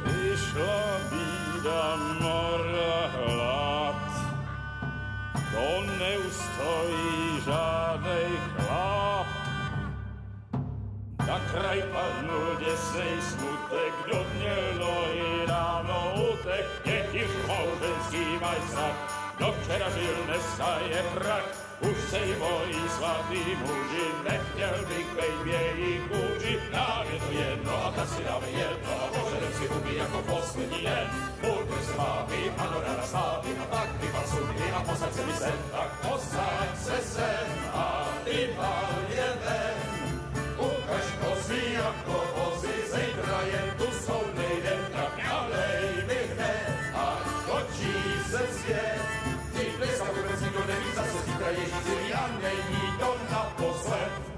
Přišla bída, mora, hlad, to neustojí žádnej chlap. Na kraj padnul děsej smutek, kdo mělo i ráno utek, děti školženský maj strach, kdo včera žil, dneska je prach. Už sej moji svatý muži, nechtěl bych bejt v jejich kůži. Nám je to jedno a tak si dáme jedno a požerem si huby jako poslední den. Buďme se mámy a no ráda slávy a tak vypal sudy a posaď se mi sem. Tak posaď se sem a vypal je ven. Ukaž kozy jako vozy, zejtra jen tu jsou nejdem, tak nalej mi hned a točí se svět. Dneska vůbec nikdo neví, zase zítra je žízivý a není to naposled.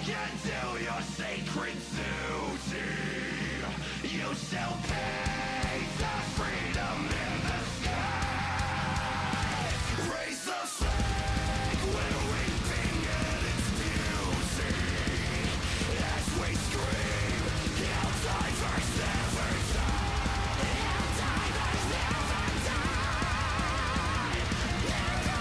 into your sacred duty. You shall pay the freedom in the sky. Raise the flag when reaping in its beauty. As we scream, Helldivers never die. Helldivers never die. Never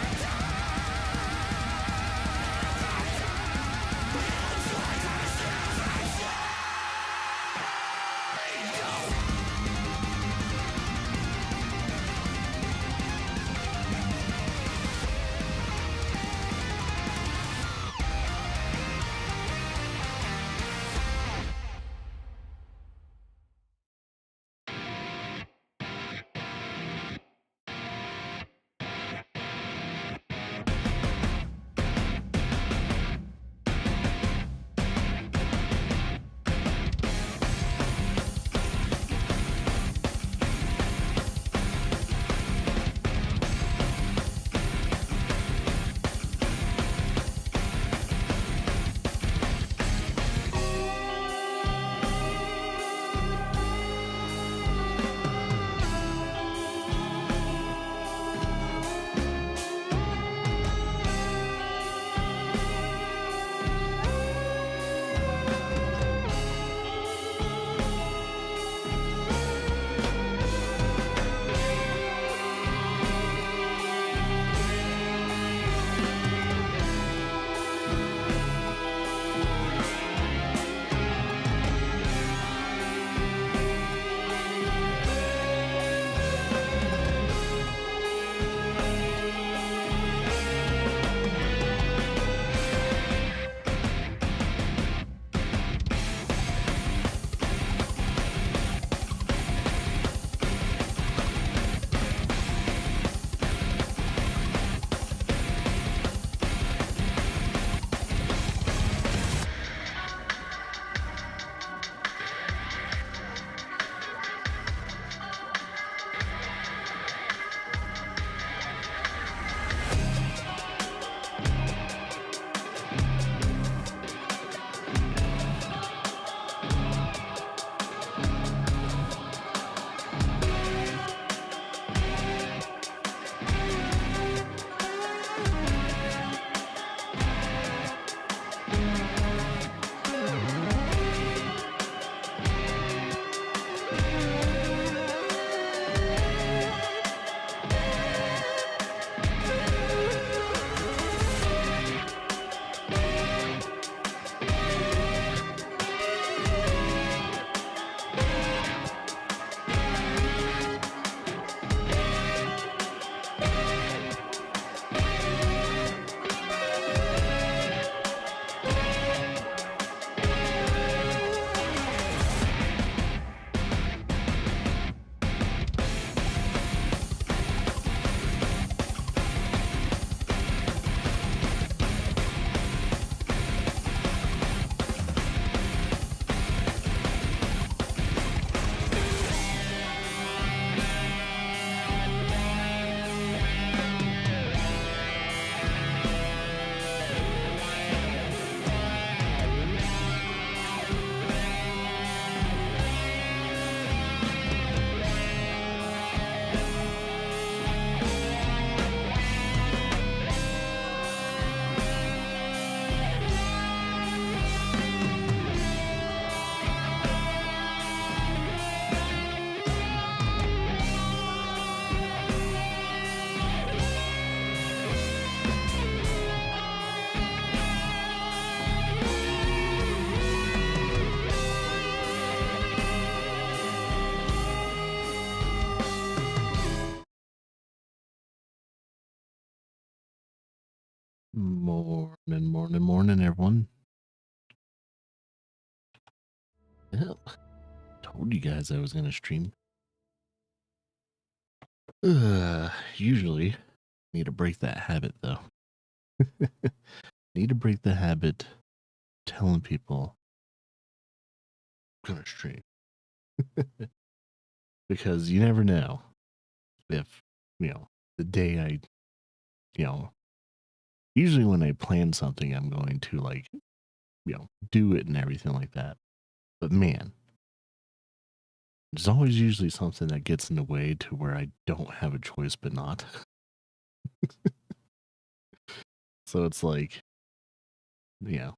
Morning, everyone. Well, told you guys I was going to stream. Usually, need to break that habit, though. Need to break the habit telling people I'm going to stream. Because you never know if, the day I, usually when I plan something, I'm going to, do it and everything like that. But man, there's always usually something that gets in the way to where I don't have a choice but not. So it's like, it's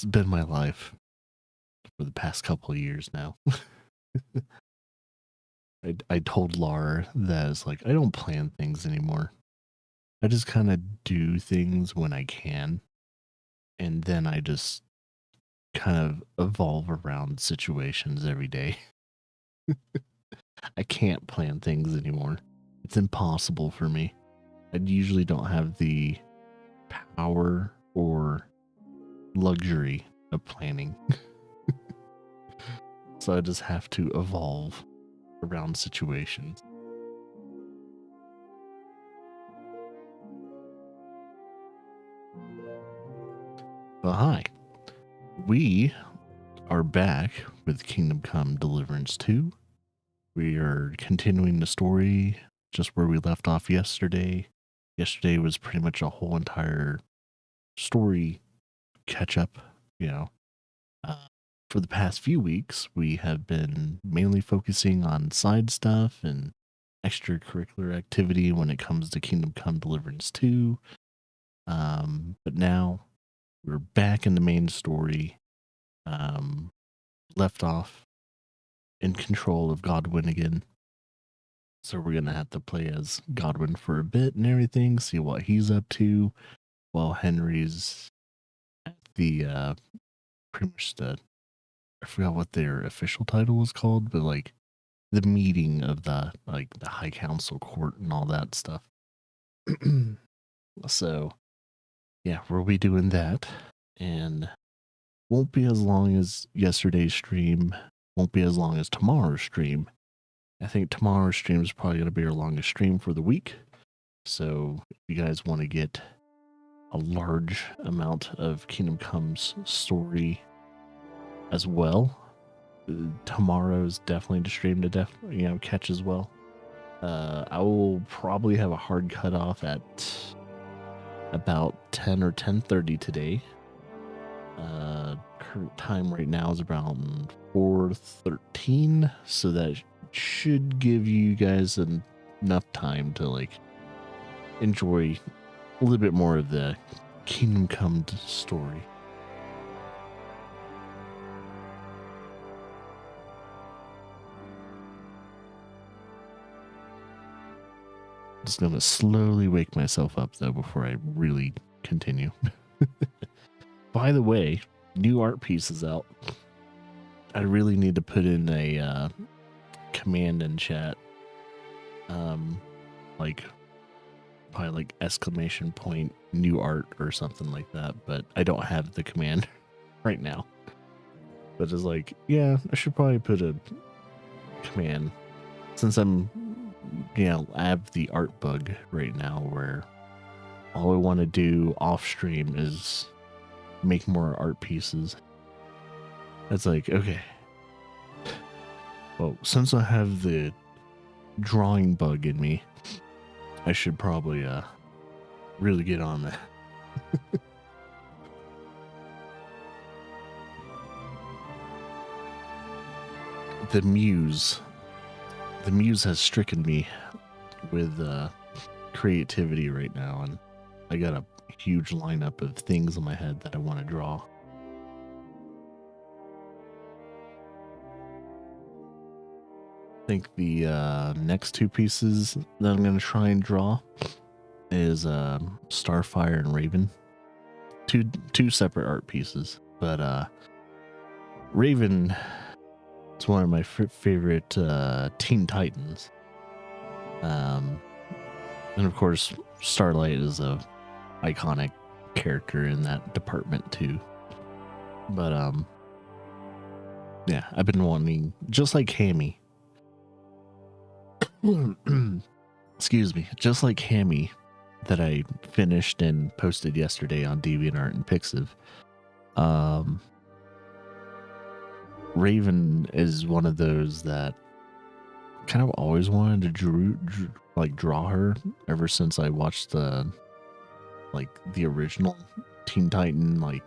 been my life for the past couple of years now. I told Laura that it's like, I don't plan things anymore. I just kind of do things when I can. And then I just kind of evolve around situations every day. I can't plan things anymore. It's impossible for me. I usually don't have the power or luxury of planning. So I just have to evolve around situations. But hi, we are back with Kingdom Come Deliverance 2. We are continuing the story just where we left off yesterday. Yesterday was pretty much a whole entire story catch up, For the past few weeks, we have been mainly focusing on side stuff and extracurricular activity when it comes to Kingdom Come Deliverance 2. But now we're back in the main story, left off in control of Godwin again. So we're going to have to play as Godwin for a bit and everything, see what he's up to, while Henry's at the, pretty much I forgot what their official title was called, but like the meeting of the High Council Court and all that stuff. So yeah, we'll be doing that, and won't be as long as yesterday's stream, won't be as long as tomorrow's stream. I think tomorrow's stream is probably going to be our longest stream for the week. So if you guys want to get a large amount of Kingdom Come's story as well, tomorrow's definitely the stream to catch as well. I will probably have a hard cutoff at about 10 or 10:30 today. Current time right now is around 4:13, so that should give you guys enough time to enjoy a little bit more of the Kingdom Come story. Just gonna slowly wake myself up though before I really continue. By the way, new art piece is out. I really need to put in a command in chat, probably exclamation point new art or something like that, but I don't have the command right now. But it's I should probably put a command since I have the art bug right now where all I want to do off stream is make more art pieces. It's okay. Well, since I have the drawing bug in me, I should probably really get on that. The muse has stricken me with creativity right now, and I got a huge lineup of things in my head that I want to draw. I think the next two pieces that I'm going to try and draw is Starfire and Raven. Two separate art pieces, but Raven is one of my favorite Teen Titans. And of course, Starlight is a iconic character in that department too. But yeah, I've been wanting, just like Hammy. Excuse me, just like Hammy that I finished and posted yesterday on DeviantArt and Pixiv. Raven is one of those that kind of always wanted to draw her ever since I watched the original Teen Titan like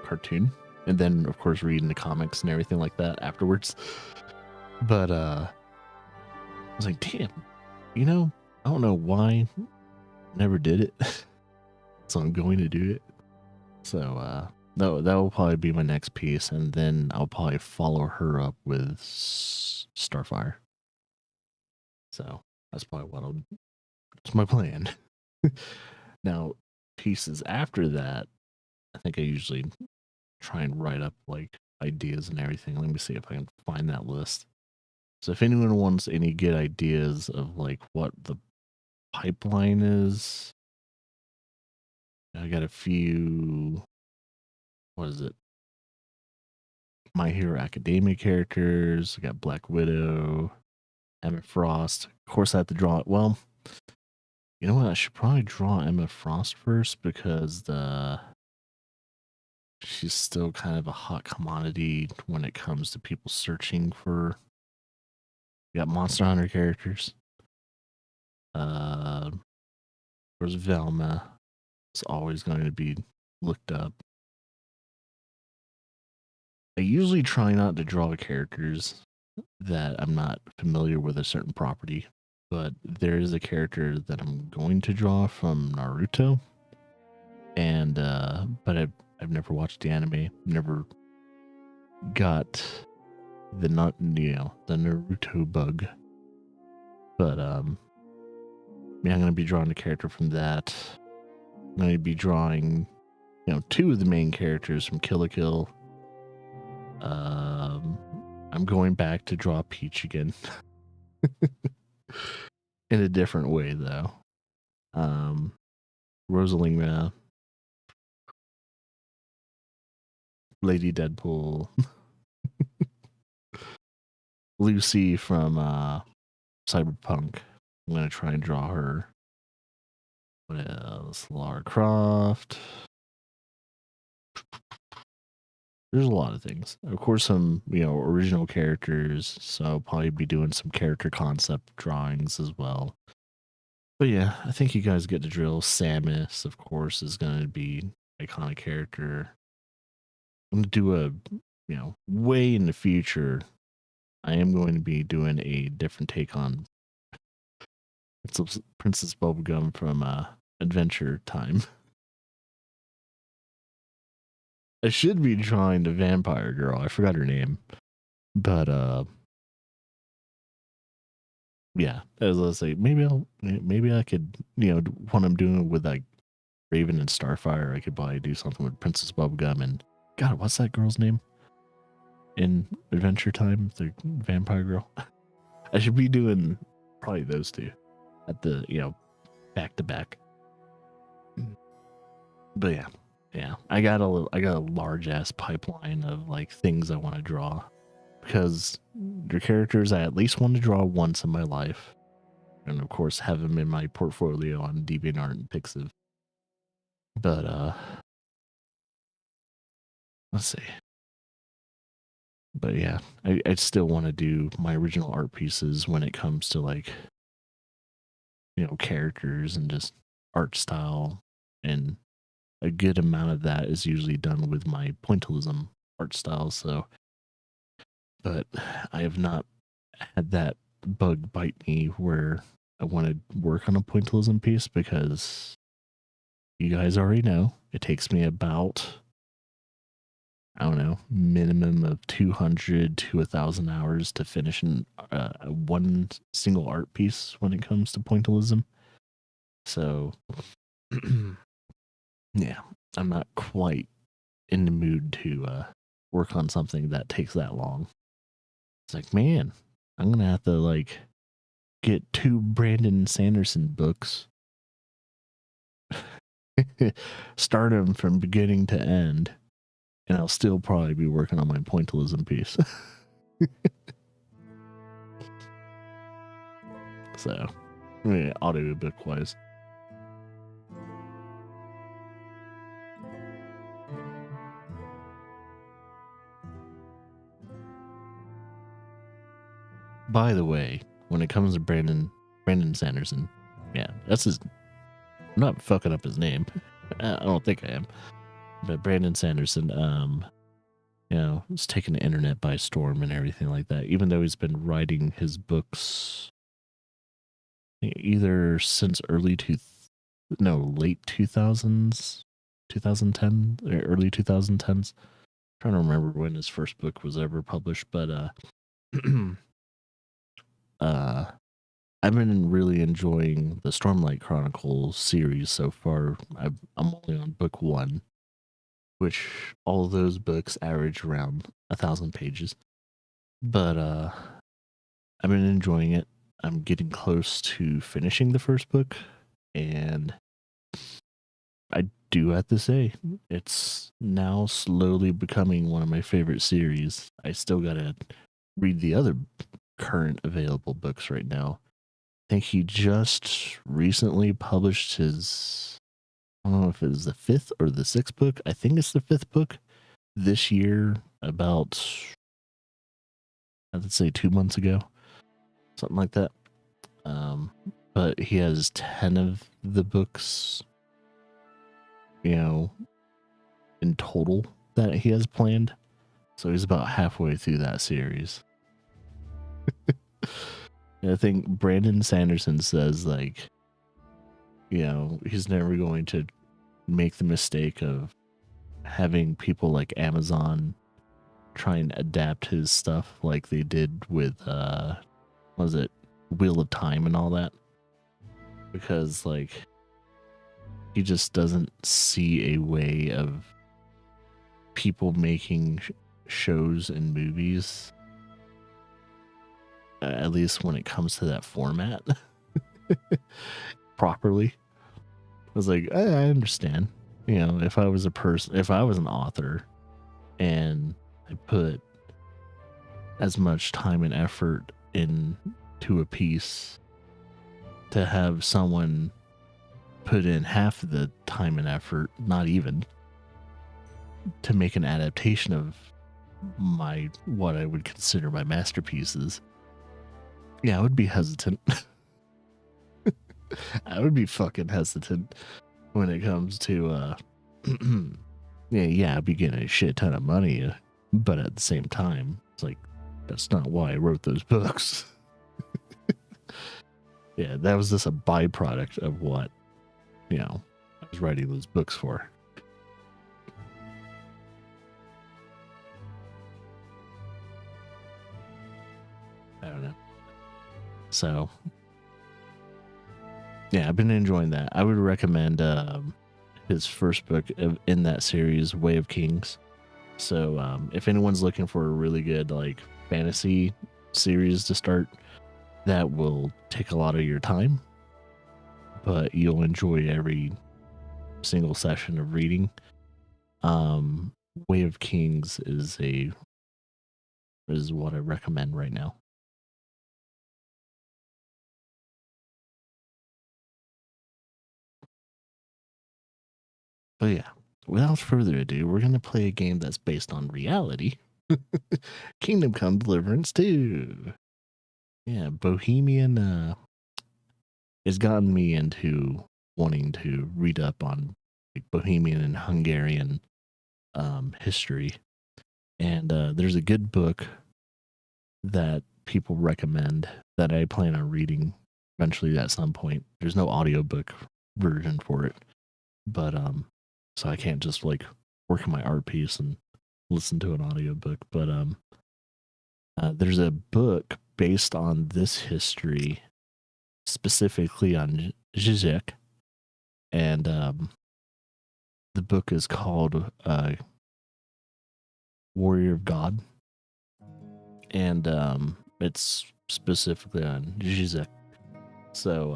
cartoon, and then of course reading the comics and everything like that afterwards. But I was like, damn, you know, I don't know why I never did it. So I'm going to do it. So that will probably be my next piece, and then I'll probably follow her up with Starfire. So that's probably that's my plan. Now, pieces after that, I think I usually try and write up like ideas and everything. Let me see if I can find that list. So if anyone wants any good ideas of like what the pipeline is, I got a few, what is it? My Hero Academia characters. I got Black Widow, Emma Frost. Of course, I have to draw it. Well, you know what? I should probably draw Emma Frost first because she's still kind of a hot commodity when it comes to people searching for. You got Monster Hunter characters. There's Velma. It's always going to be looked up. I usually try not to draw characters that I'm not familiar with a certain property, but there is a character that I'm going to draw from Naruto, and but I've never watched the anime, never got the Naruto bug, but yeah, I'm gonna be drawing a character from that. I'm gonna be drawing, two of the main characters from Kill la Kill. I'm going back to draw Peach again. In a different way, though. Rosalina, Lady Deadpool, Lucy from Cyberpunk. I'm going to try and draw her. What else? Lara Croft. There's a lot of things. Of course, some, original characters. So I'll probably be doing some character concept drawings as well. But yeah, I think you guys get the drill. Samus, of course, is going to be an iconic character. I'm going to do way in the future, I am going to be doing a different take on Princess Bubblegum from Adventure Time. I should be drawing the vampire girl. I forgot her name. But yeah, as I say, maybe I could, when I'm doing with like Raven and Starfire, I could probably do something with Princess Bubblegum and God, what's that girl's name in Adventure Time? The vampire girl. I should be doing probably those two at the back to back. But yeah, I got a large ass pipeline of like things I want to draw because they're characters I at least want to draw once in my life, and of course have them in my portfolio on DeviantArt and Pixiv. But let's see. But yeah, I still want to do my original art pieces when it comes to like characters and just art style, and a good amount of that is usually done with my pointillism art style. So, but I have not had that bug bite me where I want to work on a pointillism piece because you guys already know it takes me about, I don't know, minimum of 200 to 1,000 hours to finish one single art piece when it comes to pointillism. So, yeah, I'm not quite in the mood to work on something that takes that long. It's like, man, I'm going to have to like get 2 Brandon Sanderson books, start them from beginning to end, and I'll still probably be working on my pointillism piece. So, audiobook wise. By the way, when it comes to Brandon Sanderson, yeah, that's his. I'm not fucking up his name. I don't think I am. but Brandon Sanderson, you know, it's taken the internet by storm and everything like that. Even though he's been writing his books either since late 2000s, 2010 or early 2010s. Trying to remember when his first book was ever published, but I've been really enjoying the Stormlight Chronicles series so far. I'm only on book 1, which all of those books average around 1,000 pages. But I've been enjoying it. I'm getting close to finishing the first book, and I do have to say, it's now slowly becoming one of my favorite series. I still gotta read the other current available books right now. I think he just recently published his, I don't know if it was the 5th or the 6th book. I think it's the 5th book this year, about, I'd say 2 months ago, something like that. But he has 10 of the books, you know, in total that he has planned. So he's about halfway through that series. I think Brandon Sanderson says, like, you know, he's never going to make the mistake of having people like Amazon try and adapt his stuff like they did with, what was it, Wheel of Time and all that. Because, like, he just doesn't see a way of people making shows and movies, at least when it comes to that format, properly. I was like, I understand. You know, if I was an author and I put as much time and effort into a piece, to have someone put in half the time and effort, not even, to make an adaptation of what I would consider my masterpieces, yeah, I would be hesitant. I would be fucking hesitant when it comes to I'd be getting a shit ton of money, but at the same time, it's like, that's not why I wrote those books. Yeah, that was just a byproduct of what, you know, I was writing those books for. I don't know. So, yeah, I've been enjoying that. I would recommend his first book in that series, Way of Kings. So, if anyone's looking for a really good, like, fantasy series to start, that will take a lot of your time, but you'll enjoy every single session of reading. Way of Kings is what I recommend right now. But yeah, without further ado, we're going to play a game that's based on reality. Kingdom Come Deliverance 2. Yeah, Bohemian has gotten me into wanting to read up on, like, Bohemian and Hungarian history. And there's a good book that people recommend that I plan on reading eventually at some point. There's no audiobook version for it, but so I can't just, like, work on my art piece and listen to an audiobook. But there's a book based on this history, specifically on Zizek, and the book is called Warrior of God, and it's specifically on Zizek. So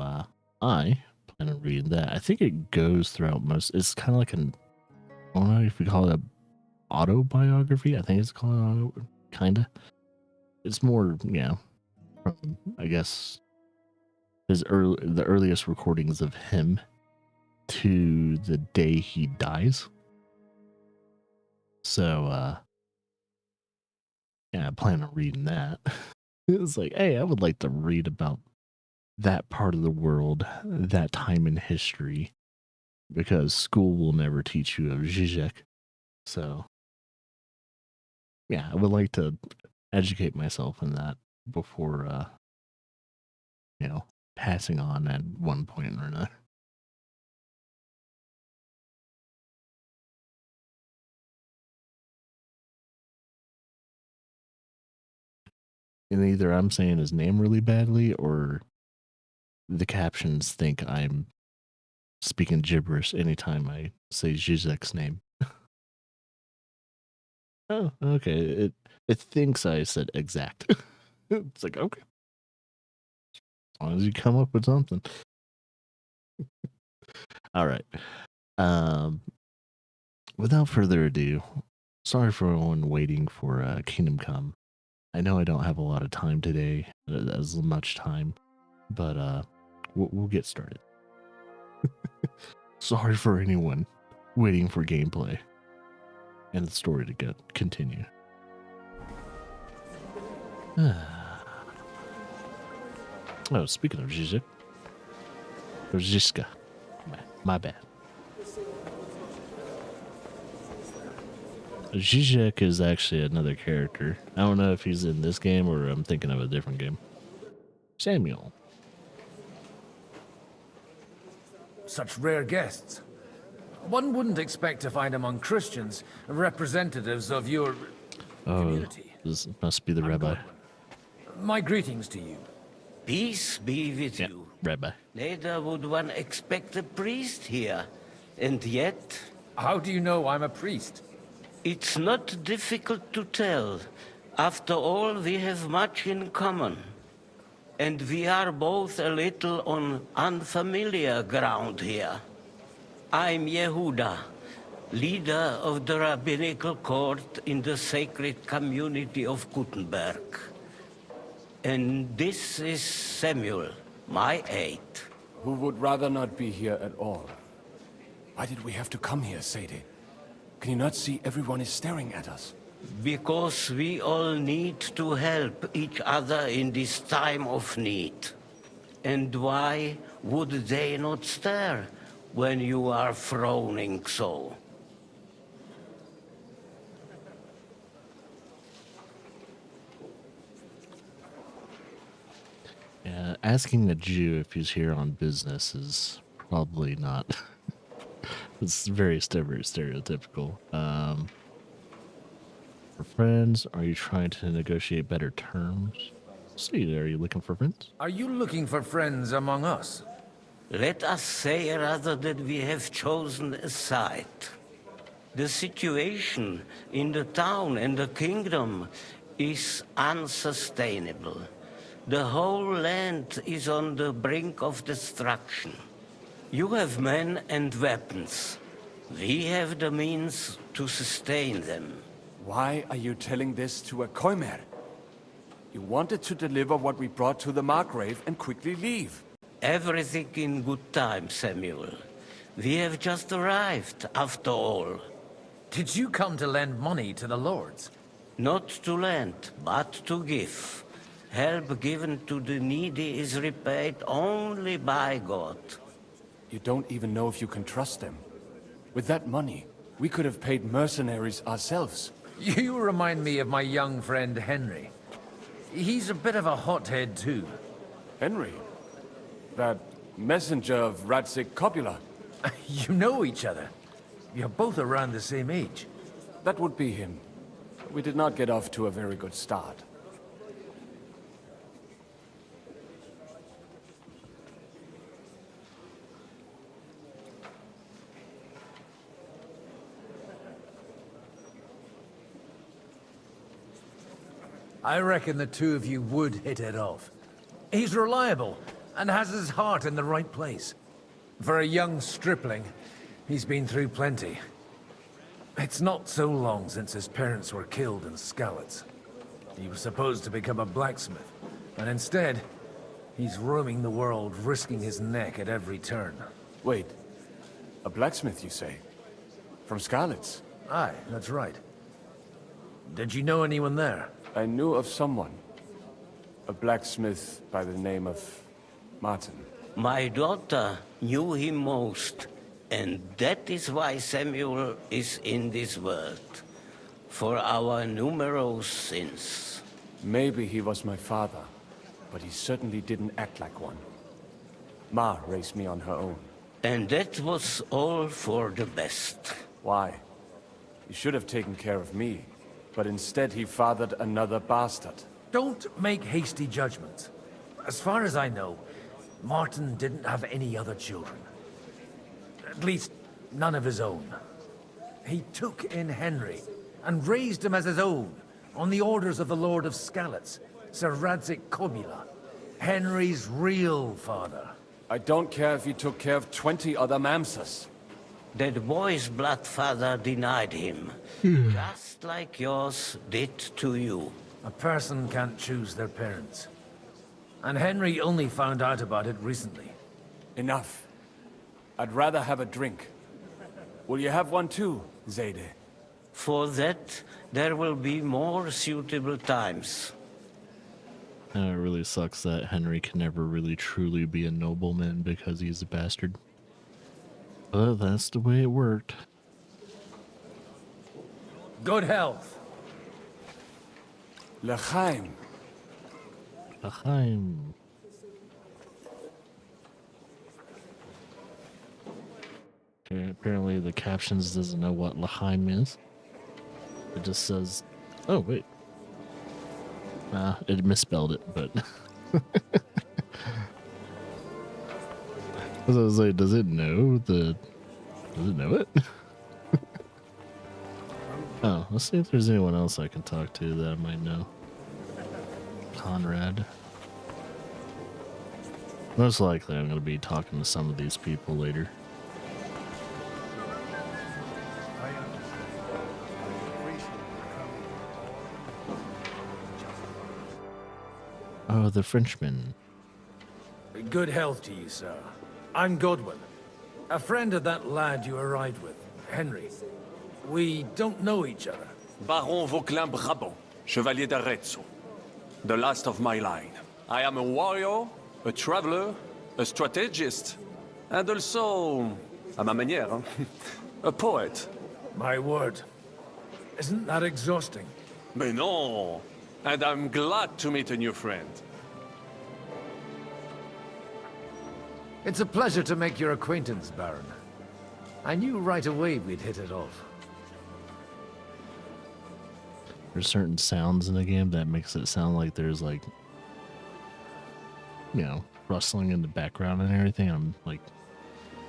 I plan on reading that. I think it goes throughout most. It's kind of like I don't know if we call it an autobiography. I think it's called kinda. It's more, from, I guess, the earliest recordings of him to the day he dies. So I plan on reading that. It's like, hey, I would like to read about that part of the world, that time in history, because school will never teach you of Zizek. So, yeah, I would like to educate myself in that before, passing on at one point or another. And either I'm saying his name really badly or the captions think I'm speaking gibberish anytime I say Zizek's name. Oh, okay. It thinks I said exact. It's like, okay. As long as you come up with something. All right. Um, without further ado, sorry for everyone waiting for Kingdom Come. I know I don't have a lot of time today, as much time, but we'll get started. Sorry for anyone waiting for gameplay and the story to continue. Oh, speaking of Zizek, or Zizka, my bad. Zizek is actually another character. I don't know if he's in this game or I'm thinking of a different game. Samuel. Such rare guests. One wouldn't expect to find among Christians representatives of your community. This must be the rabbi. My greetings to you. Peace be with Yeah, you. rabbi. Neither would one expect a priest here. And yet, How do you know I'm a priest? it's not difficult to tell. After all, we have much in common. And we are both a little on unfamiliar ground here. I'm Yehuda, leader of the rabbinical court in the sacred community of Gutenberg. And this is Samuel, my aide. Who would rather not be here at all. Why did we have to come here, Sadie? Can you not see everyone is staring at us? Because we all need to help each other in this time of need. And why would they not stare when you are frowning so? Yeah, asking a Jew if he's here on business is probably not. It's very stereotypical. For friends, are you trying to negotiate better terms? See, are you looking for friends? Are you looking for friends among us? Let us say rather that we have chosen a side. The situation in the town and the kingdom is unsustainable. The whole land is on the brink of destruction. You have men and weapons. We have the means to sustain them. Why are you telling this to a Koimer? You wanted to deliver what we brought to the Margrave and quickly leave. Everything in good time, Samuel. We have just arrived, after all. Did you come to lend money to the lords? Not to lend, but to give. Help given to the needy is repaid only by God. You don't even know if you can trust them. With that money, we could have paid mercenaries ourselves. You remind me of my young friend Henry. He's a bit of a hothead too. Henry? That messenger of Radzik Copula? You know each other. You're both around the same age. That would be him. We did not get off to a very good start. I reckon the two of you would hit it off. He's reliable and has his heart in the right place. For a young stripling, he's been through plenty. It's not so long since his parents were killed in Skalitz. He was supposed to become a blacksmith, and instead, he's roaming the world, risking his neck at every turn. Wait, a blacksmith, you say? From Skalitz? Aye, that's right. Did you know anyone there? I knew of someone. A blacksmith by the name of Martin. My daughter knew him most. And that is why Samuel is in this world. For our numerous sins. Maybe he was my father, but he certainly didn't act like one. Ma raised me on her own. And that was all for the best. Why? He should have taken care of me, but instead he fathered another bastard. Don't make hasty judgments. As far as I know, Martin didn't have any other children. At least, none of his own. He took in Henry, and raised him as his own, on the orders of the Lord of Skalitz, Sir Radzik Kobula, Henry's real father. I don't care if he took care of 20 other Mamsas. That boy's blood father denied him, just like yours did to you. A person can't choose their parents. And Henry only found out about it recently. Enough. I'd rather have a drink. Will you have one too, Zayde? For that, there will be more suitable times. It really sucks that Henry can never really truly be a nobleman because he's a bastard. But that's the way it worked. Good health. L'chaim. L'chaim. Okay, apparently the captions doesn't know what L'chaim is. It just says, oh wait. It misspelled it, but I was like, does it know it? Oh, let's see if there's anyone else I can talk to that I might know. Conrad. Most likely I'm going to be talking to some of these people later. Oh, the Frenchman. Good health to you, sir. I'm Godwin, a friend of that lad you arrived with, Henry. We don't know each other. Baron Vauclin Brabant, Chevalier d'Arezzo. The last of my line. I am a warrior, a traveler, a strategist, and also, à ma manière, a poet. My word. Isn't that exhausting? Mais non! And I'm glad to meet a new friend. It's a pleasure to make your acquaintance, Baron. I knew right away we'd hit it off. There's certain sounds in the game that makes it sound like there's like, you know, rustling in the background and everything. I'm like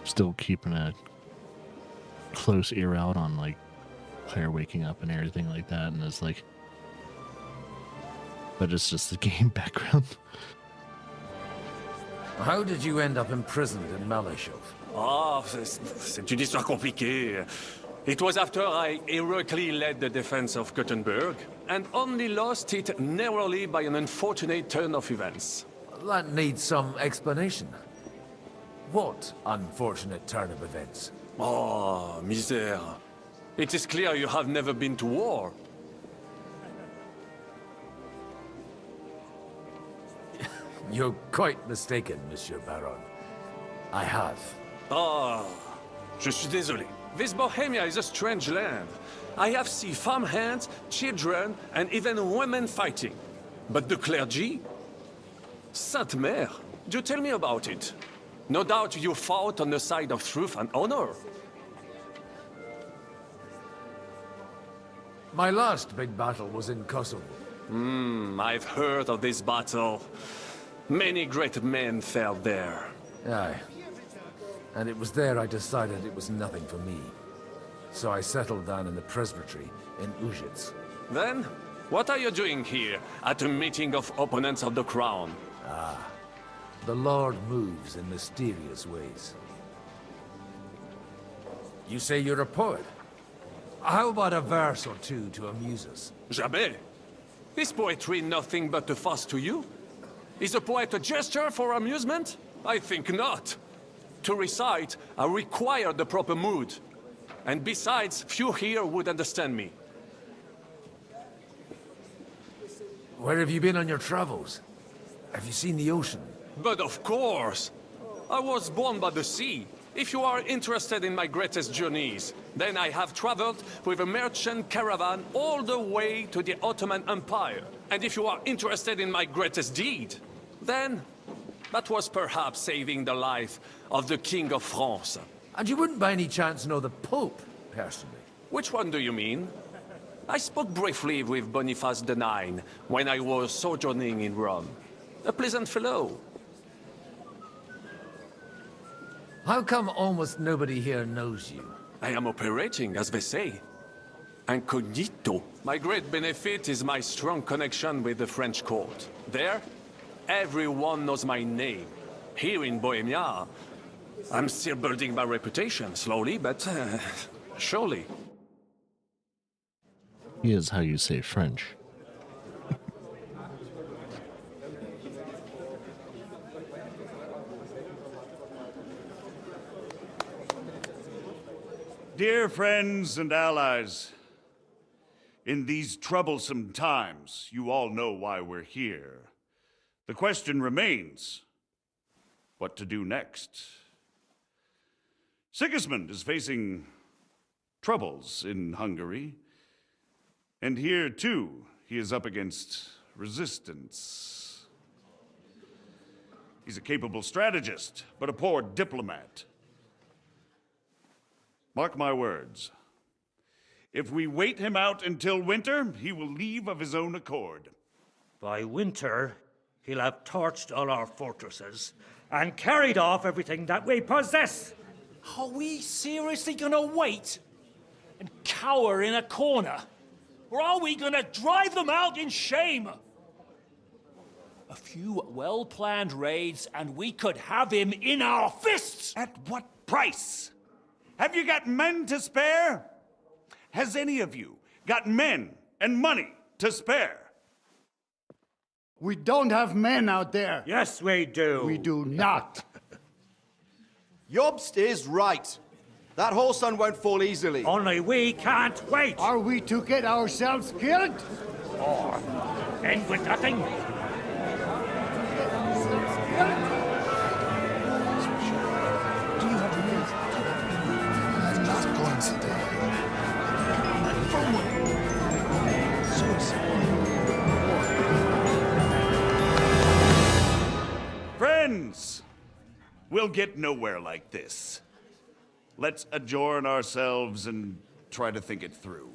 still keeping a close ear out on like Claire waking up and everything like that. And it's like, but it's just the game background. How did you end up imprisoned in Malashov? Ah, c'est une histoire compliquée. It was after I heroically led the defense of Gothenburg, and only lost it narrowly by an unfortunate turn of events. That needs some explanation. What unfortunate turn of events? Oh, misère. It is clear you have never been to war. You're quite mistaken, Monsieur Baron. I have. Ah, je suis désolé. This Bohemia is a strange land. I have seen farmhands, children, and even women fighting. But the clergy? Sainte Mère, do tell me about it. No doubt you fought on the side of truth and honor. My last big battle was in Kosovo. I've heard of this battle. Many great men fell there. Aye. And it was there I decided it was nothing for me. So I settled down in the presbytery in Ujits. Then, what are you doing here at a meeting of opponents of the crown? The Lord moves in mysterious ways. You say you're a poet? How about a verse or two to amuse us? Jamais. Is poetry nothing but a fuss to you? Is a poet a gesture for amusement? I think not. To recite, I require the proper mood. And besides, few here would understand me. Where have you been on your travels? Have you seen the ocean? But of course! I was born by the sea. If you are interested in my greatest journeys, then I have traveled with a merchant caravan all the way to the Ottoman Empire. And if you are interested in my greatest deed, then that was perhaps saving the life of the King of France. And you wouldn't by any chance know the Pope, personally? Which one do you mean? I spoke briefly with Boniface IX when I was sojourning in Rome. A pleasant fellow. How come almost nobody here knows you? I am operating, as they say. Incognito. My great benefit is my strong connection with the French court. There, everyone knows my name. Here in Bohemia, I'm still building my reputation, slowly, but surely. Is how you say French. Dear friends and allies, in these troublesome times, you all know why we're here. The question remains, what to do next? Sigismund is facing troubles in Hungary, and here, too, he is up against resistance. He's a capable strategist, but a poor diplomat. Mark my words. If we wait him out until winter, he will leave of his own accord. By winter, he'll have torched all our fortresses and carried off everything that we possess. Are we seriously gonna wait and cower in a corner? Or are we gonna drive them out in shame? A few well-planned raids and we could have him in our fists! At what price? Have you got men to spare? Has any of you got men and money to spare? We don't have men out there. Yes, we do. We do not. Jobst is right. That whole sun won't fall easily. Only we can't wait. Are we to get ourselves killed? Or end with nothing. Friends, we'll get nowhere like this. Let's adjourn ourselves and try to think it through.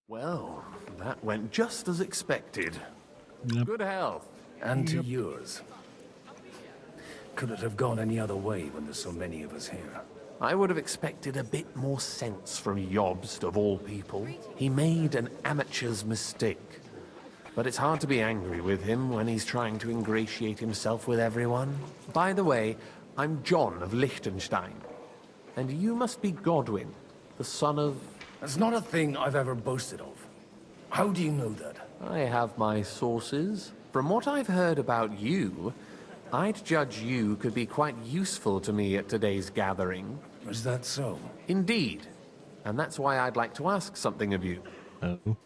Well, that went just as expected. Yep. Good health. And to yours. Could it have gone any other way when there's so many of us here? I would have expected a bit more sense from Jobst, of all people. He made an amateur's mistake. But it's hard to be angry with him when he's trying to ingratiate himself with everyone. By the way, I'm John of Liechtenstein. And you must be Godwin, the son of... That's not a thing I've ever boasted of. How do you know that? I have my sources. From what I've heard about you, I'd judge you could be quite useful to me at today's gathering. Is that so? Indeed. And that's why I'd like to ask something of you. Oh.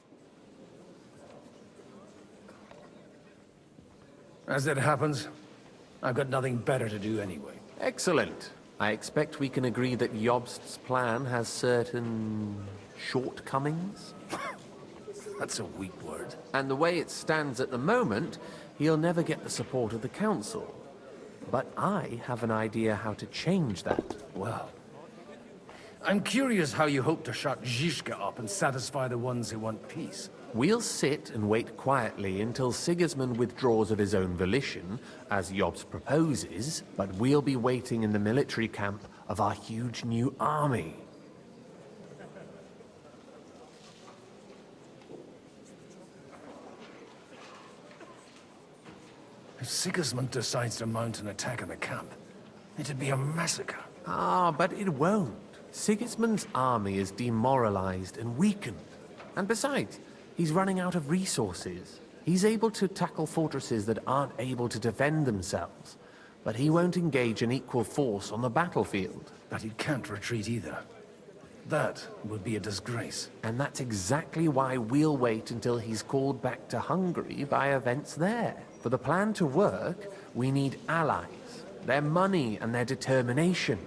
As it happens, I've got nothing better to do anyway. Excellent. I expect we can agree that Jobst's plan has certain shortcomings? That's a weak word. And the way it stands at the moment, he'll never get the support of the council. But I have an idea how to change that. Well, I'm curious how you hope to shut Zizka up and satisfy the ones who want peace. We'll sit and wait quietly until Sigismund withdraws of his own volition, as Jobst proposes, but we'll be waiting in the military camp of our huge new army. If Sigismund decides to mount an attack on the camp, it'd be a massacre. Ah, but it won't. Sigismund's army is demoralized and weakened. And besides, he's running out of resources. He's able to tackle fortresses that aren't able to defend themselves. But he won't engage an equal force on the battlefield. But he can't retreat either. That would be a disgrace. And that's exactly why we'll wait until he's called back to Hungary by events there. For the plan to work, we need allies, their money and their determination.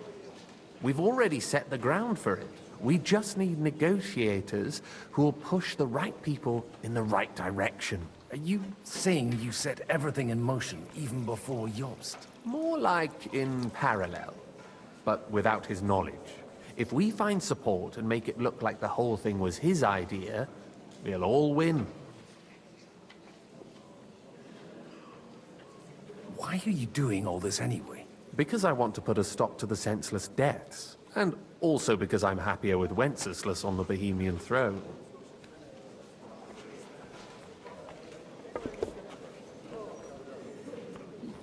We've already set the ground for it. We just need negotiators who will push the right people in the right direction. Are you saying you set everything in motion even before Jobst? More like in parallel, but without his knowledge. If we find support and make it look like the whole thing was his idea, we'll all win. Why are you doing all this anyway? Because I want to put a stop to the senseless deaths, and also because I'm happier with Wenceslas on the Bohemian throne.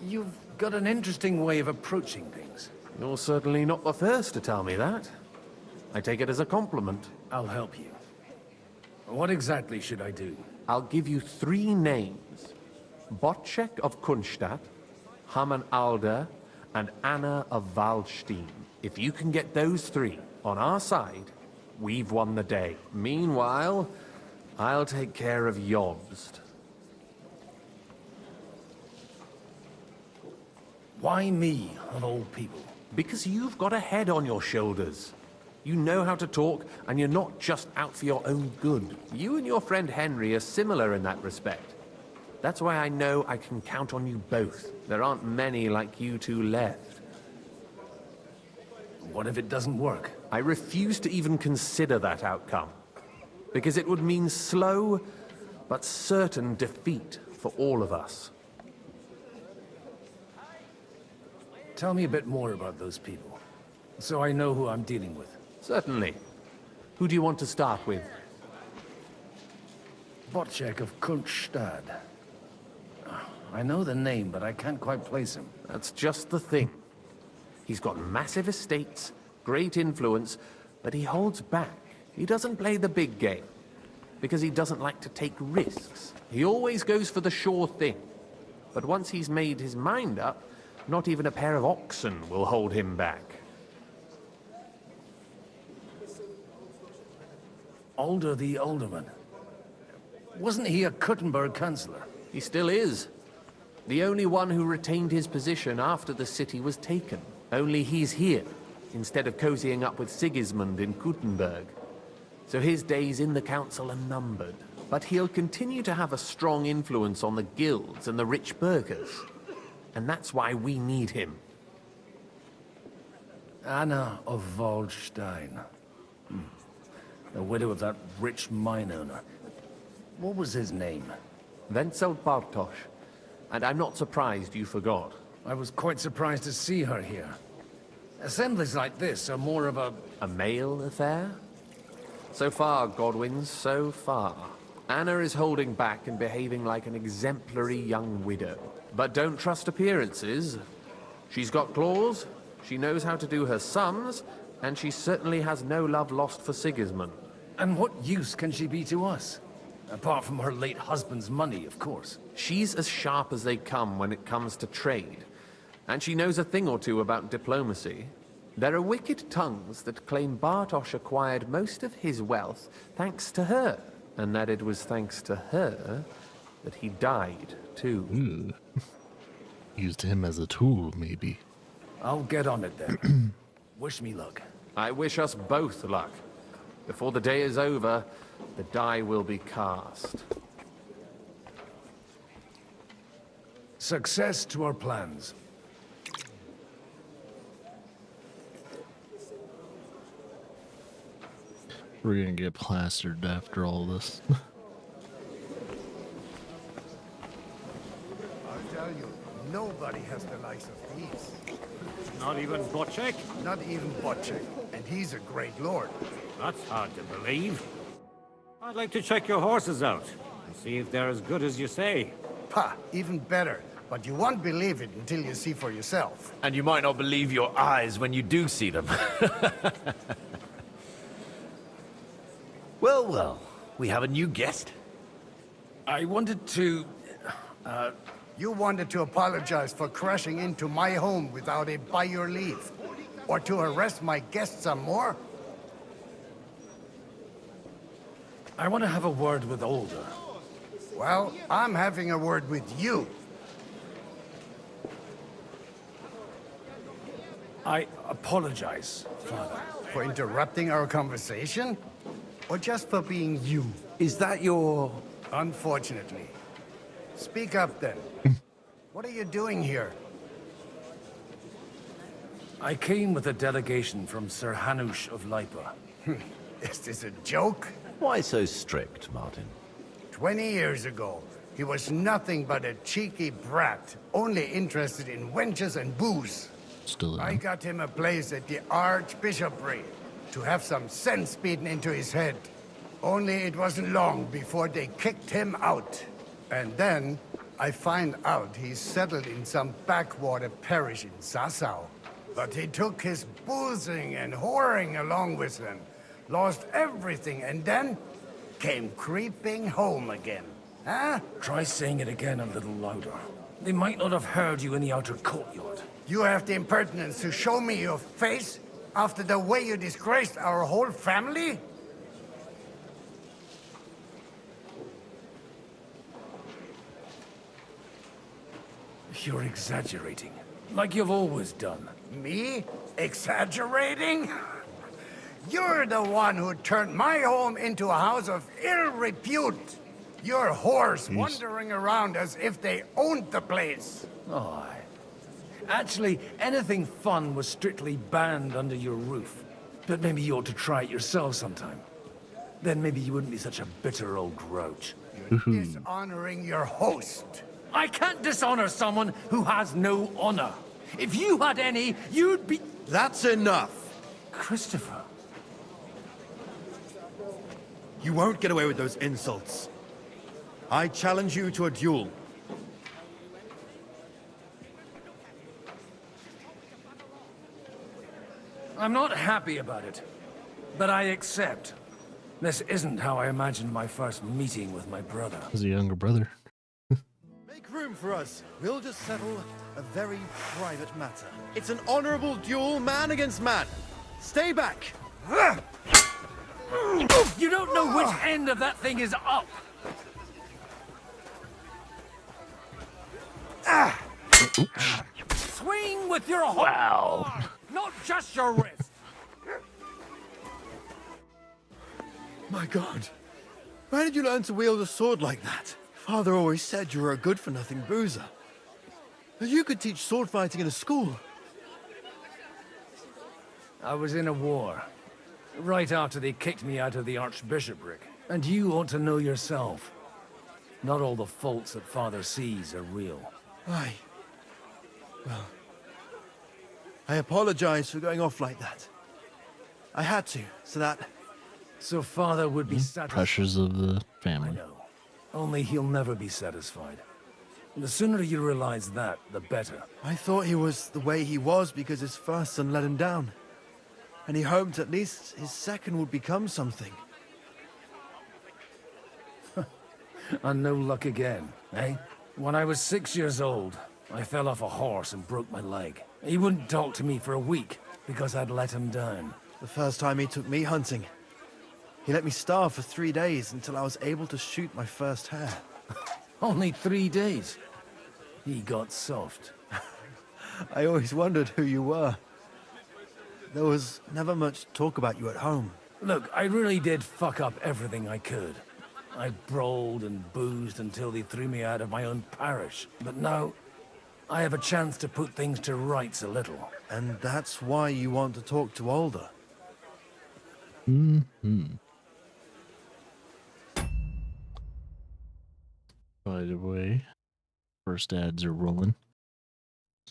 You've got an interesting way of approaching things. You're certainly not the first to tell me that. I take it as a compliment. I'll help you. What exactly should I do? I'll give you 3 names. Bocek of Kunstadt, Haman Alder, and Anna of Waldstein. If you can get those 3 on our side, we've won the day. Meanwhile, I'll take care of Jobst. Why me, of all people? Because you've got a head on your shoulders. You know how to talk, and you're not just out for your own good. You and your friend Henry are similar in that respect. That's why I know I can count on you both. There aren't many like you two left. What if it doesn't work? I refuse to even consider that outcome. Because it would mean slow, but certain defeat for all of us. Tell me a bit more about those people, so I know who I'm dealing with. Certainly. Who do you want to start with? Bocek of Kunstadt. I know the name, but I can't quite place him. That's just the thing. He's got massive estates, great influence, but he holds back. He doesn't play the big game, because he doesn't like to take risks. He always goes for the sure thing. But once he's made his mind up, not even a pair of oxen will hold him back. Alder the Alderman. Wasn't he a Kuttenberg councillor? He still is. The only one who retained his position after the city was taken. Only he's here, instead of cozying up with Sigismund in Kuttenberg. So his days in the council are numbered. But he'll continue to have a strong influence on the guilds and the rich burghers. And that's why we need him. Anna of Waldstein. The widow of that rich mine owner. What was his name? Wenzel Bartosz. And I'm not surprised you forgot. I was quite surprised to see her here. Assemblies like this are more of a... A male affair? So far, Godwin, so far. Anna is holding back and behaving like an exemplary young widow. But don't trust appearances. She's got claws, she knows how to do her sums, and she certainly has no love lost for Sigismund. And what use can she be to us? Apart from her late husband's money, of course. She's as sharp as they come when it comes to trade. And she knows a thing or two about diplomacy. There are wicked tongues that claim Bartosz acquired most of his wealth thanks to her. And that it was thanks to her that he died, too. Used him as a tool, maybe. I'll get on it then. Wish me luck. I wish us both luck. Before the day is over, the die will be cast. Success to our plans. We're gonna get plastered after all this. I'll tell you, nobody has the likes of these. Not even Bocek? Not even Bocek, and he's a great lord. That's hard to believe. I'd like to check your horses out and see if they're as good as you say. Pah, even better. But you won't believe it until you see for yourself. And you might not believe your eyes when you do see them. Well, well, we have a new guest. I wanted to... You wanted to apologize for crashing into my home without it by your leave. Or to harass my guests some more? I want to have a word with Older. Well, I'm having a word with you. I apologize, Father. For interrupting our conversation? Or just for being you? Is that your... Unfortunately. Speak up then. What are you doing here? I came with a delegation from Sir Hanush of Lipa. Is this a joke? Why so strict, Martin? 20 years ago, he was nothing but a cheeky brat, only interested in wenches and booze. Still I got him a place at the Archbishopric to have some sense beaten into his head. Only it wasn't long before they kicked him out. And then I find out he's settled in some backwater parish in Sassau. But he took his boozing and whoring along with him, lost everything, and then came creeping home again. Huh? Try saying it again a little louder. They might not have heard you in the outer courtyard. You have the impertinence to show me your face after the way you disgraced our whole family? You're exaggerating, like you've always done. Me? Exaggerating? You're the one who turned my home into a house of ill repute. Your whores wandering around as if they owned the place. Oh, actually, anything fun was strictly banned under your roof. But maybe you ought to try it yourself sometime. Then maybe you wouldn't be such a bitter old grouch. You're dishonoring your host. I can't dishonor someone who has no honor. If you had any, you'd be... That's enough. Christopher. You won't get away with those insults. I challenge you to a duel. I'm not happy about it, but I accept. This isn't how I imagined my first meeting with my brother. As a younger brother. Make room for us. We'll just settle a very private matter. It's an honorable duel, man against man. Stay back. You don't know which end of that thing is up. Swing with your whole arm, not just your wrist. My God. Where did you learn to wield a sword like that? Father always said you were a good-for-nothing boozer. That you could teach sword fighting in a school. I was in a war. Right after they kicked me out of the Archbishopric. And you ought to know yourself. Not all the faults that Father sees are real. Aye. Well, I apologize for going off like that. I had to, so that... So Father would be satisfied. Pressures of the I family. know. Only he'll never be satisfied. The sooner you realize that, the better. I thought he was the way he was because his first son let him down. And he hoped at least his second would become something. And no luck again, eh? When I was 6 years old, I fell off a horse and broke my leg. He wouldn't talk to me for a week because I'd let him down. The first time he took me hunting, he let me starve for 3 days until I was able to shoot my first hare. Only 3 days. He got soft. I always wondered who you were. There was never much talk about you at home. Look, I really did fuck up everything I could. I brawled and boozed until they threw me out of my own parish. But now, I have a chance to put things to rights a little. And that's why you want to talk to Alder. By the way, first ads are rolling.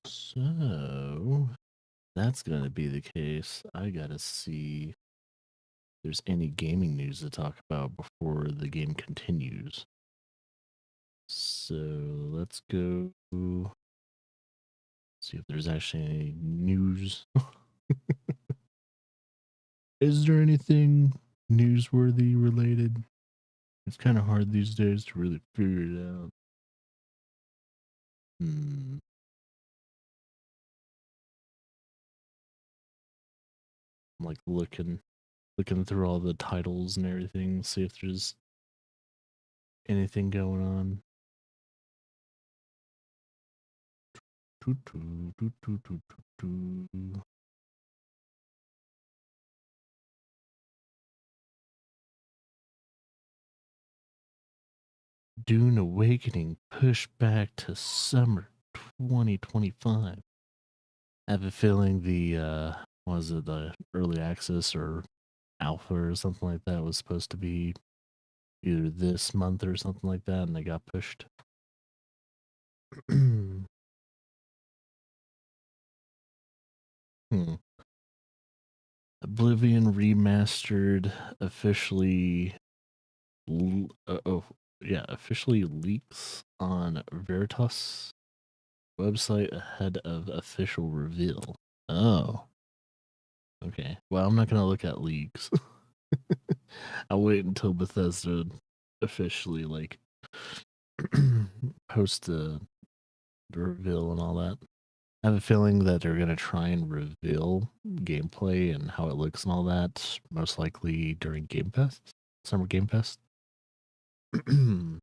So that's gonna be the case. I gotta see if there's any gaming news to talk about before the game continues. So let's go see if there's actually any news. Is there anything newsworthy related? It's kind of hard these days to really figure it out. I'm like looking looking through all the titles and everything, see if there's anything going on. Dune Awakening pushed back to summer 2025. I have a feeling the was it the early access or alpha or something like that was supposed to be either this month or something like that, and they got pushed. Oblivion Remastered officially officially leaks on Veritas website ahead of official reveal. Oh. Okay. Well, I'm not going to look at leaks. I'll wait until Bethesda officially like post the reveal and all that. I have a feeling that they're going to try and reveal gameplay and how it looks and all that, most likely during Game Fest, Summer Game Fest. So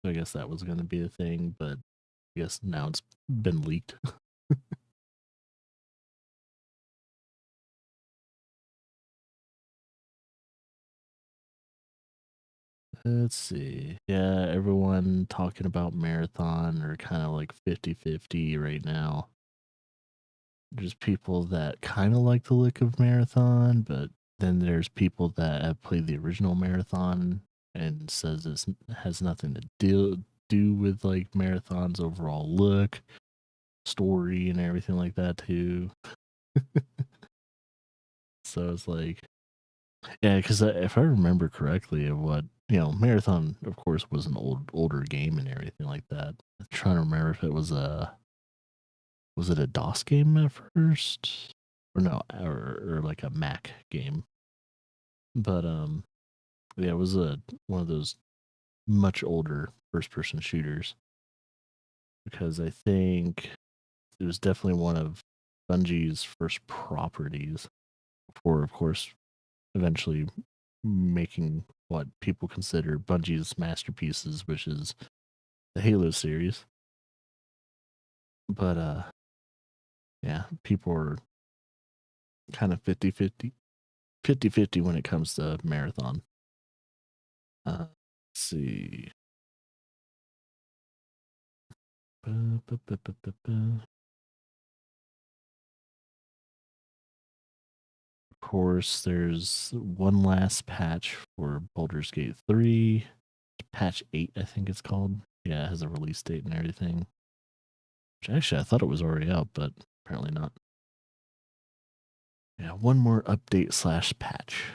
I guess that was going to be a thing, but I guess now it's been leaked. Let's see. Yeah, everyone talking about Marathon are kind of like 50-50 right now. There's people that kind of like the look of Marathon, but then there's people that have played the original Marathon and says this has nothing to do with like Marathon's overall look, story, and everything like that too. So it's like, yeah, because if I remember correctly, of what Marathon, of course, was an older game and everything like that. I'm trying to remember if it was it a DOS game at first, or no, or like a Mac game. But yeah, it was one of those much older first-person shooters, because I think it was definitely one of Bungie's first properties before, of course, eventually making what people consider Bungie's masterpieces, which is the Halo series. But yeah, people are kind of 50-50 when it comes to Marathon. Let's see. Of course, there's one last patch for Baldur's Gate 3. Patch 8, I think it's called. Yeah, it has a release date and everything. Which actually, I thought it was already out, but apparently not. Yeah, one more update / patch.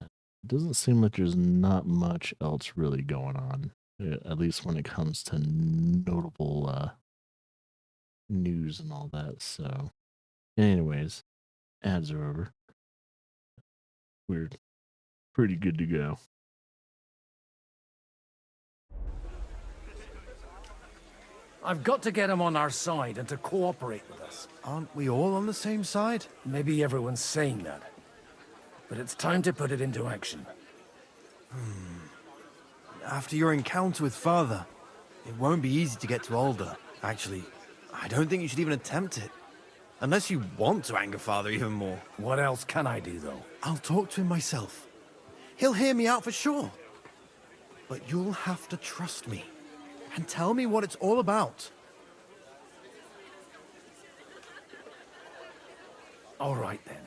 It doesn't seem like there's not much else really going on, at least when it comes to notable news and all that. So, anyways, ads are over. We're pretty good to go. I've got to get him on our side and to cooperate with us. Aren't we all on the same side? Maybe everyone's saying that. But it's time to put it into action. After your encounter with Father, it won't be easy to get to Alder. Actually, I don't think you should even attempt it. Unless you want to anger Father even more. What else can I do, though? I'll talk to him myself. He'll hear me out for sure. But you'll have to trust me and tell me what it's all about. All right, then.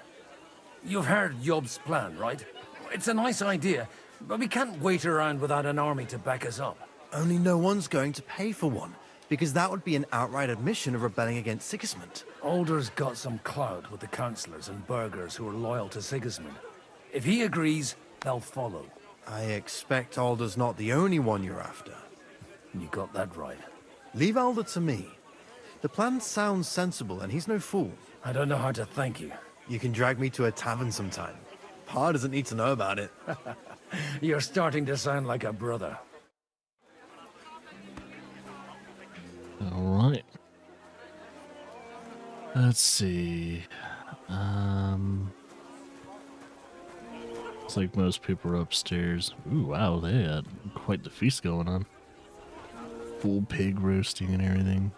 You've heard Yob's plan, right? It's a nice idea, but we can't wait around without an army to back us up. Only no one's going to pay for one, because that would be an outright admission of rebelling against Sigismund. Alder's got some clout with the councillors and burghers who are loyal to Sigismund. If he agrees, they'll follow. I expect Alder's not the only one you're after. You got that right. Leave Alder to me. The plan sounds sensible, and he's no fool. I don't know how to thank you. You can drag me to a tavern sometime. Pa doesn't need to know about it. You're starting to sound like a brother. All right. Let's see. It's like most people are upstairs. Ooh, wow, they had quite the feast going on. Full pig roasting and everything.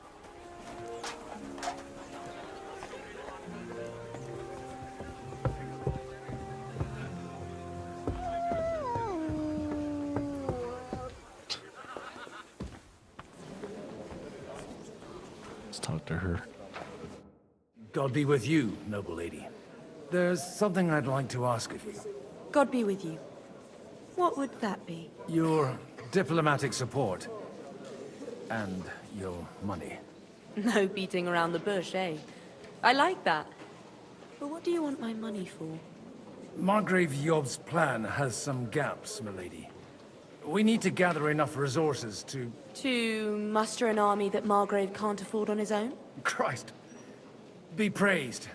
Let's talk to her. God be with you, noble lady. There's something I'd like to ask of you. God be with you. What would that be? Your diplomatic support. And your money. No beating around the bush, eh? I like that. But what do you want my money for? Margrave Yob's plan has some gaps, milady. We need to gather enough resources to... To muster an army that Margrave can't afford on his own? Christ. Be praised.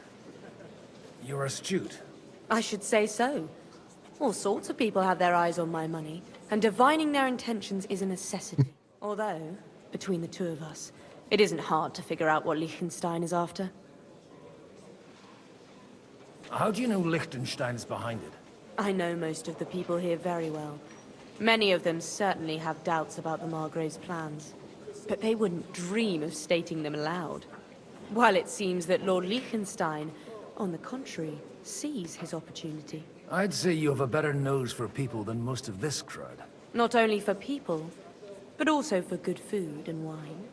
You're astute. I should say so. All sorts of people have their eyes on my money, and divining their intentions is a necessity. Although, between the two of us, it isn't hard to figure out what Liechtenstein is after. How do you know Liechtenstein's behind it? I know most of the people here very well. Many of them certainly have doubts about the Margrave's plans, but they wouldn't dream of stating them aloud. While it seems that Lord Liechtenstein, on the contrary, sees his opportunity. I'd say you have a better nose for people than most of this crowd. Not only for people, but also for good food and wine.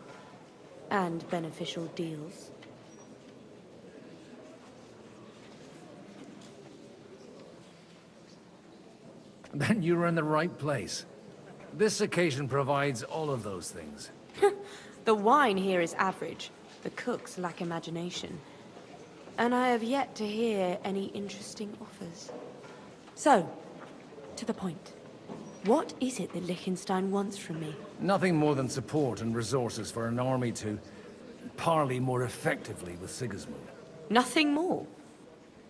And beneficial deals. Then you're in the right place. This occasion provides all of those things. The wine here is average. The cooks lack imagination. And I have yet to hear any interesting offers. So, to the point. What is it that Liechtenstein wants from me? Nothing more than support and resources for an army to parley more effectively with Sigismund. Nothing more?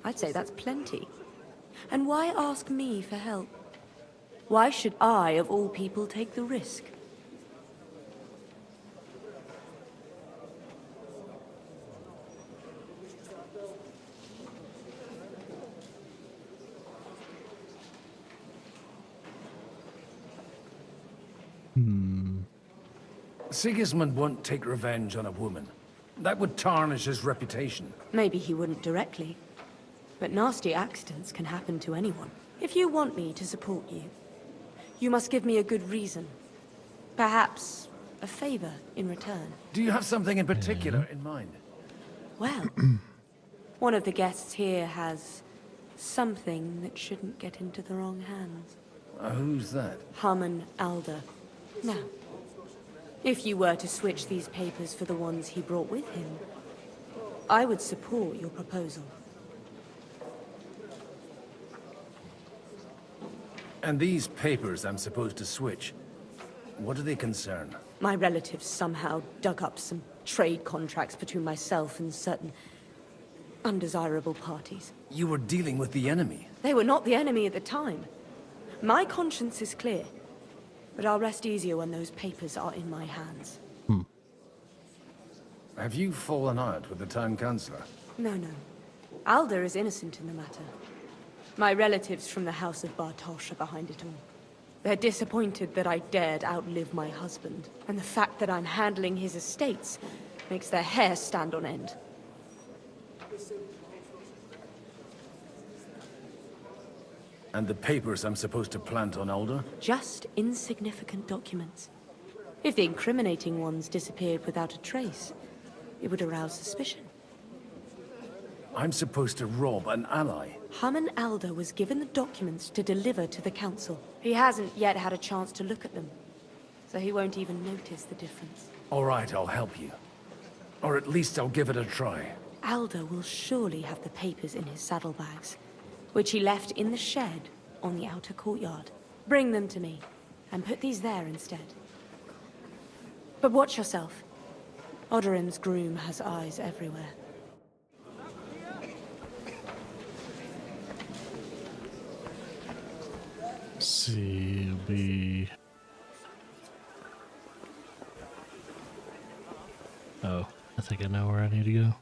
I'd say that's plenty. And why ask me for help? Why should I, of all people, take the risk? Sigismund won't take revenge on a woman. That would tarnish his reputation. Maybe he wouldn't directly. But nasty accidents can happen to anyone. If you want me to support you, you must give me a good reason. Perhaps a favor in return. Do you have something in particular in mind? Well, one of the guests here has something that shouldn't get into the wrong hands. Who's that? Harman Alder. Now, if you were to switch these papers for the ones he brought with him, I would support your proposal. And these papers I'm supposed to switch, what do they concern? My relatives somehow dug up some trade contracts between myself and certain undesirable parties. You were dealing with the enemy. They were not the enemy at the time. My conscience is clear, but I'll rest easier when those papers are in my hands. Have you fallen out with the town councillor? No. Alder is innocent in the matter. My relatives from the House of Bartosz are behind it all. They're disappointed that I dared outlive my husband, and the fact that I'm handling his estates makes their hair stand on end. And the papers I'm supposed to plant on Alder? Just insignificant documents. If the incriminating ones disappeared without a trace, it would arouse suspicion. I'm supposed to rob an ally. Harman Alder was given the documents to deliver to the council. He hasn't yet had a chance to look at them, so he won't even notice the difference. All right, I'll help you. Or at least I'll give it a try. Alder will surely have the papers in his saddlebags, which he left in the shed on the outer courtyard. Bring them to me, and put these there instead. But watch yourself. Odorin's groom has eyes everywhere. See, it'll be... Oh, I think I know where I need to go.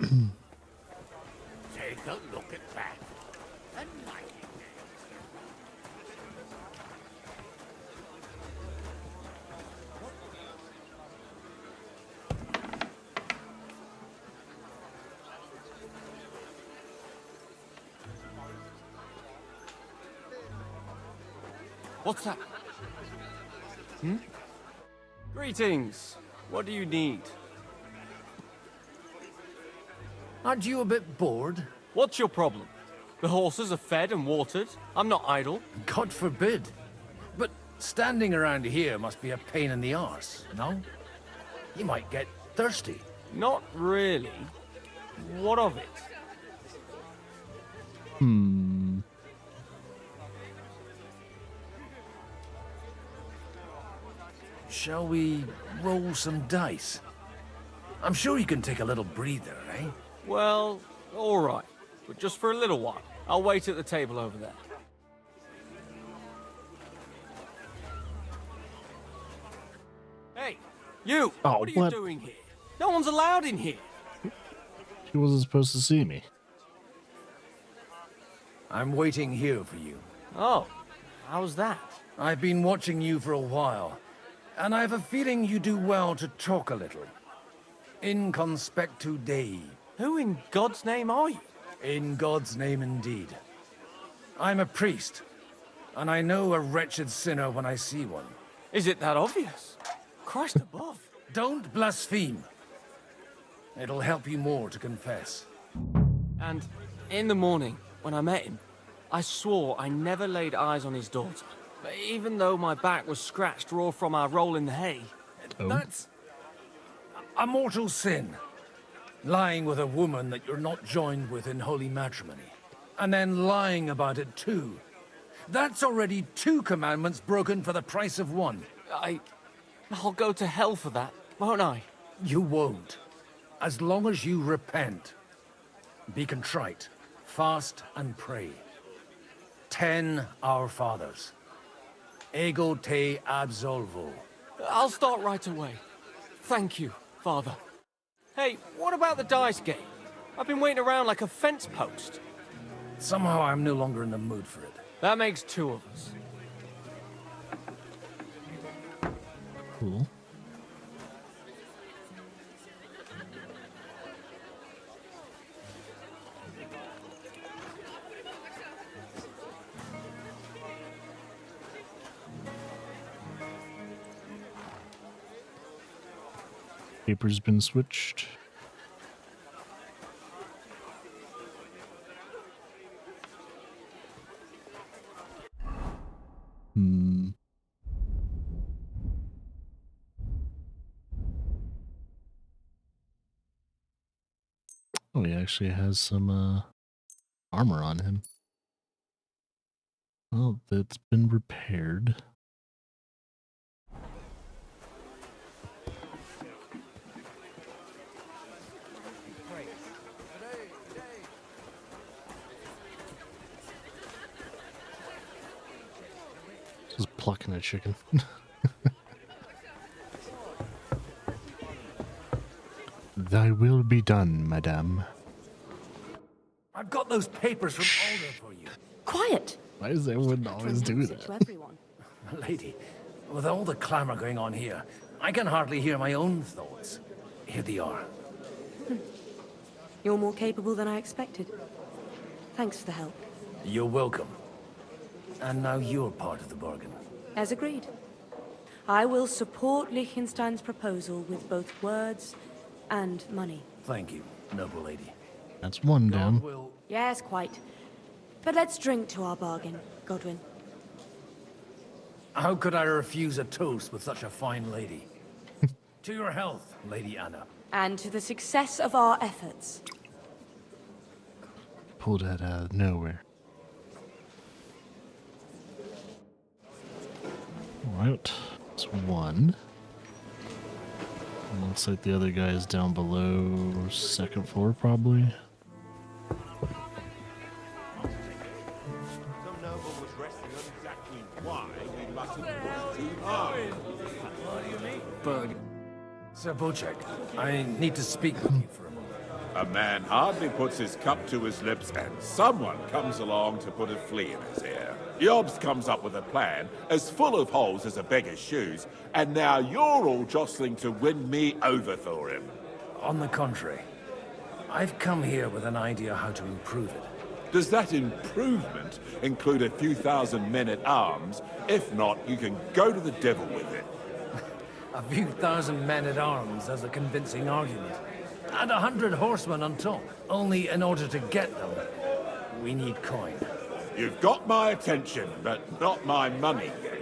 Take a look at that. And like it. What's that? Greetings. What do you need? Aren't you a bit bored? What's your problem? The horses are fed and watered. I'm not idle. God forbid. But standing around here must be a pain in the arse, no? You might get thirsty. Not really. What of it? Shall we roll some dice? I'm sure you can take a little breather, eh? Well, all right. But just for a little while. I'll wait at the table over there. Hey, you! Oh, what are you doing here? No one's allowed in here. He wasn't supposed to see me. I'm waiting here for you. Oh, how's that? I've been watching you for a while, and I have a feeling you do well to talk a little. In conspectu Dei. Who in God's name are you? In God's name indeed. I'm a priest, and I know a wretched sinner when I see one. Is it that obvious? Christ above. Don't blaspheme. It'll help you more to confess. And in the morning, when I met him, I swore I never laid eyes on his daughter. But even though my back was scratched raw from our roll in the hay. That's a mortal sin. Lying with a woman that you're not joined with in holy matrimony. And then lying about it too. That's already 2 commandments broken for the price of 1. I'll go to hell for that, won't I? You won't. As long as you repent. Be contrite, fast and pray. 10 Our Fathers. Ego te absolvo. I'll start right away. Thank you, Father. Hey, what about the dice game? I've been waiting around like a fence post. Somehow I'm no longer in the mood for it. That makes 2 of us. Cool. Paper's been switched. Oh, he actually has some armor on him. Well, that's been repaired. Just plucking a chicken. Thy will be done, madame. I've got those papers from Alder for you. Quiet! Why does everyone always do To that? everyone. Lady, with all the clamor going on here, I can hardly hear my own thoughts. Here they are. You're more capable than I expected. Thanks for the help. You're welcome. And now you're part of the bargain. As agreed. I will support Liechtenstein's proposal with both words and money. Thank you, noble lady. That's one down. Yes, quite. But let's drink to our bargain, Godwin. How could I refuse a toast with such a fine lady? To your health, Lady Anna. And to the success of our efforts. Pulled that out of nowhere. Alright, that's 1. Looks like the other guy is down below, 2nd floor probably. Sir Bocek, I need to speak with you for a moment. A man hardly puts his cup to his lips, and someone comes along to put a flea in his ear. Yobs comes up with a plan as full of holes as a beggar's shoes, and now you're all jostling to win me over for him. On the contrary, I've come here with an idea how to improve it. Does that improvement include a few thousand men-at-arms? If not, you can go to the devil with it. A few thousand men-at-arms as a convincing argument. And 100 horsemen on top. Only in order to get them, we need coin. You've got my attention, but not my money yet.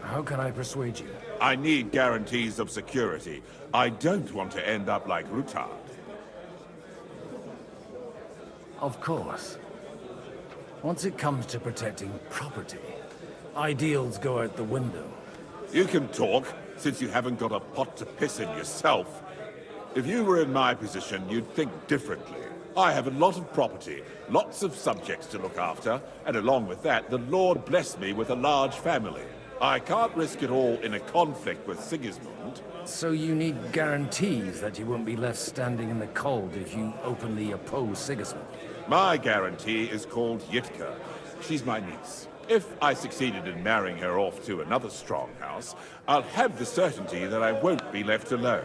How can I persuade you? I need guarantees of security. I don't want to end up like Rutard. Of course. Once it comes to protecting property, ideals go out the window. You can talk, since you haven't got a pot to piss in yourself. If you were in my position, you'd think differently. I have a lot of property, lots of subjects to look after, and along with that, the Lord blessed me with a large family. I can't risk it all in a conflict with Sigismund. So you need guarantees that you won't be left standing in the cold if you openly oppose Sigismund? My guarantee is called Yitka. She's my niece. If I succeeded in marrying her off to another strong house, I'll have the certainty that I won't be left alone.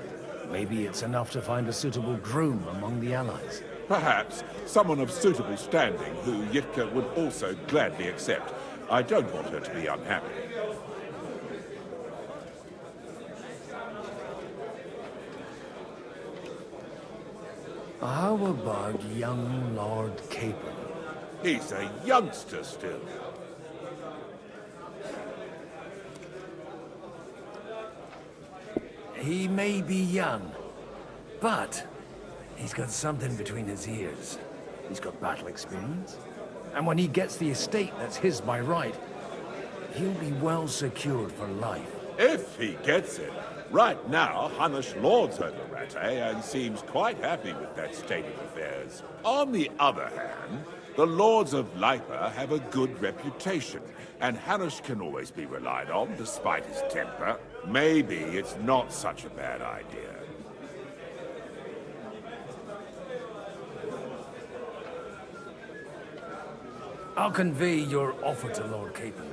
Maybe it's enough to find a suitable groom among the allies. Perhaps someone of suitable standing who Yitka would also gladly accept. I don't want her to be unhappy. How about young Lord Capon? He's a youngster still. He may be young, but he's got something between his ears. He's got battle experience. And when he gets the estate that's his by right, he'll be well secured for life. If he gets it. Right now, Hanush lords over Rattay and seems quite happy with that state of affairs. On the other hand, the Lords of Lipa have a good reputation, and Hanush can always be relied on despite his temper. Maybe it's not such a bad idea. I'll convey your offer to Lord Capon.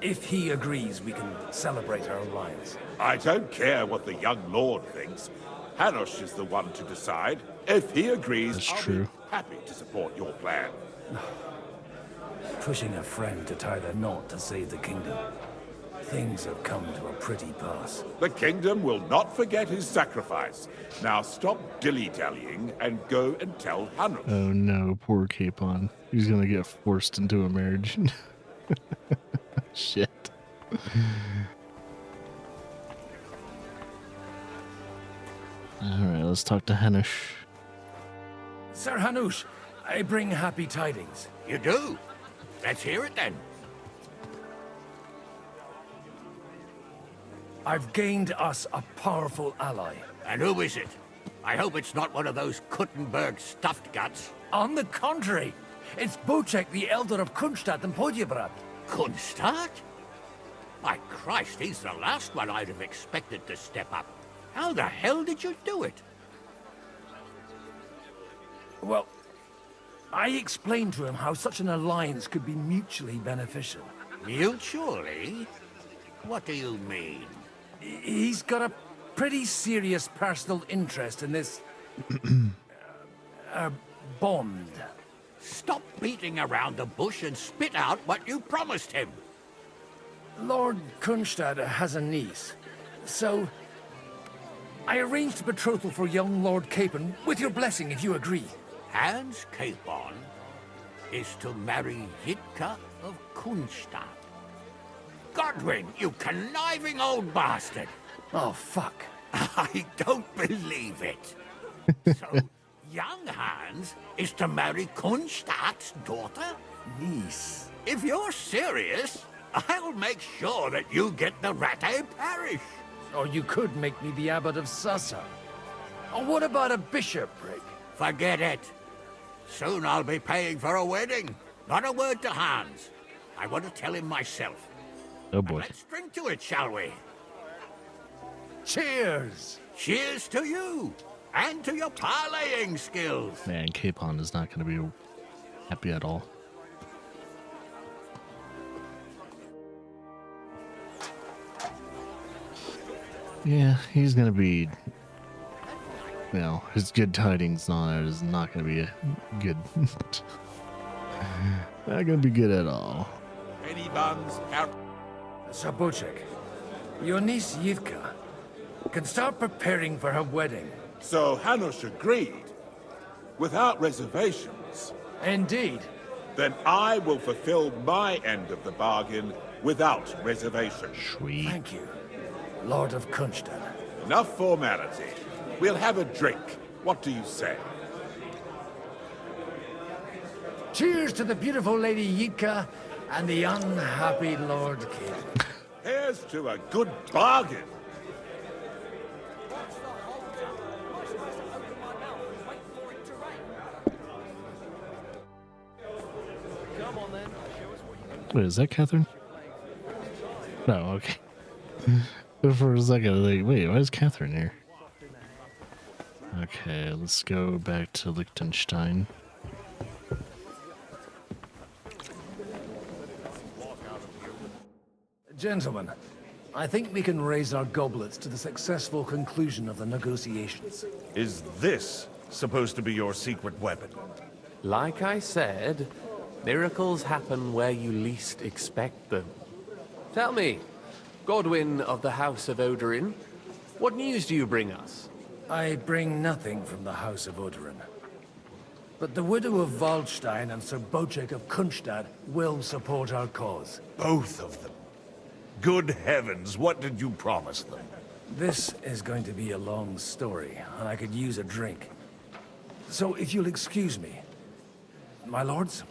If he agrees, we can celebrate our alliance. I don't care what the young lord thinks. Hanush is the one to decide. If he agrees, I'll be happy to support your plan. Pushing a friend to tie the knot to save the kingdom. Things have come to a pretty pass. The kingdom will not forget his sacrifice. Now stop dilly-dallying and go and tell Hanush. Oh no, poor Capon. He's gonna get forced into a marriage. Shit. Alright, let's talk to Hanush. Sir Hanush, I bring happy tidings. You do? Let's hear it then. I've gained us a powerful ally. And who is it? I hope it's not one of those Kuttenberg stuffed guts. On the contrary, it's Bocek, the Elder of Kunstadt and Podjebrad. Kunstadt? My Christ, he's the last one I'd have expected to step up. How the hell did you do it? Well, I explained to him how such an alliance could be mutually beneficial. Mutually? What do you mean? He's got a pretty serious personal interest in this... bond. Stop beating around the bush and spit out what you promised him. Lord Kunstad has a niece, so I arranged a betrothal for young Lord Capon, with your blessing if you agree. Hans Capon is to marry Yitka of Kunstadt. Godwin, you conniving old bastard! Oh, fuck. I don't believe it. So, young Hans is to marry Kunstadt's daughter? Niece. If you're serious, I'll make sure that you get the Rattay parish. Or you could make me the abbot of Sassa. Or what about a bishopric? Forget it. Soon I'll be paying for a wedding. Not a word to Hans. I want to tell him myself. Oh boy. Let's drink to it, shall we? Cheers! Cheers to you! And to your parlaying skills! Man, Capon is not going to be happy at all. Yeah, he's going to be... Well, his good tidings on it is not going to be good. Not going to be good at all. Any buns out? Sabuchik, your niece Yivka can start preparing for her wedding. So Hanush agreed, without reservations. Indeed. Then I will fulfill my end of the bargain without reservation. Sweet. Thank you, Lord of Kunstad. Enough formality. We'll have a drink. What do you say? Cheers to the beautiful Lady Yivka and the unhappy Lord Kid. Here's to a good bargain. Wait, is that Catherine? No, okay. For a second, like, wait, why is Catherine here? Okay, let's go back to Liechtenstein. Gentlemen, I think we can raise our goblets to the successful conclusion of the negotiations. Is this supposed to be your secret weapon? Like I said, miracles happen where you least expect them. Tell me, Godwin of the House of Odorin, what news do you bring us? I bring nothing from the House of Odorin. But the widow of Waldstein and Sir Bocek of Kunstad will support our cause. Both of them. Good heavens, what did you promise them? This is going to be a long story, and I could use a drink. So if you'll excuse me, my lords?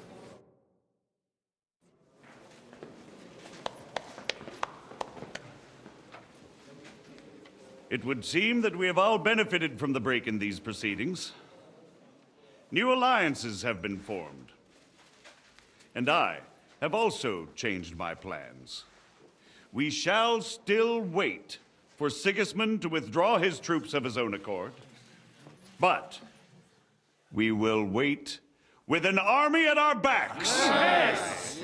It would seem that we have all benefited from the break in these proceedings. New alliances have been formed. And I have also changed my plans. We shall still wait for Sigismund to withdraw his troops of his own accord. But we will wait with an army at our backs. Yes.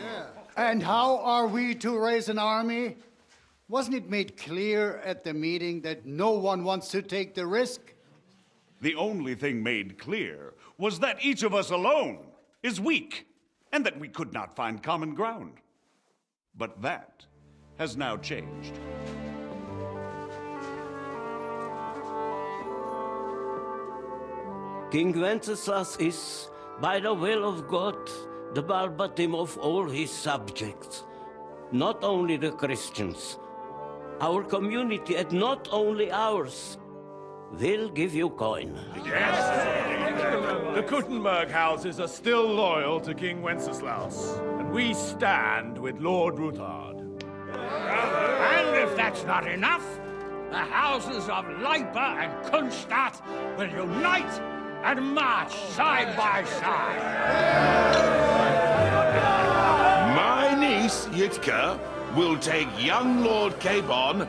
And how are we to raise an army? Wasn't it made clear at the meeting that no one wants to take the risk? The only thing made clear was that each of us alone is weak, and that we could not find common ground. But that has now changed. King Wenceslas is, by the will of God, the Balbatim of all his subjects. Not only the Christians, our community, and not only ours, will give you coin. The Kuttenberg houses are still loyal to King Wenceslas, and we stand with Lord Ruthard. And if that's not enough, the houses of Leipa and Kunstadt will unite and march side by side. My niece, Yitka, will take young Lord Capon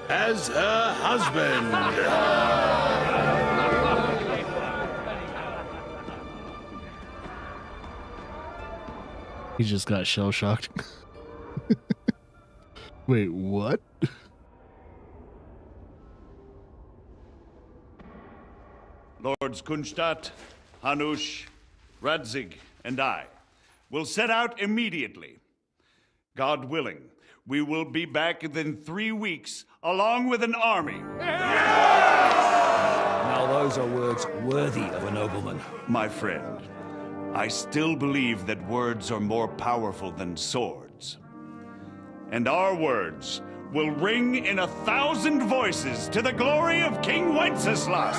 as her husband. He just got shell-shocked. Wait, what? Lords Kunstadt, Hanush, Radzig, and I will set out immediately. God willing, we will be back within 3 weeks, along with an army. Now those are words worthy of a nobleman. My friend, I still believe that words are more powerful than swords. And our words will ring in 1,000 voices to the glory of King Wenceslas.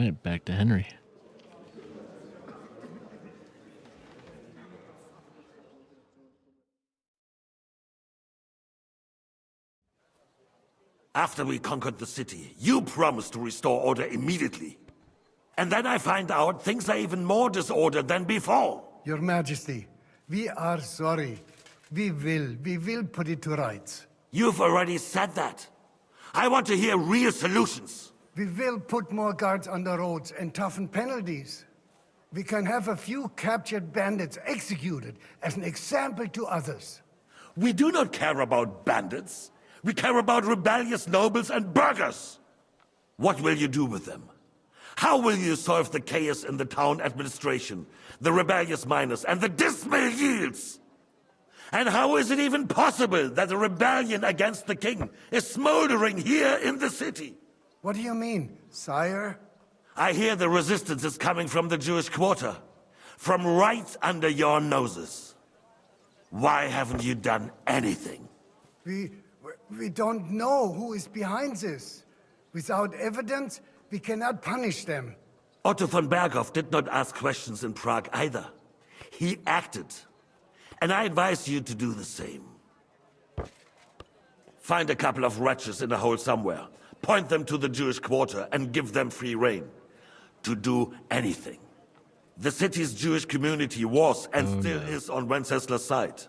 right, back to Henry. After we conquered the city, you promised to restore order immediately. And then I find out things are even more disordered than before. Your Majesty, we are sorry. We will put it to rights. You've already said that. I want to hear real solutions. We will put more guards on the roads and toughen penalties. We can have a few captured bandits executed as an example to others. We do not care about bandits. We care about rebellious nobles and burghers. What will you do with them? How will you solve the chaos in the town administration, the rebellious miners, and the dismal yields? And how is it even possible that a rebellion against the king is smoldering here in the city? What do you mean, sire? I hear the resistance is coming from the Jewish quarter, from right under your noses. Why haven't you done anything? We don't know who is behind this. Without evidence, we cannot punish them. Otto von Berghoff did not ask questions in Prague either. He acted. And I advise you to do the same. Find a couple of wretches in a hole somewhere, point them to the Jewish quarter, and give them free rein to do anything. The city's Jewish community was and still is on Wenceslas' side.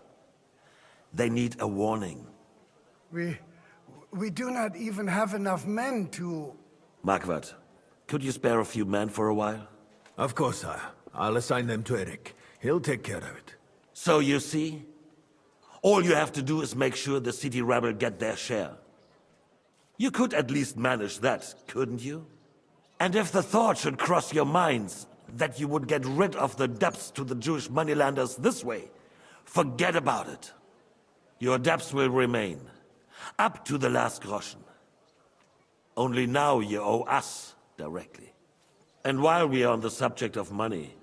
They need a warning. We do not even have enough men to... Marquardt, could you spare a few men for a while? Of course, sire. I'll assign them to Eric. He'll take care of it. So you see, all you have to do is make sure the city rebel get their share. You could at least manage that, couldn't you? And if the thought should cross your minds that you would get rid of the debts to the Jewish moneylanders this way, forget about it. Your debts will remain, up to the last groschen. Only now you owe us directly. And while we are on the subject of money,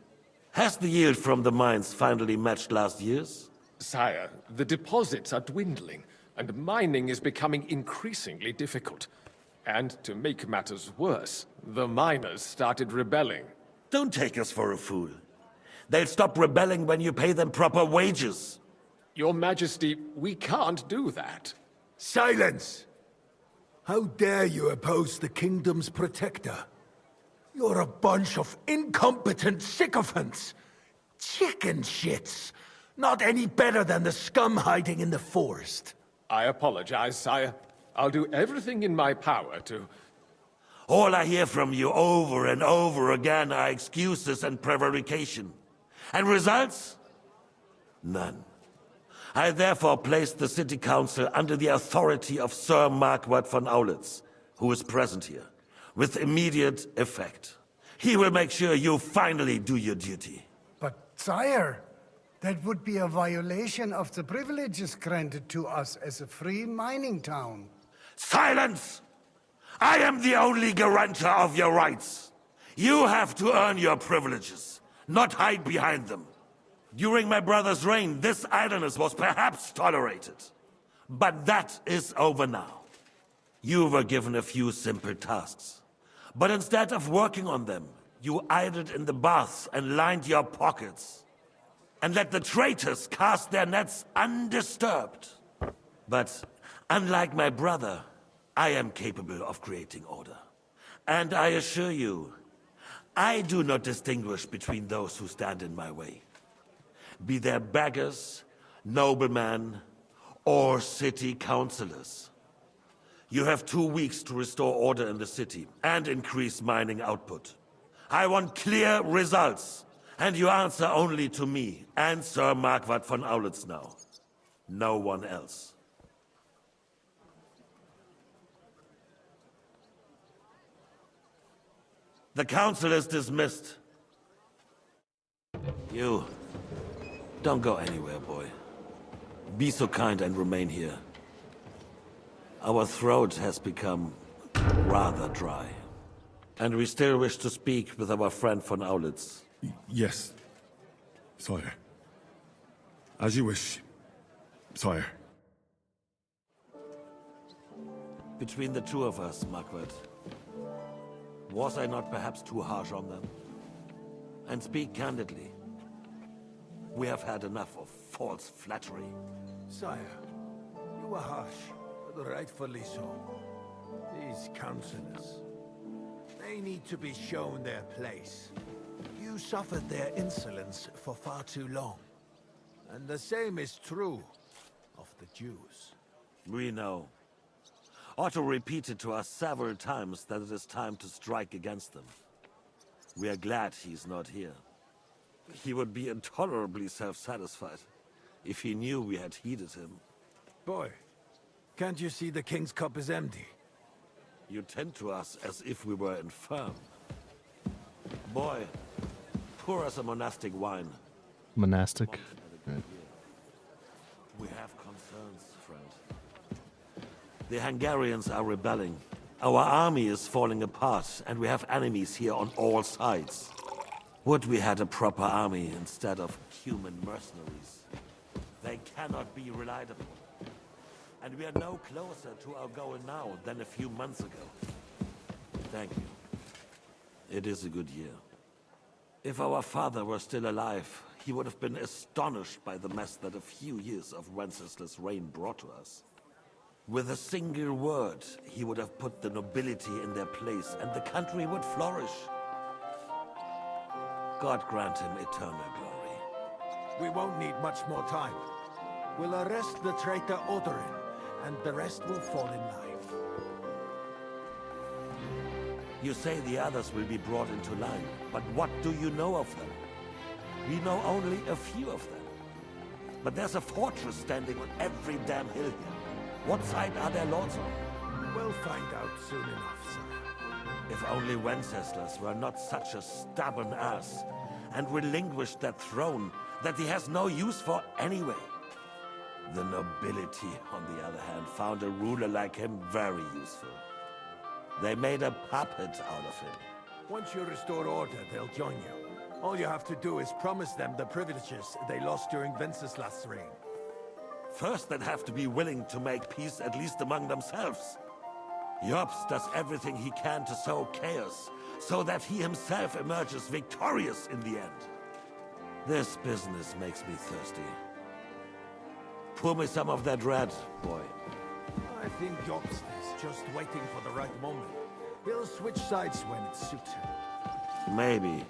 has the yield from the mines finally matched last year's? Sire, the deposits are dwindling, and mining is becoming increasingly difficult. And to make matters worse, the miners started rebelling. Don't take us for a fool. They'll stop rebelling when you pay them proper wages. Your Majesty, we can't do that. Silence! How dare you oppose the kingdom's protector? You're a bunch of incompetent sycophants! Chicken shits! Not any better than the scum hiding in the forest. I apologize, sire. I'll do everything in my power to... All I hear from you over and over again are excuses and prevarication. And results? None. I therefore placed the city council under the authority of Sir Marquardt von Aulitz, who is present here, with immediate effect. He will make sure you finally do your duty. But, sire, that would be a violation of the privileges granted to us as a free mining town. Silence! I am the only guarantor of your rights. You have to earn your privileges, not hide behind them. During my brother's reign, this idleness was perhaps tolerated. But that is over now. You were given a few simple tasks. But instead of working on them, you idled in the baths and lined your pockets. And let the traitors cast their nets undisturbed. But unlike my brother, I am capable of creating order. And I assure you, I do not distinguish between those who stand in my way. Be they beggars, noblemen, or city councillors. You have 2 weeks to restore order in the city and increase mining output. I want clear results, and you answer only to me and Sir Marquardt von Aulitz now. No one else. The council is dismissed. You, don't go anywhere, boy. Be so kind and remain here. Our throat has become rather dry. And we still wish to speak with our friend von Aulitz. Yes, sire. As you wish, sire. Between the two of us, Marquardt, Was I not perhaps too harsh on them? And speak candidly. We have had enough of false flattery. Sire, you were harsh, but rightfully so. These counselors, they need to be shown their place. You suffered their insolence for far too long. And the same is true of the Jews. We know. Otto repeated to us several times that it is time to strike against them. We are glad he's not here. He would be intolerably self-satisfied if he knew we had heeded him. Boy, can't you see the king's cup is empty? You tend to us as if we were infirm. Boy, pour us a monastic wine. Monastic. Right. We have concerns, friend. The Hungarians are rebelling. Our army is falling apart, and we have enemies here on all sides. Would we had a proper army instead of human mercenaries? They cannot be relied upon. And we are no closer to our goal now than a few months ago. Thank you. It is a good year. If our father were still alive, he would have been astonished by the mess that a few years of Wenceslas' reign brought to us. With a single word, he would have put the nobility in their place, and the country would flourish. God grant him eternal glory. We won't need much more time. We'll arrest the traitor Odorin, and the rest will fall in line. You say the others will be brought into line, but what do you know of them? We know only a few of them. But there's a fortress standing on every damn hill here. What side are their lords on? We'll find out soon enough, sire. If only Wenceslas were not such a stubborn ass, and relinquished that throne that he has no use for anyway. The nobility, on the other hand, found a ruler like him very useful. They made a puppet out of him. Once you restore order, they'll join you. All you have to do is promise them the privileges they lost during Wenceslas' reign. First, they'd have to be willing to make peace at least among themselves. Jobst does everything he can to sow chaos, so that he himself emerges victorious in the end. This business makes me thirsty. Pour me some of that red, boy. I think Jobst is just waiting for the right moment. He'll switch sides when it suits him. Maybe.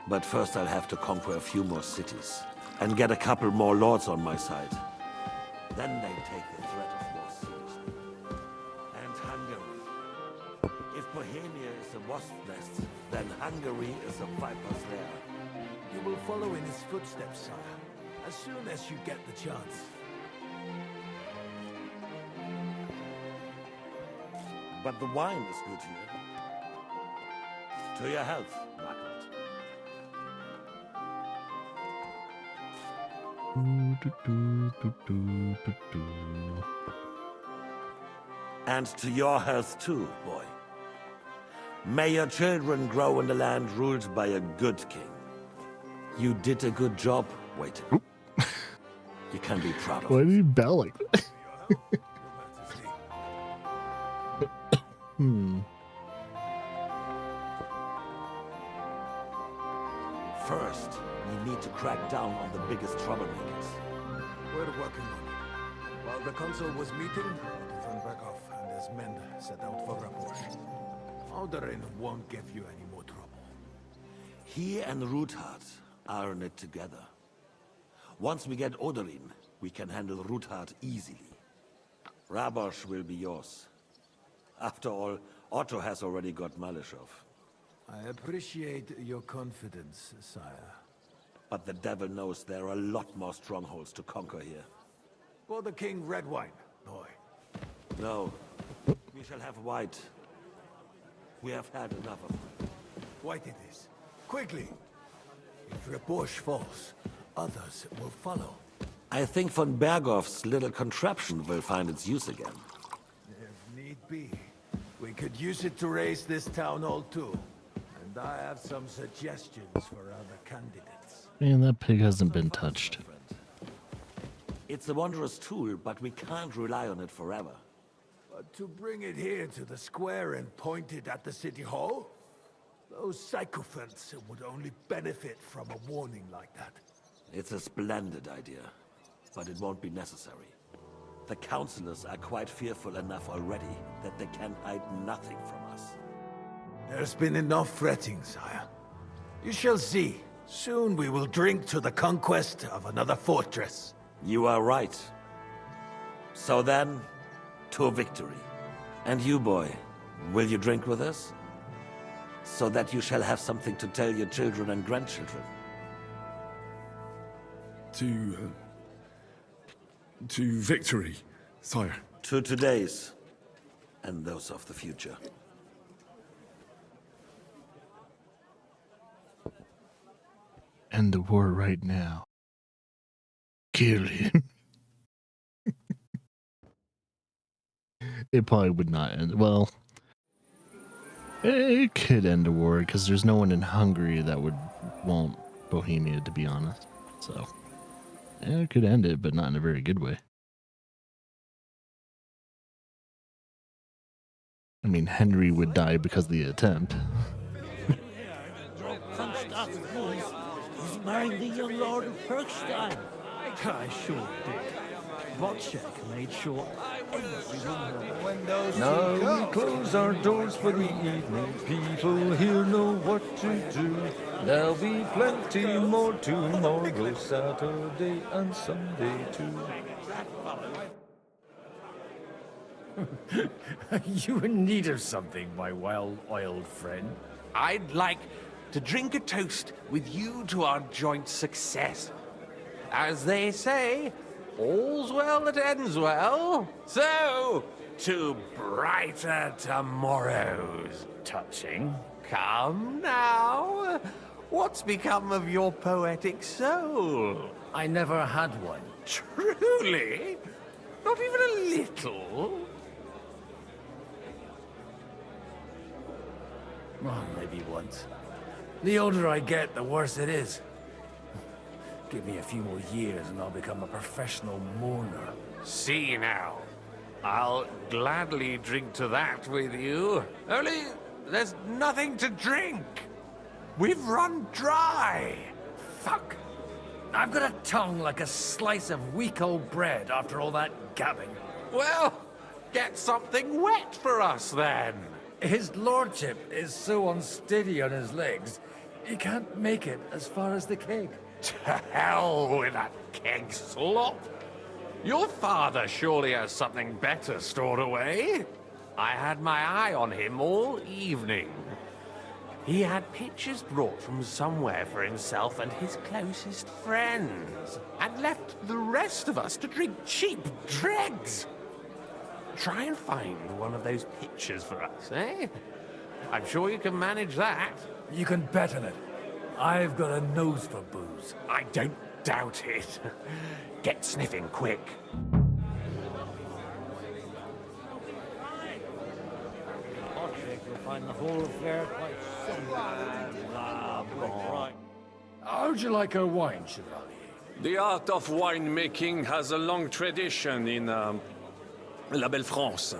But first I'll have to conquer a few more cities, and get a couple more lords on my side. Then they take the threat of war seriously. And Hungary. If Bohemia is a wasp nest, then Hungary is a viper's lair. You will follow in his footsteps, sire, as soon as you get the chance. But the wine is good here. To your health, Margaret. And to your health too, boy. May your children grow in the land ruled by a good king. You did a good job waiting. You can be proud of Why it. did he bell like that? First, we need to crack down on the biggest troublemakers. We're working on it. While the consul was meeting, Otto von Berghoff and his men set out for Raposh. Odorin won't give you any more trouble. He and Ruthard are in it together. Once we get Odorin, we can handle Ruthard easily. Rabosh will be yours. After all, Otto has already got Malishov. I appreciate your confidence, sire. But the devil knows there are a lot more strongholds to conquer here. For the king, red wine, boy. No, we shall have white. We have had enough of it. White it is. Quickly! If Raposh falls, others will follow. I think von Berghoff's little contraption will find its use again. If need be, we could use it to raise this town hall too. And I have some suggestions for other candidates. Man, that pig hasn't been touched. It's a wondrous tool, but we can't rely on it forever. To bring it here to the square and point it at the city hall? Those sycophants would only benefit from a warning like that. It's a splendid idea, but it won't be necessary. The councillors are quite fearful enough already that they can hide nothing from us. There's been enough fretting, sire. You shall see. Soon we will drink to the conquest of another fortress. You are right. So then, to victory. And you, boy, will you drink with us? So that you shall have something to tell your children and grandchildren. To victory, sire. To today's, and those of the future. End the war right now. Kill him. It probably would not end. Well, it could end the war because there's no one in Hungary that would want Bohemia, to be honest. So, yeah, it could end it, but not in a very good way. I mean, Henry would die because of the attempt. He's marrying the young Lord of Perkstein. I sure did. Wojciech made sure everyone Now we close our doors for the evening. People here know what to do. There'll be plenty more tomorrow, Saturday and Sunday too. You in need of something, my well-oiled friend? I'd like to drink a toast with you to our joint success. As they say, all's well that ends well. So, to brighter tomorrows. Touching. Come now. What's become of your poetic soul? I never had one. Truly? Not even a little? Well, maybe once. The older I get, the worse it is. Give me a few more years and I'll become a professional mourner. See now. I'll gladly drink to that with you. Only, there's nothing to drink. We've run dry. Fuck. I've got a tongue like a slice of weak old bread after all that gabbing. Well, get something wet for us then. His lordship is so unsteady on his legs, he can't make it as far as the keg. To hell with that keg slop. Your father surely has something better stored away. I had my eye on him all evening. He had pictures brought from somewhere for himself and his closest friends, and left the rest of us to drink cheap dregs. Try and find one of those pictures for us, eh? I'm sure you can manage that. You can bet on it. I've got a nose for booze. I don't doubt it. Get sniffing quick. You'll find the whole affair quite somber. How'd you like our wine, Chevalier? The art of winemaking has a long tradition in La Belle France.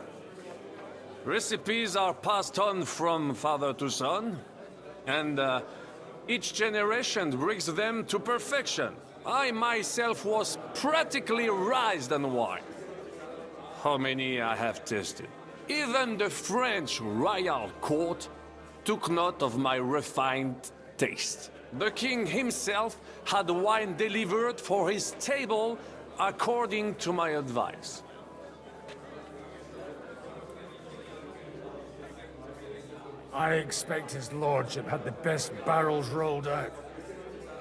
Recipes are passed on from father to son, and each generation brings them to perfection. I myself was practically raised on wine. How many I have tasted. Even the French royal court took note of my refined taste. The king himself had wine delivered for his table according to my advice. I expect his lordship had the best barrels rolled out.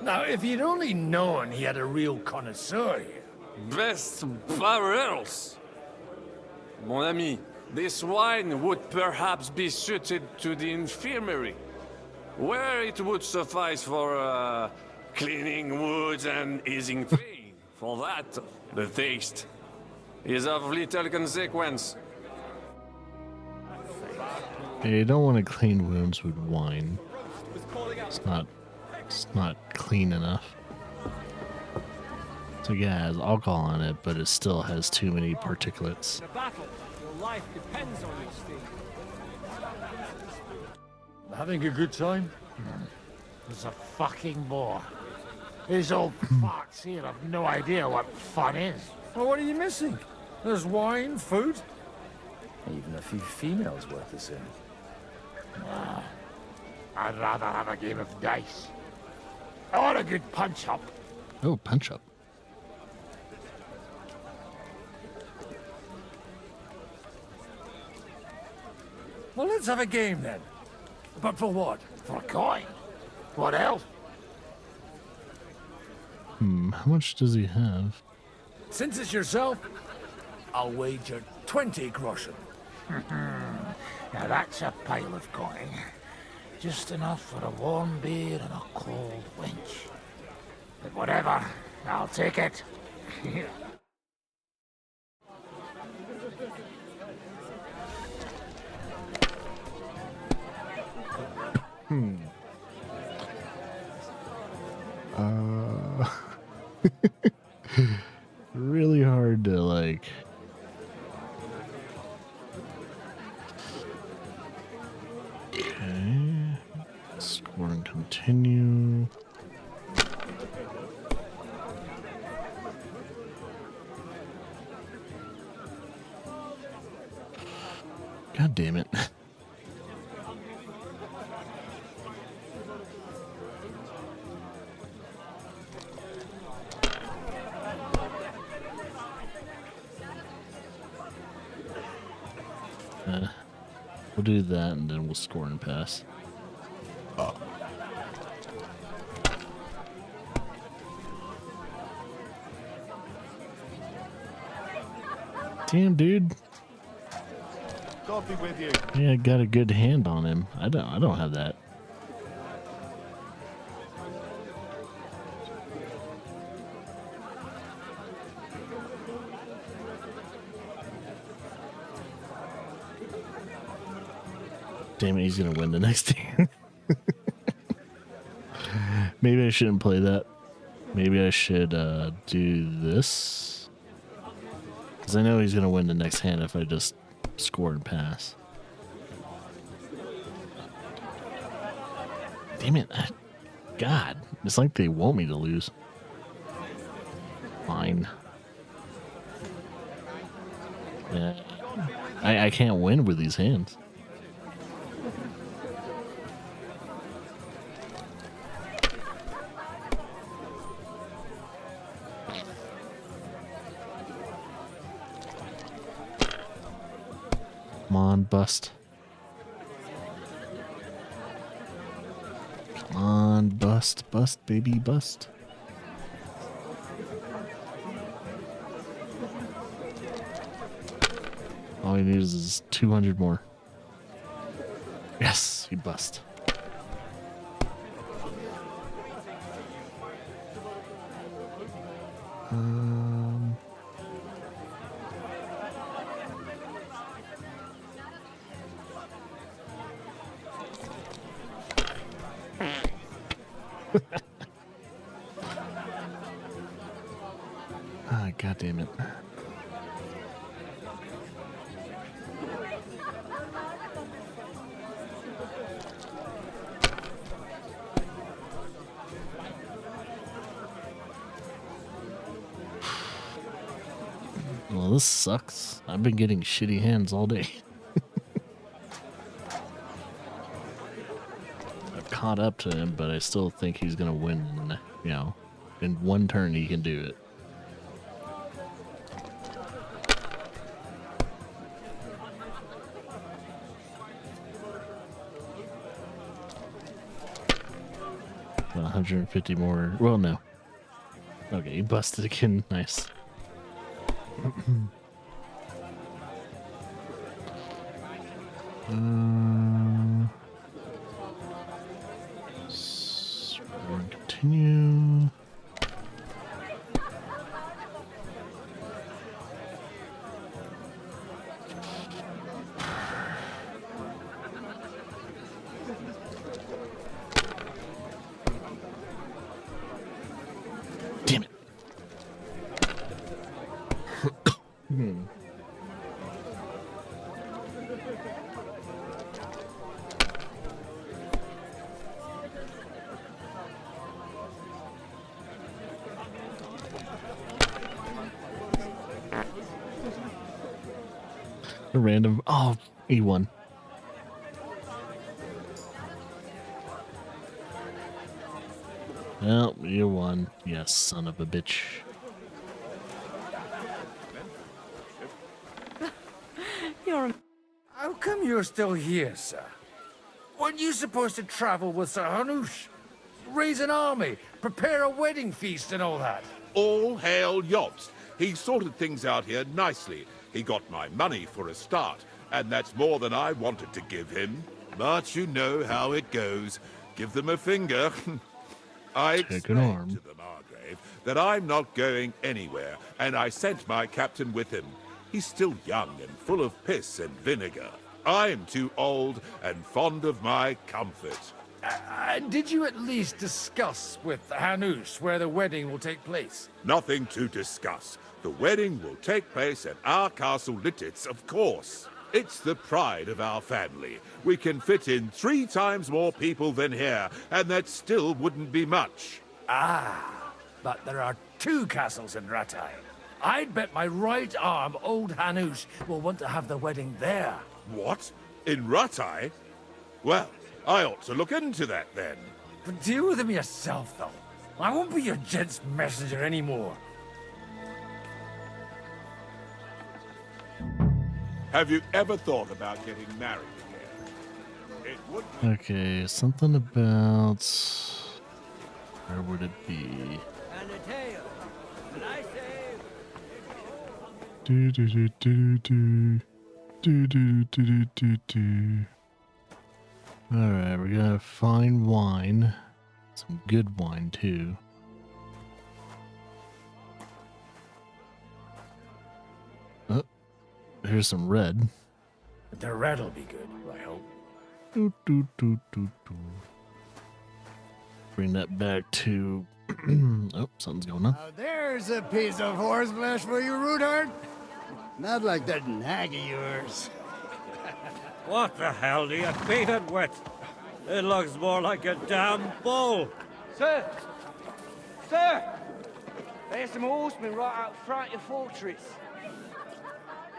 Now, if you'd only known he had a real connoisseur here. Best barrels! Mon ami, this wine would perhaps be suited to the infirmary, where it would suffice for cleaning wounds and easing pain. For that, the taste is of little consequence. You don't want to clean wounds with wine. It's not clean enough. So yeah, it has alcohol on it, but it still has too many particulates. life depends on this thing. Having a good time? It's a fucking bore. These old farts here have no idea what fun is. Well, what are you missing? There's wine, food, even a few females worth the same. I'd rather have a game of dice. I want a good punch-up. Oh, punch up. Well, let's have a game then. But for what? For a coin. What else? How much does he have? Since it's yourself, I'll wager 20 groschen. Now that's a pile of coin. Just enough for a warm beer and a cold wench. But whatever, I'll take it. Really hard to like. Okay. Score and continue. God damn it. We'll do that and then we'll score and pass. Damn, dude. God be with you. Yeah, got a good hand on him. I don't have that. Damn it, he's gonna win the next hand. Maybe I shouldn't play that. Maybe I should do this. Because I know he's gonna win the next hand if I just score and pass. Damn it. God, it's like they want me to lose. Fine. Yeah. I can't win with these hands. Come on, bust. Come on, bust, bust, baby, bust. All he needs is 200 more. Yes, he bust. God damn it. Well, this sucks. I've been getting shitty hands all day. I've caught up to him, but I still think he's gonna win. You know, in one turn he can do it. Well, 150 more. Well, no. Okay, he busted again. Nice. Continue. Damn it. A random. Oh, he won. Well, you won. Yes, son of a bitch. How come you're still here, sir? Weren't you supposed to travel with Sir Hanush? Raise an army, prepare a wedding feast and all that? All hail Yobst. He sorted things out here nicely. He got my money for a start, and that's more than I wanted to give him. But you know how it goes. Give them a finger. I explained to the Margrave that I'm not going anywhere, and I sent my captain with him. He's still young and full of piss and vinegar. I'm too old and fond of my comfort. Did you at least discuss with Hanush where the wedding will take place? Nothing to discuss. The wedding will take place at our castle Littitz, of course. It's the pride of our family. We can fit in 3 times more people than here, and that still wouldn't be much. Ah, but there are 2 castles in Rattay. I'd bet my right arm old Hanush will want to have the wedding there. What? In Rattay? Well, I ought to look into that then. But deal with him yourself, though. I won't be your gent's messenger anymore. Have you ever thought about getting married again? It would be... Okay, something about... Where would it be? And a tail. And I say... Do do do do do do do do do do. All right, we gotta find wine, some good wine too. Oh, here's some red. The red'll be good, I hope. Do do do do do. Bring that back to. Oh, something's going on. Now there's a piece of horseflesh for you, Rudard. Not like that nag of yours. What the hell do you beat it with? It looks more like a damn bull. Sir! Sir! There's some horsemen right out front of your fortress.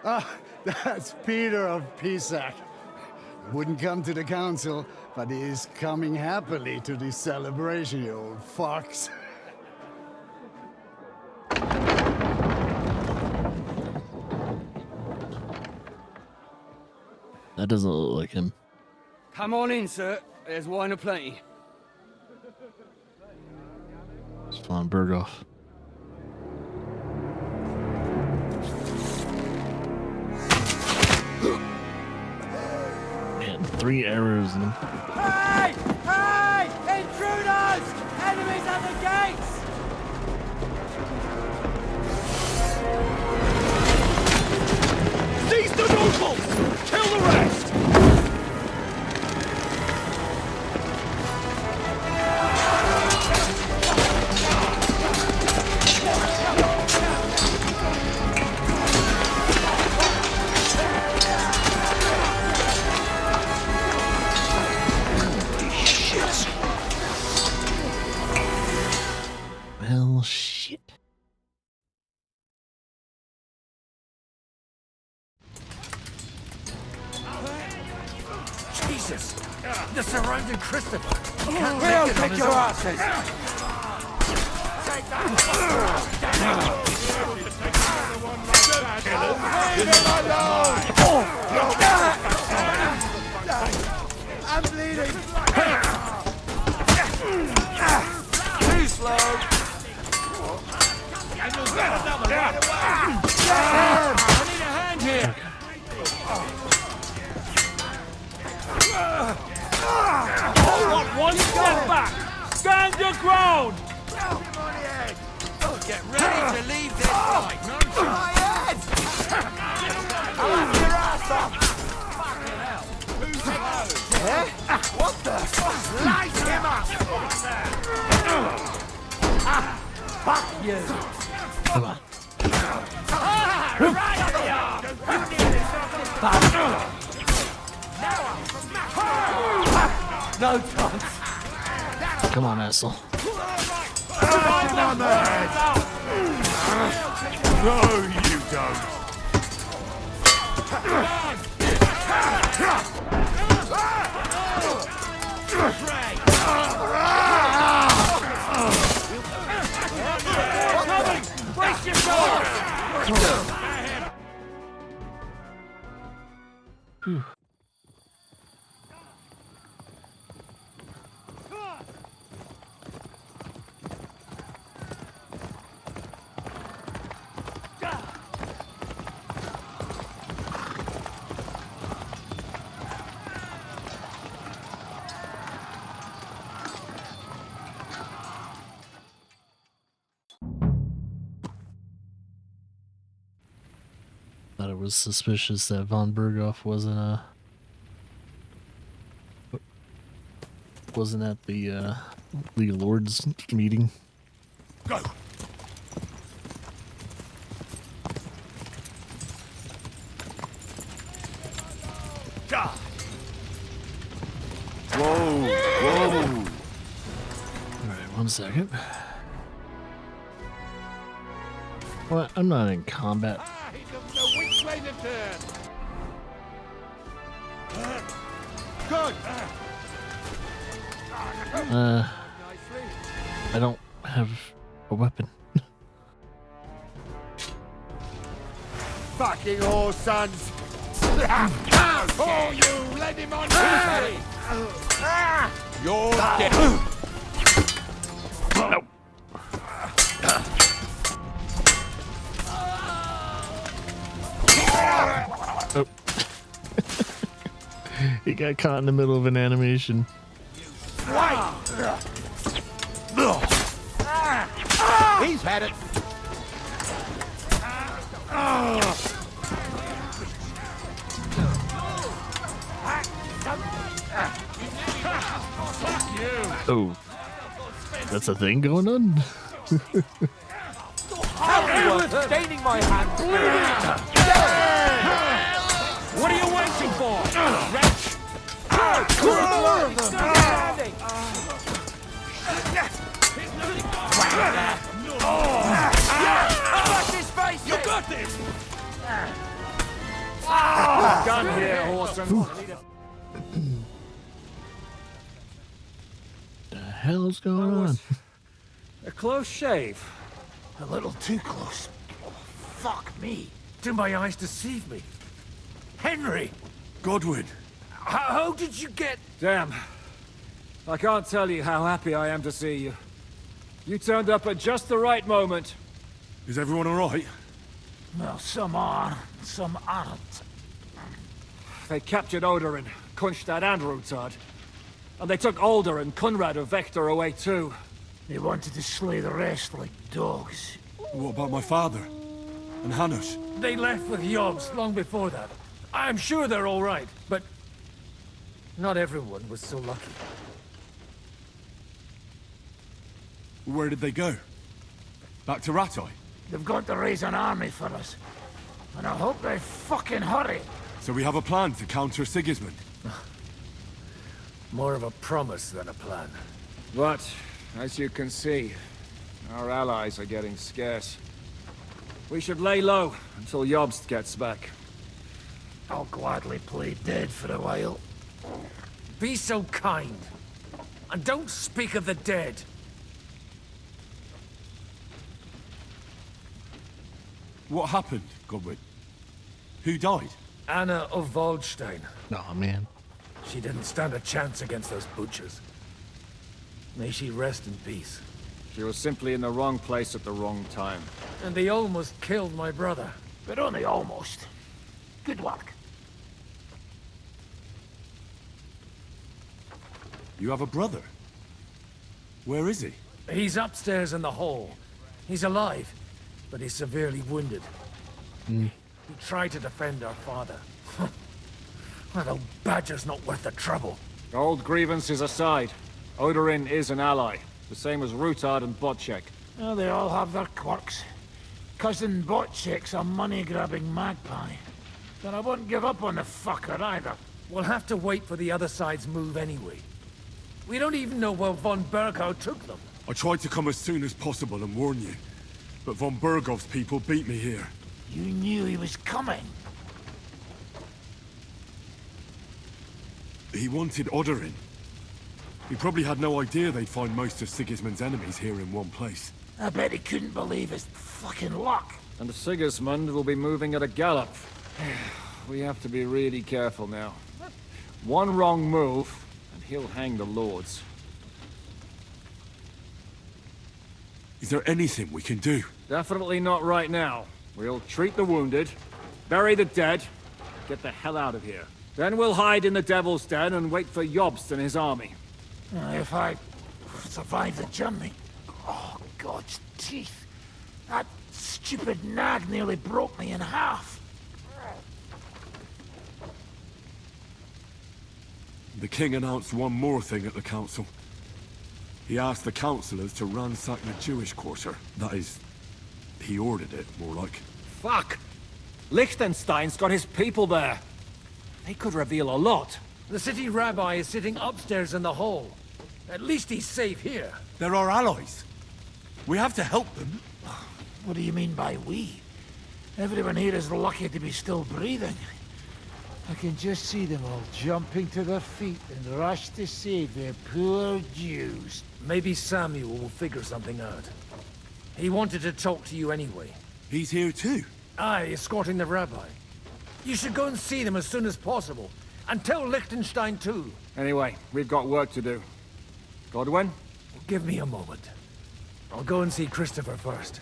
Ah, that's Peter of Pisac. Wouldn't come to the council, but he is coming happily to this celebration, you old fox. That doesn't look like him. Come on in, sir. There's wine aplenty. It's Von Berghoff. Man, 3 arrows in him. Hey! Hey! Intruders! Enemies at the gates! Seize the nobles! Kill the rest! Well, shit. Jesus! They're surrounding Christopher! We'll kick your asses! I'm bleeding! Too slow! I need a hand here! Hold on, one step back! Stand your ground! Get ready to leave this fight! My head! I'll have your ass off! Fucking hell! Who's next? Eh? What the? Light him up! Fuck you! Come on. Right up the arm! No chance! Come on, asshole. Right on the head! No, you don't. Brace yourself! Thought it was suspicious that von Berghoff wasn't at the League of Lords meeting. Go! Whoa! Whoa! Alright, 1 second. What? I'm not in combat. Which way to turn? Good! I don't have a weapon. Fucking whore sons! Oh, you let him on! You're dead! No. Oh. He got caught in the middle of an animation. He's had it! Oh, that's a thing going on? Everyone's staining my hands! What are you waiting for? Wretch! More of them! You got this! Gun here, Orson. The hell's going on? A close shave. A little too close. Fuck me. Do my eyes deceive me? Henry! Godwin! How did you get... Damn. I can't tell you how happy I am to see you. You turned up at just the right moment. Is everyone alright? Well, some are, some aren't. They captured Odorin, Kunstad and Rutard. And they took Alder and Kunrad of Vector away too. They wanted to slay the rest like dogs. What about my father? And Hanush? They left with Yobs long before that. I'm sure they're all right, but... not everyone was so lucky. Where did they go? Back to Rattay? They've got to raise an army for us. And I hope they fucking hurry. So we have a plan to counter Sigismund? More of a promise than a plan. But, as you can see, our allies are getting scarce. We should lay low until Jobst gets back. I'll gladly play dead for a while. Be so kind. And don't speak of the dead. What happened, Godwin? Who died? Anna of Waldstein. Oh man. She didn't stand a chance against those butchers. May she rest in peace. She was simply in the wrong place at the wrong time. And they almost killed my brother. But only almost. Good work. You have a brother? Where is he? He's upstairs in the hall. He's alive, but he's severely wounded. He tried to defend our father. That old badger's not worth the trouble. Old grievances aside, Odorin is an ally. The same as Rutard and Botchek. Oh, they all have their quirks. Cousin Botchek's a money-grabbing magpie. But I won't give up on the fucker either. We'll have to wait for the other side's move anyway. We don't even know where von Berghoff took them. I tried to come as soon as possible and warn you. But von Berghoff's people beat me here. You knew he was coming. He wanted Odorin. He probably had no idea they'd find most of Sigismund's enemies here in one place. I bet he couldn't believe his fucking luck. And Sigismund will be moving at a gallop. We have to be really careful now. One wrong move, and he'll hang the lords. Is there anything we can do? Definitely not right now. We'll treat the wounded, bury the dead, get the hell out of here. Then we'll hide in the Devil's Den and wait for Jobst and his army. If I survive the journey... Oh, God's teeth. That stupid nag nearly broke me in half. The king announced one more thing at the council. He asked the councillors to ransack the Jewish quarter. That is, he ordered it, more like. Fuck! Liechtenstein's got his people there. They could reveal a lot. The city rabbi is sitting upstairs in the hall. At least he's safe here. They're our allies. We have to help them. What do you mean by we? Everyone here is lucky to be still breathing. I can just see them all jumping to their feet and rush to save their poor Jews. Maybe Samuel will figure something out. He wanted to talk to you anyway. He's here too? Aye, escorting the rabbi. You should go and see them as soon as possible. And tell Liechtenstein too. Anyway, we've got work to do. Godwin? Give me a moment. I'll go and see Christopher first.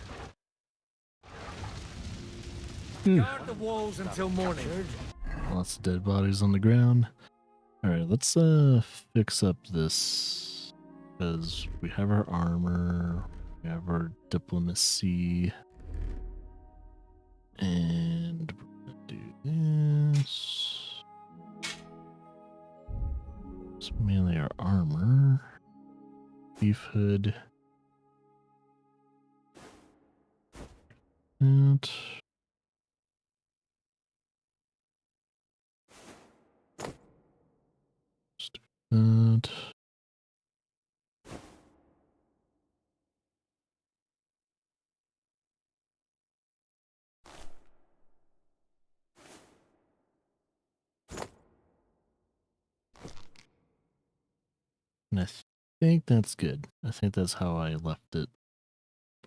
Guard the walls until morning. Lots of dead bodies on the ground. Alright, let's fix up this. Because we have our armor, we have our diplomacy. And we're gonna do this. It's mainly our armor. Beef hood. And let's do that. And I think that's good. I think that's how I left it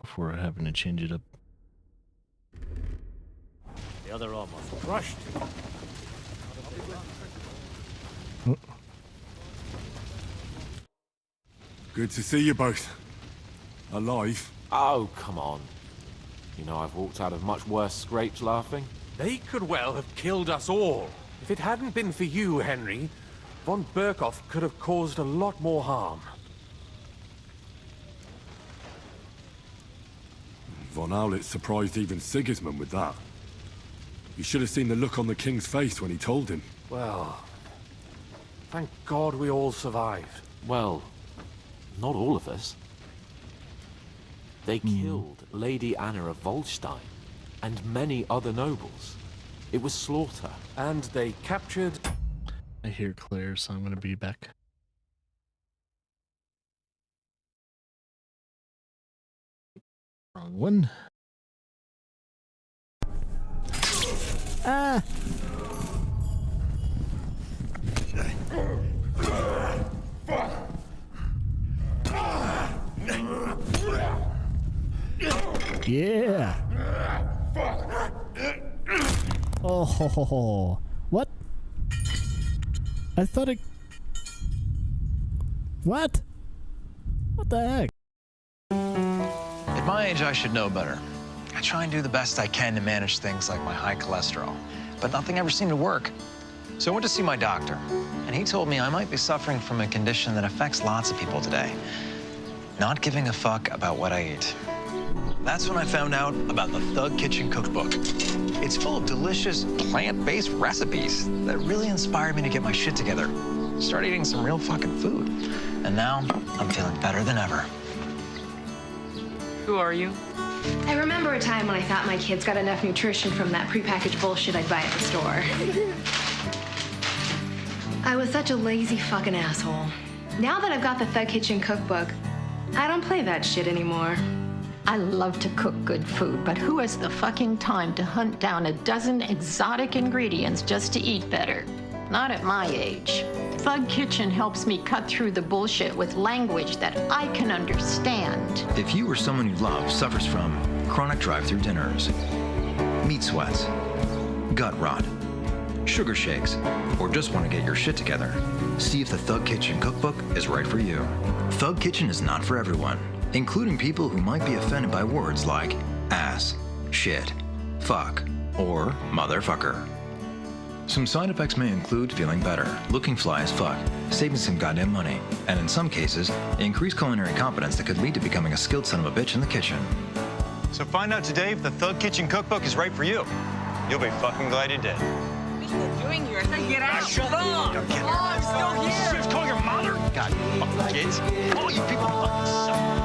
before having to change it up. The other arm was crushed. Oh. Good to see you both. Alive. Oh, come on. You know I've walked out of much worse scrapes laughing. They could well have killed us all. If it hadn't been for you, Henry, von Berkhoff could have caused a lot more harm. Von Aulitz surprised even Sigismund with that. You should have seen the look on the king's face when he told him. Well, thank God we all survived. Well, not all of us. They killed Lady Anna of Volstein and many other nobles. It was slaughter. And they captured... I hear Claire, so I'm going to be back. Wrong one. Ah! Yeah! Oh, ho, ho, ho. What? I thought it... What? What the heck? At my age, I should know better. I try and do the best I can to manage things like my high cholesterol, but nothing ever seemed to work. So I went to see my doctor, and he told me I might be suffering from a condition that affects lots of people today. Not giving a fuck about what I eat. That's when I found out about the Thug Kitchen Cookbook. It's full of delicious, plant-based recipes that really inspired me to get my shit together. Start eating some real fucking food. And now, I'm feeling better than ever. Who are you? I remember a time when I thought my kids got enough nutrition from that prepackaged bullshit I'd buy at the store. I was such a lazy fucking asshole. Now that I've got the Thug Kitchen Cookbook, I don't play that shit anymore. I love to cook good food, but who has the fucking time to hunt down a dozen exotic ingredients just to eat better? Not at my age. Thug Kitchen helps me cut through the bullshit with language that I can understand. If you or someone you love suffers from chronic drive-through dinners, meat sweats, gut rot, sugar shakes, or just want to get your shit together, see if the Thug Kitchen cookbook is right for you. Thug Kitchen is not for everyone, including people who might be offended by words like ass, shit, fuck, or motherfucker. Some side effects may include feeling better, looking fly as fuck, saving some goddamn money, and in some cases, increased culinary competence that could lead to becoming a skilled son of a bitch in the kitchen. So find out today if the Thug Kitchen cookbook is right for you. You'll be fucking glad you did. What are you doing here? Get out! Shut up! Oh, I'm still here! Just call your mother? God, you fucking kids. All you people fucking suck.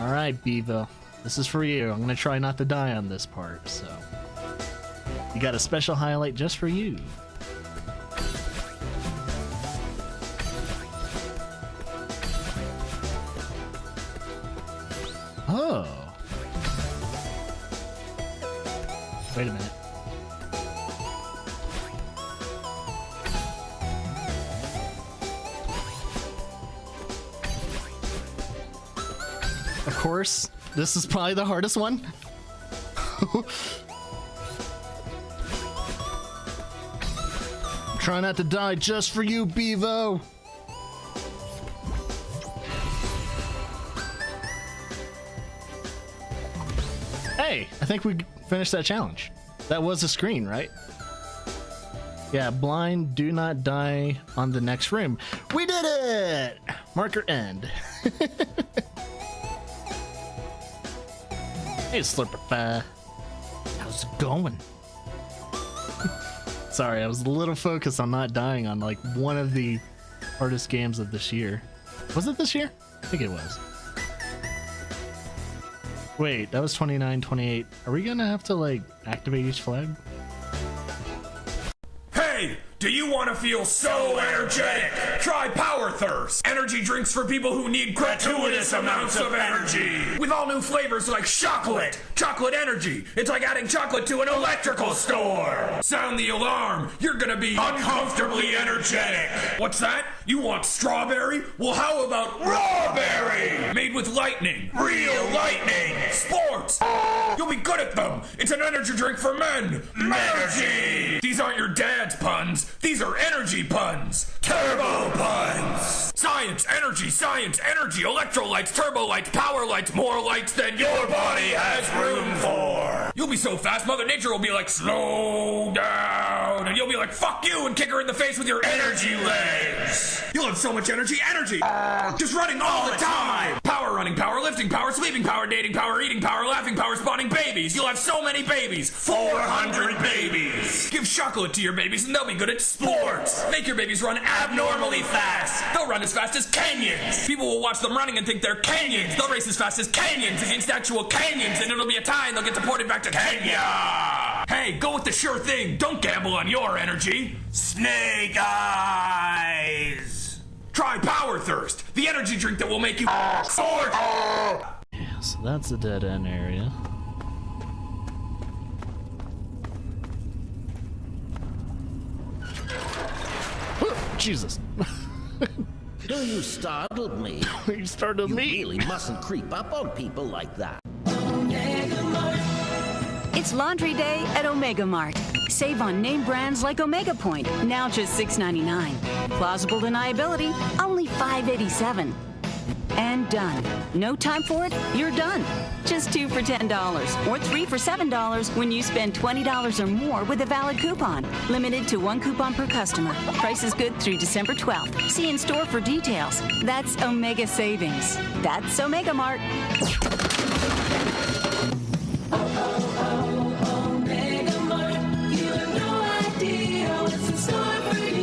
Alright, Bevo. This is for you. I'm gonna try not to die on this part, so. You got a special highlight just for you. Oh. Wait a minute. Of course, this is probably the hardest one. Try not to die just for you, Bevo. Hey, I think we finished that challenge. That was a screen, right? Yeah, blind, do not die on the next room. We did it! Marker end. Hey, Slurpify. How's it going? Sorry, I was a little focused on not dying on like one of the hardest games of this year. Was it this year? I think it was. Wait, that was 29, 28. Are we gonna have to like activate each flag? Hey! Do you want to feel so energetic? Try Power Thirst. Energy drinks for people who need gratuitous amounts of energy. With all new flavors like chocolate. Chocolate energy. It's like adding chocolate to an electrical store. Sound the alarm. You're gonna be uncomfortably energetic. What's that? You want strawberry? Well, how about rawberry? Made with lightning. Real lightning. Sports. You'll be good at them. It's an energy drink for men. Energy. These aren't your dad's puns. These are energy puns. Turbo puns. Science, energy, electrolytes, turbo lights, power lights, more lights than your body has room for. You'll be so fast, Mother Nature will be like, slow down. And you'll be like, fuck you, and kick her in the face with your energy legs. You'll have so much energy. Just running all the time. Power running, power lifting, power sleeping, power dating, power eating, power laughing, power spawning babies. You'll have so many babies. 400 babies. Give chocolate to your babies and they'll be good at sports. Make your babies run abnormally fast. They'll run as fast as Kenyans. People will watch them running and think they're Kenyans. They'll race as fast as Kenyans against actual Kenyans, and it'll be a tie and they'll get deported back to Kenya. Hey, go with the sure thing. Don't gamble on your energy. Snake eyes. Try Power Thirst, the energy drink that will make you sword. Yeah, so that's the dead end area. Jesus. You startled me. You startled me. You really mustn't creep up on people like that. It's laundry day at Omega Mart. Save on name brands like Omega Point, now just $6.99. Plausible deniability, only $5.87. And done. No time for it? You're done. Just 2 for $10 or 3 for $7 when you spend $20 or more with a valid coupon. Limited to 1 coupon per customer. Price is good through December 12th. See in store for details. That's Omega Savings. That's Omega Mart. Omega Mart. You have no idea what's in store for you.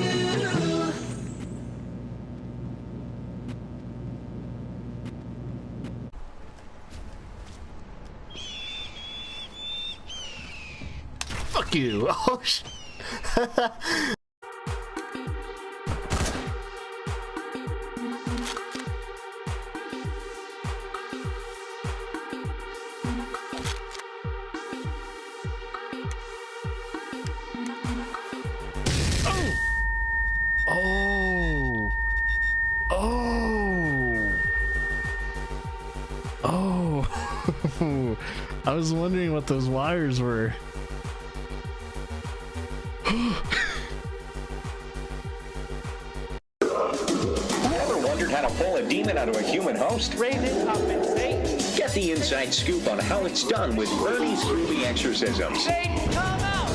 Fuck you. Oh, I was wondering what those wires were. Ever wondered how to pull a demon out of a human host? Raise it up and Satan. Get the inside scoop on how it's done with Bernie's Groovy Exorcisms. Satan, come out!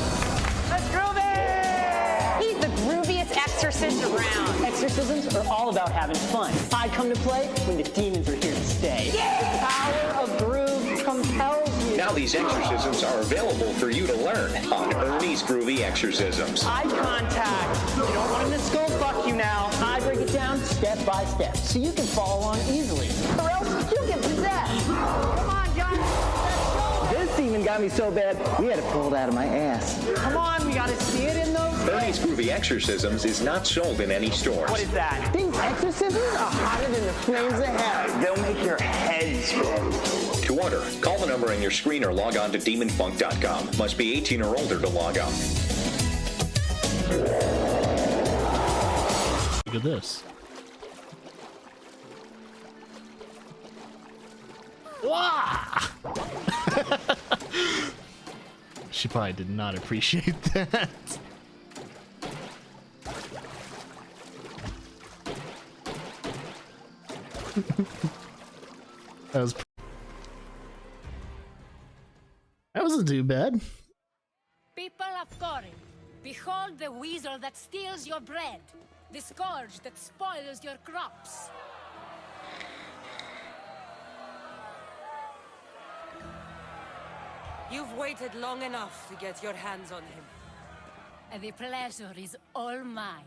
Let's groove it! He's the grooviest exorcist around. Exorcisms are all about having fun. I come to play when the demons are here to stay. The power of groove compels you. Now these exorcisms are available for you to learn on Ernie's Groovy Exorcisms. Eye contact. You don't want him to skull fuck you now. I break it down step by step so you can follow along easily. Or else you'll get possessed. Come on, John. This demon got me so bad, we had to pull it out of my ass. Come on, we gotta see it in those. Ernie's Groovy Exorcisms is not sold in any stores. What is that? These exorcisms are hotter than the flames of hell. They'll make your head spin. To order, call the number on your screen or log on to demonfunk.com. Must be 18 or older to log on. Look at this. Wow! She probably did not appreciate that. That wasn't too bad. People of Corinth, behold the weasel that steals your bread, the scourge that spoils your crops. You've waited long enough to get your hands on him. And the pleasure is all mine.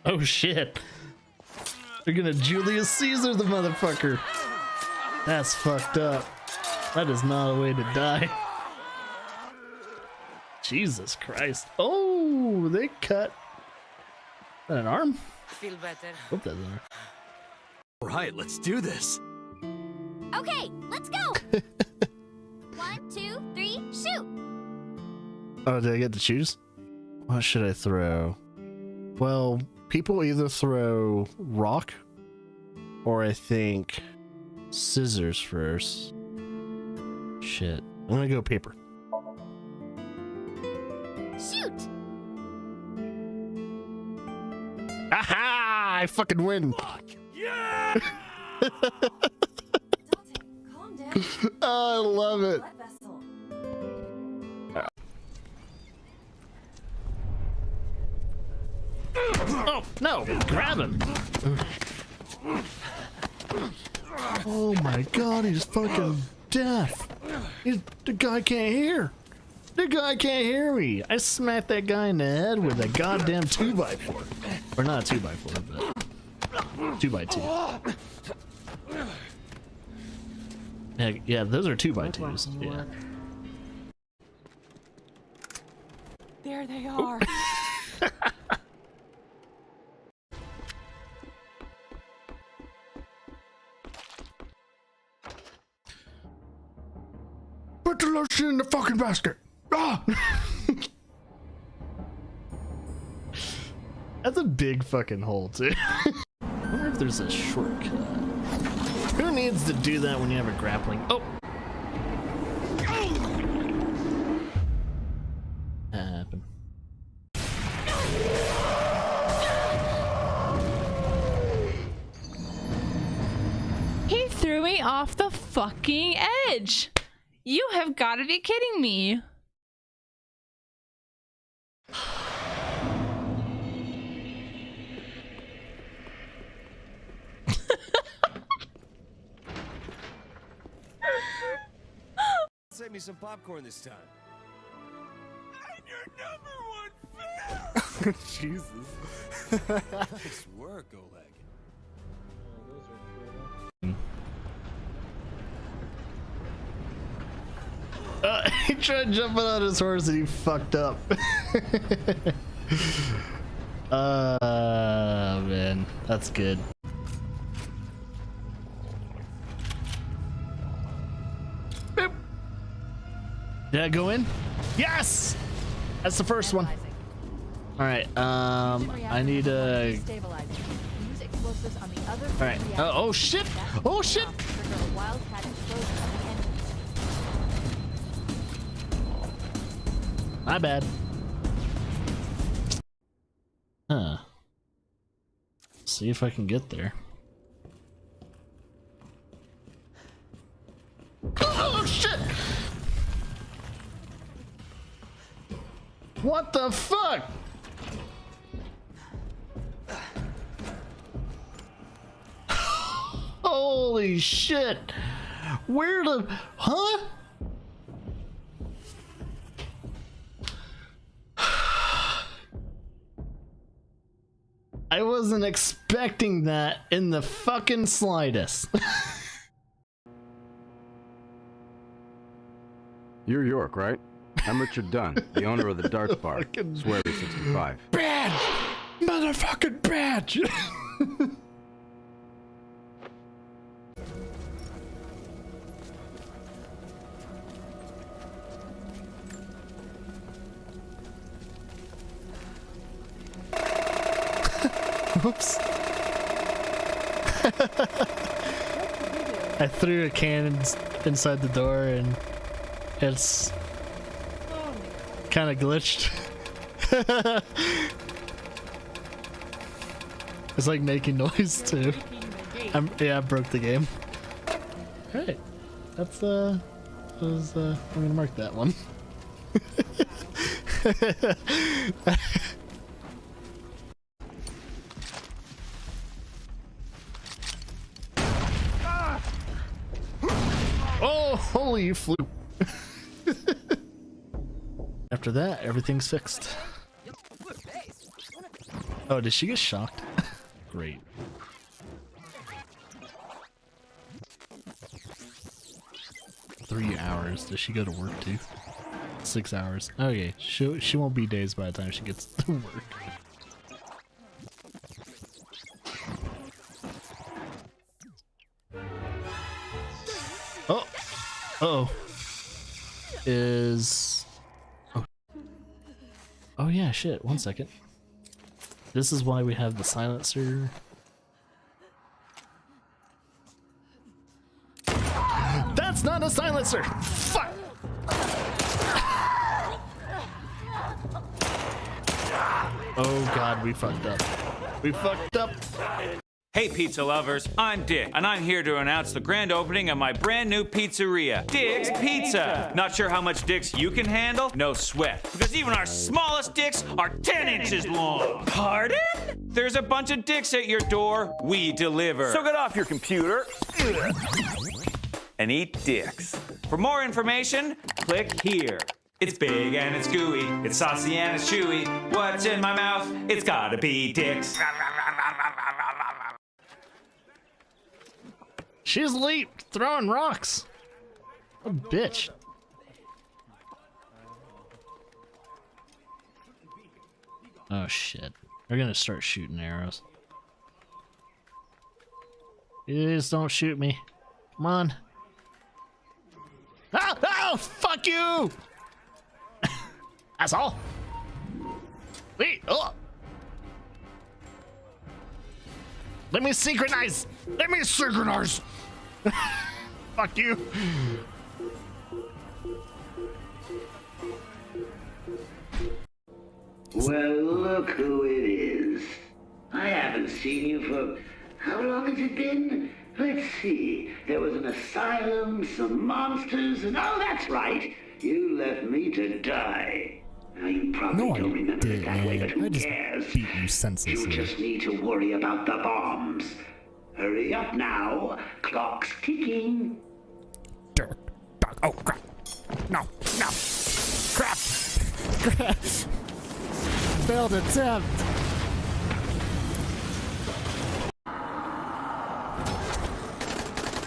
Oh shit. They're gonna Julius Caesar the motherfucker. That's fucked up. That is not a way to die. Jesus Christ. Oh, they cut an arm. Feel better. Hope that's an arm. Alright, let's do this. Okay, let's go. 1, 2, 3, shoot. Oh, did I get to choose? What should I throw? Well, people either throw rock or I think scissors first. Shit. I'm gonna go paper. Shoot. Aha! I fucking win. Fuck. Yeah! Calm down. Oh, I love it. Oh, no! Grab him! Oh my god, he's fucking deaf! The guy can't hear! The guy can't hear me! I smacked that guy in the head with a goddamn 2x4. Or not a 2x4, but 2x2. Yeah, those are 2x2s. Yeah. There they are. Put the lotion in the fucking basket! Ah! That's a big fucking hole, too. I wonder if there's a shortcut. Who needs to do that when you have a grappling? Oh! That happened. He threw me off the fucking edge. You have got to be kidding me. Save me some popcorn this time. I'm your #1 fan! Jesus. Nice work, Oleg. He tried jumping on his horse and he fucked up. Man, that's good. Boop. Did I go in? Yes! That's the first one. Alright, I need a explosives on the other. All right. Oh shit! Oh shit! Trigger a wildcat explosion on the engine. My bad. Huh. See if I can get there. Oh shit! What the fuck? Holy shit! Where the... Huh? I wasn't expecting that in the fucking slightest. You're York, right? I'm Richard Dunn, the owner of the Darts Bar, Sweary 65. Badge! Motherfucking badge! Whoops. I threw a cannon inside the door and it's kind of glitched. It's like making noise too. I broke the game. Alright. That's I'm gonna mark that one. Oh, holy you flew. After that, everything's fixed. Oh, did she get shocked? Great. $3 Does she go to work too? 6 hours. Okay, she won't be dazed by the time she gets to work. Oh, uh-oh. Oh yeah, shit. 1 second. This is why we have the silencer. That's not a silencer! Fuck! Oh god, we fucked up. We fucked up. Hey pizza lovers, I'm Dick, and I'm here to announce the grand opening of my brand new pizzeria, Dick's Pizza. Not sure how much dicks you can handle? No sweat, because even our smallest dicks are 10 inches long. Pardon? There's a bunch of dicks at your door, we deliver. So get off your computer and eat dicks. For more information, click here. It's big and it's gooey, it's saucy and it's chewy. What's in my mouth? It's gotta be dicks. She's late throwing rocks. A bitch. Oh shit. They're gonna start shooting arrows. Please don't shoot me. Come on. Ah! Oh, fuck you! Asshole! Wait, oh! Let me synchronize! Let me synchronize! Fuck you! Well, look who it is. I haven't seen you for... How long has it been? Let's see. There was an asylum, some monsters, and... Oh, that's right! You left me to die. Now, you probably don't remember it that way, but who cares? Beat you senselessly. You just need to worry about the bombs. Hurry up now. Clock's ticking. Oh, crap. No, no. Crap. Crap. Failed attempt.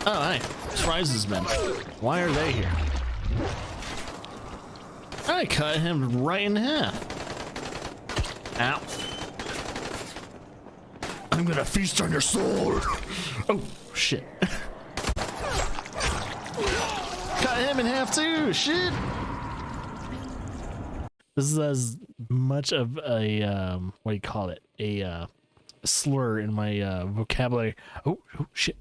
Oh, hi. Rise's men. Why are they here? I cut him right in half. Ow. I'm gonna feast on your soul. Oh, shit. Cut him in half too. Shit. This is as much of a, what do you call it? A slur in my vocabulary. Oh shit.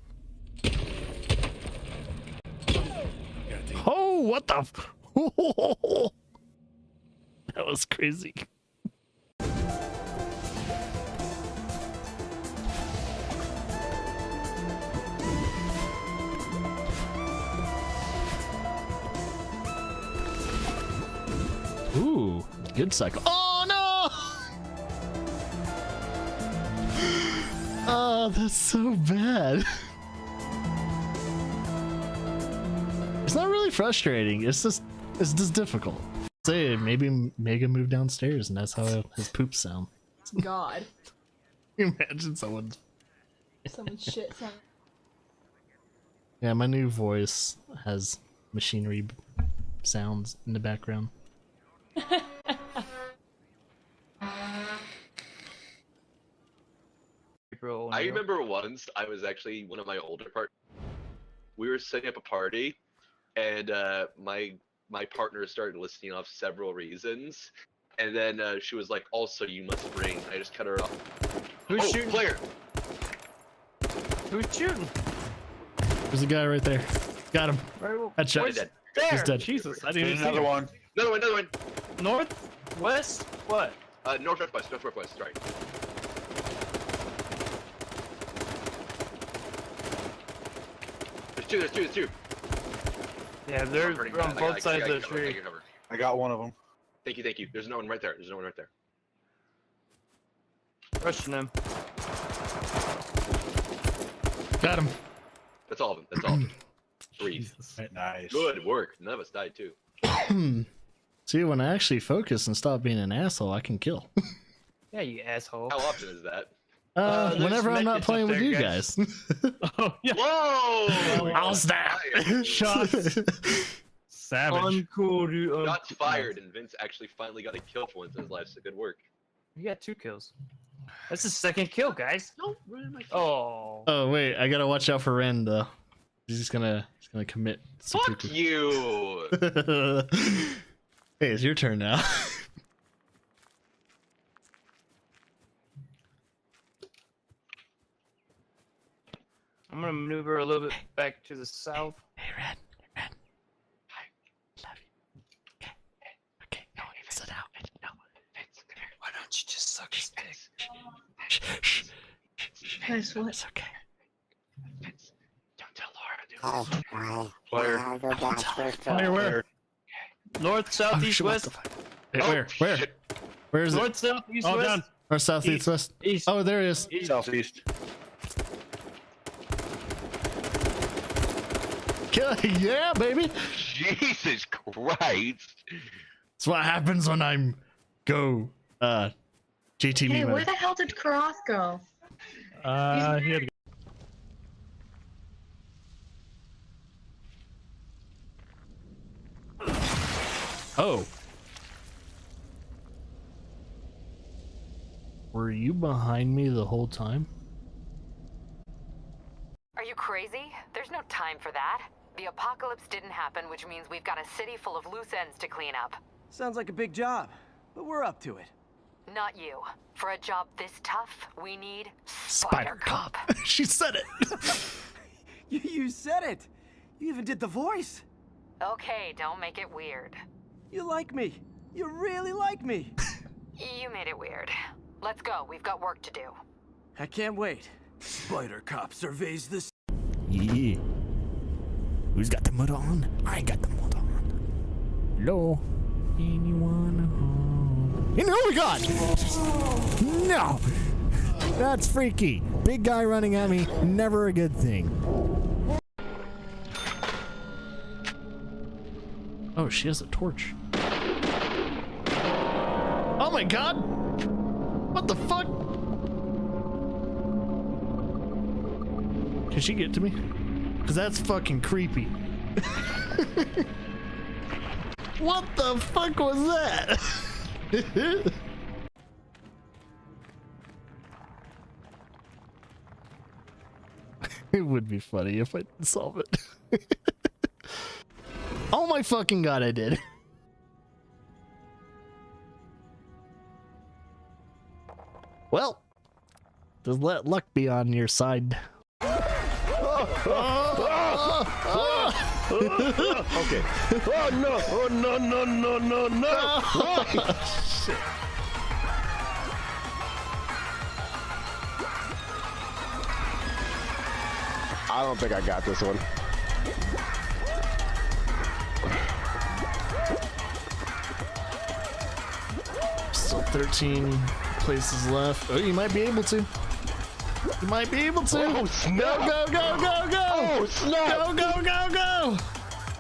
Oh, what the that was crazy. Ooh, good cycle. Oh no! Oh, that's so bad. It's not really frustrating. It's just difficult. Say maybe Mega moved downstairs and that's how his poops sound. God. Imagine someone's shit sound. Yeah, my new voice has machinery sounds in the background. I remember once I was actually one of my older partners. We were setting up a party, and my partner started listing off several reasons, and then she was like, "Also, you must bring." I just cut her off. Who's shooting? Player. Who's shooting? There's a guy right there. Got him. Headshot. He's dead. There. He's dead. Jesus, I didn't even see Another him. one. Another one. North? West? What? Northwest. Right. There's two. Yeah, they're hurting on bad. both sides of the I tree. got cover. I got one of them. Thank you. There's no one right there. Rushing them. Got him. That's all of them. Three. Nice. Good work. None of us died too. See, when I actually focus and stop being an asshole, I can kill. Yeah, you asshole. How often is that? Whenever I'm not playing with you guys. Oh, yeah. Whoa! I'll snap. Shots. Savage. Uncool, dude. Shots fired, and Vince actually finally got a kill for once in his life, so good work. You got 2 kills. That's his 2nd kill, guys. Oh. Oh wait, I gotta watch out for Ren though. He's gonna commit. Fuck you! Hey, it's your turn now. I'm gonna maneuver a little bit back to the south. Hey, Ren. Hi. Love you. Okay. No, sit out. No. Why don't you just suck his dick? Shh. Nice one. It's okay. Don't tell Laura. Fire where? North, south, east, west. Hey, where? Where is North, it? south, east, Oh, west. down. North, south, east, west. East. Oh, there he is. Southeast. Yeah, baby. Jesus Christ. That's what happens when I'm GTV Hey, mode. where the hell did Karoth go? He had to go. Oh. Were you behind me the whole time? Are you crazy? There's no time for that. The apocalypse didn't happen, which means we've got a city full of loose ends to clean up. Sounds like a big job, but we're up to it. Not you. For a job this tough, we need Spider Cop. She said it. You said it. You even did the voice. Okay, don't make it weird. You like me. You really like me. You made it weird. Let's go. We've got work to do. I can't wait. Spider Cop surveys this. Yeah. Who's got the mud on? I ain't got the mud on. Hello? Anyone home? And oh my god! No! That's freaky. Big guy running at me, never a good thing. Oh, she has a torch. Oh my god! What the fuck? Can she get to me? Cause that's fucking creepy. What the fuck was that? It would be funny if I didn't solve it. Oh my fucking god, I did. Well, Just let luck be on your side. Okay. Oh no! Oh no! No! No! No! No! Shit. I don't think I got this one. Still 13 places left. Oh, you might be able to. You might be able to. Oh, snap. Go, go, go, go, go. Oh, snap. Go, go, go, go.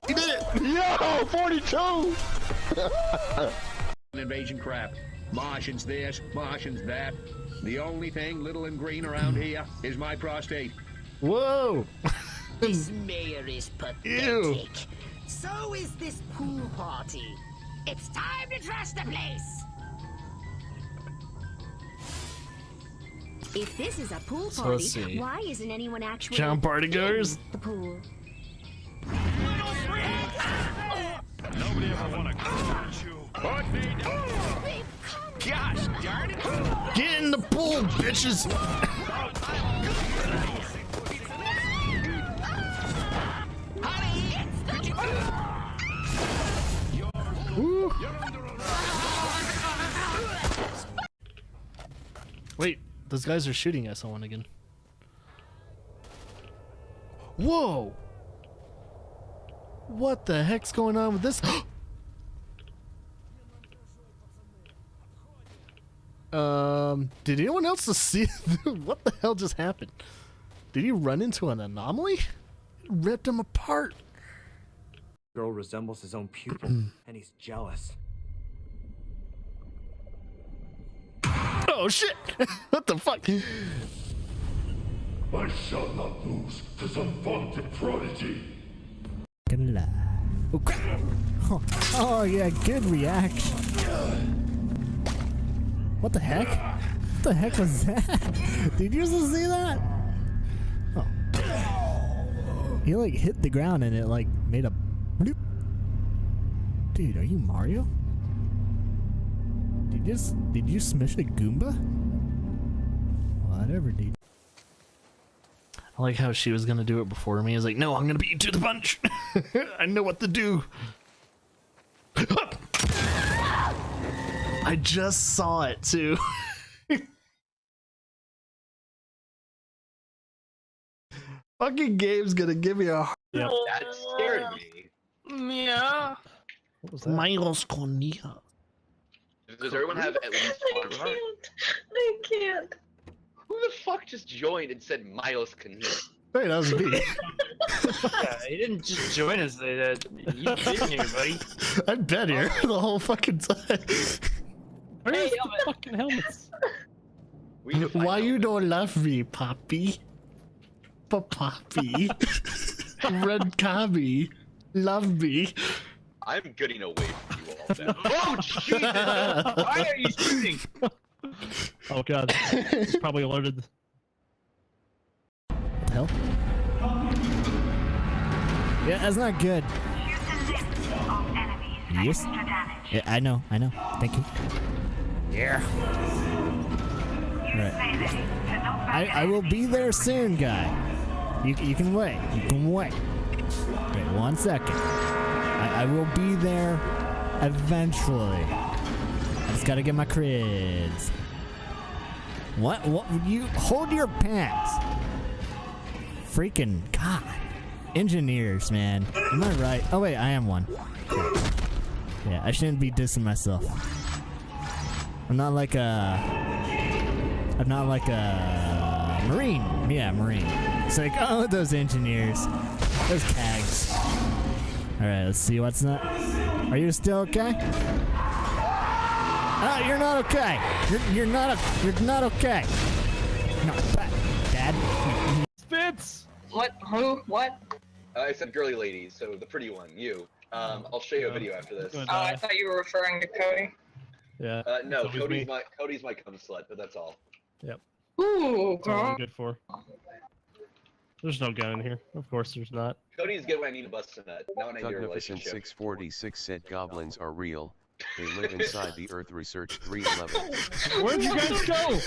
You did it. Yo, 42. Invasion craft. Martians this, Martians that. The only thing little and green around here is my prostate. Whoa. This mayor is pathetic. Ew. So is this pool party. It's time to trash the place. If this is a pool So let's party, see. why isn't anyone actually John partygoers? in the pool? Nobody ever want to catch you. Gosh darn it! Get in the pool, bitches. Woo. Wait, those guys are shooting at someone again. Whoa! What the heck's going on with this? Did anyone else see what the hell just happened? Did he run into an anomaly? It ripped him apart. Girl resembles his own pupil, and he's jealous. Oh shit! What the fuck? I shall not lose to some vaunted prodigy. Oh, crap. Oh yeah, good reaction. What the heck? What the heck was that? Did you just see that? Oh. He like hit the ground and it like made a bloop. Dude, are you Mario? Did you smash a Goomba? Whatever, dude. I like how she was gonna do it before me. I was like, no, I'm gonna beat you to the punch. I know what to do. I just saw it too. Fucking game's gonna give me a. That scared me. Yeah. What was that? Miles Cornea. Does everyone have at least one heart? I can't. Who the fuck just joined and said Miles Canoe? Hey, that was me. Yeah, he didn't just join us. You've been here, buddy. I've been here the whole fucking time. Where's the fucking helmets? Why you don't love me, Poppy? Poppy. Red Cobby. Love me. I'm getting away from you all now. Oh, Jesus! Why are you shooting? Oh god. It's probably alerted. What the hell? Yeah, that's not good. Yes. Yeah, I know. Thank you. Yeah. Alright. I will be there soon, guy. You can wait. You can wait. Wait 1 second. I will be there eventually. I just gotta get my creds. What? You hold your pants. Freaking God. Engineers, man. Am I right? Oh wait, I am one. Yeah, I shouldn't be dissing myself. I'm not like a Marine. Yeah, Marine. It's like, oh, those engineers. Those cags. Alright, let's see what's not. Are you still okay? Oh, you're not okay. You're not okay. No, Dad. Spitz! What? Who? What? I said girly lady, so the pretty one, you. I'll show you a video after this. Oh, I thought you were referring to Cody. Yeah. No, Cody's my cum slut, but that's all. Yep. Ooh, That's all I'm good for. There's no gun in here. Of course there's not. Cody's good when I need to bust a nut. Not when I need a Magnificent relationship. 646 said goblins are real. A link inside the Earth Research 311. Where'd you guys go?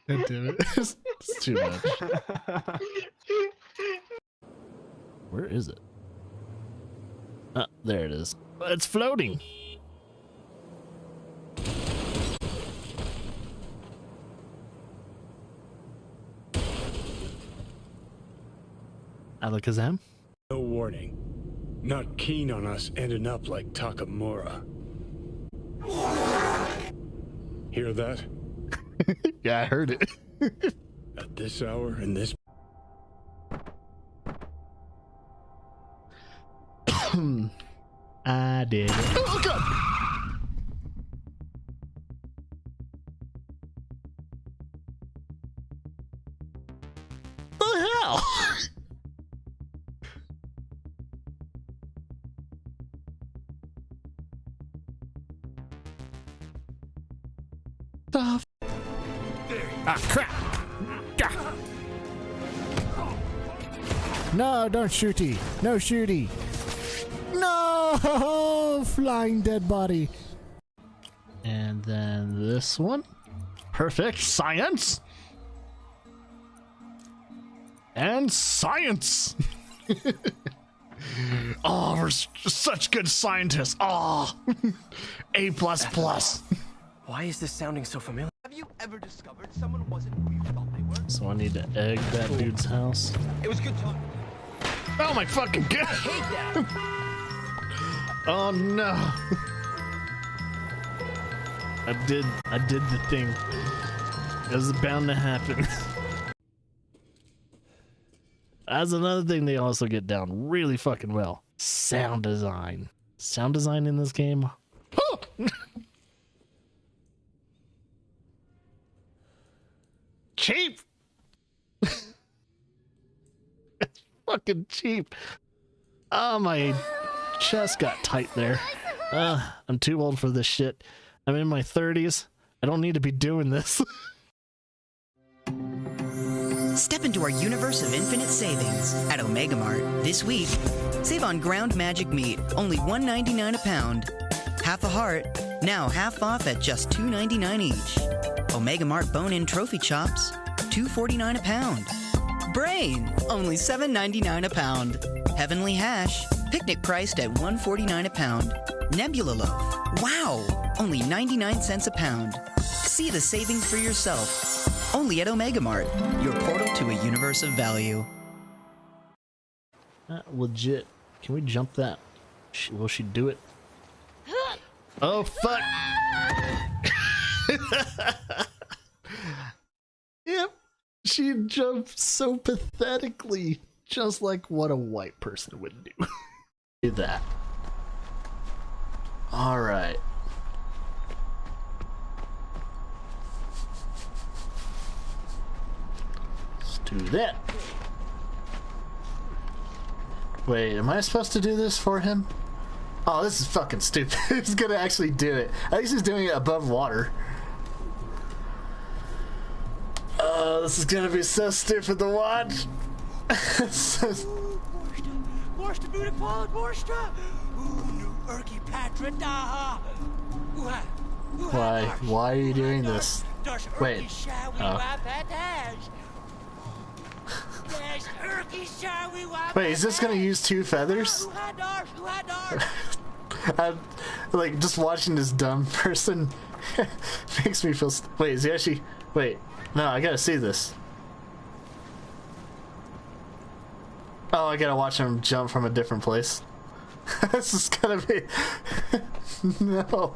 God damn it. It's too much. Where is it? Ah, there it is. It's floating. Alakazam? No warning. Not keen on us ending up like Takamura. Hear that? Yeah, I heard it. At this hour and this... I did it. Oh, God! What the hell? The ah, crap! Gah. No, don't shooty. No shooty. No! Flying dead body. And then this one. Perfect. Science. And science. Oh, we're such good scientists. Oh, A++. Why is this sounding so familiar? Have you ever discovered someone wasn't who you thought they were? So I need to egg that dude's house. It was good talk. Oh my fucking god! I hate that. Oh no! I did the thing. It was bound to happen. That's another thing they also get down really fucking well. Sound design. Sound design in this game. Oh! Cheap! It's fucking cheap. Oh, my chest got tight there. I'm too old for this shit. I'm in my 30s. I don't need to be doing this. Step into our universe of infinite savings at Omega Mart. This week, save on ground magic meat, only $1.99 a pound. Half a heart, now half off at just $2.99 each. Omega Mart bone-in trophy chops, $2.49 a pound. Brain, only $7.99 a pound. Heavenly hash, picnic priced at $1.49 a pound. Nebula loaf, wow, only 99 cents a pound. See the savings for yourself. Only at Omega Mart, your portal to a universe of value. Legit. Can we jump that? Will she do it? Oh, fuck. Yep. She jumped so pathetically. Just like what a white person would do. Do that. Alright. Let's do that. Wait, am I supposed to do this for him? Oh, this is fucking stupid. He's gonna actually do it. At least he's doing it above water. Oh, this is gonna be so stupid to watch. Why are you doing this? Wait. Oh. Wait, is this gonna use two feathers? I'm, like, just watching this dumb person makes me feel. Wait, is he actually? Wait, no, I gotta see this. Oh, I gotta watch him jump from a different place. This is gonna be. No,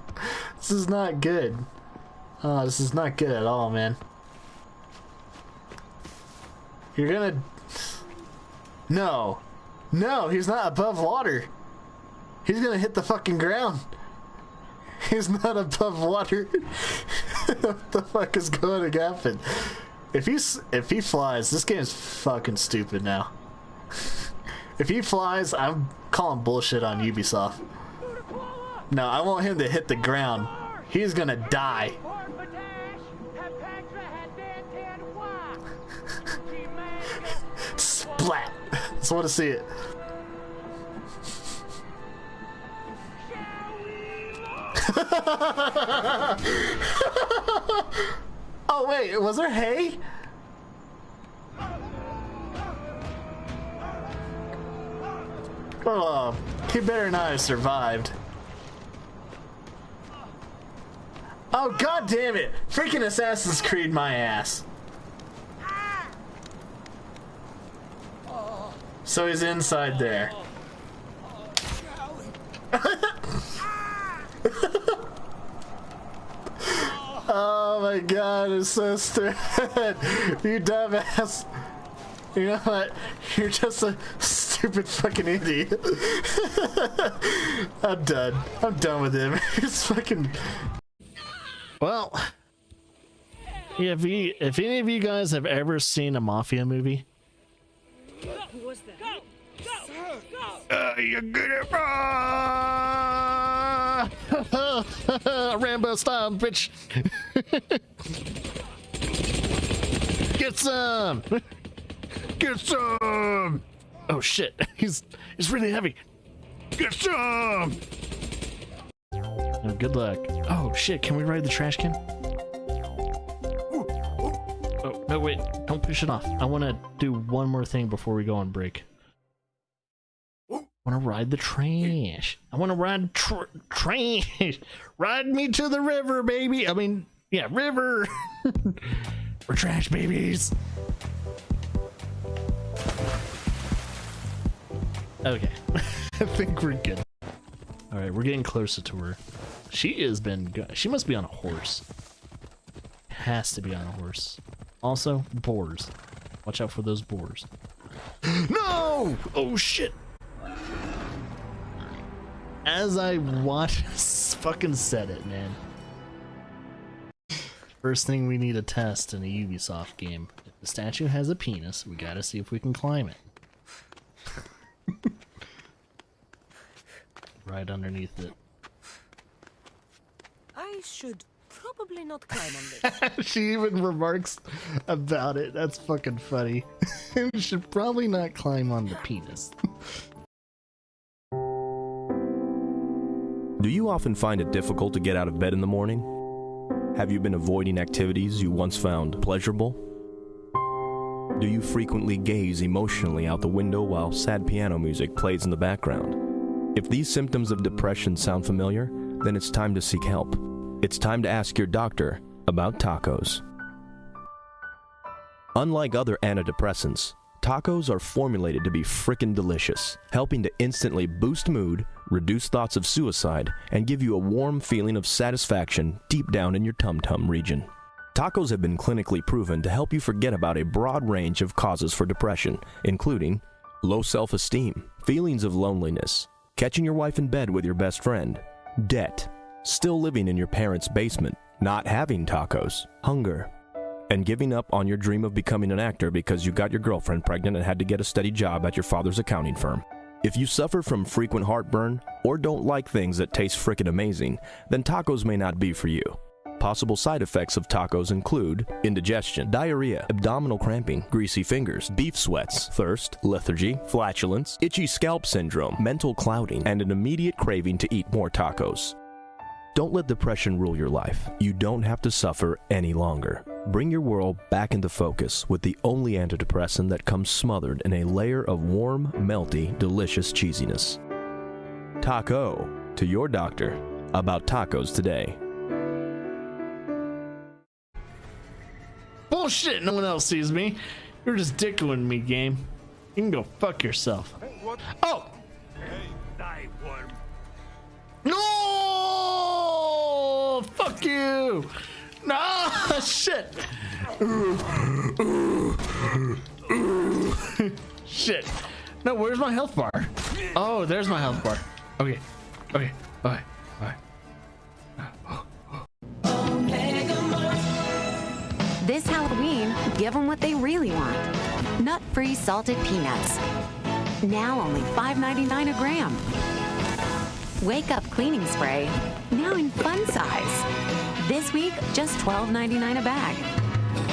this is not good. Oh, this is not good at all, man. You're gonna... No. No, he's not above water. He's gonna hit the fucking ground. He's not above water. What the fuck is going to happen? If he flies, this game's fucking stupid now. If he flies, I'm calling bullshit on Ubisoft. No, I want him to hit the ground. He's gonna die. Splat. Just want to see it. Oh wait, was there hay? Oh, he better not have survived. Oh god damn it! Freaking Assassin's Creed my ass. So he's inside there. Oh my god, it's so stupid. You dumbass. You know what? You're just a stupid fucking idiot. I'm done. I'm done with him. He's fucking... Well, yeah, if any of you guys have ever seen a mafia movie, Who was that? Go! you're good at Rambo style, bitch. Get some. Get some. Oh shit, he's really heavy. Get some. Oh, good luck. Oh shit, can we ride the trash can? Oh no, wait, don't push it off. I want to do one more thing before we go on break. I want to ride the trash. I want to ride trash. Ride me to the river, baby. I mean, yeah, river. We're trash babies. Okay, I think we're good. All right, we're getting closer to her. She must be on a horse. Has to be on a horse. Also, boars. Watch out for those boars. No! Oh shit! As I watch, fucking said it, man. First thing we need to test in a Ubisoft game. If the statue has a penis, we gotta see if we can climb it. Right underneath it. I should probably not climb on this. She even remarks about it. That's fucking funny. You should probably not climb on the penis. Do you often find it difficult to get out of bed in the morning? Have you been avoiding activities you once found pleasurable? Do you frequently gaze emotionally out the window while sad piano music plays in the background? If these symptoms of depression sound familiar, then it's time to seek help. It's time to ask your doctor about tacos. Unlike other antidepressants, tacos are formulated to be frickin' delicious, helping to instantly boost mood, reduce thoughts of suicide, and give you a warm feeling of satisfaction deep down in your tum-tum region. Tacos have been clinically proven to help you forget about a broad range of causes for depression, including low self-esteem, feelings of loneliness, catching your wife in bed with your best friend, debt, still living in your parents' basement, not having tacos, hunger, and giving up on your dream of becoming an actor because you got your girlfriend pregnant and had to get a steady job at your father's accounting firm. If you suffer from frequent heartburn or don't like things that taste frickin' amazing, then tacos may not be for you. Possible side effects of tacos include indigestion, diarrhea, abdominal cramping, greasy fingers, beef sweats, thirst, lethargy, flatulence, itchy scalp syndrome, mental clouding, and an immediate craving to eat more tacos. Don't let depression rule your life. You don't have to suffer any longer. Bring your world back into focus with the only antidepressant that comes smothered in a layer of warm, melty, delicious cheesiness. Taco to your doctor about tacos today. Bullshit, no one else sees me. You're just dickling me, game. You can go fuck yourself. Oh! No! Fuck you! No! Shit! Shit. No, where's my health bar? Oh, there's my health bar. Okay. Okay. Bye. Bye. This Halloween, give them what they really want. Nut-free salted peanuts. Now only $5.99 a gram. Wake Up Cleaning Spray now in fun size. This week, just $12.99 a bag.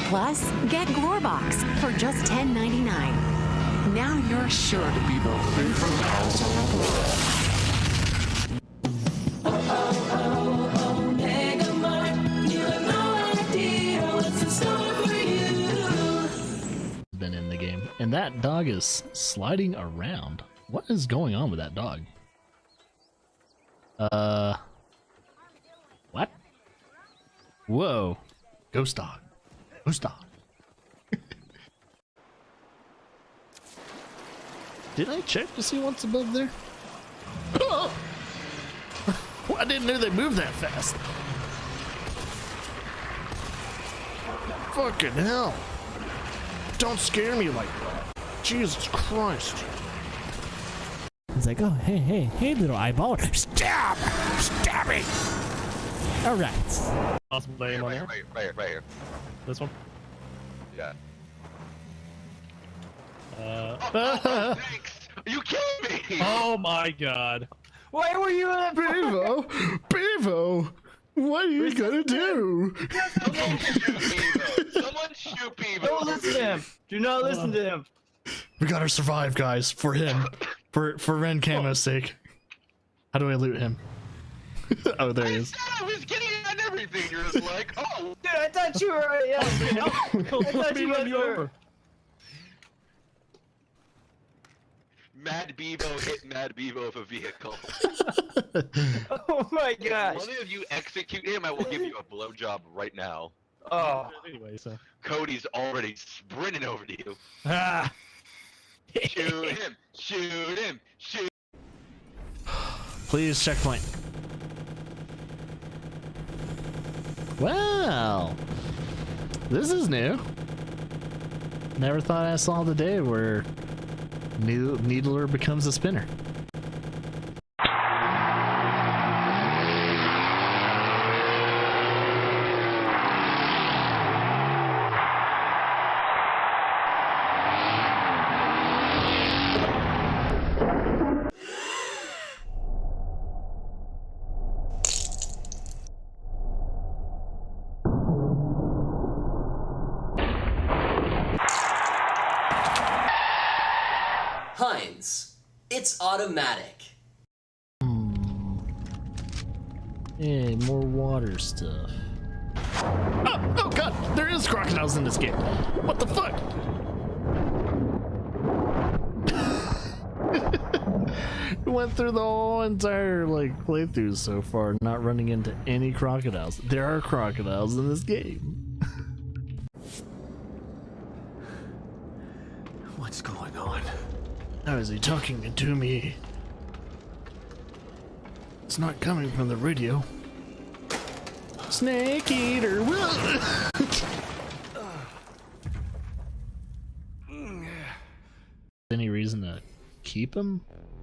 Plus, get Glorbox for just $10.99. Now you're sure to be the favorite house on the block. Been in the game, and that dog is sliding around. What is going on with that dog? What? Whoa, ghost dog, ghost dog. Did I check to see what's above there? Oh! Well, I didn't know they moved that fast. Fucking hell. Don't scare me like that. Jesus Christ. He's like, oh, hey, little eyeball. Stab! Stab me! Alright. Awesome name on there. Right here. This one? Yeah. Thanks. You killed me! Oh my god. Why were you in that? Bevo! What are you gonna do? Someone shoot Bevo! Don't listen to him. Do not listen to him. We gotta survive, guys, for him. For Ren Camo's sake. How do I loot him? Oh, there he is. I was getting on everything. You're just like, oh. Dude, I thought you were. Yeah, I thought you were. Mad Bevo hit Mad Bevo with a vehicle. Oh my gosh. One of you execute him, I will give you a blowjob right now. Oh. Anyway, so. Cody's already sprinting over to you. Ah. Shoot him! Shoot him! Shoot! Please, checkpoint. Wow. This is new. Never thought I saw the day where Needler becomes a spinner. Heinz, it's automatic. Yeah, more water stuff. Oh god, there is crocodiles in this game. What the fuck? We went through the whole entire playthrough so far, not running into any crocodiles. There are crocodiles in this game. What's going on? How is he talking to me? It's not coming from the radio. Snake eater. Any reason to keep him?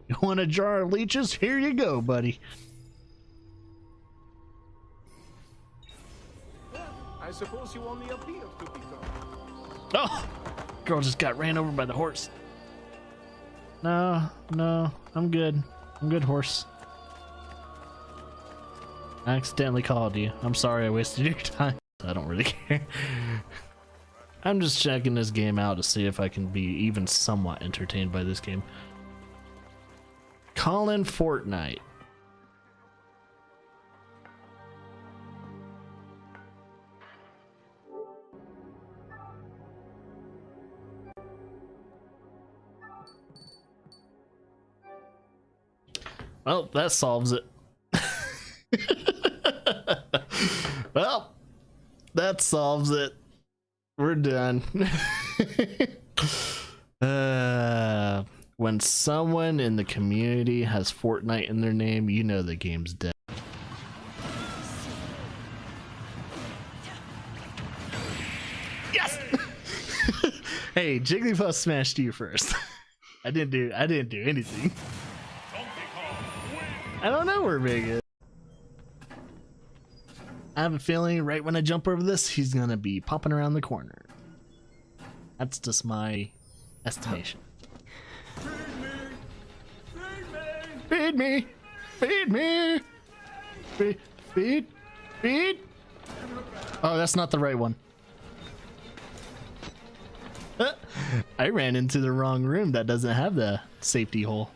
You want a jar of leeches? Here you go, buddy. I suppose you only appear to be gone. Oh! Girl just got ran over by the horse. No, I'm good. I'm good, horse. I accidentally called you. I'm sorry I wasted your time. I don't really care. I'm just checking this game out to see if I can be even somewhat entertained by this game. Colin Fortnite. Well, that solves it. Well, that solves it. We're done. When someone in the community has Fortnite in their name, you know the game's dead. Yes. Hey, Jigglypuff smashed you first. I didn't do anything. I don't know where Big is. I have a feeling right when I jump over this, he's gonna be popping around the corner. That's just my estimation. Feed me! Feed me! Feed. Oh, that's not the right one. I ran into the wrong room that doesn't have the safety hole.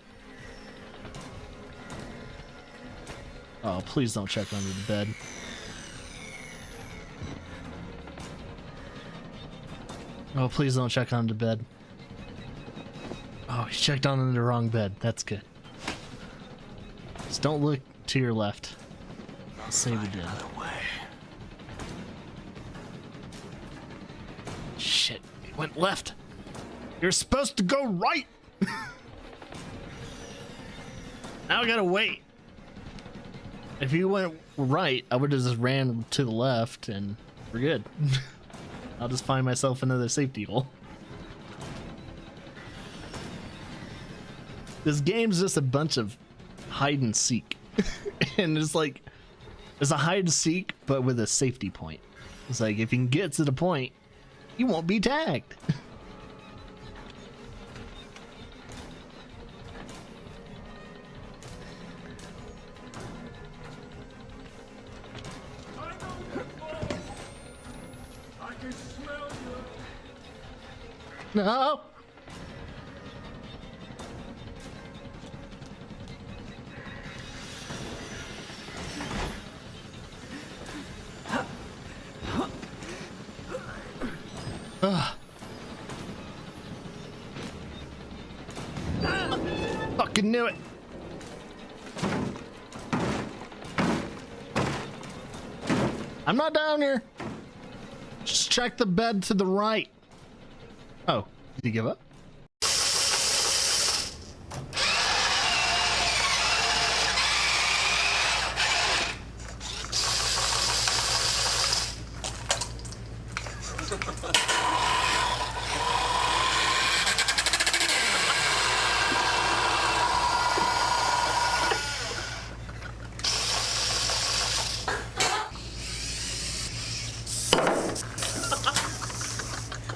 Oh, please don't check under the bed. Oh, please don't check under the bed. Oh, he checked under the wrong bed. That's good. Just don't look to your left. I'll save the dead. Shit, he went left. You're supposed to go right. Now I gotta wait. If you went right, I would have just ran to the left and we're good. I'll just find myself another safety hole. This game's just a bunch of hide and seek. And it's like, it's a hide and seek, but with a safety point. It's like, if you can get to the point, you won't be tagged. No. Fucking knew it. I'm not down here. Just check the bed to the right. Oh, did he give up?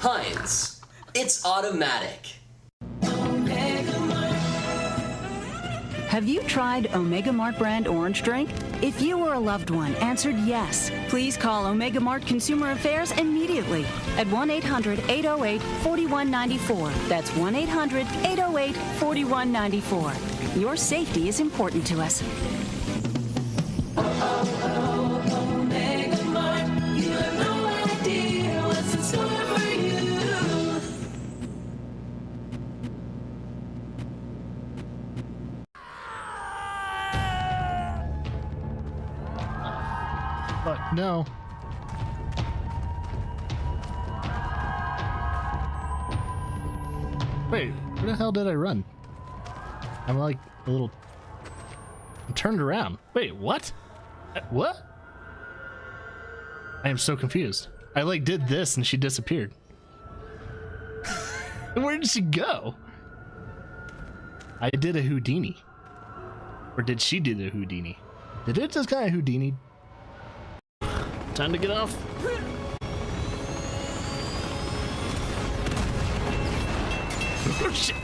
Heinz, it's automatic. Have you tried Omega Mart brand orange drink? If you or a loved one answered yes, please call Omega Mart Consumer Affairs immediately at 1-800-808-4194. That's 1-800-808-4194. Your safety is important to us. Omega Mart, you have no idea what's in store for you. Fuck no. Wait, where the hell did I run? I'm like a little... I'm turned around. Wait, what? What? I am so confused. I like did this and she disappeared. Where did she go? I did a Houdini. Or did she do the Houdini? Did it just kind of Houdini? Time to get off. Oh shit.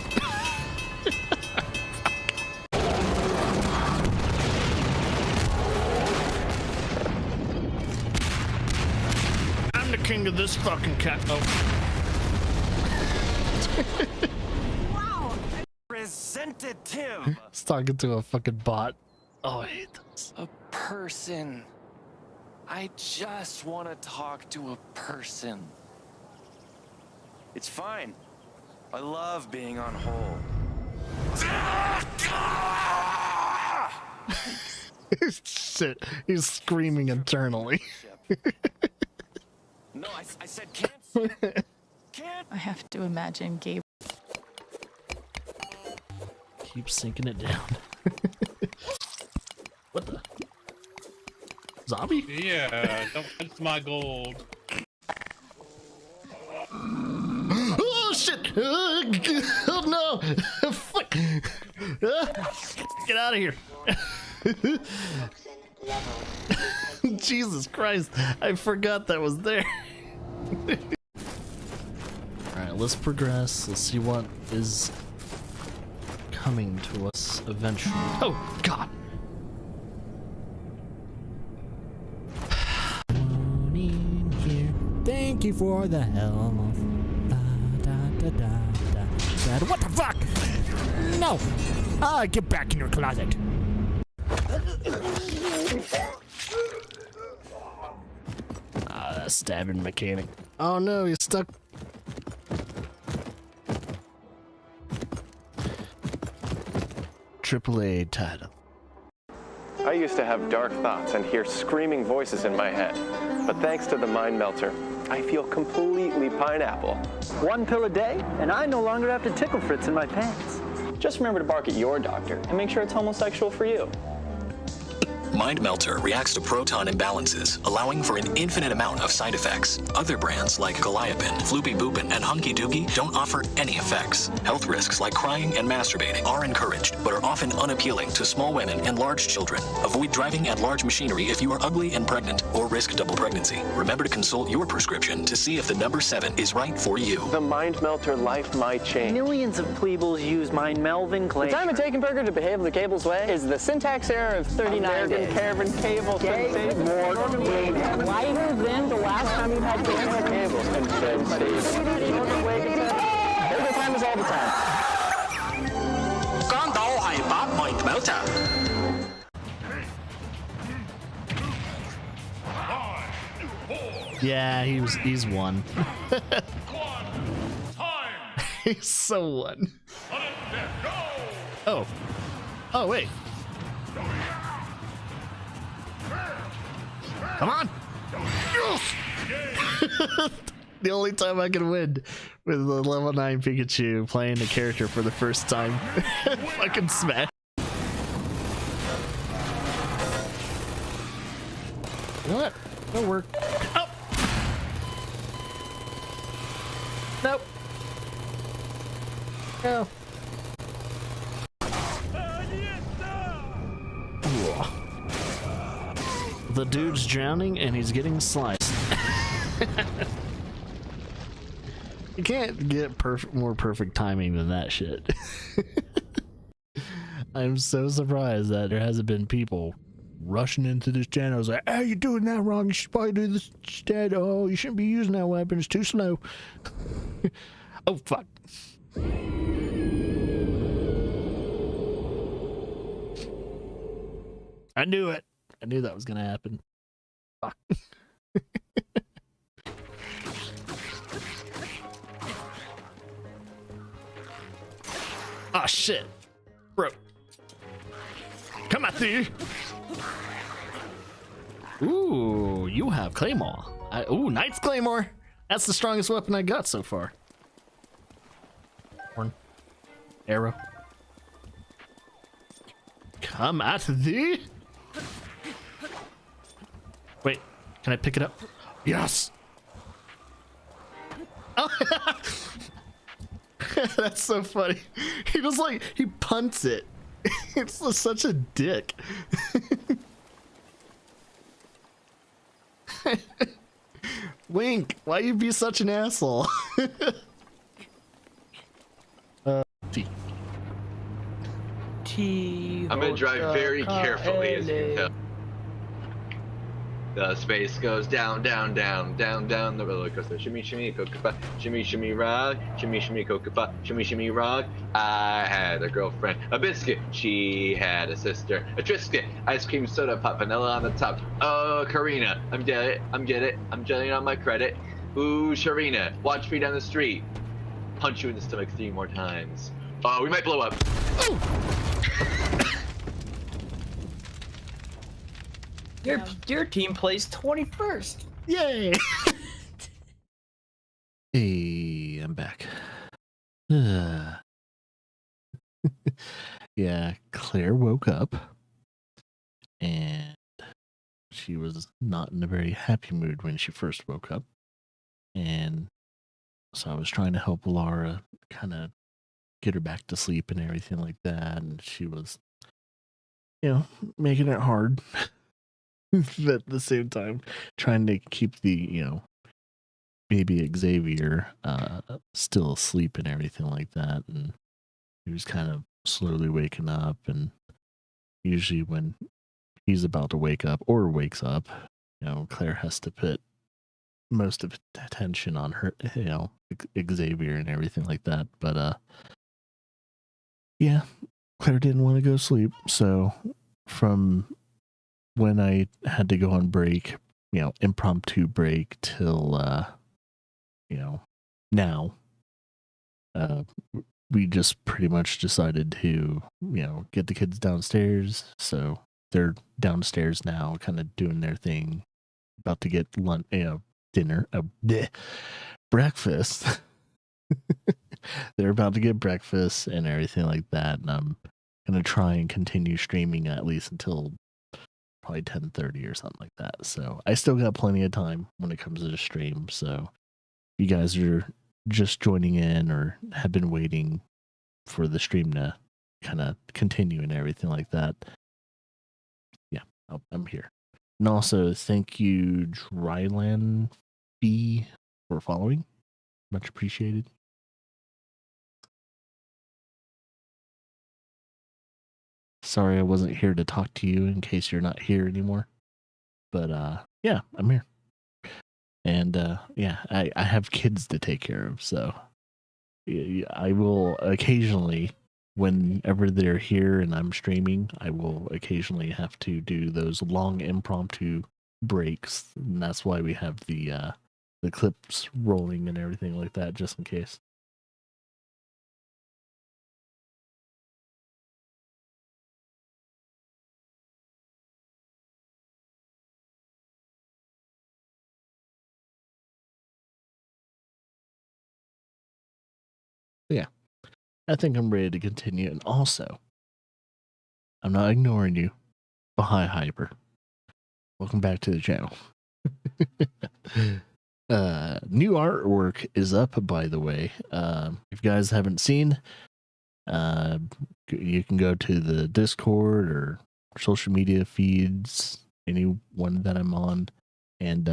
I'm the king of this fucking cat. Oh. Wow. Representative. It's talking to a fucking bot. Oh, I hate this. A person. I just want to talk to a person. It's fine. I love being on hold. Shit, he's screaming internally. No, I said can't. I have to imagine Gabe. Keep sinking it down. What the? Zombie? Yeah, don't touch my gold. Oh shit! Oh no! Fuck! Get out of here! Jesus Christ! I forgot that was there. Alright, let's progress. Let's see what is coming to us eventually. Oh God! Thank you for the help. What the fuck? No! Get back in your closet. That stabbing mechanic. Oh no, he's stuck. AAA title. I used to have dark thoughts and hear screaming voices in my head. But thanks to the Mind Melter, I feel completely pineapple. One pill a day, and I no longer have to tickle Fritz in my pants. Just remember to bark at your doctor and make sure it's homosexual for you. Mind Melter reacts to proton imbalances, allowing for an infinite amount of side effects. Other brands like Goliapin, Floopy Boopin, and Hunky Doogie don't offer any effects. Health risks like crying and masturbating are encouraged, but are often unappealing to small women and large children. Avoid driving and large machinery if you are ugly and pregnant, or risk double pregnancy. Remember to consult your prescription to see if the number 7 is right for you. The Mind Melter life might change. Millions of plebels use Mind Melvin clay. The time it taken Burger to behave the cable's way is the syntax error of 39 days. Carbon cable sensation more lighter than the last time you had cable sensation. Every time is all the time. Con tàu hay bắp Mind Melter. Yeah, he's one. He's so one. Oh. Oh wait. Come on! The only time I can win with the level 9 Pikachu playing the character for the first time. Fucking smash. You know what? That'll work. Oh! Nope. No. The dude's drowning and he's getting sliced. You can't get more perfect timing than that shit. I'm so surprised that there hasn't been people rushing into this channel. It's like, oh, you're doing that wrong. You should probably do this instead. Oh, you shouldn't be using that weapon. It's too slow. Oh, fuck. I knew it. I knew that was gonna happen. Fuck. Oh shit. Bro. Come at thee. Ooh, you have Claymore. Ooh, Knight's Claymore. That's the strongest weapon I got so far. Horn. Arrow. Come at thee. Wait, can I pick it up? Yes! Oh, that's so funny. He was like, he punts it. It's such a dick. Wink, why you be such an asshole? I'm gonna drive very carefully, as you can tell. The space goes down, down, down, down, down the roller coaster. Shimmy, shimmy, coca, shimmy, shimmy, rock, shimmy, shimmy, coca, shimmy, shimmy, rock. I had a girlfriend, a biscuit. She had a sister, a Triscuit. Ice cream, soda, pop, vanilla on the top. Oh, Karina, I'm get it. I'm jellying on my credit. Ooh, Sharina, watch me down the street. Punch you in the stomach 3 more times. Oh, we might blow up. Ooh. Your team plays 21st. Yay! Hey, I'm back. Yeah, Claire woke up and she was not in a very happy mood when she first woke up. And so I was trying to help Laura kind of get her back to sleep and everything like that. And she was, you know, making it hard. But at the same time, trying to keep the, you know, baby Xavier still asleep and everything like that. And he was kind of slowly waking up. And usually when he's about to wake up or wakes up, you know, Claire has to put most of attention on her, Xavier and everything like that. But yeah, Claire didn't want to go to sleep, so from when I had to go on break, impromptu break till now, we just pretty much decided to get the kids downstairs. So they're downstairs now, kind of doing their thing, about to get lunch, dinner, breakfast. They're about to get breakfast and everything like that, and I'm gonna try and continue streaming at least until probably 10:30 or something like that. So I still got plenty of time when it comes to the stream. So if you guys are just joining in or have been waiting for the stream to kind of continue and everything like that, yeah, I'm here. And also, thank you, Dryland B, for following. Much appreciated. Sorry I wasn't here to talk to you in case you're not here anymore. But yeah, I'm here. And yeah, I have kids to take care of, so I will occasionally, whenever they're here and I'm streaming, I will occasionally have to do those long impromptu breaks, and that's why we have the clips rolling and everything like that, just in case. Yeah, I think I'm ready to continue. And also, I'm not ignoring you. But hi, Hyper. Welcome back to the channel. New artwork is up, by the way. If you guys haven't seen, you can go to the Discord or social media feeds, any one that I'm on, and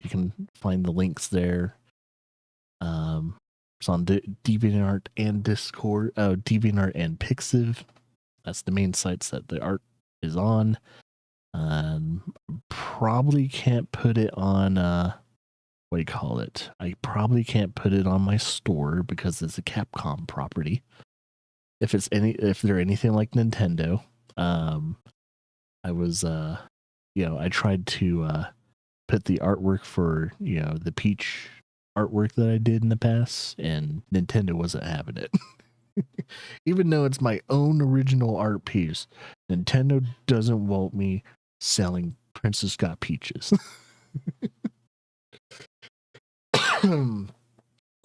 you can find the links there. It's on DeviantArt and Discord, DeviantArt and Pixiv. That's the main sites that the art is on. Probably can't put it on what do you call it? I probably can't put it on my store because it's a Capcom property. If they're anything like Nintendo, I was I tried to put the artwork for the Peach artwork that I did in the past, and Nintendo wasn't having it. Even though it's my own original art piece, Nintendo doesn't want me selling Princess Got Peaches.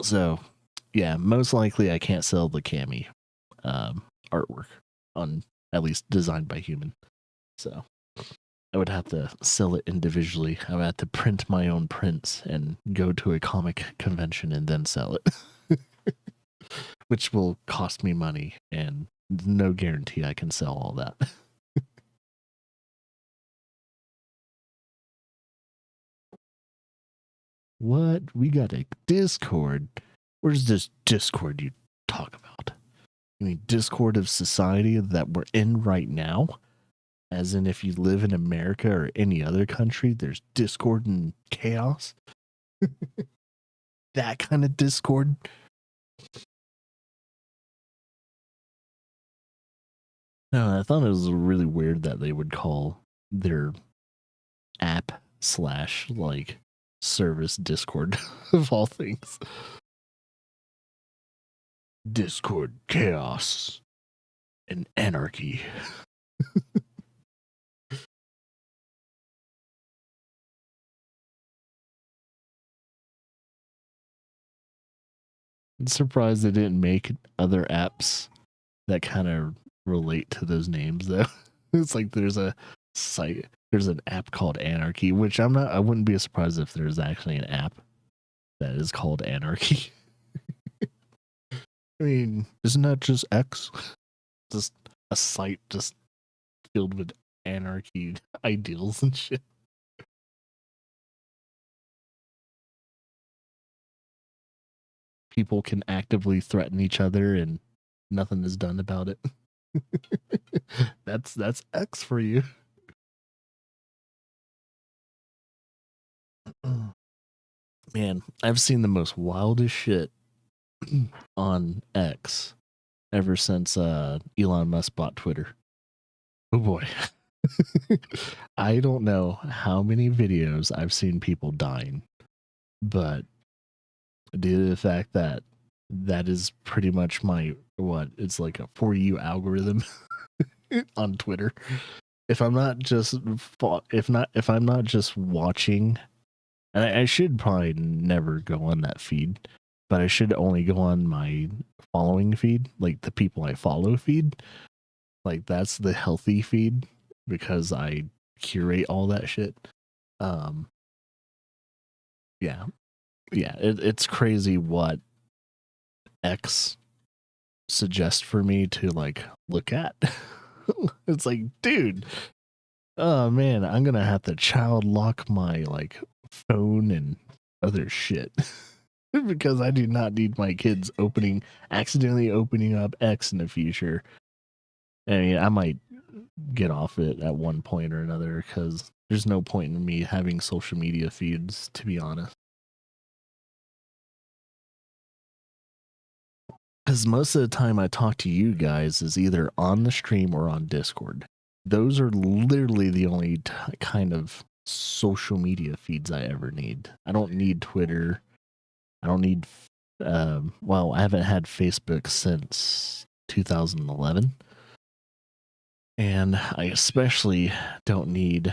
So, yeah, most likely I can't sell the Cammy artwork on, at least designed by human. So I would have to sell it individually. I would have to print my own prints and go to a comic convention and then sell it. Which will cost me money, and no guarantee I can sell all that. What? We got a Discord? Where's this Discord you talk about? You mean Discord of society that we're in right now? As in, if you live in America or any other country, there's Discord and chaos? That kind of Discord? No, I thought it was really weird that they would call their app / like service Discord of all things. Discord chaos and anarchy. I'm surprised they didn't make other apps that kind of relate to those names though. It's like there's a site, there's an app called Anarchy, which I wouldn't be surprised if there's actually an app that is called Anarchy. I mean, isn't that just X? Just a site just filled with anarchy ideals and shit. People can actively threaten each other and nothing is done about it. That's X for you. Man, I've seen the most wildest shit on X ever since Elon Musk bought Twitter. Oh boy. I don't know how many videos I've seen people dying, but due to the fact that that is pretty much my it's like a for you algorithm on Twitter. If I'm not just if I'm not just watching, and I should probably never go on that feed, but I should only go on my following feed, like the people I follow feed. Like that's the healthy feed because I curate all that shit. Um yeah. Yeah, it's crazy what X suggests for me to like look at. It's like, dude, oh man, I'm gonna have to child lock my like phone and other shit because I do not need my kids accidentally opening up X in the future. I mean, I might get off it at one point or another because there's no point in me having social media feeds, to be honest. Because most of the time I talk to you guys is either on the stream or on Discord. Those are literally the only kind of social media feeds I ever need. I don't need Twitter. I don't need, well, I haven't had Facebook since 2011. And I especially don't need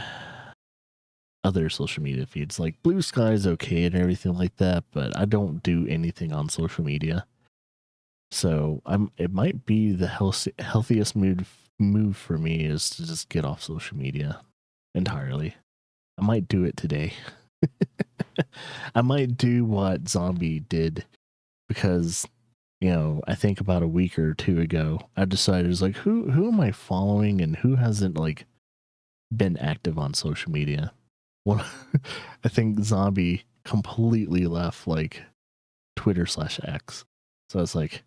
other social media feeds. Like Blue Sky is okay and everything like that, but I don't do anything on social media. So it might be the healthiest move for me is to just get off social media entirely. I might do it today. I might do what Zombie did because, you know, I think about a week or two ago, I decided it was like, who am I following and who hasn't like been active on social media? Well, I think Zombie completely left like Twitter/X. So it's like,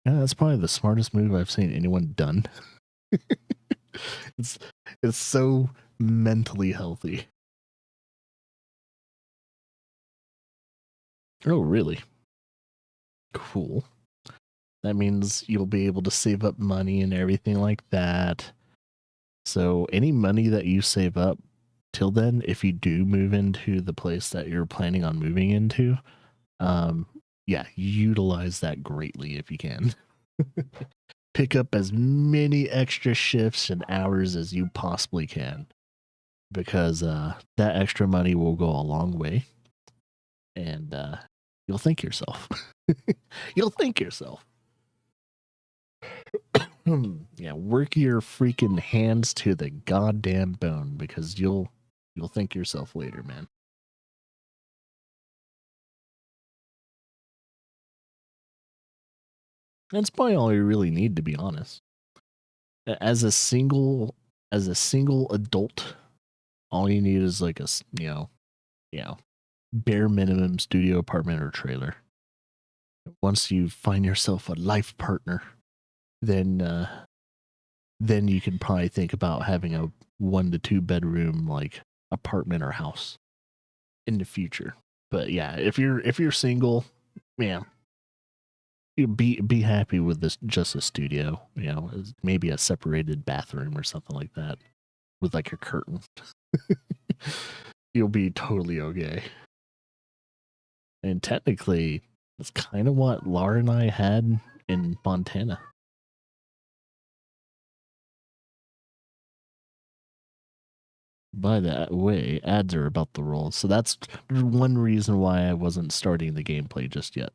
yeah, that's probably the smartest move I've seen anyone done. it's so mentally healthy. Oh, really? Cool. That means you'll be able to save up money and everything like that. So any money that you save up till then, if you do move into the place that you're planning on moving into, yeah, utilize that greatly if you can. Pick up as many extra shifts and hours as you possibly can, because that extra money will go a long way, and you'll thank yourself. You'll thank yourself. Yeah, work your freaking hands to the goddamn bone because you'll thank yourself later, man. That's probably all you really need, to be honest. As a single adult, all you need is like a bare minimum studio apartment or trailer. Once you find yourself a life partner, then you can probably think about having a 1 to 2 bedroom like apartment or house in the future. But yeah, if you're single, man, you be happy with this, just a studio, you know, maybe a separated bathroom or something like that with like a curtain. You'll be totally okay. And technically, that's kind of what Laura and I had in Montana. By that way, ads are about the roll. So that's one reason why I wasn't starting the gameplay just yet.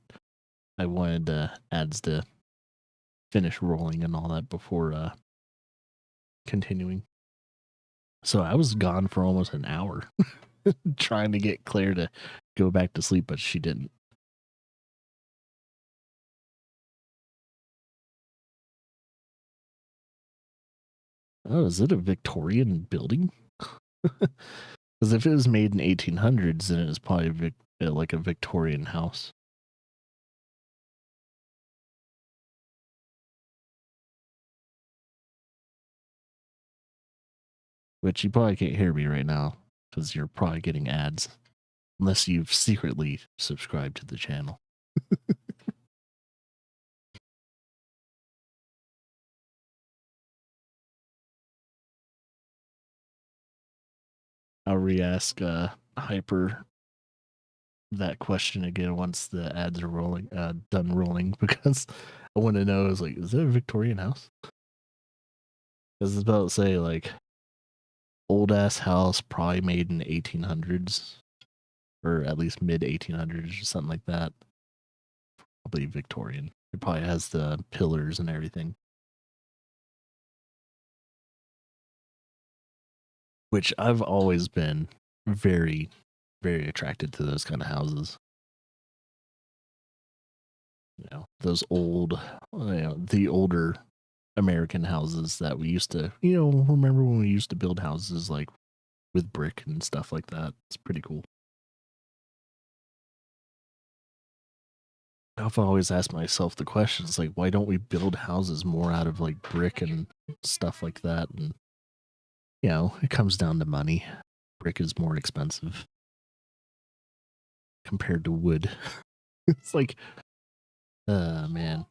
I wanted ads to finish rolling and all that before continuing. So I was gone for almost an hour trying to get Claire to go back to sleep, but she didn't. Oh, is it a Victorian building? Because if it was made in 1800s, then it's probably like a Victorian house. Which you probably can't hear me right now because you're probably getting ads. Unless you've secretly subscribed to the channel. I'll re-ask Hyper that question again once the ads are rolling, done rolling, because I want to know, is it a Victorian house? I was about to say, like, old ass house, probably made in the 1800s, or at least mid 1800s or something like that. Probably Victorian. It probably has the pillars and everything. Which I've always been very, very attracted to those kind of houses. You know, those old, the older American houses that we used to, remember when we used to build houses like with brick and stuff like that. It's pretty cool. I've always asked myself the questions like, why don't we build houses more out of like brick and stuff like that? And it comes down to money. Brick is more expensive compared to wood. It's like, man.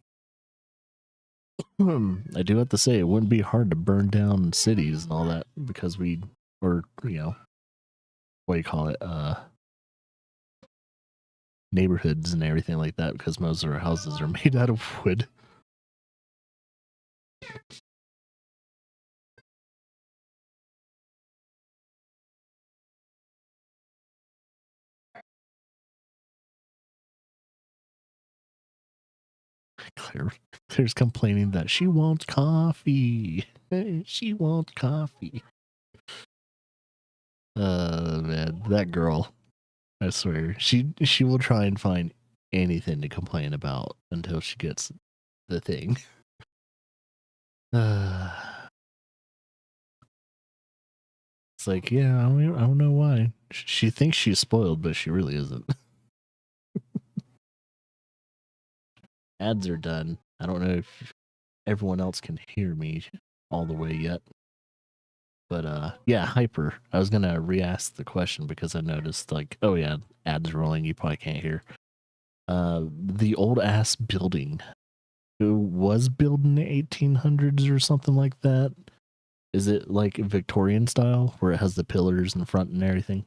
I do have to say, it wouldn't be hard to burn down cities and all that because what do you call it? Neighborhoods and everything like that, because most of our houses are made out of wood. Claire's complaining that she wants coffee. She wants coffee. Man, that girl. I swear, she will try and find anything to complain about until she gets the thing. It's like, yeah, I don't know why. She thinks she's spoiled, but she really isn't. Ads are done. I don't know if everyone else can hear me all the way yet. But yeah, Hyper. I was gonna re-ask the question because I noticed like, oh yeah, ads rolling, you probably can't hear. The old ass building. It was built in the 1800s or something like that. Is it like Victorian style where it has the pillars in front and everything?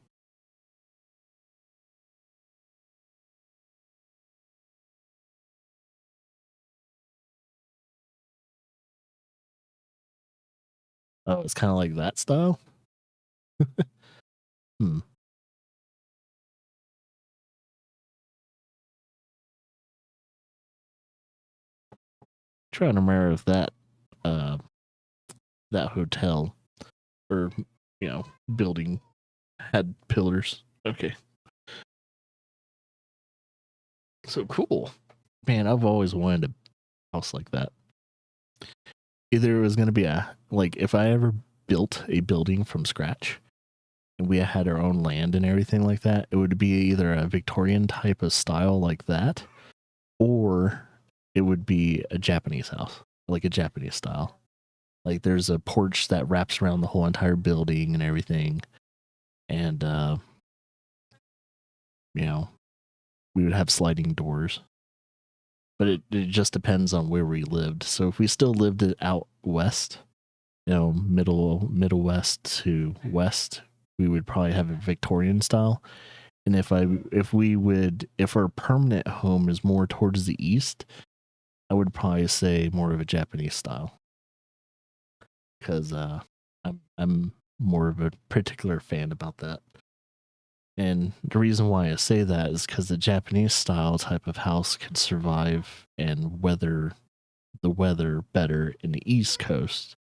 Oh, it's kind of like that style? Trying to remember if that hotel or building had pillars. Okay. So cool. Man, I've always wanted a house like that. Either it was going to be if I ever built a building from scratch and we had our own land and everything like that, it would be either a Victorian type of style like that, or it would be a Japanese house, like a Japanese style. Like there's a porch that wraps around the whole entire building and everything. And, we would have sliding doors. But it just depends on where we lived. So if we still lived out west, middle west to west, we would probably have a Victorian style. And if our permanent home is more towards the east, I would probably say more of a Japanese style. Because I'm more of a particular fan about that. And the reason why I say that is because the Japanese style type of house can survive and weather the weather better in the East Coast.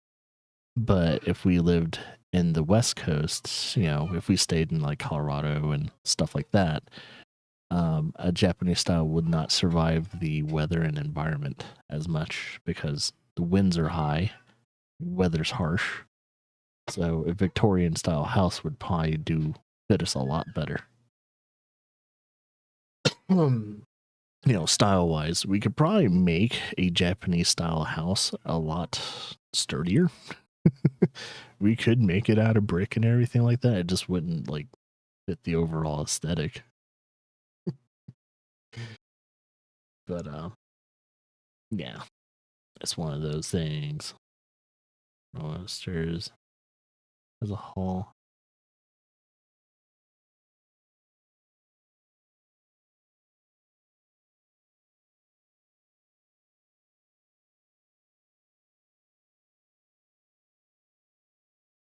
But if we lived in the West Coast, if we stayed in like Colorado and stuff like that, a Japanese style would not survive the weather and environment as much because the winds are high, weather's harsh. So a Victorian style house would probably fit us a lot better. Style wise, we could probably make a Japanese style house a lot sturdier. We could make it out of brick and everything like that. It just wouldn't fit the overall aesthetic. But yeah, it's one of those things. Roasters as a whole.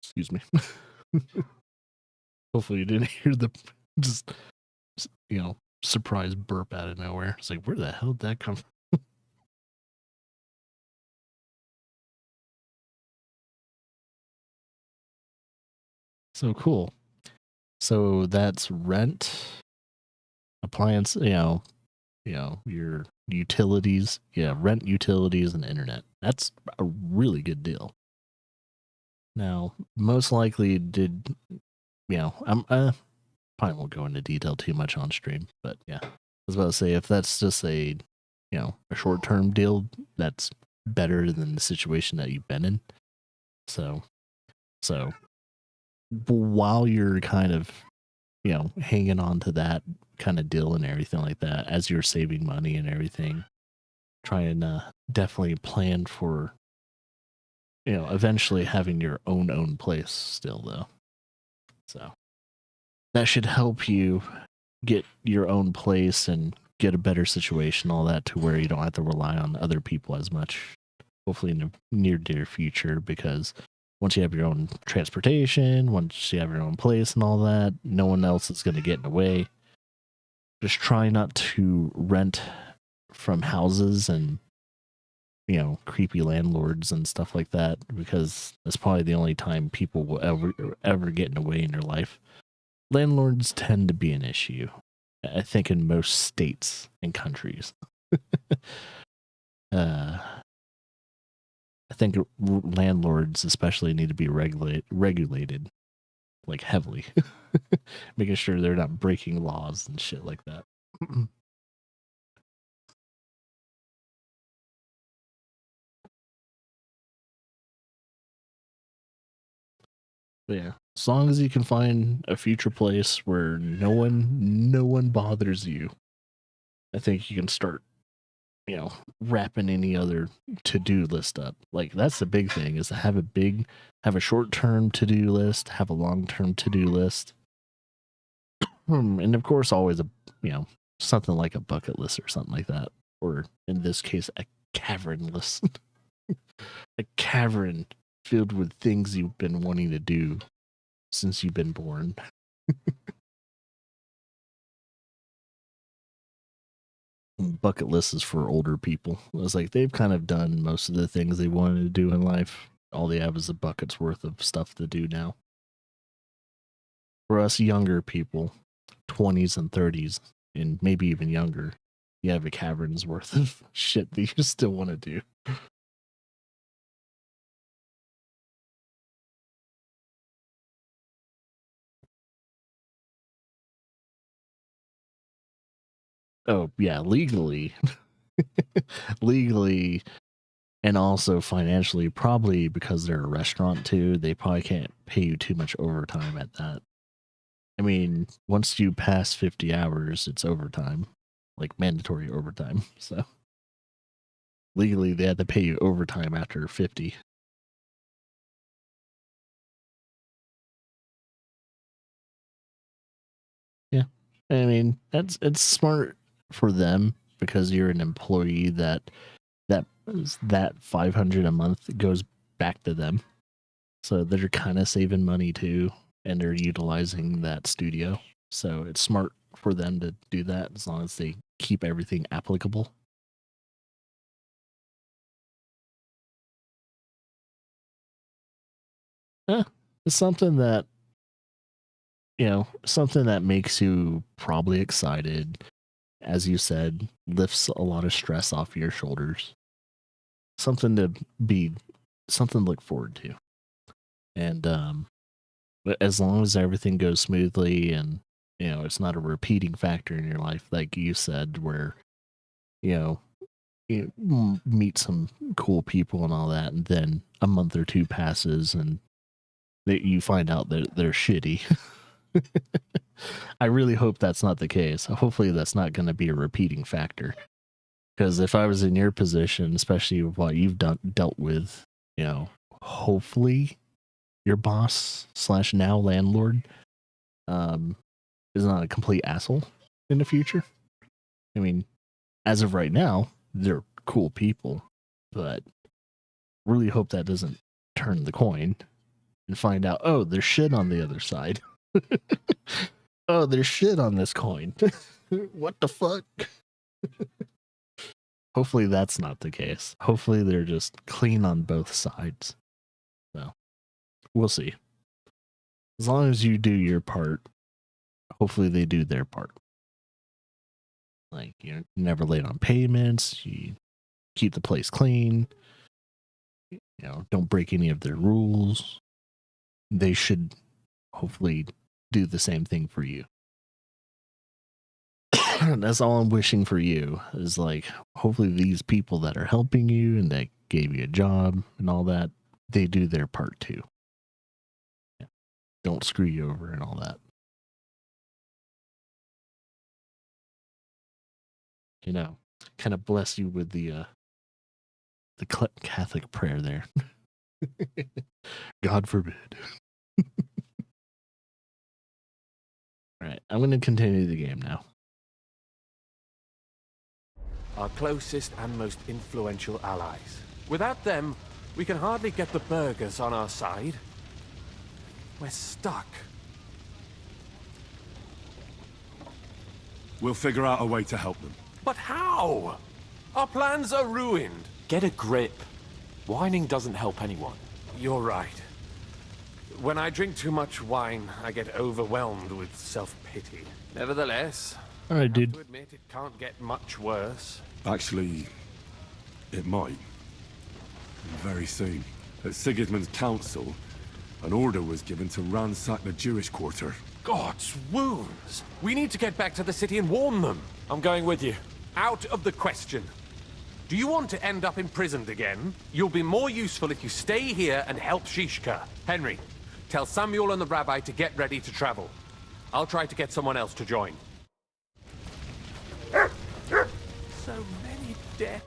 Excuse me. Hopefully you didn't hear the just surprise burp out of nowhere. It's like, where the hell did that come from? So cool. So that's rent, appliance, your utilities. Yeah, rent, utilities, and internet. That's a really good deal. Now, most likely I'm probably won't go into detail too much on stream, but yeah. I was about to say, if that's just a short-term deal, that's better than the situation that you've been in. So while you're kind of, hanging on to that kind of deal and everything like that, as you're saving money and everything, try and definitely plan for, eventually having your own place still, though. So that should help you get your own place and get a better situation, all that, to where you don't have to rely on other people as much, hopefully in the near future, because once you have your own transportation, once you have your own place and all that, no one else is going to get in the way. Just try not to rent from houses and, creepy landlords and stuff like that, because that's probably the only time people will ever get in the way in your life. Landlords tend to be an issue, I think, in most states and countries. I think landlords especially need to be regulated, like, heavily, making sure they're not breaking laws and shit like that. But yeah, as long as you can find a future place where no one bothers you, I think you can start, wrapping any other to-do list up. Like, that's the big thing, is to have a short-term to-do list, have a long-term to-do list. And of course, always something like a bucket list or something like that. Or in this case, a cavern list. A cavern filled with things you've been wanting to do since you've been born. Bucket list is for older people. It's like they've kind of done most of the things they wanted to do in life. All they have is a bucket's worth of stuff to do now. For us younger people, 20s and 30s, and maybe even younger, you have a cavern's worth of shit that you still want to do. Oh, yeah, legally. Legally, and also financially, probably because they're a restaurant too, they probably can't pay you too much overtime at that. I mean, once you pass 50 hours, it's overtime, like mandatory overtime. So legally, they had to pay you overtime after 50. Yeah. I mean, it's smart for them, because you're an employee that 500 a month goes back to them. So they're kind of saving money too, and they're utilizing that studio. So it's smart for them to do that, as long as they keep everything applicable. It's something that, something that makes you probably excited. As you said, lifts a lot of stress off your shoulders. Something to look forward to. And as long as everything goes smoothly, and it's not a repeating factor in your life, like you said, where you meet some cool people and all that, and then a month or two passes and you find out that they're shitty. I really hope that's not the case. Hopefully that's not going to be a repeating factor. Because if I was in your position, especially with what you've dealt with, you know, hopefully your boss / now landlord is not a complete asshole in the future. I mean, as of right now, they're cool people, but really hope that doesn't turn the coin and find out, oh, there's shit on the other side. Oh, there's shit on this coin. What the fuck? Hopefully that's not the case. Hopefully they're just clean on both sides. So, we'll see. As long as you do your part, hopefully they do their part. Like, you're never late on payments, you keep the place clean, you know, don't break any of their rules. They should hopefully do the same thing for you. That's all I'm wishing for you, is like, hopefully these people that are helping you and that gave you a job and all that, they do their part too. Yeah. Don't screw you over and all that. You know, kind of bless you with the Catholic prayer there. God forbid. All right, I'm going to continue the game now. Our closest and most influential allies. Without them, we can hardly get the burgers on our side. We're stuck. We'll figure out a way to help them. But how? Our plans are ruined. Get a grip. Whining doesn't help anyone. You're right. When I drink too much wine, I get overwhelmed with self-pity. Nevertheless, all right, dude. I have to admit it can't get much worse. Actually, it might. Very soon. At Sigismund's council, an order was given to ransack the Jewish quarter. God's wounds! We need to get back to the city and warn them. I'm going with you. Out of the question. Do you want to end up imprisoned again? You'll be more useful if you stay here and help Shishka. Henry, tell Samuel and the rabbi to get ready to travel. I'll try to get someone else to join. So many deaths.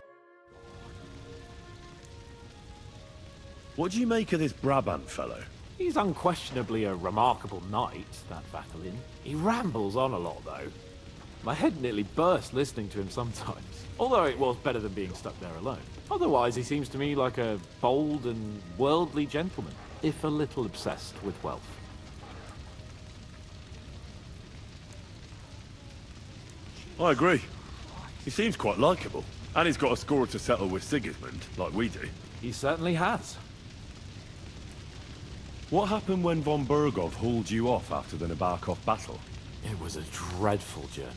What do you make of this Brabant fellow? He's unquestionably a remarkable knight, that Vatalin. He rambles on a lot, though. My head nearly burst listening to him sometimes, although it was better than being stuck there alone. Otherwise, he seems to me like a bold and worldly gentleman, if a little obsessed with wealth. I agree. He seems quite likable. And he's got a score to settle with Sigismund, like we do. He certainly has. What happened when von Berghoff hauled you off after the Nabokov battle? It was a dreadful journey.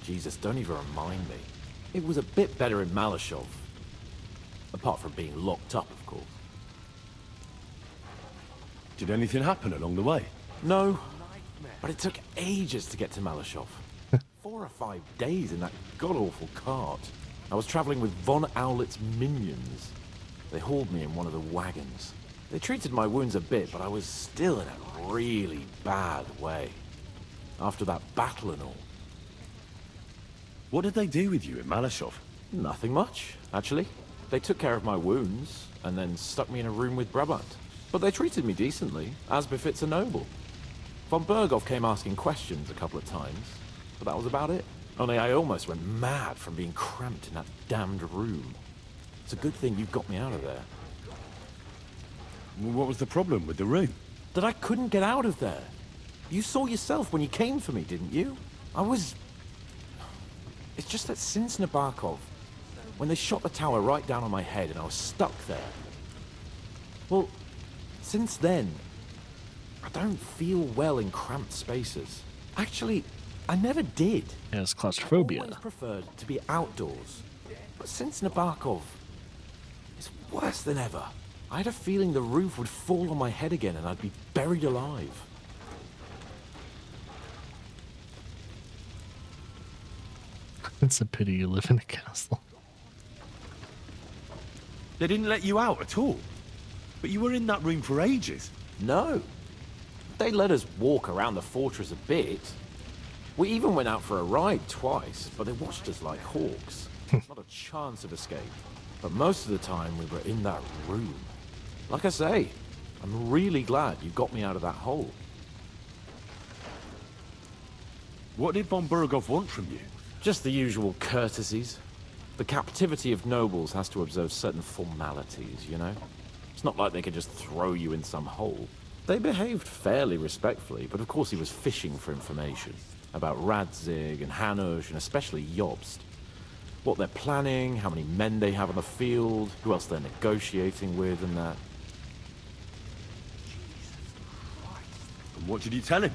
Jesus, don't even remind me. It was a bit better in Malashov. Apart from being locked up, of course. Did anything happen along the way? No, but it took ages to get to Malashov. 4 or 5 days in that god-awful cart. I was traveling with von Owlet's minions. They hauled me in one of the wagons. They treated my wounds a bit, but I was still in a really bad way. After that battle and all. What did they do with you in Malashov? Nothing much, actually. They took care of my wounds, and then stuck me in a room with Brabant. But they treated me decently, as befits a noble. Von Berghoff came asking questions a couple of times, but that was about it. Only I almost went mad from being cramped in that damned room. It's a good thing you got me out of there. What was the problem with the room? That I couldn't get out of there. You saw yourself when you came for me, didn't you? It's just that since Nabokov, when they shot the tower right down on my head and I was stuck there. Well, since then, I don't feel well in cramped spaces. Actually, I never did. Yeah, it's claustrophobia. I always preferred to be outdoors. But since Nabokov, it's worse than ever. I had a feeling the roof would fall on my head again and I'd be buried alive. It's a pity you live in a castle. They didn't let you out at all? But you were in that room for ages. No. They let us walk around the fortress a bit. We even went out for a ride twice, but they watched us like hawks. Not a chance of escape. But most of the time we were in that room. Like I say, I'm really glad you got me out of that hole. What did von Burgov want from you? Just the usual courtesies. The captivity of nobles has to observe certain formalities, you know? It's not like they could just throw you in some hole. They behaved fairly respectfully, but of course he was fishing for information. About Radzig and Hanush, and especially Jobst. What they're planning, how many men they have on the field, who else they're negotiating with, and that. And what did you tell him?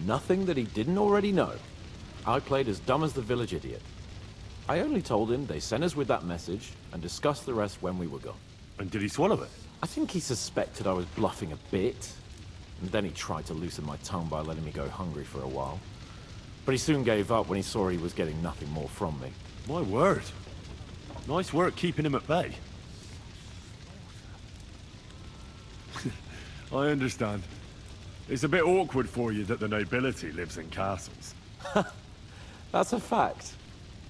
Nothing that he didn't already know. I played as dumb as the village idiot. I only told him they sent us with that message, and discussed the rest when we were gone. And did he swallow it? I think he suspected I was bluffing a bit, and then he tried to loosen my tongue by letting me go hungry for a while. But he soon gave up when he saw he was getting nothing more from me. My word. Nice work keeping him at bay. I understand. It's a bit awkward for you that the nobility lives in castles. That's a fact.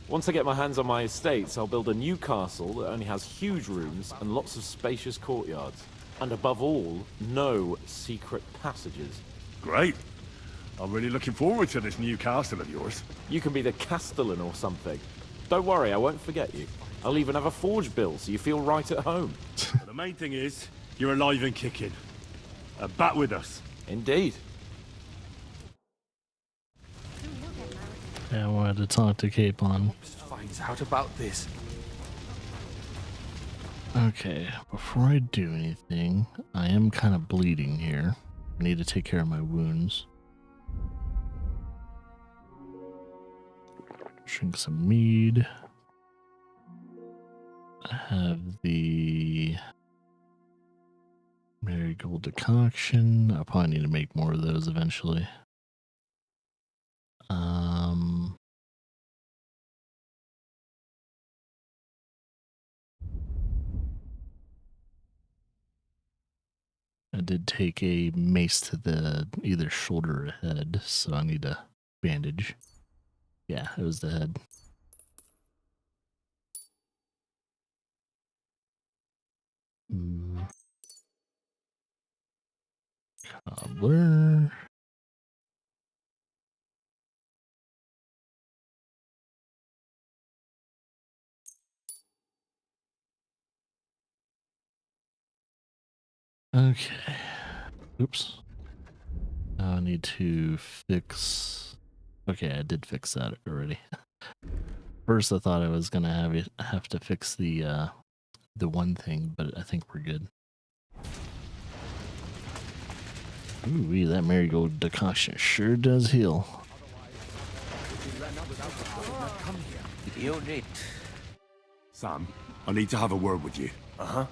Once I get my hands on my estates, I'll build a new castle that only has huge rooms and lots of spacious courtyards. And above all, no secret passages. Great. I'm really looking forward to this new castle of yours. You can be the castellan or something. Don't worry, I won't forget you. I'll even have a forge built so you feel right at home. But the main thing is, you're alive and kicking. Back with us. Indeed. Yeah, I wanted to talk to Capon. Finds out about this. Okay, before I do anything, I am kind of bleeding here. I need to take care of my wounds. Drink some mead. I have the marigold decoction. I'll probably need to make more of those eventually. I did take a mace to the either shoulder or head, so I need to bandage. Yeah, it was the head. Cobbler. Okay. Oops. Now I need to fix. Okay, I did fix that already. First, I thought I was gonna have to fix the one thing, but I think we're good. Ooh, that marigold decoction sure does heal. You did. Sam, I need to have a word with you. Uh-huh.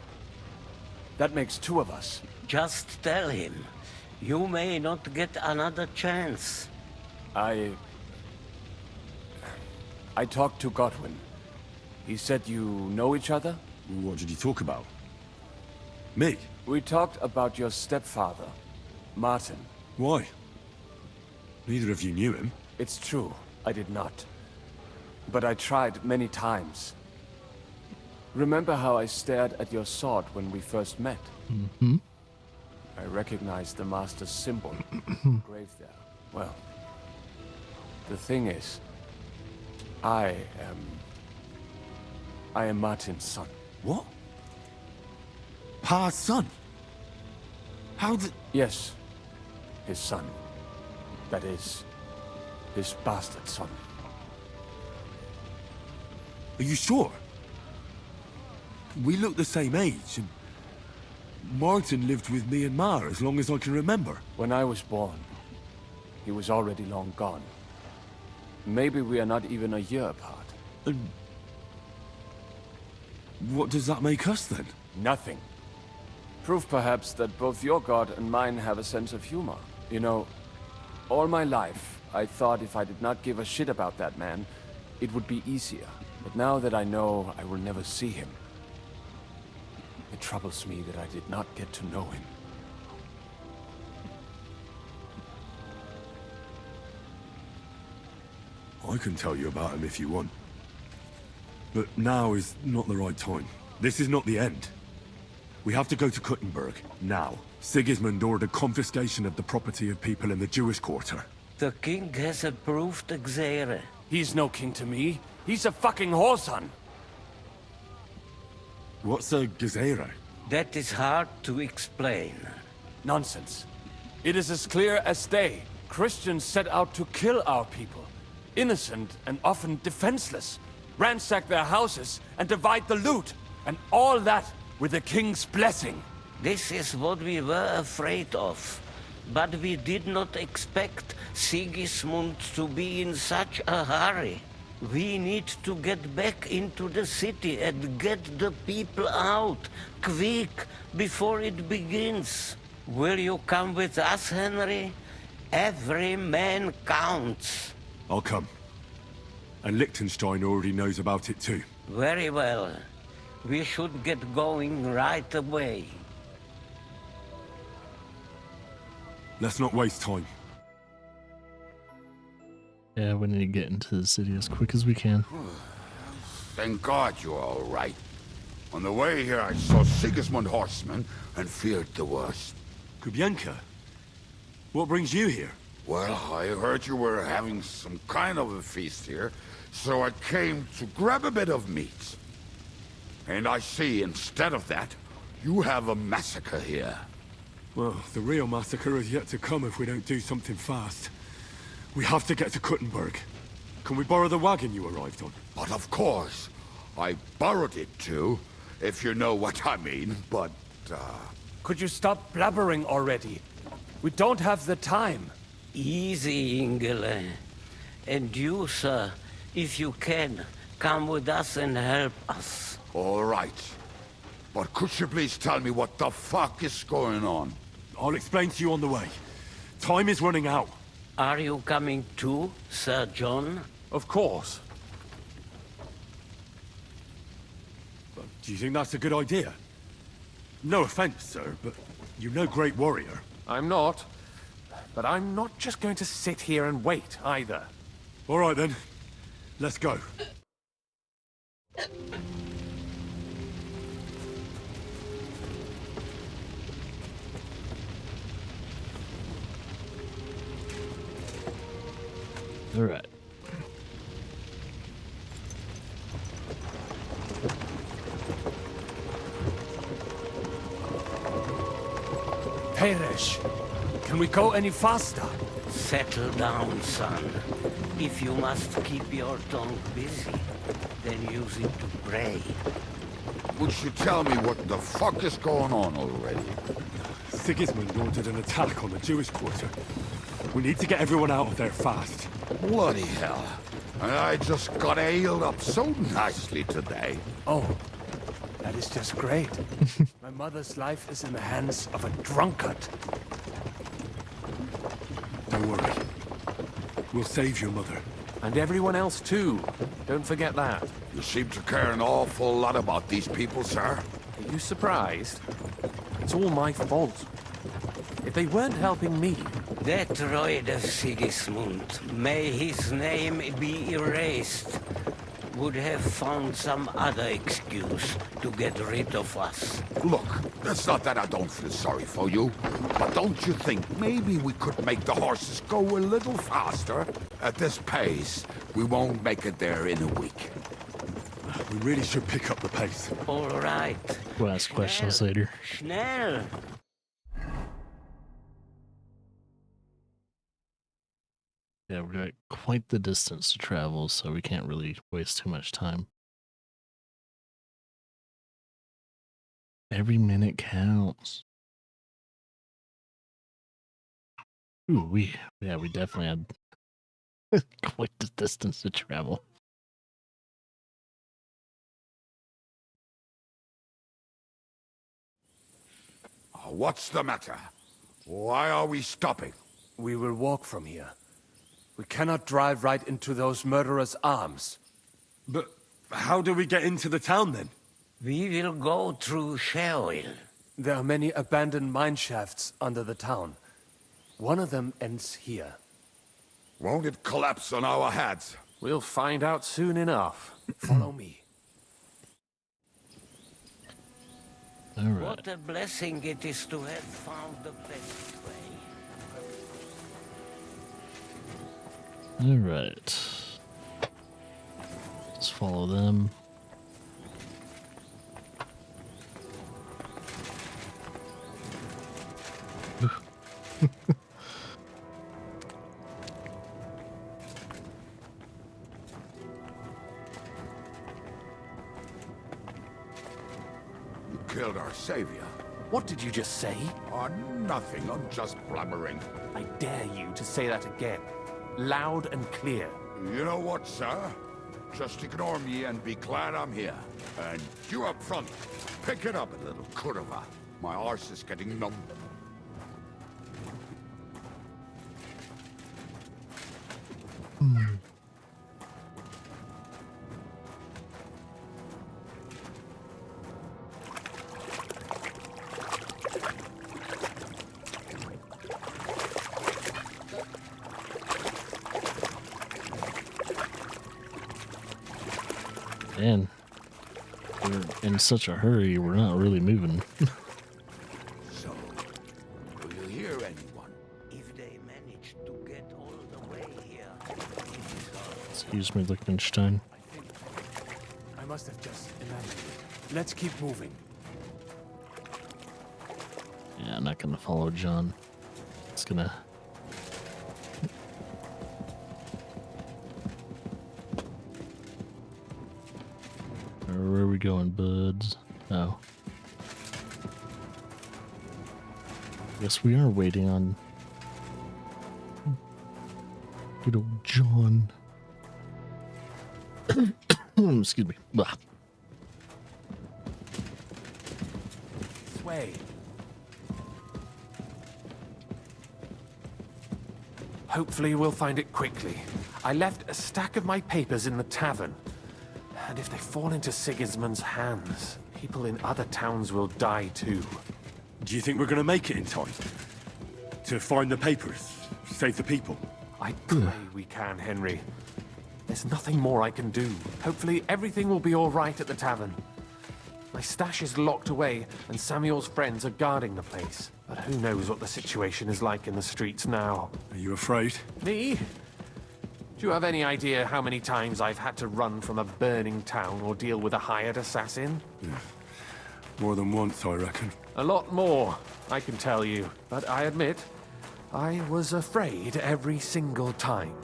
That makes two of us. Just tell him. You may not get another chance. I talked to Godwin. He said you know each other? What did you talk about? Me? We talked about your stepfather, Martin. Why? Neither of you knew him. It's true, I did not. But I tried many times. Remember how I stared at your sword when we first met? Mm-hmm. I recognized the Master's symbol engraved there. Well, the thing is, I am Martin's son. What? Pa's son? How did... Yes, his son. That is, his bastard son. Are you sure? We look the same age, and Martin lived with me and Ma as long as I can remember. When I was born, he was already long gone. Maybe we are not even a year apart. And what does that make us then? Nothing. Proof perhaps that both your god and mine have a sense of humor. You know, all my life, I thought if I did not give a shit about that man, it would be easier. But now that I know I will never see him, it troubles me that I did not get to know him. I can tell you about him if you want. But now is not the right time. This is not the end. We have to go to Kuttenberg, now. Sigismund ordered confiscation of the property of people in the Jewish quarter. The king has approved Xere. He's no king to me. He's a fucking whoreson. What's a Gezerah? That is hard to explain. Nonsense. It is as clear as day. Christians set out to kill our people. Innocent and often defenseless. Ransack their houses and divide the loot. And all that with the king's blessing. This is what we were afraid of. But we did not expect Sigismund to be in such a hurry. We need to get back into the city and get the people out, quick, before it begins. Will you come with us, Henry? Every man counts. I'll come. And Liechtenstein already knows about it too. Very well. We should get going right away. Let's not waste time. Yeah, we need to get into the city as quick as we can. Thank God you're all right. On the way here, I saw Sigismund horsemen and feared the worst. Kubienka? What brings you here? Well, I heard you were having some kind of a feast here, so I came to grab a bit of meat. And I see, instead of that, you have a massacre here. Well, the real massacre is yet to come if we don't do something fast. We have to get to Kuttenberg. Can we borrow the wagon you arrived on? But of course. I borrowed it too, if you know what I mean, but, Could you stop blabbering already? We don't have the time. Easy, Ingele. And you, sir, if you can, come with us and help us. All right. But could you please tell me what the fuck is going on? I'll explain to you on the way. Time is running out. Are you coming too, Sir John? Of course. Do you think that's a good idea? No offense, sir, but you're no great warrior. I'm not. But I'm not just going to sit here and wait, either. All right, then. Let's go. All right. Peresh, can we go any faster? Settle down, son. If you must keep your tongue busy, then use it to pray. Would you tell me what the fuck is going on already? Sigismund ordered an attack on the Jewish quarter. We need to get everyone out of there fast. Bloody hell. And I just got ailed up so nicely today. Oh, that is just great. My mother's life is in the hands of a drunkard. Don't worry. We'll save your mother. And everyone else too. Don't forget that. You seem to care an awful lot about these people, sir. Are you surprised? It's all my fault. If they weren't helping me... That droid of Sigismund, may his name be erased, would have found some other excuse to get rid of us. Look, it's not that I don't feel sorry for you, but don't you think maybe we could make the horses go a little faster? At this pace, we won't make it there in a week. We really should pick up the pace. All right. We'll ask questions later. Schnell. Yeah, we're got quite the distance to travel, so we can't really waste too much time. Every minute counts. Ooh, we definitely had quite the distance to travel. What's the matter? Why are we stopping? We will walk from here. We cannot drive right into those murderers' arms. But how do we get into the town then? We will go through Sheol. There are many abandoned mine shafts under the town. One of them ends here. Won't it collapse on our heads? We'll find out soon enough. Follow me. All right. What a blessing it is to have found the best way. All right. Let's follow them. You killed our savior. What did you just say? Oh, nothing. I'm just blabbering. I dare you to say that again. Loud and clear. You know what, sir? Just ignore me and be glad I'm here. And you up front, pick it up a little, curva. My arse is getting numb. Man, we're in such a hurry, we're not really moving. So, do you hear anyone? If they manage to get all the way here, Excuse me, Liechtenstein. I must have just imagined it. Let's keep moving. Yeah, I'm not gonna follow John. It's gonna... Where are we going, buds? Oh. Guess we are waiting on good old John. Excuse me. Blah. Sway. Hopefully we'll find it quickly. I left a stack of my papers in the tavern. And if they fall into Sigismund's hands, people in other towns will die too. Do you think we're gonna make it in time? To find the papers? Save the people? I pray we can, Henry. There's nothing more I can do. Hopefully everything will be all right at the tavern. My stash is locked away, and Samuel's friends are guarding the place. But who knows what the situation is like in the streets now. Are you afraid? Me? Do you have any idea how many times I've had to run from a burning town or deal with a hired assassin? Yeah. More than once, I reckon. A lot more, I can tell you. But I admit, I was afraid every single time.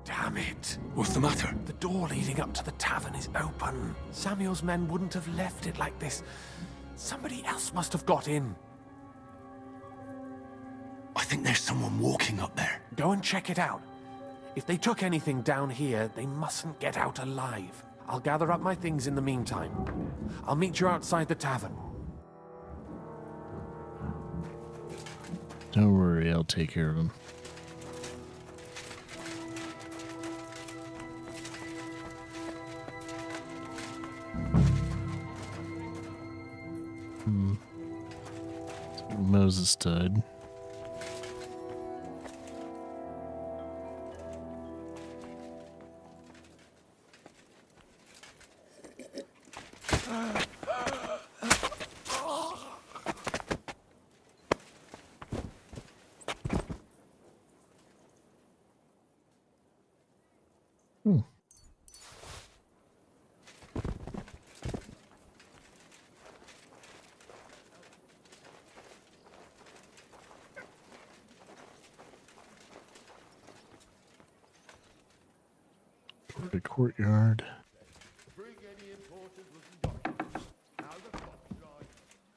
Damn it. What's the matter? The door leading up to the tavern is open. Samuel's men wouldn't have left it like this. Somebody else must have got in. I think there's someone walking up there. Go and check it out. If they took anything down here, they mustn't get out alive. I'll gather up my things in the meantime. I'll meet you outside the tavern. Don't worry, I'll take care of him. Moses died. The courtyard. Bring any important looking documents. How the fuck do I?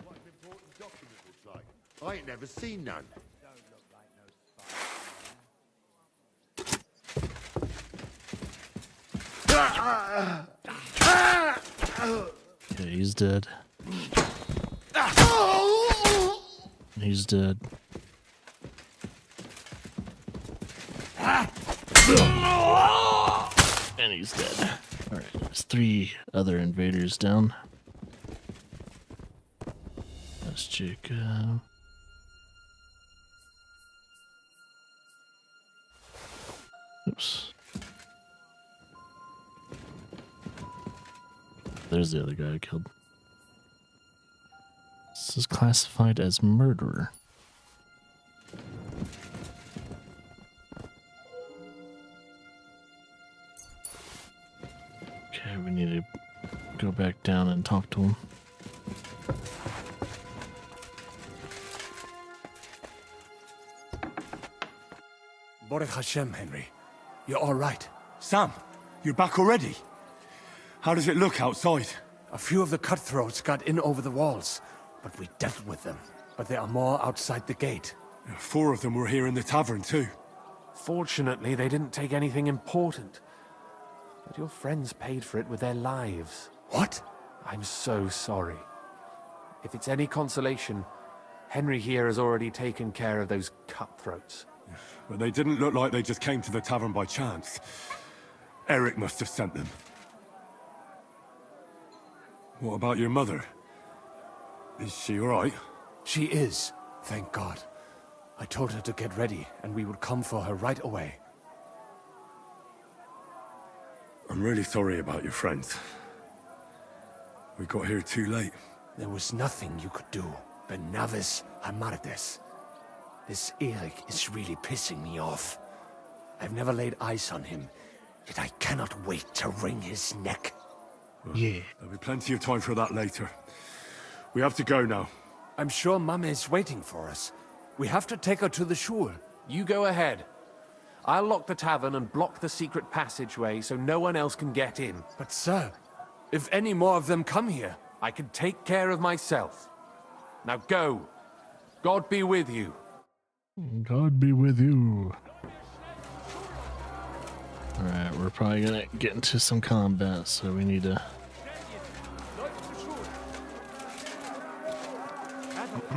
What an important document looks like? I ain't never seen none. Don't look like no spy. Okay, he's dead. He's dead. And he's dead. Alright, there's 3 other invaders down. That's Jacob. Oops. There's the other guy I killed. This is classified as murderer. Okay, we need to go back down and talk to him. Baruch Hashem, Henry. You're all right. Sam, you're back already? How does it look outside? A few of the cutthroats got in over the walls, but we dealt with them. But there are more outside the gate. 4 of them were here in the tavern, too. Fortunately, they didn't take anything important. But your friends paid for it with their lives. What? I'm so sorry. If it's any consolation, Henry here has already taken care of those cutthroats. But they didn't look like they just came to the tavern by chance. Eric must have sent them. What about your mother? Is she all right? She is, thank God. I told her to get ready, and we would come for her right away. I'm really sorry about your friends. We got here too late. There was nothing you could do. Benavis Amardes. This Eric is really pissing me off. I've never laid eyes on him, yet I cannot wait to wring his neck. Yeah. There'll be plenty of time for that later. We have to go now. I'm sure Mama is waiting for us. We have to take her to the shul. You go ahead. I'll lock the tavern and block the secret passageway so no one else can get in. But sir, if any more of them come here, I can take care of myself. Now go. God be with you. God be with you. Alright, we're probably gonna get into some combat, so we need to...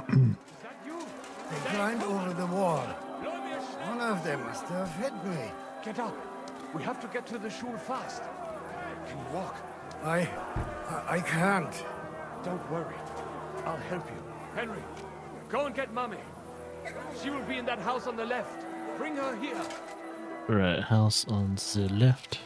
They climbed over the wall. One of them must have hit me. Get up. We have to get to the shul fast. Can you walk? I can't. Don't worry. I'll help you. Henry, go and get Mummy. She will be in that house on the left. Bring her here. Right, house on the left.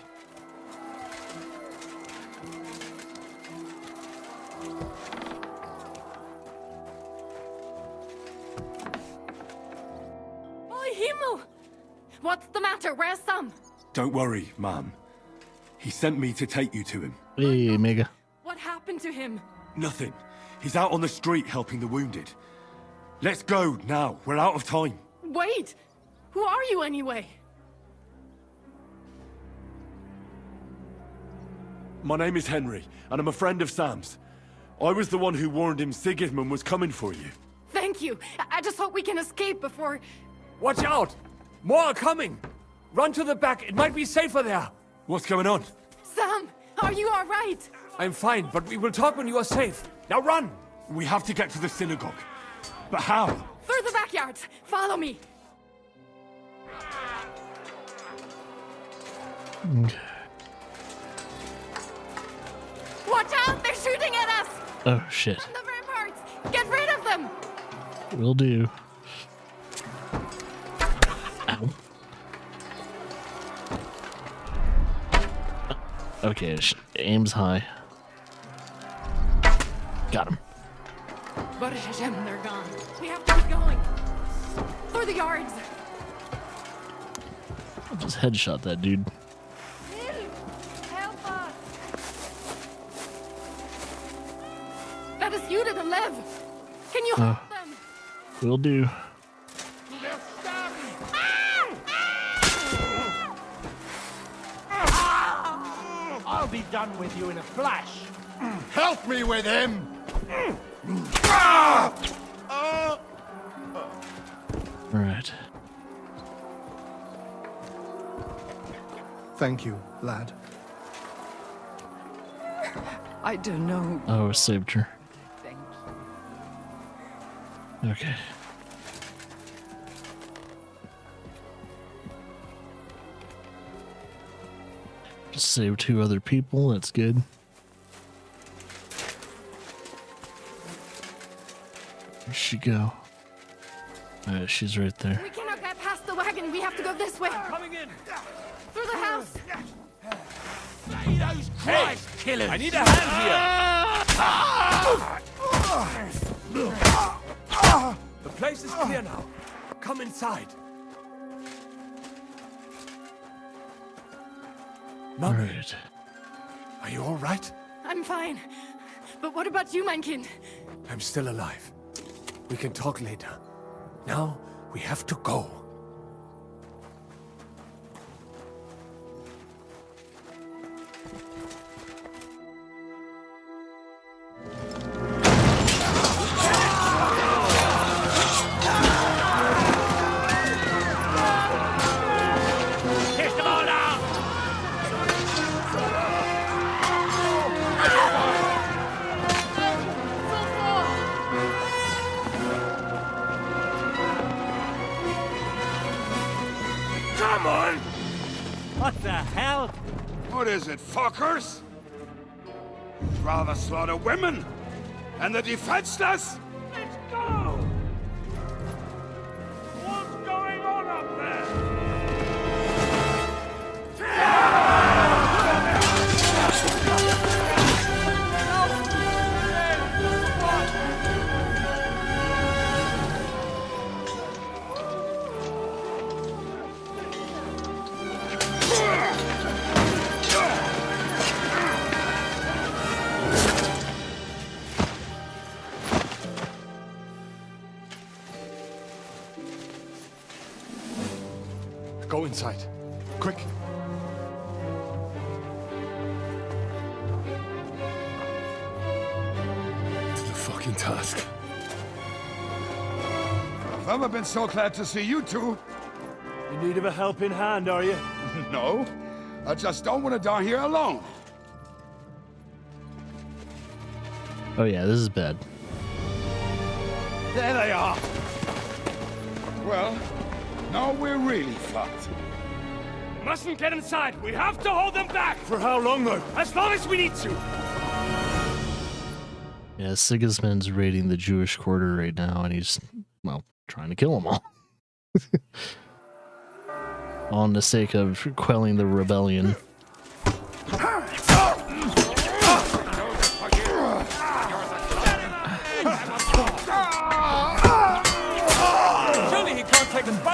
Oi, Himmel! What's the matter? Where's Sam? Don't worry, Mom. He sent me to take you to him. Hey, Mega. What happened to him? Nothing. He's out on the street helping the wounded. Let's go now. We're out of time. Wait! Who are you anyway? My name is Henry, and I'm a friend of Sam's. I was the one who warned him Sigismund was coming for you. Thank you. I just hope we can escape before... Watch out! More are coming! Run to the back. It might be safer there. What's going on? Sam, are you all right? I'm fine, but we will talk when you are safe. Now run! We have to get to the synagogue. But how? Through the backyards. Follow me. Watch out! They're shooting at us! Oh, shit. From the ramparts! Get rid of them! Will do. Ow. Okay, aim's high. Got him. But they're gone. We have to keep going. Through the yards. I'll just headshot that dude. Help us! That is you to the left. Can you help them? Will do. I'll be done with you in a flash. Help me with him! Right. Thank you, lad. I don't know. Oh, I saved her. Thank Okay. Just saved 2 other people. That's good. Where'd she go? Alright, she's right there. We cannot get past the the wagon. We have to go this way. Coming in. Through the house. Those Christ killers! I need a hand here. The place is clear now. Come inside. Mummy, are you all right? I'm fine. But what about you, mein Kind? I'm still alive. We can talk later. Now, we have to go. Come on! What the hell? What is it, fuckers? Rather slaughter women and the defenseless? Let's go! What's going on up there? Go inside. Quick. To the fucking task. I've never been so glad to see you two. In need of a helping hand, are you? No, I just don't want to die here alone. Oh yeah, this is bad. There they are. Well, now we're really fucked. Mustn't get inside. We have to hold them back. For how long, though? As long as we need to. Yeah, Sigismund's raiding the Jewish quarter right now, and he's, well, trying to kill them all. On the sake of quelling the rebellion. Surely he can't take us both.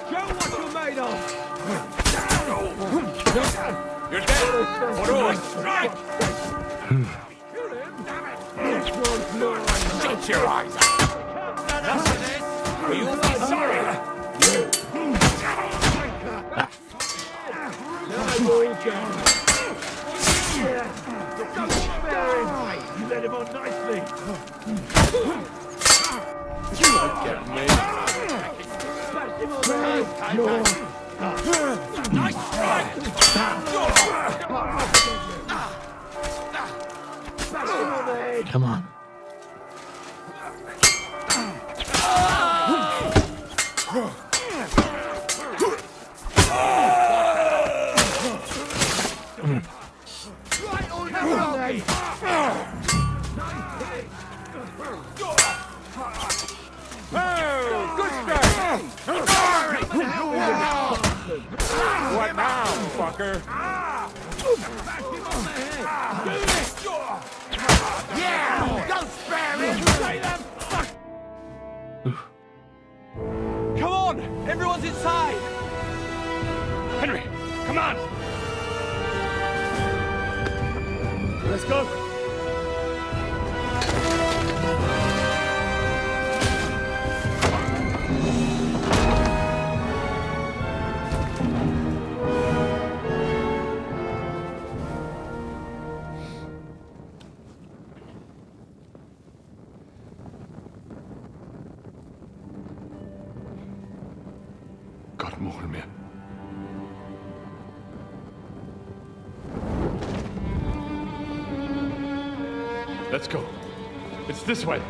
Show what you're made of. You're dead. What do I strike? Shut your eyes. Enough of this. Or you'll be sorry. You let him on nicely. You won't get me. Nice strike! Come on. Good strike! What now, fucker? Yeah! Don't spare him! Come on! Everyone's inside! Henry, come on! Let's go! God, more man. Let's go. It's this way.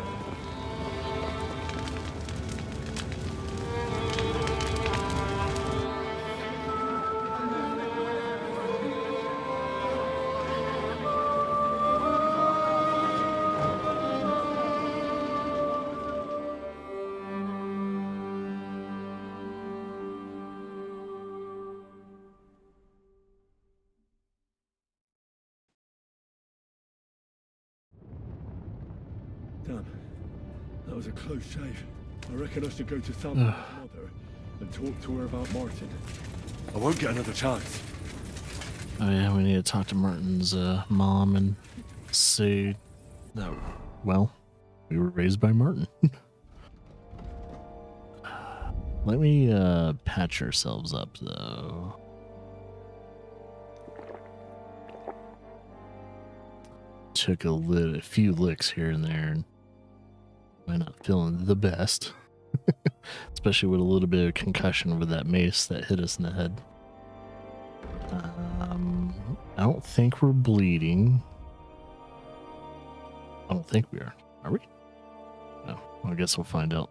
Damn. That was a close shave. I reckon I should go to Sam's mother and talk to her about Martin. I won't get another chance. Oh yeah, we need to talk to Martin's mom and say that, well, we were raised by Martin. Let me patch ourselves up though. Took a few licks here and there, and I'm not feeling the best. Especially with a little bit of concussion with that mace that hit us in the head. I don't think we're bleeding. I don't think we are. Are we? No. Well, I guess we'll find out.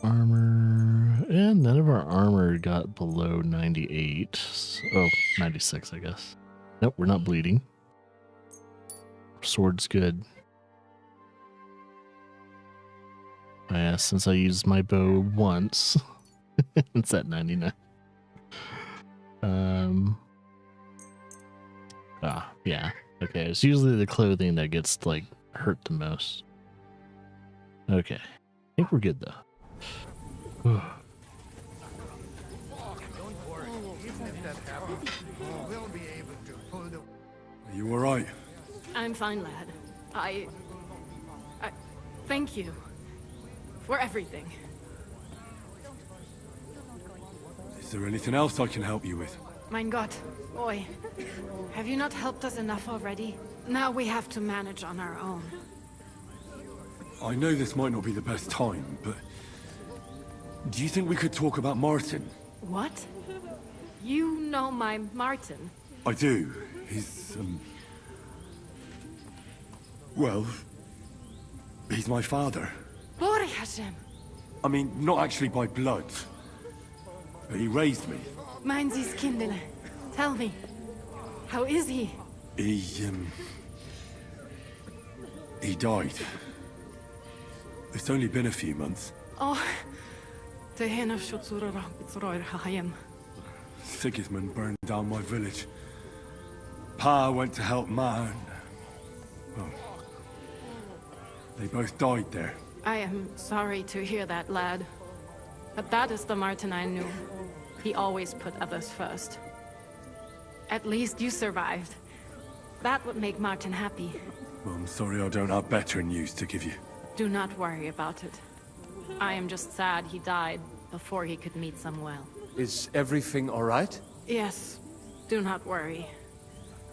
Armor. And none of our armor got below 98. Oh, 96, I guess. Nope, we're not bleeding. Sword's good. Yeah, since I used my bow once, it's at 99. Yeah. Okay, it's usually the clothing that gets, like, hurt the most. Okay. I think we're good, though. Are you alright? I'm fine, lad. I thank you for everything. Is there anything else I can help you with? Mein Gott, boy, have you not helped us enough already? Now we have to manage on our own. I know this might not be the best time, but do you think we could talk about Martin? What? You know my Martin? I do. He's, well, he's my father. Bore Hashem. I mean, not actually by blood, but he raised me. Mein Sis Kindele. Tell me, how is he? He died. It's only been a few months. Oh, Tehena Shutsura Bitzroir Hayem. Sigismund burned down my village. Pa went to help Ma, and well, they both died there. I am sorry to hear that, lad. But that is the Martin I knew. He always put others first. At least you survived. That would make Martin happy. Well, I'm sorry I don't have better news to give you. Do not worry about it. I am just sad he died before he could meet Samuel. Is everything all right? Yes, do not worry.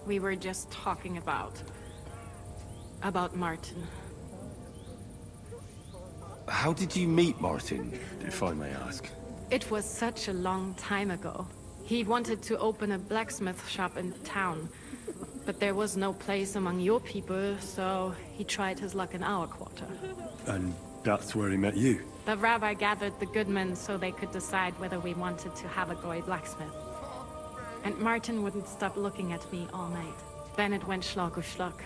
We were just talking about Martin. How did you meet Martin, if I may ask? It was such a long time ago. He wanted to open a blacksmith shop in town, but there was no place among your people, so he tried his luck in our quarter. And that's where he met you? The rabbi gathered the good men so they could decide whether we wanted to have a goy blacksmith. And Martin wouldn't stop looking at me all night. Then it went schlag auf schlag.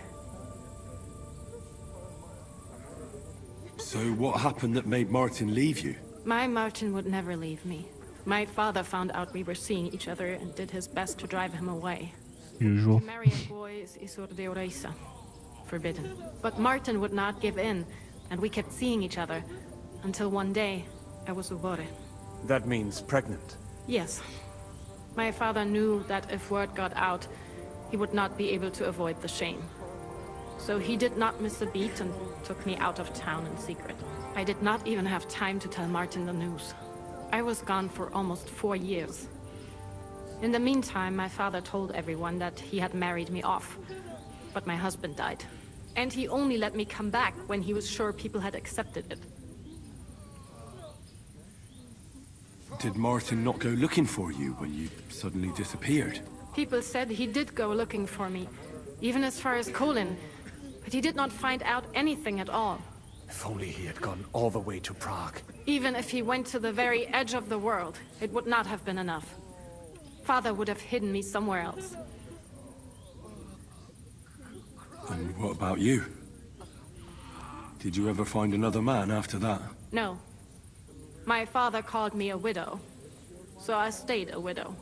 So what happened that made Martin leave you? My Martin would never leave me. My father found out we were seeing each other and did his best to drive him away. Usual. To marry a goy is isur deoreisa. Forbidden. But Martin would not give in, and we kept seeing each other. Until one day, I was ubore. That means pregnant. Yes. My father knew that if word got out, he would not be able to avoid the shame. So he did not miss a beat and took me out of town in secret. I did not even have time to tell Martin the news. I was gone for almost 4 years. In the meantime, my father told everyone that he had married me off. But my husband died. And he only let me come back when he was sure people had accepted it. Did Martin not go looking for you when you suddenly disappeared? People said he did go looking for me, even as far as Kolin, but he did not find out anything at all. If only he had gone all the way to Prague. Even if he went to the very edge of the world, it would not have been enough. Father would have hidden me somewhere else. And what about you? Did you ever find another man after that? No. My father called me a widow, so I stayed a widow.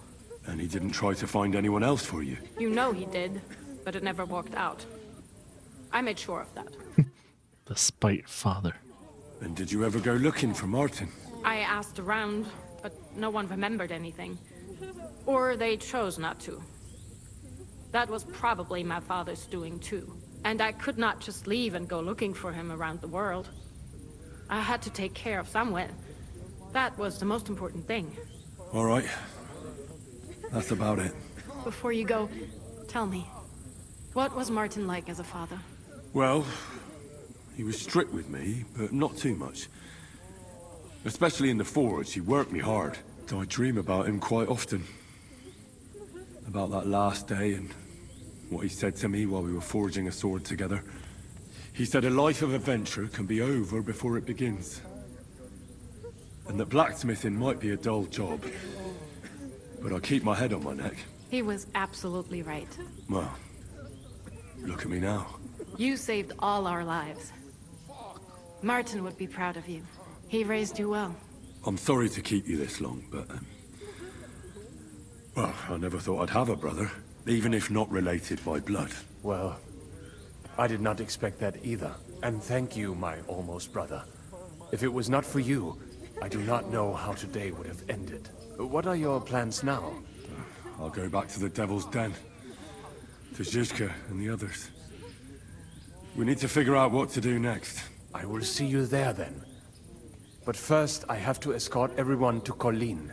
And he didn't try to find anyone else for you? You know he did, but it never worked out. I made sure of that. The spite father. And did you ever go looking for Martin? I asked around, but no one remembered anything. Or they chose not to. That was probably my father's doing too. And I could not just leave and go looking for him around the world. I had to take care of someone. That was the most important thing. All right. That's about it. Before you go, tell me, what was Martin like as a father? Well, he was strict with me, but not too much. Especially in the forge, he worked me hard. I dream about him quite often. About that last day and what he said to me while we were forging a sword together. He said a life of adventure can be over before it begins. And that blacksmithing might be a dull job, but I keep my head on my neck. He was absolutely right. Well, look at me now. You saved all our lives. Martin would be proud of you. He raised you well. I'm sorry to keep you this long, but... well, I never thought I'd have a brother, even if not related by blood. Well, I did not expect that either. And thank you, my almost brother. If it was not for you, I do not know how today would have ended. What are your plans now? I'll go back to the Devil's Den. To Zizka and the others. We need to figure out what to do next. I will see you there then. But first, I have to escort everyone to Colleen.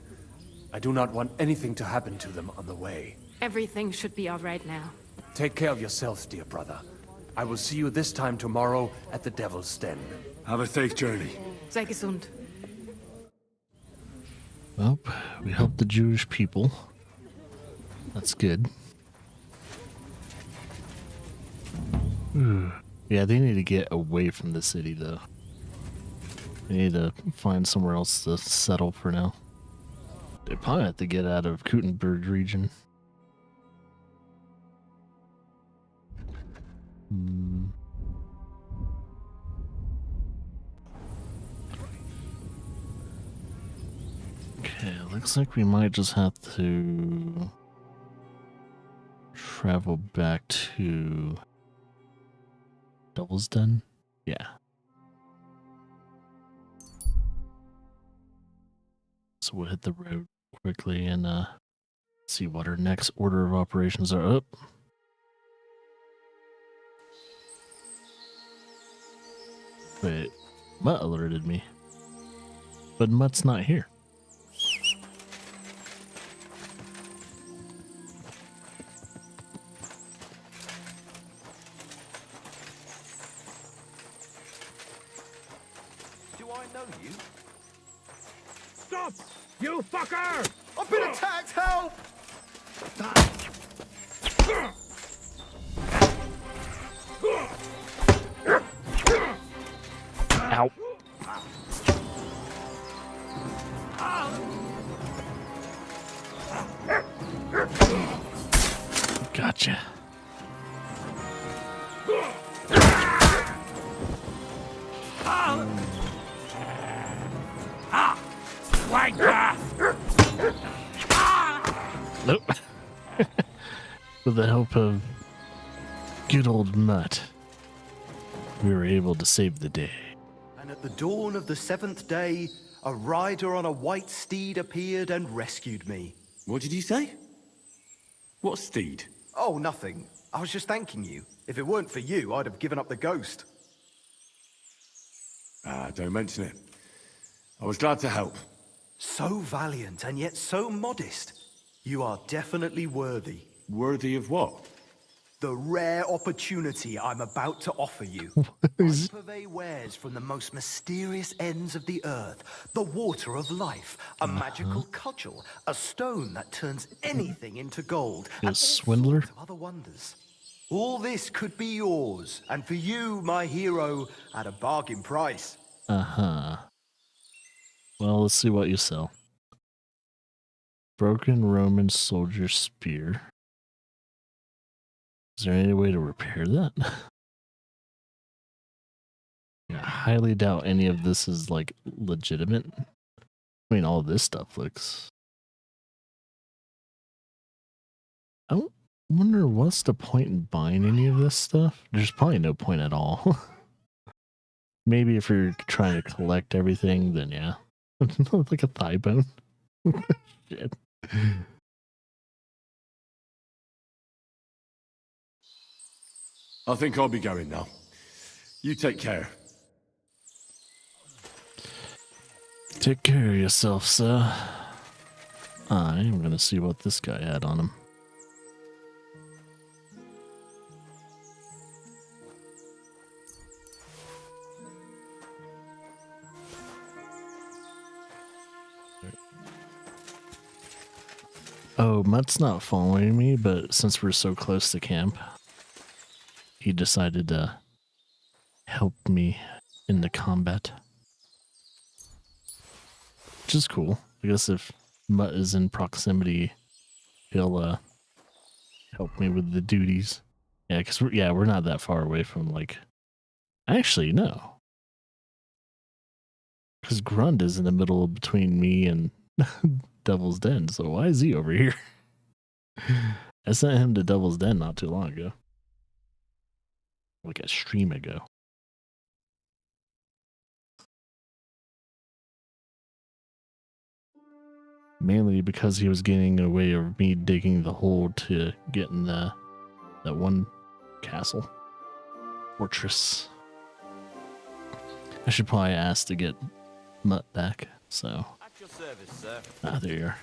I do not want anything to happen to them on the way. Everything should be all right now. Take care of yourself, dear brother. I will see you this time tomorrow at the Devil's Den. Have a safe journey. Sei gesund. Well, we helped the Jewish people. That's good. Yeah, they need to get away from the city, though. They need to find somewhere else to settle for now. They probably have to get out of Kuttenberg region. Okay, looks like we might just have to travel back to Devil's Den? Yeah. So we'll hit the road quickly and see what our next order of operations are. Up. Wait, Mutt alerted me. But Mutt's not here. Stop! You fucker! I've been attacked! Help! Ow. Gotcha. Nope. With the help of good old Mutt, we were able to save the day. And at the dawn of the seventh day, a rider on a white steed appeared and rescued me. What did you say? What steed? Oh, nothing. I was just thanking you. If it weren't for you, I'd have given up the ghost. Ah, don't mention it. I was glad to help. So valiant and yet so modest. You are definitely worthy. Worthy of what? The rare opportunity I'm about to offer you. I purvey wares from the most mysterious ends of the earth. The water of life, a magical cudgel, a stone that turns anything into gold, and all swindler. sorts of other wonders. All this could be yours, and for you, my hero, at a bargain price. Uh-huh. Well, let's see what you sell. Broken Roman soldier spear. Is there any way to repair that? Yeah, I highly doubt any of this is like legitimate. I mean, all this stuff looks. I don't wonder what's the point in buying any of this stuff. There's probably no point at all. Maybe if you're trying to collect everything, then yeah. Like a thigh bone. Shit. I think I'll be going now. You take care. Take care of yourself, sir. I'm gonna see what this guy had on him. Oh, Mutt's not following me, but since we're so close to camp, he decided to help me in the combat. Which is cool. I guess if Mutt is in proximity, he'll help me with the duties. Yeah, because we're not that far away from, like... Actually, no. Because Grund is in the middle between me and Devil's Den, so why is he over here? I sent him to Devil's Den not too long ago. Like a stream ago. Mainly because he was getting away of me digging the hole to get in that one castle. Fortress. I should probably ask to get Mutt back, so. At your service, sir. Ah, there you are.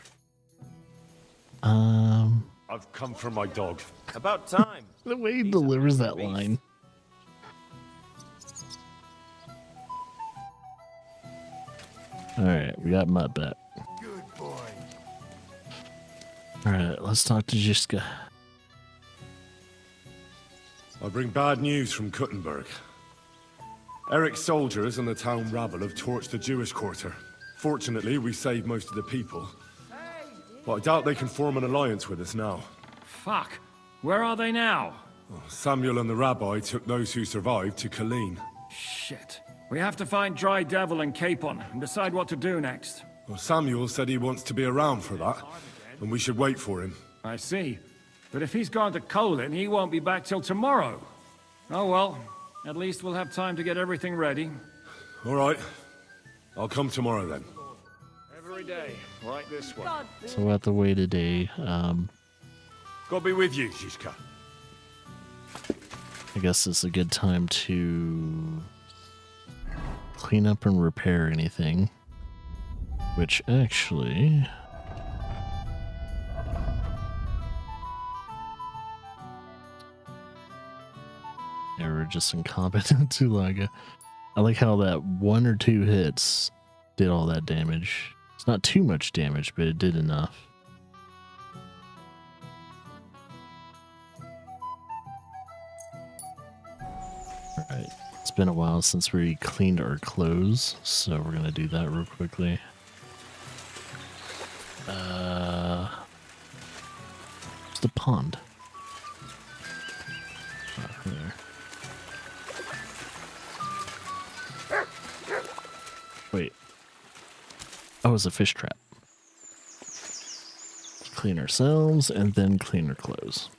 I've come for my dog. About time. The way he delivers that line. Alright, we got Mutt back. Good boy. Alright, let's talk to Jiska. I bring bad news from Kuttenberg. Eric's soldiers and the town rabble have torched the Jewish quarter. Fortunately, we saved most of the people. But I doubt they can form an alliance with us now. Fuck. Where are they now? Samuel and the rabbi took those who survived to Colleen. Shit. We have to find Dry Devil and Capon and decide what to do next. Well, Samuel said he wants to be around for that, and we should wait for him. I see. But if he's gone to Colin, he won't be back till tomorrow. Oh well. At least we'll have time to get everything ready. All right. I'll come tomorrow then. Every day, like this one. So we'll have to wait a day. God be with you, Zizka. I guess it's a good time to clean up and repair anything. Which actually... Yeah, we're just incompetent too long. I like how that 1 or 2 hits did all that damage. It's not too much damage, but it did enough. Alright, it's been a while since we cleaned our clothes, so we're gonna do that real quickly. It's the pond. There. Wait. Oh, it's a fish trap. Clean ourselves and then clean our clothes.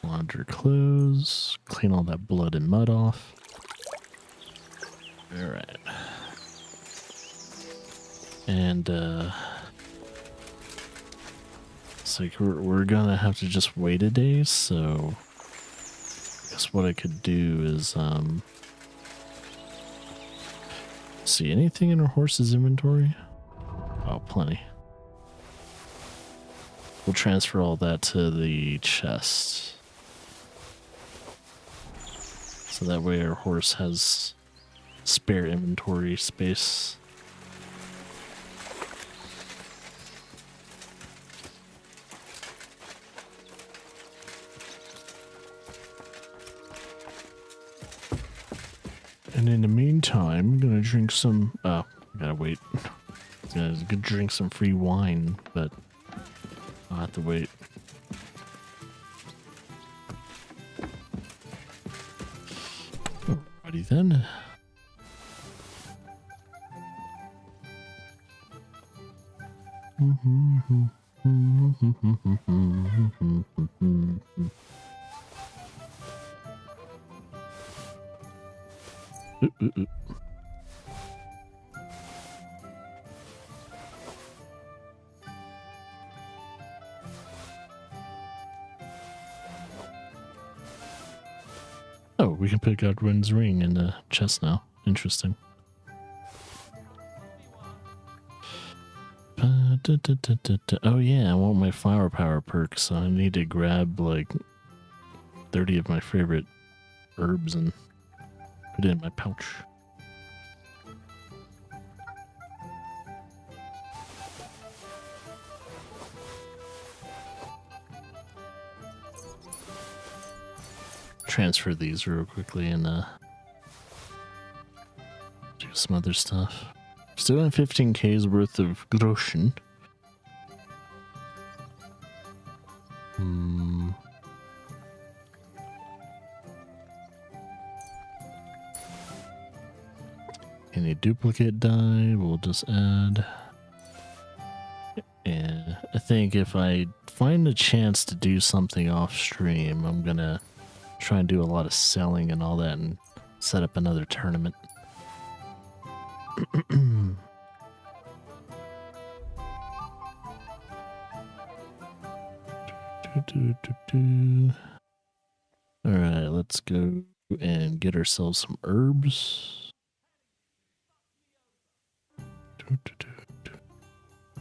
Launder clothes. Clean all that blood and mud off. Alright. And, it's like we're gonna have to just wait a day, so I guess what I could do is, see anything in our horse's inventory? Oh, plenty. We'll transfer all that to the chest. So that way our horse has spare inventory space. And in the meantime, I'm gonna drink some. Oh, gotta wait. I'm gonna drink some free wine, but I'll have to wait. Alrighty then. Ooh. Oh, we can pick Godwin's ring in the chest now. Interesting. Oh yeah, I want my flower power perk, so I need to grab like 30 of my favorite herbs and put it in my pouch. Transfer these real quickly and do some other stuff. Still got 15k's worth of groschen. Any duplicate die, we'll just add. And I think if I find a chance to do something off stream, I'm gonna try and do a lot of selling and all that and set up another tournament. Alright, let's go and get ourselves some herbs.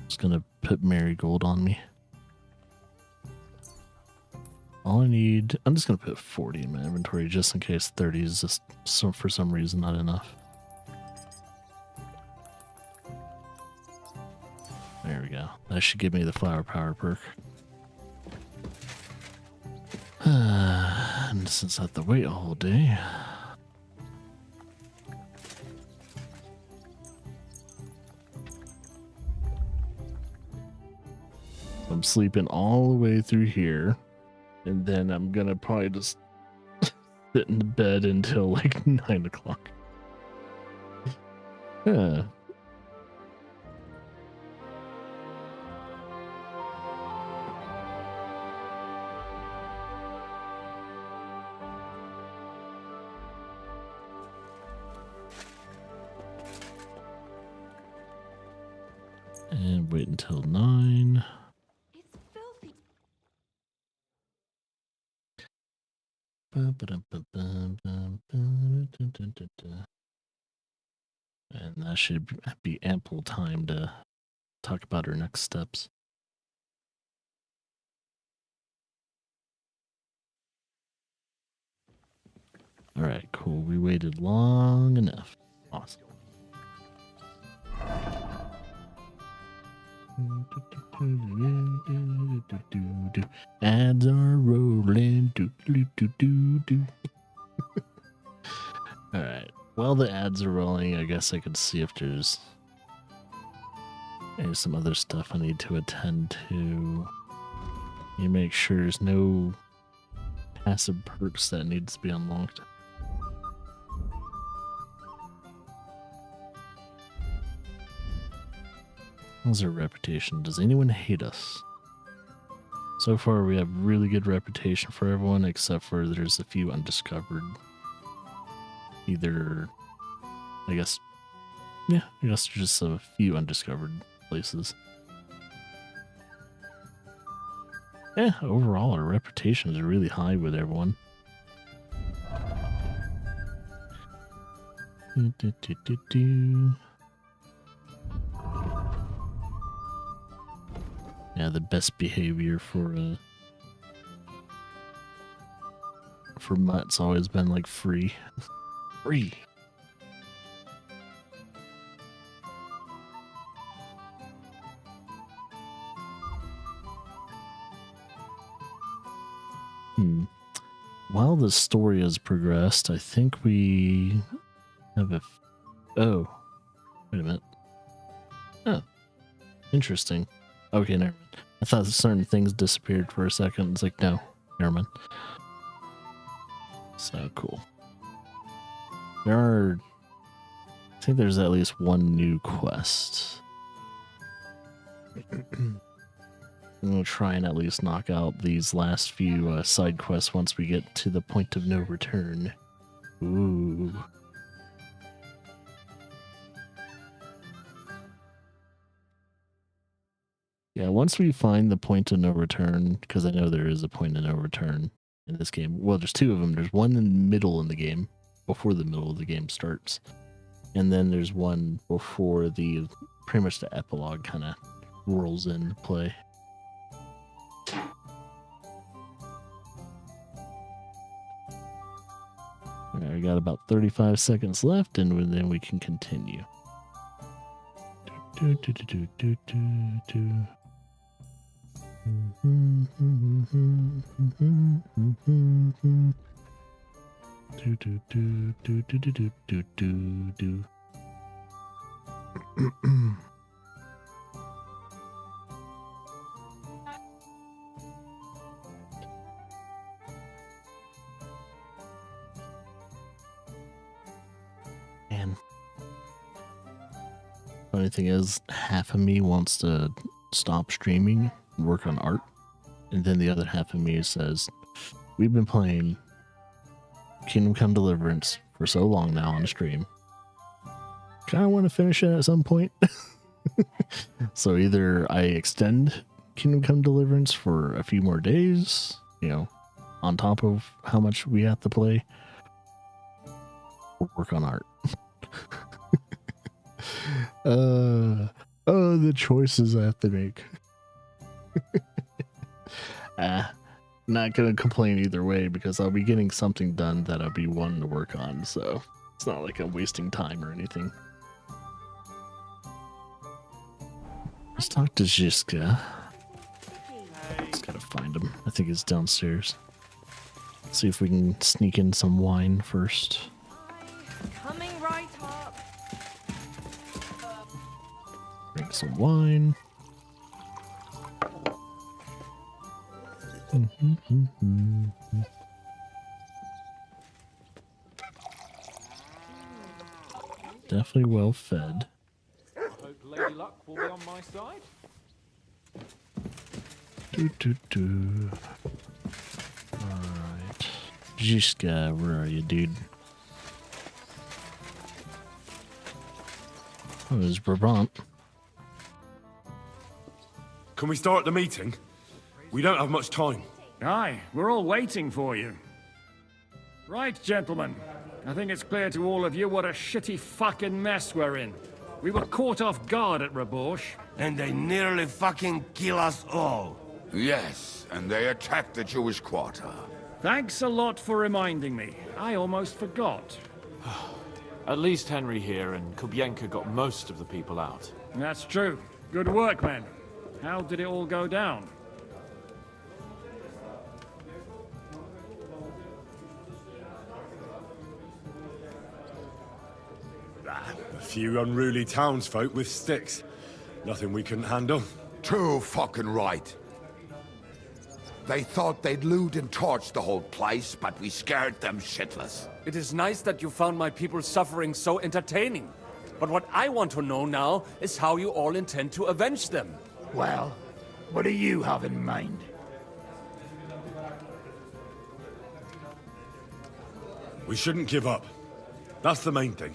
Just gonna put marigold on me. All I need, I'm just gonna put 40 in my inventory just in case 30 is just for some reason not enough. There we go. That should give me the flower power perk. And since I have to wait all day, I'm sleeping all the way through here, and then I'm gonna probably just sit in the bed until like 9 o'clock. Yeah. And wait until 9. And that should be ample time to talk about our next steps. Alright, cool. We waited long enough. Awesome. Ads are rolling. Alright. While the ads are rolling, I guess I could see if there's some other stuff I need to attend to. You make sure there's no passive perks that needs to be unlocked. How's our reputation? Does anyone hate us? So far, we have really good reputation for everyone, except for there's a few undiscovered. Either, I guess there's just a few undiscovered places. Yeah, overall, our reputation is really high with everyone. Yeah, the best behavior for Mutt's always been like free. Free. While the story has progressed, I think we have a... Oh. Wait a minute. Oh. Interesting. Okay, never mind. I thought certain things disappeared for a second. It's like, no. Never mind. So cool. I think there's at least one new quest. I'm going to try and at least knock out these last few side quests once we get to the point of no return. Ooh. Yeah, once we find the point of no return, because I know there is a point of no return in this game. Well, there's two of them. There's one in the middle in the game, before the middle of the game starts. And then there's one before the, pretty much the epilogue kind of rolls into play. All right, we got about 35 seconds left, and then we can continue. Do, do, do, do, do, do, do. Do, do, do, do, do, do, do, do, do. Man. Funny thing is, half of me wants to stop streaming and work on art, and then the other half of me says, we've been playing Kingdom Come Deliverance for so long now on the stream. Kind of want to finish it at some point. So either I extend Kingdom Come Deliverance for a few more days, you know, on top of how much we have to play, or work on art. Oh, the choices I have to make. Not gonna complain either way, because I'll be getting something done that I'll be wanting to work on, so it's not like I'm wasting time or anything. Let's talk to Jiska. Just gotta find him. I think he's downstairs. See if we can sneak in some wine first. Coming right up. Drink some wine. Definitely well fed. I hope Lady Luck will be on my side. Alright. Jiska, where are you, dude? Oh, there's Brabant. Can we start the meeting? We don't have much time. Aye, we're all waiting for you. Right, gentlemen. I think it's clear to all of you what a shitty fucking mess we're in. We were caught off guard at Rabosh. And they nearly fucking kill us all. Yes, and they attacked the Jewish quarter. Thanks a lot for reminding me. I almost forgot. At least Henry here and Kubienka got most of the people out. That's true. Good work, men. How did it all go down? A few unruly townsfolk with sticks. Nothing we couldn't handle. Too fucking right. They thought they'd loot and torch the whole place, but we scared them shitless. It is nice that you found my people's suffering so entertaining. But what I want to know now is how you all intend to avenge them. Well, what do you have in mind? We shouldn't give up. That's the main thing.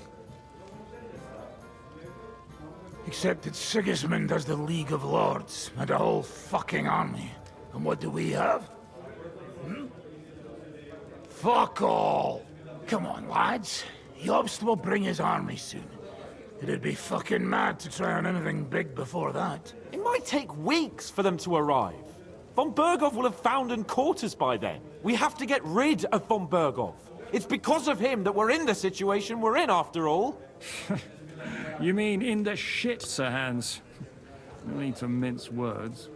Except that Sigismund has the League of Lords and a whole fucking army. And what do we have? Hmm? Fuck all! Come on, lads. Jobst will bring his army soon. It'd be fucking mad to try on anything big before that. It might take weeks for them to arrive. Von Bergov will have found and caught us by then. We have to get rid of Von Bergov. It's because of him that we're in the situation we're in, after all. You mean in the shit, Sir Hans? No need to mince words.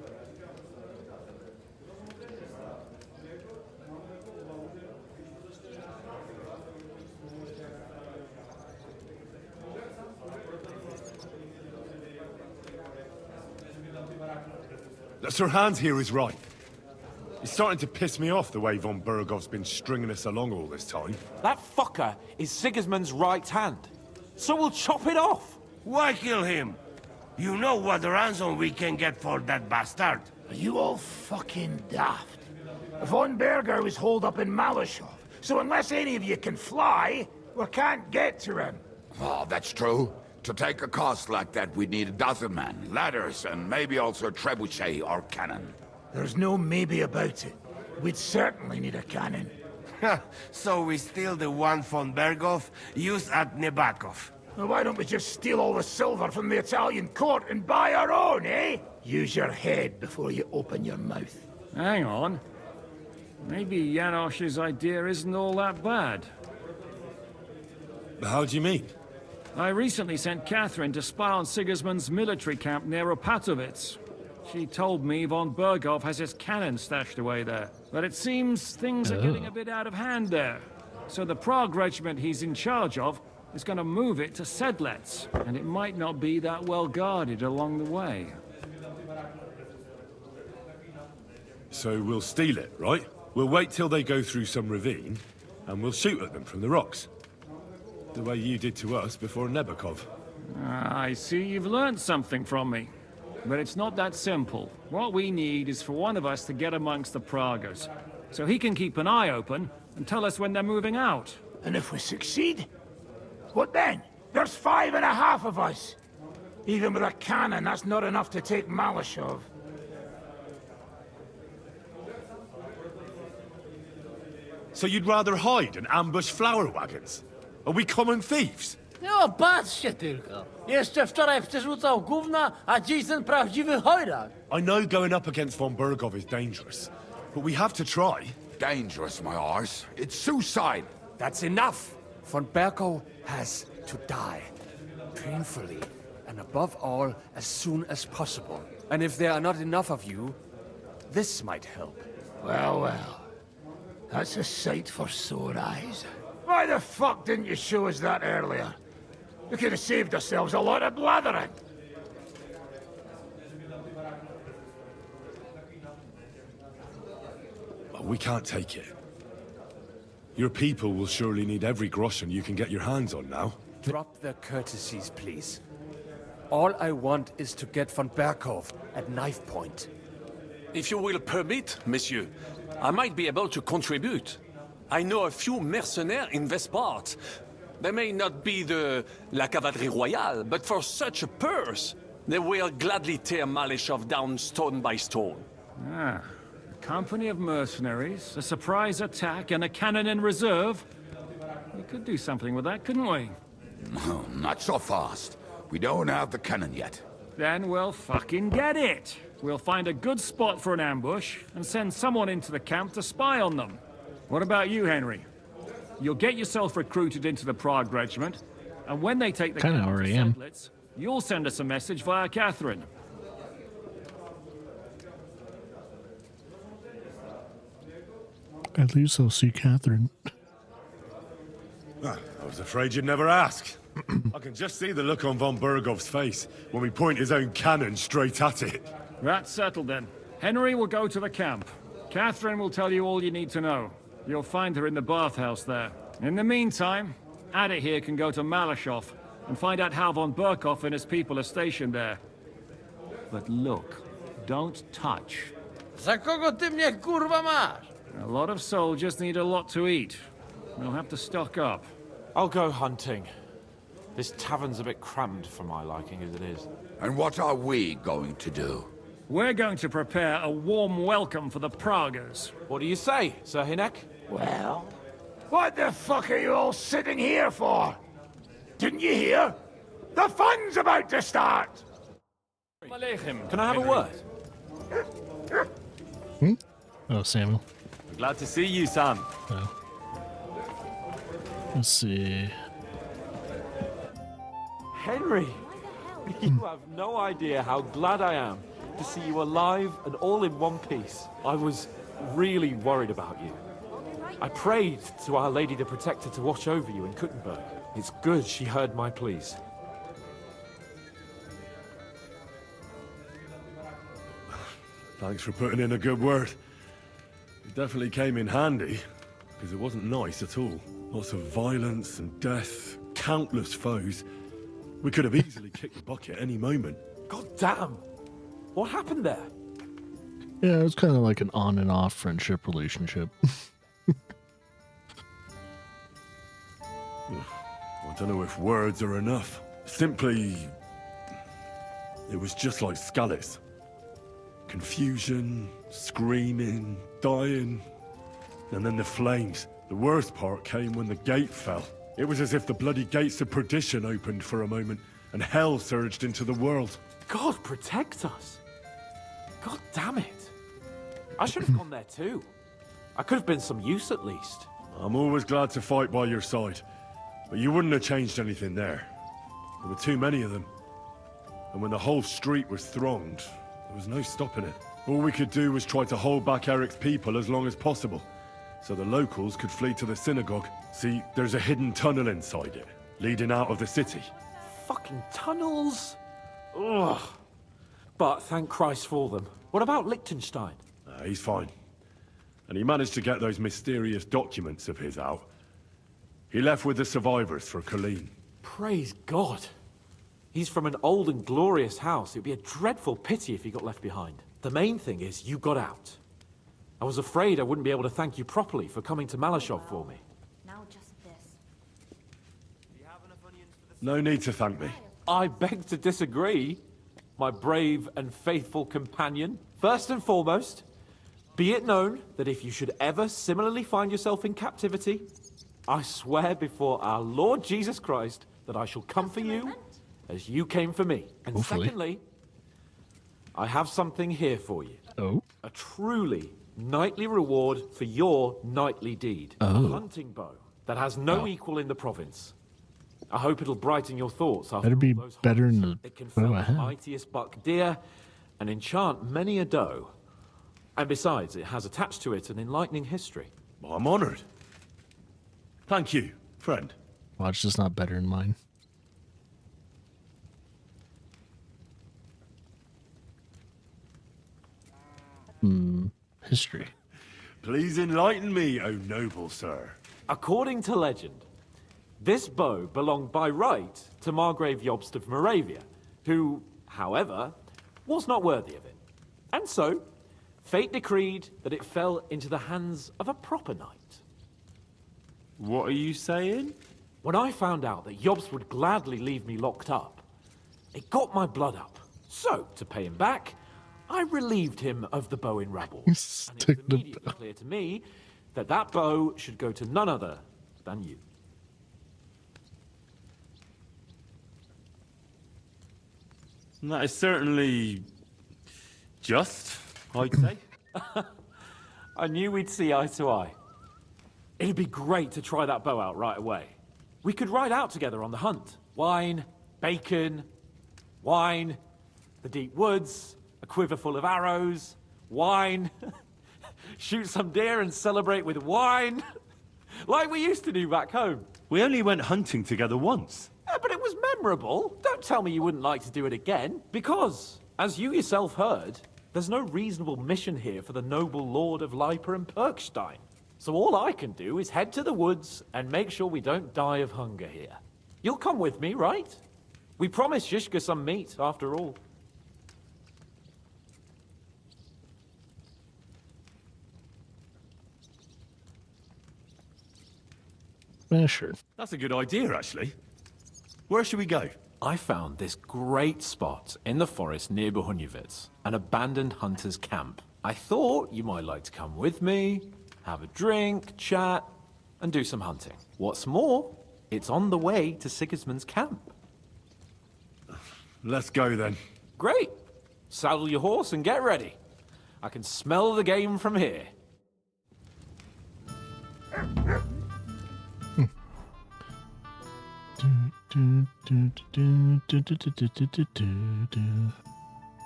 Sir Hans here is right. It's starting to piss me off the way Von Bergov's been stringing us along all this time. That fucker is Sigismund's right hand. So we'll chop it off. Why kill him? You know what ransom we can get for that bastard. Are you all fucking daft? Von Berger was holed up in Malashov, so unless any of you can fly, we can't get to him. Oh, that's true. To take a cost like that, we'd need a dozen men, ladders, and maybe also a trebuchet or cannon. There's no maybe about it. We'd certainly need a cannon. So we steal the one von Berghoff, use at Nebakov. Well, why don't we just steal all the silver from the Italian court and buy our own, eh? Use your head before you open your mouth. Hang on. Maybe Janosch's idea isn't all that bad. How do you mean? I recently sent Catherine to spy on Sigismund's military camp near Opatovitz. She told me von Berghoff has his cannon stashed away there. But it seems things are getting a bit out of hand there. So the Prague regiment he's in charge of is going to move it to Sedlec, and it might not be that well guarded along the way. So we'll steal it, right? We'll wait till they go through some ravine, and we'll shoot at them from the rocks. The way you did to us before Nebakov. I see you've learned something from me. But it's not that simple. What we need is for one of us to get amongst the Praguers, so he can keep an eye open and tell us when they're moving out. And if we succeed? What then? There's 5.5 of us. Even with a cannon, that's not enough to take Malashov. So you'd rather hide and ambush flower wagons? Are we common thieves? No, patrzcie tylko. Jeszcze wczoraj przerzucał gówna, a dziś ten prawdziwy chojrak. I know going up against von Berghoff is dangerous, but we have to try. Dangerous, my arse. It's suicide. That's enough! Von Berghoff has to die. Painfully, and above all, as soon as possible. And if there are not enough of you, this might help. Well, well. That's a sight for sore eyes. Why the fuck didn't you show us that earlier? We could have saved ourselves a lot of blathering. Oh, we can't take it. Your people will surely need every groschen you can get your hands on now. Drop the courtesies, please. All I want is to get von Berghoff at knife point. If you will permit, monsieur, I might be able to contribute. I know a few mercenaires in this part. They may not be la cavalerie royale, but for such a purse, they will gladly tear Malashov down stone by stone. Ah, a company of mercenaries, a surprise attack, and a cannon in reserve. We could do something with that, couldn't we? No, not so fast. We don't have the cannon yet. Then we'll fucking get it. We'll find a good spot for an ambush and send someone into the camp to spy on them. What about you, Henry? You'll get yourself recruited into the Prague regiment, and when they take the Kinda camp to already am. Sedlec, you'll send us a message via Catherine. At least I'll see Catherine. I was afraid you'd never ask. I can just see the look on von Berghoff's face when we point his own cannon straight at it. That's settled then. Henry will go to the camp. Catherine will tell you all you need to know. You'll find her in the bathhouse there. In the meantime, Adit here can go to Malashov and find out how von Berghoff and his people are stationed there. But look, don't touch. Za kogo ty mnie kurwa masz? A lot of soldiers need a lot to eat. We'll have to stock up. I'll go hunting. This tavern's a bit crammed for my liking as it is. And what are we going to do? We're going to prepare a warm welcome for the Praguers. What do you say, Sir Hinek? Well, what the fuck are you all sitting here for? Didn't you hear? The fun's about to start! Can I have a word? Oh, Samuel. Glad to see you, son. Oh. Let's see. Henry! You have no idea how glad I am to see you alive and all in one piece. I was really worried about you. I prayed to Our Lady the Protector to watch over you in Kuttenberg. It's good she heard my pleas. Thanks for putting in a good word. It definitely came in handy, because it wasn't nice at all. Lots of violence and death, countless foes. We could have easily kicked the bucket any moment. God damn! What happened there? Yeah, it was kind of like an on and off friendship relationship. I don't know if words are enough. Simply... it was just like Scalis. Confusion, screaming, dying, and then the flames. The worst part came when the gate fell. It was as if the bloody gates of perdition opened for a moment, and hell surged into the world. God protect us. God damn it. I should have gone there too. I could have been some use at least. I'm always glad to fight by your side, but you wouldn't have changed anything there. There were too many of them. And when the whole street was thronged, there was no stopping it. All we could do was try to hold back Eric's people as long as possible, so the locals could flee to the synagogue. See, there's a hidden tunnel inside it, leading out of the city. Fucking tunnels. Ugh. But thank Christ for them. What about Liechtenstein? He's fine. And he managed to get those mysterious documents of his out. He left with the survivors for Colleen. Praise God. He's from an old and glorious house. It'd be a dreadful pity if he got left behind. The main thing is you got out. I was afraid I wouldn't be able to thank you properly for coming to Malashov for me. Now just this. No need to thank me. I beg to disagree, my brave and faithful companion. First and foremost, be it known that if you should ever similarly find yourself in captivity, I swear before our Lord Jesus Christ that I shall come for you as you came for me. And Hopefully. secondly, I have something here for you. Oh. A truly knightly reward for your knightly deed. Oh. A hunting bow that has no equal in the province. I hope it'll brighten your thoughts after Better be all those better hunts. than the It can bow fell I the have. mightiest buck deer and enchant many a doe. And besides, it has attached to it an enlightening history. I'm honored. Thank you, friend. Watch, just not better than mine. History. Please enlighten me, O noble sir. According to legend, this bow belonged by right to Margrave Jobst of Moravia, who, however, was not worthy of it. And so, fate decreed that it fell into the hands of a proper knight. What are you saying? When I found out that Jobst would gladly leave me locked up, it got my blood up. So, to pay him back, I relieved him of the bow in rabble. And it was immediately clear to me that that bow should go to none other than you. That is certainly just, I'd say. I knew we'd see eye to eye. It'd be great to try that bow out right away. We could ride out together on the hunt. Wine, bacon, wine, the deep woods, a quiver full of arrows, wine, shoot some deer and celebrate with wine, like we used to do back home. We only went hunting together once. Yeah, but it was memorable. Don't tell me you wouldn't like to do it again, because, as you yourself heard, there's no reasonable mission here for the noble lord of Leiper and Perkstein. So all I can do is head to the woods and make sure we don't die of hunger here. You'll come with me, right? We promised Shishka some meat, after all. Yeah, sure. That's a good idea, actually. Where should we go? I found this great spot in the forest near Bohunjevitz, an abandoned hunter's camp. I thought you might like to come with me, have a drink, chat, and do some hunting. What's more, it's on the way to Sigismund's camp. Let's go then. Great. Saddle your horse and get ready. I can smell the game from here.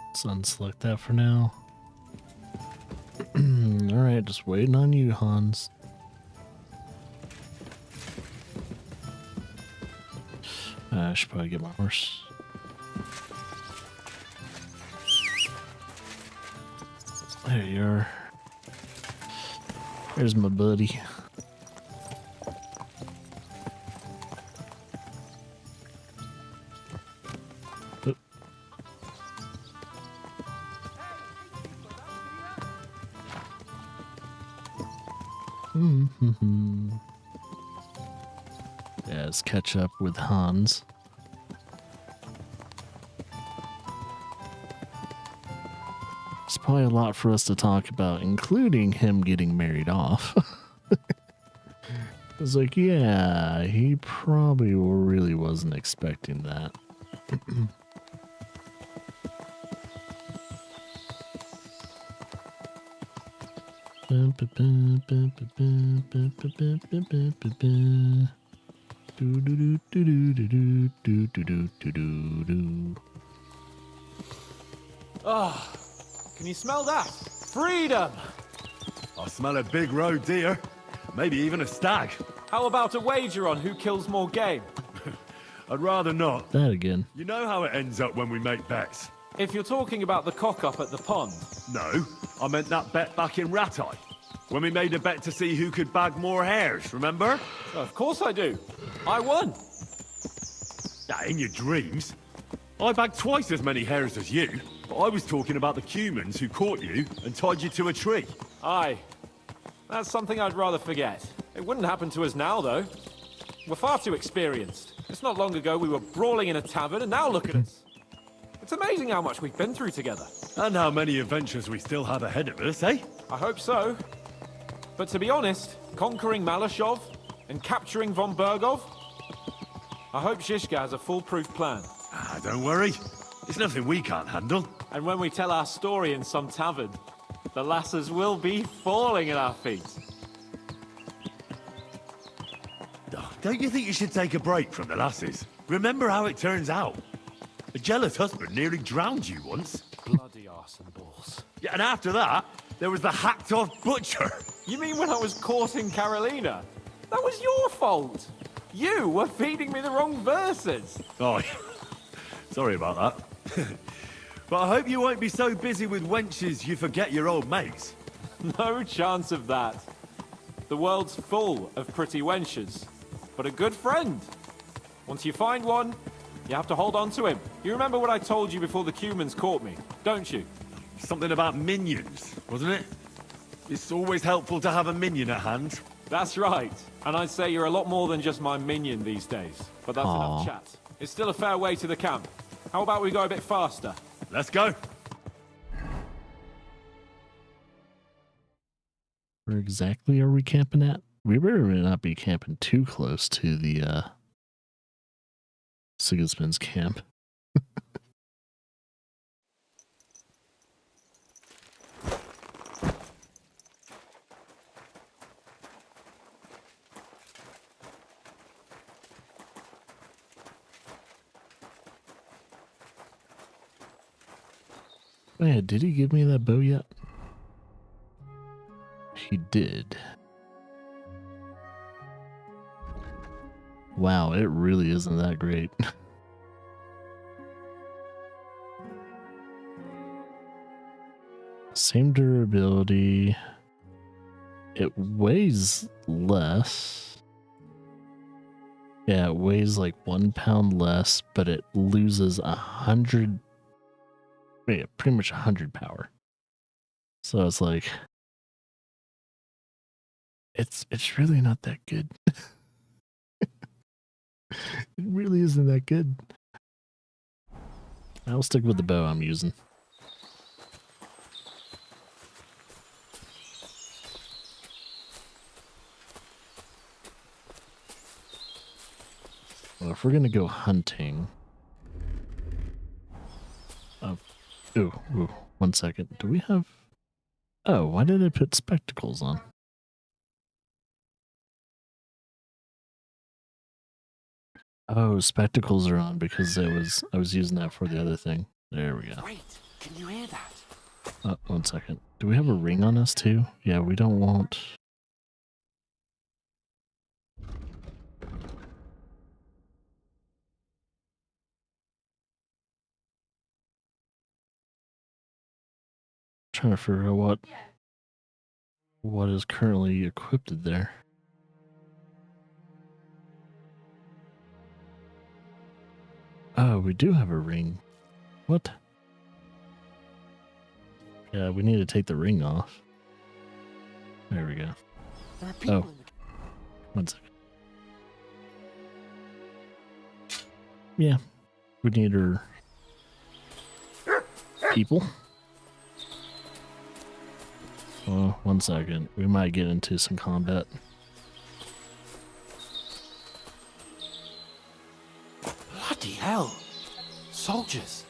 Let's unselect that for now. Alright, just waiting on you, Hans. I should probably get my horse. There you are. There's my buddy. Yeah, let's catch up with Hans. There's probably a lot for us to talk about, including him getting married off. It's like, yeah, he probably really wasn't expecting that. Ah, can you smell that? Freedom! I smell a big road deer. Maybe even a stag. How about a wager on who kills more game? I'd rather not. That again. You know how it ends up when we make bets. If you're talking about the cock-up at the pond. No, I meant that bet back in Ratai. When we made a bet to see who could bag more hares, remember? Of course I do. I won. In your dreams. I bagged twice as many hares as you, but I was talking about the humans who caught you and tied you to a tree. Aye. That's something I'd rather forget. It wouldn't happen to us now, though. We're far too experienced. It's not long ago we were brawling in a tavern, and now look at us. It's amazing how much we've been through together. And how many adventures we still have ahead of us, eh? I hope so. But to be honest, conquering Malashov and capturing von Bergov, I hope Shishka has a foolproof plan. Don't worry. It's nothing we can't handle. And when we tell our story in some tavern, the lasses will be falling at our feet. Don't you think you should take a break from the lasses? Remember how it turns out. A jealous husband nearly drowned you once. Bloody arse and balls. Yeah, and after that, there was the hacked-off butcher. You mean when I was courting Carolina? That was your fault. You were feeding me the wrong verses. Oh, sorry about that. But I hope you won't be so busy with wenches you forget your old mates. No chance of that. The world's full of pretty wenches. But a good friend. Once you find one, you have to hold on to him. You remember what I told you before the Cumans caught me, don't you? Something about minions, wasn't it? It's always helpful to have a minion at hand. That's right. And I'd say you're a lot more than just my minion these days. But that's enough chat. It's still a fair way to the camp. How about we go a bit faster? Let's go. Where exactly are we camping at? We better not be camping too close to the Sigismund's camp. Oh yeah, did he give me that bow yet? He did. Wow, it really isn't that great. Same durability. It weighs less. Yeah, it weighs like 1 pound less, but it loses 100. Yeah, pretty much 100 power. So it's like, it's really not that good. It really isn't that good. I'll stick with the bow I'm using. Well, if we're gonna go hunting, ooh, 1 second. Do we have? Oh, why did I put spectacles on? Oh, spectacles are on because I was using that for the other thing. There we go. Wait, can you hear that? 1 second. Do we have a ring on us too? Yeah, we don't want. Trying to figure out what is currently equipped there. Oh, we do have a ring. What? Yeah, we need to take the ring off. There we go. Oh, 1 second. Yeah, we need our people. Well, 1 second. We might get into some combat. Bloody hell! Soldiers!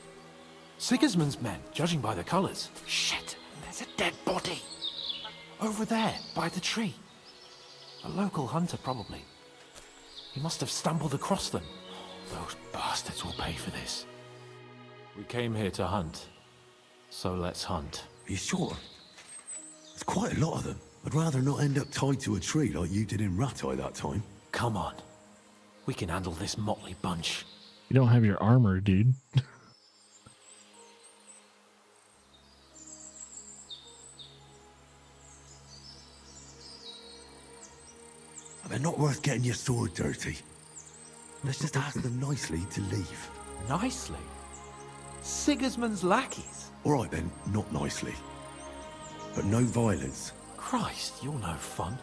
Sigismund's men, judging by the colours. Shit! There's a dead body! Over there, by the tree. A local hunter, probably. He must have stumbled across them. Those bastards will pay for this. We came here to hunt. So let's hunt. Are you sure? There's quite a lot of them. I'd rather not end up tied to a tree like you did in Rattay that time. Come on. We can handle this motley bunch. You don't have your armor, dude. They're not worth getting your sword dirty. Let's just ask them nicely to leave. Nicely? Sigismund's lackeys? All right then, not nicely. But no violence. Christ, you're no fun.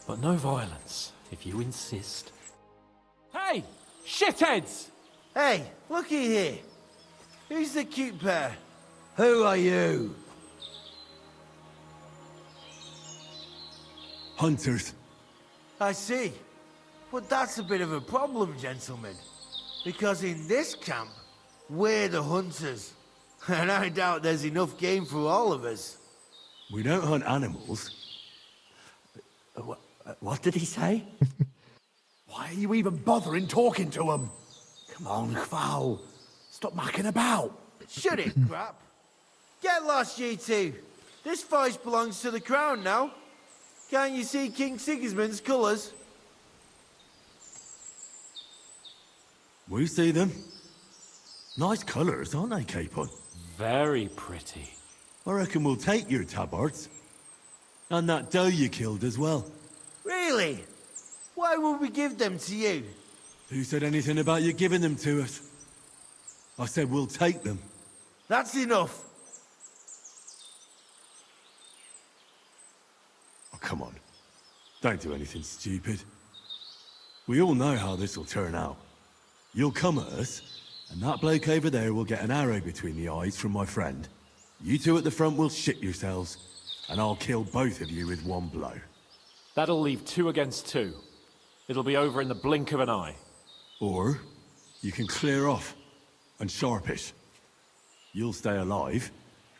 But no violence, if you insist. Hey! Shitheads! Hey, looky here. Who's the cute pair? Who are you? Hunters. I see. But that's a bit of a problem, gentlemen. Because in this camp, we're the hunters. And I doubt there's enough game for all of us. We don't hunt animals. What did he say? Why are you even bothering talking to him? Come on, Kval. Stop mucking about. Shut it, crap. Get lost, you two. This forest belongs to the crown now. Can't you see King Sigismund's colours? We see them. Nice colours, aren't they, Capon? Very pretty. I reckon we'll take your tabards. And that doe you killed as well. Really? Why would we give them to you? Who said anything about you giving them to us? I said we'll take them. That's enough. Oh, come on. Don't do anything stupid. We all know how this will turn out. You'll come at us, and that bloke over there will get an arrow between the eyes from my friend. You two at the front will shit yourselves, and I'll kill both of you with one blow. That'll leave 2 against 2. It'll be over in the blink of an eye. Or you can clear off and sharpish. You'll stay alive,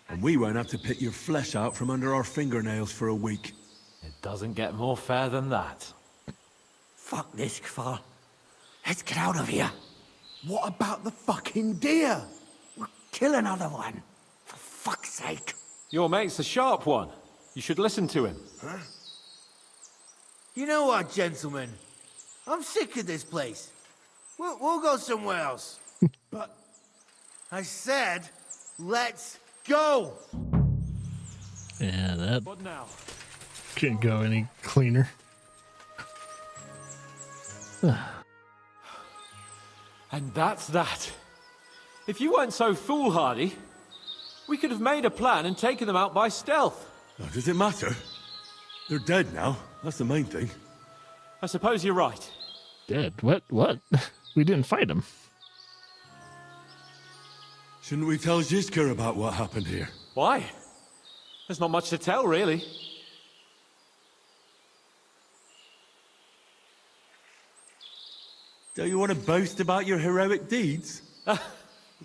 and we won't have to pick your flesh out from under our fingernails for a week. It doesn't get more fair than that. Fuck this, Kvar. Let's get out of here. What about the fucking deer? We'll kill another one. For fuck's sake. Your mate's the sharp one. You should listen to him. Huh? You know what, gentlemen? I'm sick of this place. We'll go somewhere else. But I said, let's go. Yeah, that What now? couldn't go any cleaner. And that's that. If you weren't so foolhardy, we could have made a plan and taken them out by stealth. Now, does it matter? They're dead now. That's the main thing. I suppose you're right. Dead? What? What? We didn't fight him. Shouldn't we tell Zizka about what happened here? Why? There's not much to tell, really. Don't you want to boast about your heroic deeds?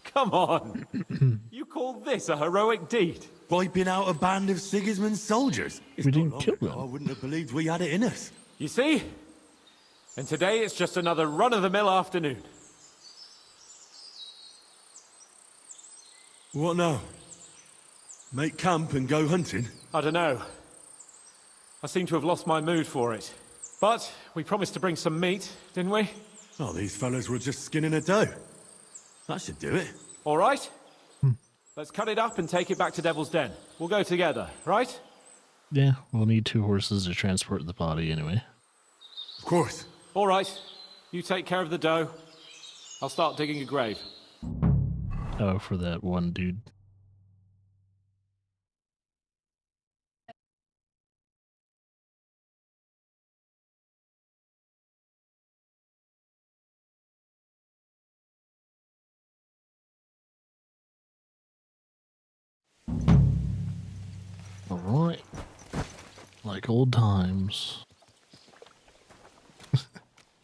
Come on. You call this a heroic deed? Wiping out a band of Sigismund's soldiers. We didn't kill them. I wouldn't have believed we had it in us. You see? And today it's just another run-of-the-mill afternoon. What now? Make camp and go hunting? I don't know. I seem to have lost my mood for it. But we promised to bring some meat, didn't we? Oh, these fellas were just skinning a doe. That should do it. All right. Let's cut it up and take it back to Devil's Den. We'll go together, right? Yeah, we'll need 2 horses to transport the body anyway. Of course. All right. You take care of the doe. I'll start digging a grave. Oh, for that one dude. Alright. Like old times.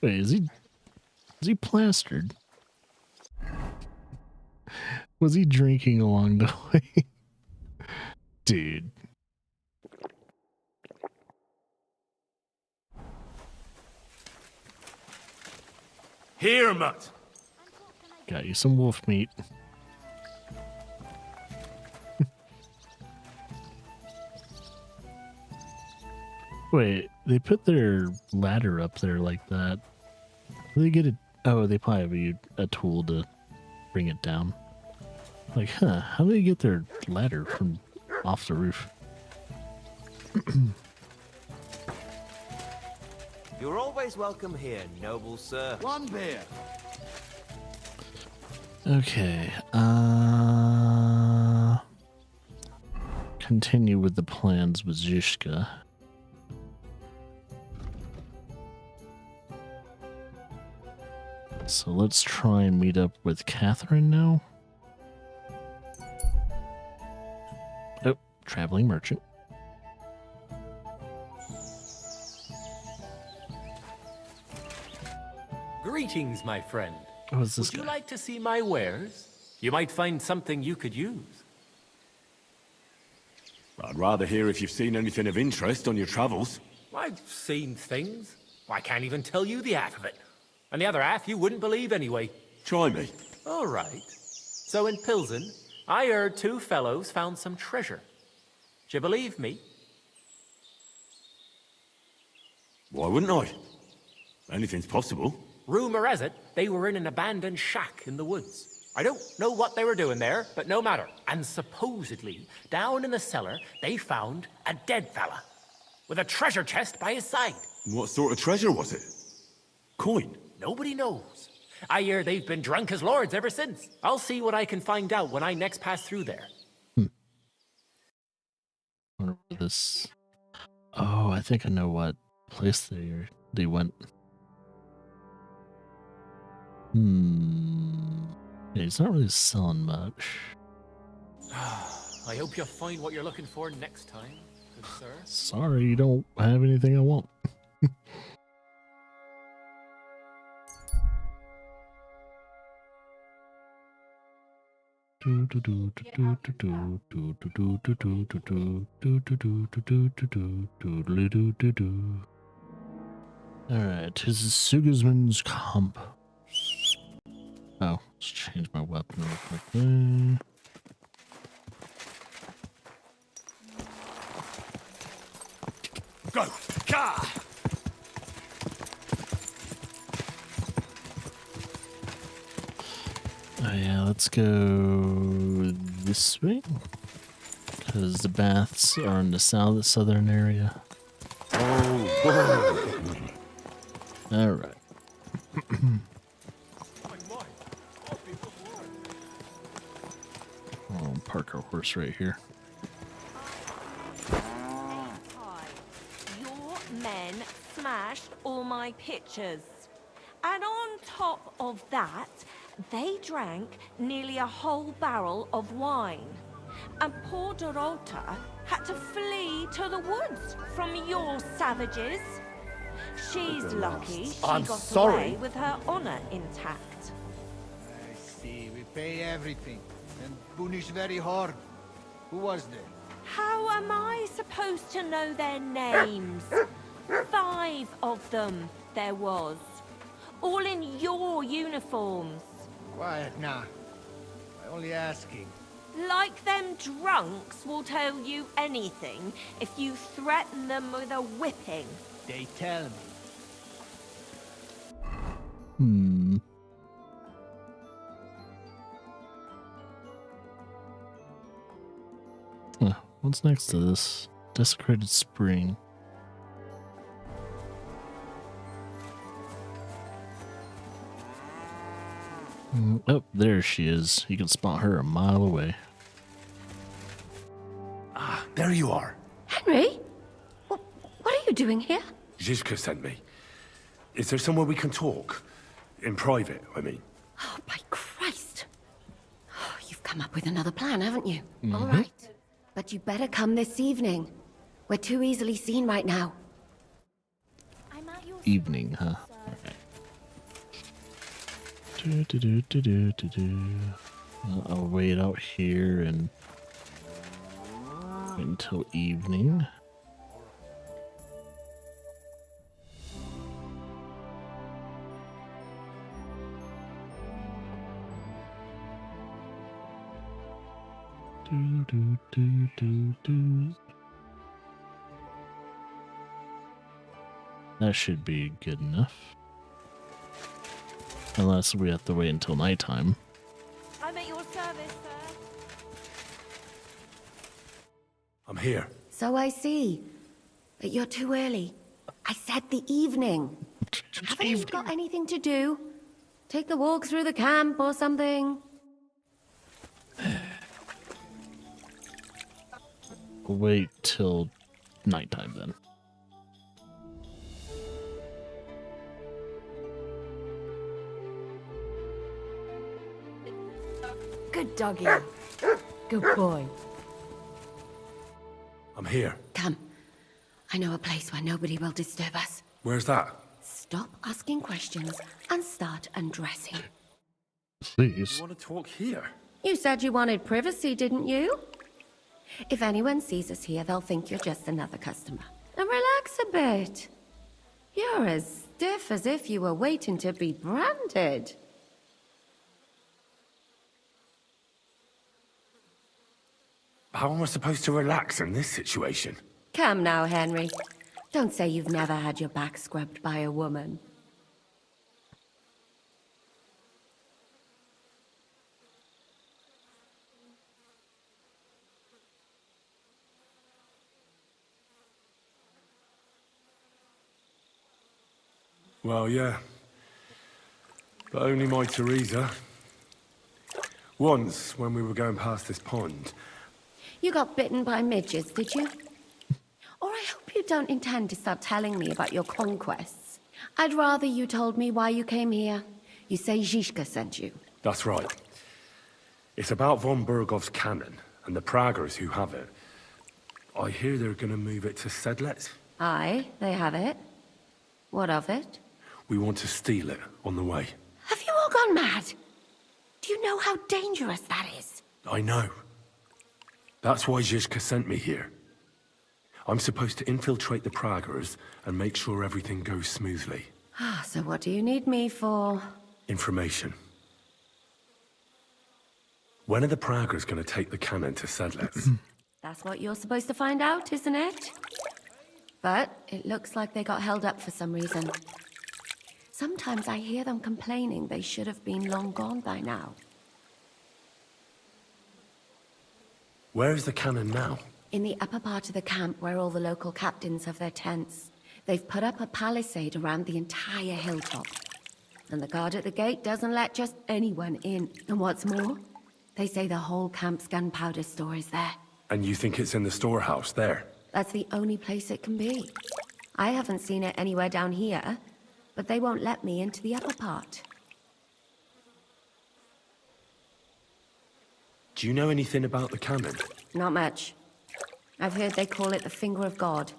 Wait, is he plastered? Was he drinking along the way? Dude. Here, Mutt. Got you some wolf meat. Wait, they put their ladder up there like that. They get it. Oh, they probably have a tool to bring it down. Like, huh? How do they get their ladder from off the roof? You're always welcome here, noble sir. One beer. Okay. Continue with the plans with Zizka. So let's try and meet up with Catherine now. Oh, traveling merchant. Greetings, my friend. Oh, is this Would you guy? like to see my wares? You might find something you could use. I'd rather hear if you've seen anything of interest on your travels. I've seen things. I can't even tell you the half of it. And the other half you wouldn't believe anyway. Try me. All right. So in Pilsen, I heard two fellows found some treasure. Do you believe me? Why wouldn't I? Anything's possible. Rumor has it they were in an abandoned shack in the woods. I don't know what they were doing there, but no matter. And supposedly, down in the cellar, they found a dead fella with a treasure chest by his side. What sort of treasure was it? Coin? Nobody knows. I hear they've been drunk as lords ever since. I'll see what I can find out when I next pass through there. Wonder where this. Oh, I think I know what place they went. Yeah, he's not really selling much. I hope you'll find what you're looking for next time, good sir. Sorry, you don't have anything I want. Alright, this is Sigismund's comp. Oh, let's change my weapon real quick there. Go! Ka! Oh yeah, let's go this way. Because the baths are in the southern area. Oh, alright. I'll park our horse right here. Your men smashed all my pictures. And on top of that, they drank nearly a whole barrel of wine. And poor Dorota had to flee to the woods from your savages. She's lucky she got away with her honor intact. I see. We pay everything and punish very hard. Who was there? How am I supposed to know their names? 5 of them there was. All in your uniforms. Quiet now. I'm only asking. Like them drunks will tell you anything if you threaten them with a whipping. They tell me. Huh, what's next to this? Desecrated spring. Oh, there she is. You can spot her a mile away. Ah, there you are. Henry? What are you doing here? Zizka sent me. Is there somewhere we can talk? In private, I mean. Oh, by Christ. Oh, you've come up with another plan, haven't you? Mhm. All right. But you better come this evening. We're too easily seen right now. Evening, huh? I'll wait out here and wait until evening. That should be good enough. Unless we have to wait until nighttime. I'm at your service, sir. I'm here. So I see. But you're too early. I said the evening. Haven't you got anything to do? Take the walk through the camp or something? Wait till nighttime then. Good doggy. Good boy. I'm here. Come. I know a place where nobody will disturb us. Where's that? Stop asking questions and start undressing. Please. You want to talk here? You said you wanted privacy, didn't you? If anyone sees us here, they'll think you're just another customer. And relax a bit. You're as stiff as if you were waiting to be branded. How am I supposed to relax in this situation? Come now, Henry. Don't say you've never had your back scrubbed by a woman. Well, yeah. But only my Teresa. Once, when we were going past this pond... You got bitten by midges, did you? Or I hope you don't intend to start telling me about your conquests. I'd rather you told me why you came here. You say Zizka sent you. That's right. It's about von Bergov's cannon, and the Praggers who have it. I hear they're gonna move it to Sedlec. Aye, they have it. What of it? We want to steal it on the way. Have you all gone mad? Do you know how dangerous that is? I know. That's why Zizka sent me here. I'm supposed to infiltrate the Praggers and make sure everything goes smoothly. Ah, so what do you need me for? Information. When are the Praggers going to take the cannon to Sedlec? That's what you're supposed to find out, isn't it? But it looks like they got held up for some reason. Sometimes I hear them complaining they should have been long gone by now. Where is the cannon now? In the upper part of the camp where all the local captains have their tents. They've put up a palisade around the entire hilltop. And the guard at the gate doesn't let just anyone in. And what's more, they say the whole camp's gunpowder store is there. And you think it's in the storehouse there? That's the only place it can be. I haven't seen it anywhere down here, but they won't let me into the upper part. Do you know anything about the cannon? Not much. I've heard they call it the Finger of God,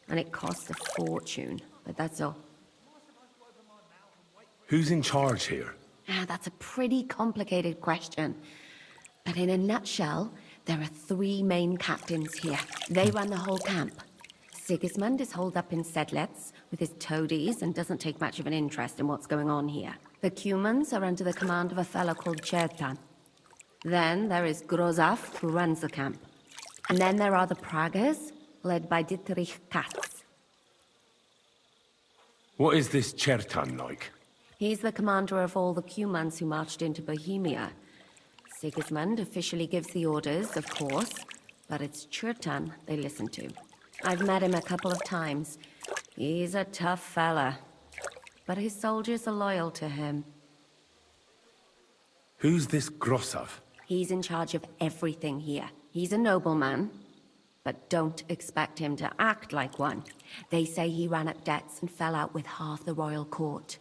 and it costs a fortune, but that's all. Who's in charge here? Ah, that's a pretty complicated question. But in a nutshell, there are 3 main captains here. They run the whole camp. Sigismund is holed up in Sedlec with his toadies and doesn't take much of an interest in what's going on here. The Cumans are under the command of a fellow called Chertan. Then there is Grozaf, who runs the camp. And then there are the Praggers, led by Dietrich Katz. What is this Chertan like? He's the commander of all the Cumans who marched into Bohemia. Sigismund officially gives the orders, of course, but it's Chertan they listen to. I've met him a couple of times. He's a tough fella, but his soldiers are loyal to him. Who's this Grosov? He's in charge of everything here. He's a nobleman, but don't expect him to act like one. They say he ran up debts and fell out with half the royal court.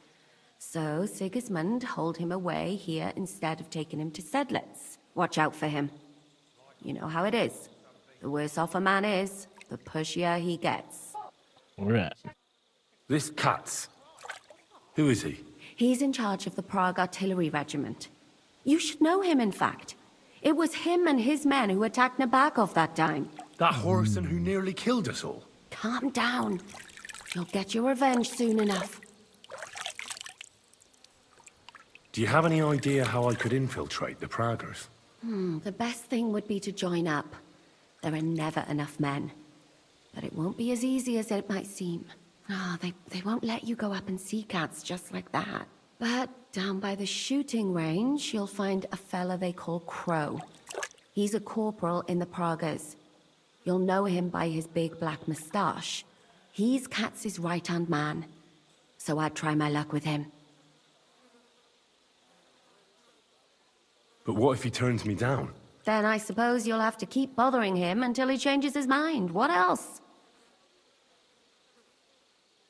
So Sigismund holed him away here instead of taking him to Sedlec. Watch out for him. You know how it is. The worse off a man is, the pushier he gets. Alright. This Katz. Who is he? He's in charge of the Prague Artillery Regiment. You should know him, in fact. It was him and his men who attacked Nabakov that time. That Horson who nearly killed us all? Calm down. You'll get your revenge soon enough. Do you have any idea how I could infiltrate the Praggers? The best thing would be to join up. There are never enough men. But it won't be as easy as it might seem. They won't let you go up and see cats just like that. But down by the shooting range, you'll find a fella they call Crow. He's a corporal in the Praggers. You'll know him by his big black moustache. He's Katz's right-hand man. So I'd try my luck with him. But what if he turns me down? Then I suppose you'll have to keep bothering him until he changes his mind. What else?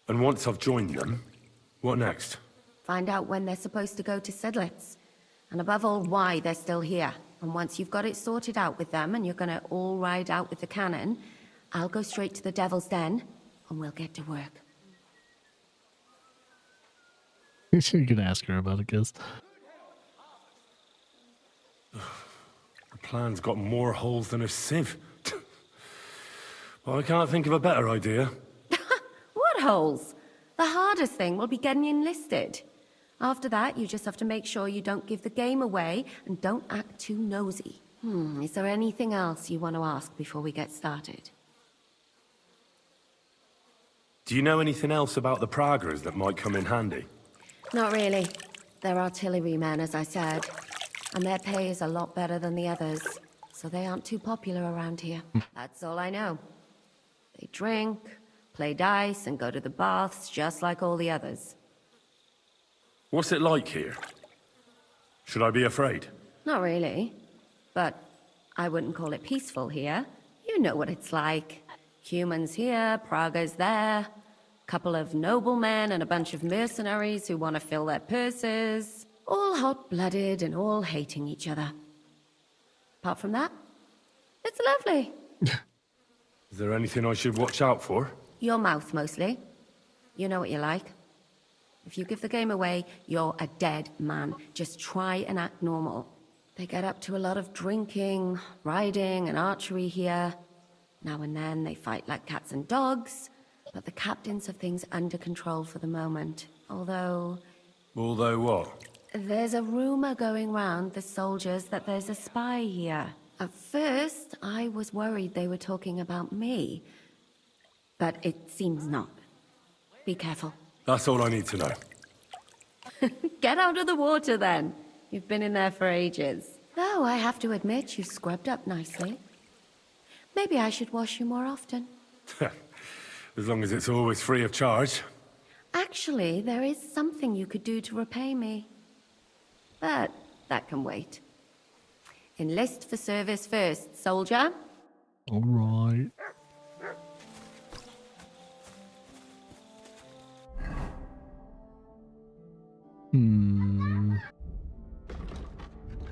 And once I've joined them, what next? Find out when they're supposed to go to Sedlitz. And above all, why they're still here. And once you've got it sorted out with them and you're gonna all ride out with the cannon, I'll go straight to the Devil's Den and we'll get to work. You can ask her about it, guys. The plan's got more holes than a sieve. Well, I can't think of a better idea. What holes? The hardest thing will be getting enlisted. After that, you just have to make sure you don't give the game away and don't act too nosy. Is there anything else you want to ask before we get started? Do you know anything else about the Praggers that might come in handy? Not really. They're artillerymen, as I said. And their pay is a lot better than the others. So they aren't too popular around here. That's all I know. They drink, play dice, and go to the baths just like all the others. What's it like here? Should I be afraid? Not really. But I wouldn't call it peaceful here. You know what it's like. Humans here, Prague's there. Couple of noblemen and a bunch of mercenaries who want to fill their purses. All hot-blooded and all hating each other. Apart from that, it's lovely. Is there anything I should watch out for? Your mouth, mostly. You know what you like. If you give the game away, you're a dead man. Just try and act normal. They get up to a lot of drinking, riding, and archery here. Now and then they fight like cats and dogs, but the captains have things under control for the moment. Although what? there's a rumor going round the soldiers that there's a spy here. At first, I was worried they were talking about me, but it seems not. Be careful. That's all I need to know. Get out of the water, then. You've been in there for ages. Though I have to admit, you've scrubbed up nicely. Maybe I should wash you more often. As long as it's always free of charge. Actually, there is something you could do to repay me. But that can wait. Enlist for service first, soldier. All right.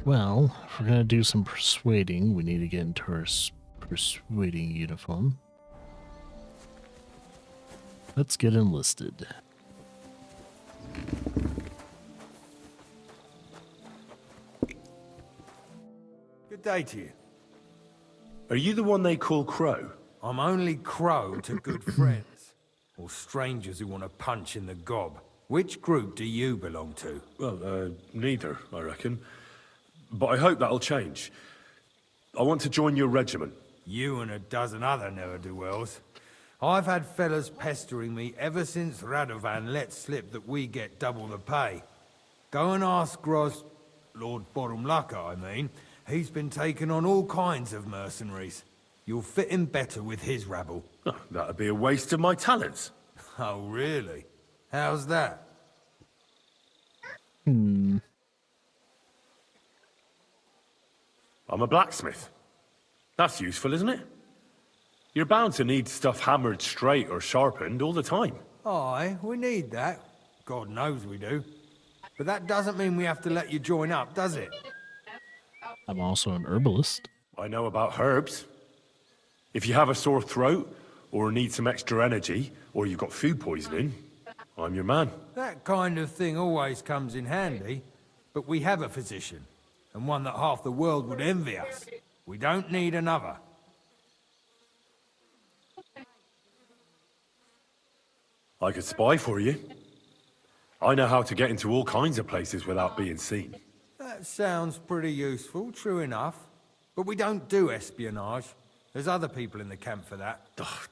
Well, if we're gonna do some persuading, we need to get into our persuading uniform. Let's get enlisted. Good day to you. Are you the one they call Crow? I'm only Crow to good friends, or strangers who want to punch in the gob. Which group do you belong to? Well, neither, I reckon. But I hope that'll change. I want to join your regiment. You and a dozen other ne'er-do-wells. I've had fellas pestering me ever since Radovan let slip that we get double the pay. Go and ask Lord Borumlaka, I mean. He's been taking on all kinds of mercenaries. You'll fit in better with his rabble. Oh, that'd be a waste of my talents. Oh, really? How's that? I'm a blacksmith. That's useful, isn't it? You're bound to need stuff hammered straight or sharpened all the time. Aye, we need that. God knows we do. But that doesn't mean we have to let you join up, does it? I'm also an herbalist. I know about herbs. If you have a sore throat, or need some extra energy, or you've got food poisoning, I'm your man. That kind of thing always comes in handy, but we have a physician, and one that half the world would envy us. We don't need another. I could spy for you. I know how to get into all kinds of places without being seen. That sounds pretty useful, true enough. But we don't do espionage. There's other people in the camp for that.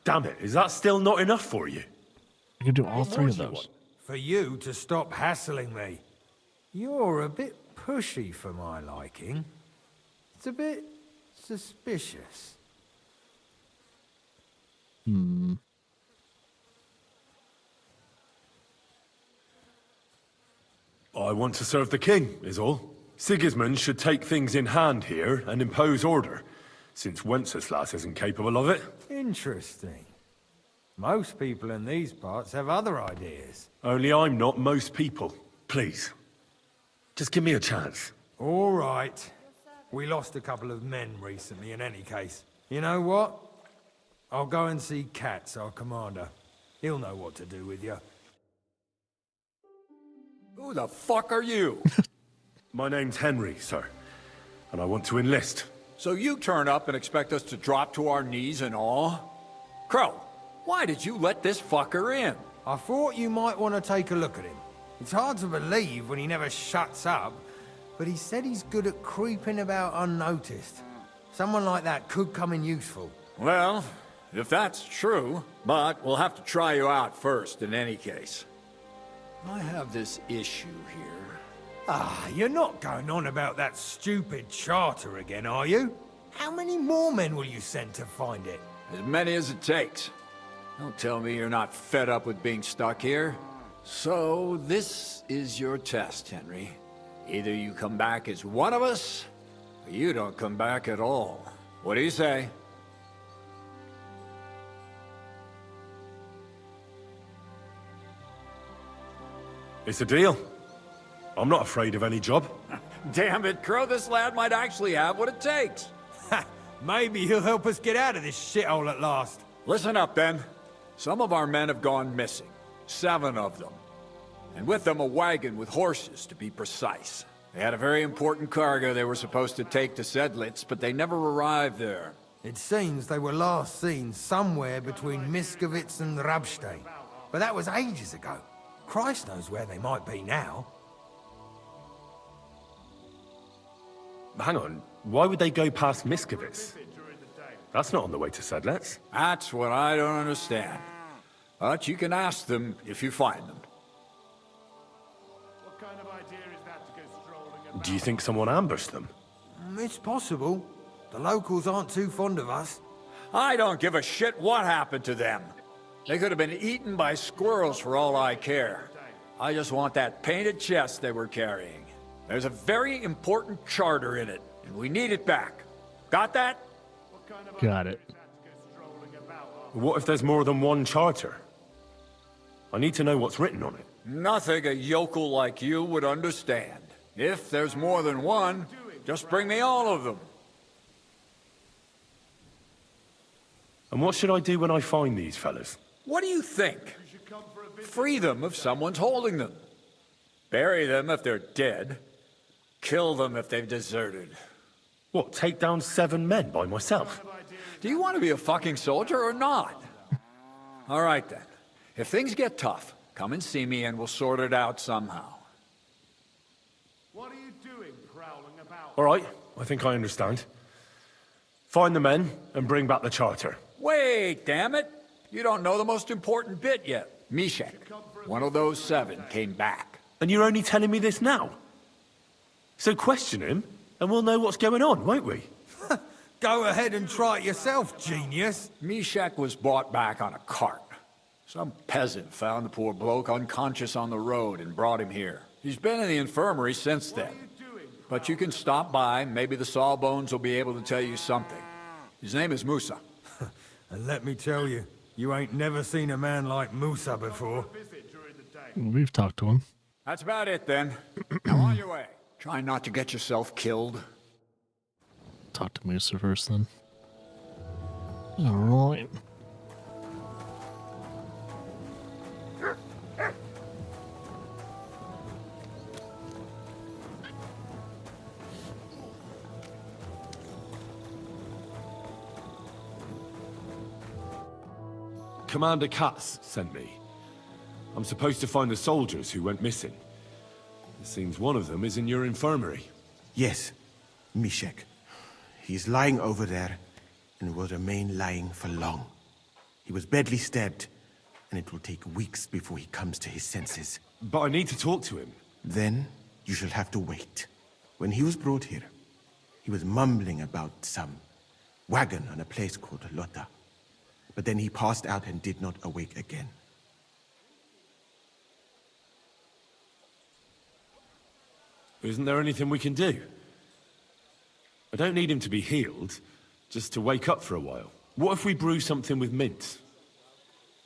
Damn it, is that still not enough for you? You can do all three of those. For you to stop hassling me. You're a bit pushy for my liking. It's a bit suspicious. I want to serve the king, is all. Sigismund should take things in hand here and impose order, since Wenceslas isn't capable of it. Interesting. Most people in these parts have other ideas. Only I'm not most people. Please. Just give me a chance. All right. We lost a couple of men recently in any case. You know what? I'll go and see Katz, our commander. He'll know what to do with you. Who the fuck are you? My name's Henry, sir. And I want to enlist. So you turn up and expect us to drop to our knees in awe? Crow, why did you let this fucker in? I thought you might want to take a look at him. It's hard to believe when he never shuts up, but he said he's good at creeping about unnoticed. Someone like that could come in useful. Well, if that's true, but we'll have to try you out first in any case. I have this issue here. Ah, you're not going on about that stupid charter again, are you? How many more men will you send to find it? As many as it takes. Don't tell me you're not fed up with being stuck here. So, this is your test, Henry. Either you come back as one of us, or you don't come back at all. What do you say? It's a deal. I'm not afraid of any job. Damn it, Crow, this lad might actually have what it takes. Maybe he'll help us get out of this shithole at last. Listen up, then. Some of our men have gone missing. 7 of them. And with them a wagon with horses, to be precise. They had a very important cargo they were supposed to take to Sedlitz, but they never arrived there. It seems they were last seen somewhere between Miskovitz and Rabstein. But that was ages ago. Christ knows where they might be now. Hang on, why would they go past Miskovitz? That's not on the way to Sedlitz. That's what I don't understand. But you can ask them if you find them. What kind of idea is that to go strolling about? Do you think someone ambushed them? It's possible. The locals aren't too fond of us. I don't give a shit what happened to them. They could have been eaten by squirrels for all I care. I just want that painted chest they were carrying. There's a very important charter in it, and we need it back. Got that? Got it. What if there's more than one charter? I need to know what's written on it. Nothing a yokel like you would understand. If there's more than one, just bring me all of them. And what should I do when I find these fellas? What do you think? Free them if someone's holding them. Bury them if they're dead. Kill them if they've deserted. What, take down 7 men by myself? Do you want to be a fucking soldier or not? All right then. If things get tough, come and see me and we'll sort it out somehow. What are you doing prowling about? All right, I think I understand. Find the men and bring back the charter. Wait, damn it! You don't know the most important bit yet. Mishek, one of those 7, came back. And you're only telling me this now? So question him, and we'll know what's going on, won't we? Go ahead and try it yourself, genius. Mishek was brought back on a cart. Some peasant found the poor bloke unconscious on the road and brought him here. He's been in the infirmary since then. But you can stop by, maybe the Sawbones will be able to tell you something. His name is Musa. And let me tell you, you ain't never seen a man like Musa before. We've talked to him. That's about it then. Now on your way. Try not to get yourself killed. Talk to Musa first then. All right. Commander Katz sent me. I'm supposed to find the soldiers who went missing. It seems one of them is in your infirmary. Yes, Mishek. He's lying over there, and will remain lying for long. He was badly stabbed, and it will take weeks before he comes to his senses. But I need to talk to him. Then, you shall have to wait. When he was brought here, he was mumbling about some wagon on a place called Lota. But then he passed out and did not awake again. Isn't there anything we can do? I don't need him to be healed, just to wake up for a while. What if we brew something with mint?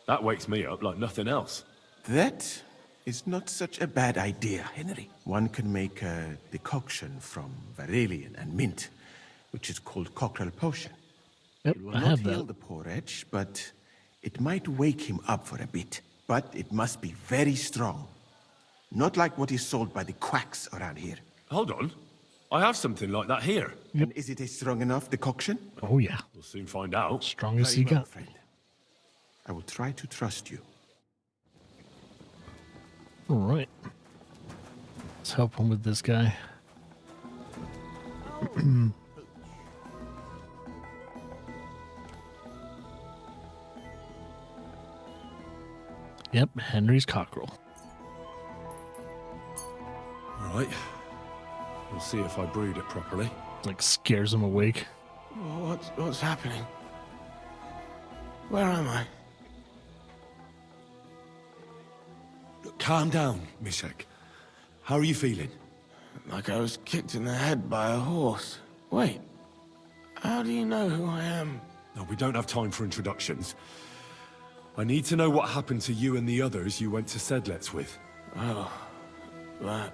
That wakes me up like nothing else. That is not such a bad idea, Henry. One can make a decoction from Varelian and mint, which is called cockerel potion. Yep, it will I not have heal that. the poor wretch, but it might wake him up for a bit. But it must be very strong. Not like what is sold by the quacks around here. Hold on. I have something like that here. And is it a strong enough decoction? Oh, yeah. We'll soon find out. Strongest Very you well, got. friend. I will try to trust you. All right. Let's help him with this guy. Yep, Henry's cockerel. All right. We'll see if I brewed it properly. Like scares him awake. What's happening? Where am I? Calm down, Mishek. How are you feeling? Like I was kicked in the head by a horse. Wait, how do you know who I am? No, we don't have time for introductions. I need to know what happened to you and the others you went to Sedlets with. Oh, that.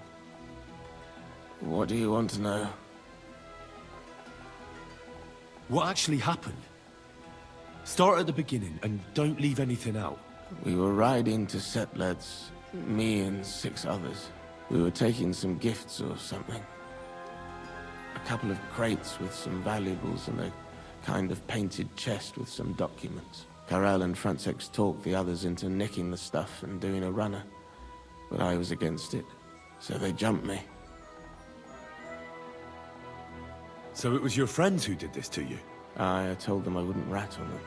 What do you want to know? What actually happened? Start at the beginning and don't leave anything out. We were riding to Setleds, me and 6 others. We were taking some gifts or something. A couple of crates with some valuables and a kind of painted chest with some documents. Karel and Francex talked the others into nicking the stuff and doing a runner. But I was against it, so they jumped me. So it was your friends who did this to you? I told them I wouldn't rat on them.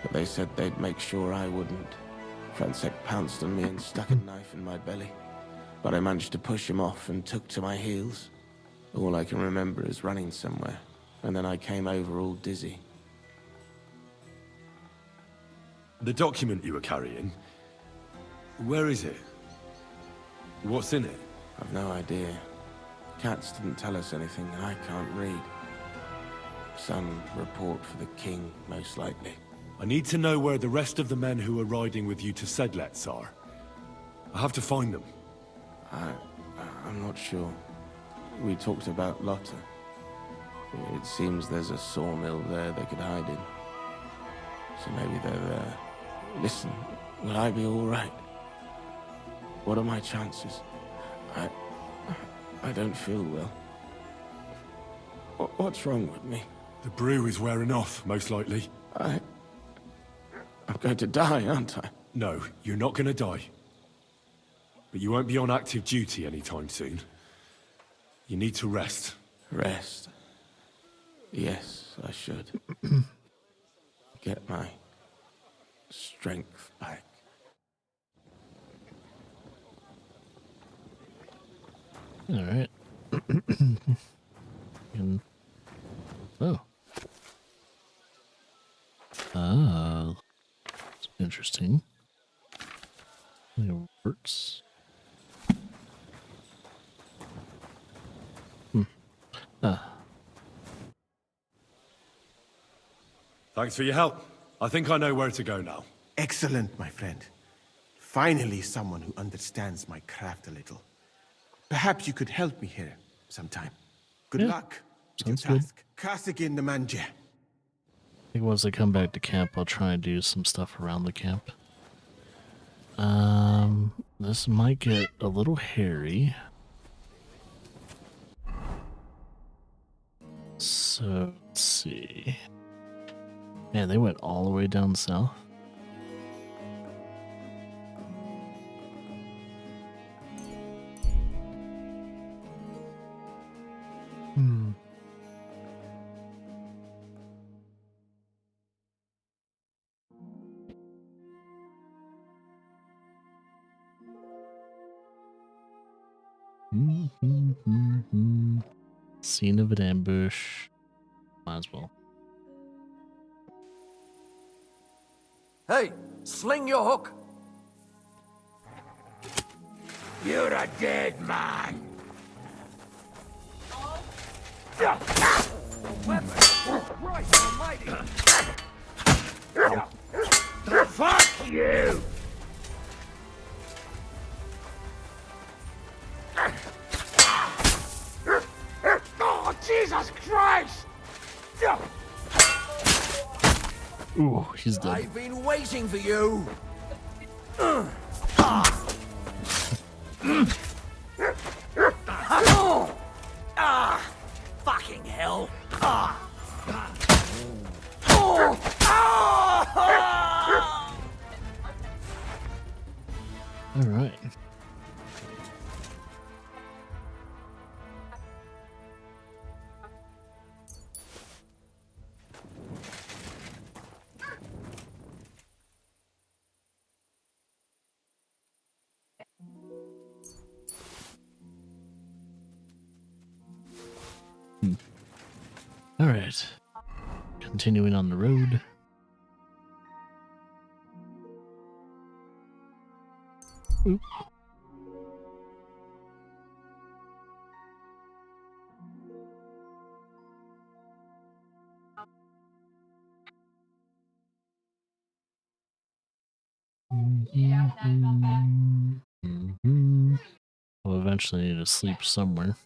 But they said they'd make sure I wouldn't. Francex pounced on me and stuck a knife in my belly. But I managed to push him off and took to my heels. All I can remember is running somewhere. And then I came over all dizzy. The document you were carrying, where is it? What's in it? I've no idea. Cats didn't tell us anything, and I can't read. Some report for the king, most likely. I need to know where the rest of the men who are riding with you to Sedlets are. I have to find them. I'm not sure. We talked about Lotta. It seems there's a sawmill there they could hide in. So maybe they're there. Listen, will I be all right? What are my chances? I don't feel well. What's wrong with me? The brew is wearing off, most likely. I'm going to die, aren't I? No, you're not going to die. But you won't be on active duty anytime soon. You need to rest. Rest? Yes, I should. Get my strength back. All right. And, oh. Ah. Interesting. It works. Thanks for your help. I think I know where to go now. Excellent, my friend. Finally, someone who understands my craft a little. Perhaps you could help me here sometime. Good luck with your Sounds good. task. Kasik in the manje. I think once I come back to camp, I'll try and do some stuff around the camp. This might get a little hairy. So, let's see. Man, they went all the way down south. Scene of an ambush. Might as well. Hey, sling your hook. You're a dead man. Christ almighty! Fuck you! Oh, Jesus Christ! Ooh, he's dead. I've been waiting for you. Fucking hell. All right. All right. Continuing on the road. Oop. I'll eventually need to sleep somewhere.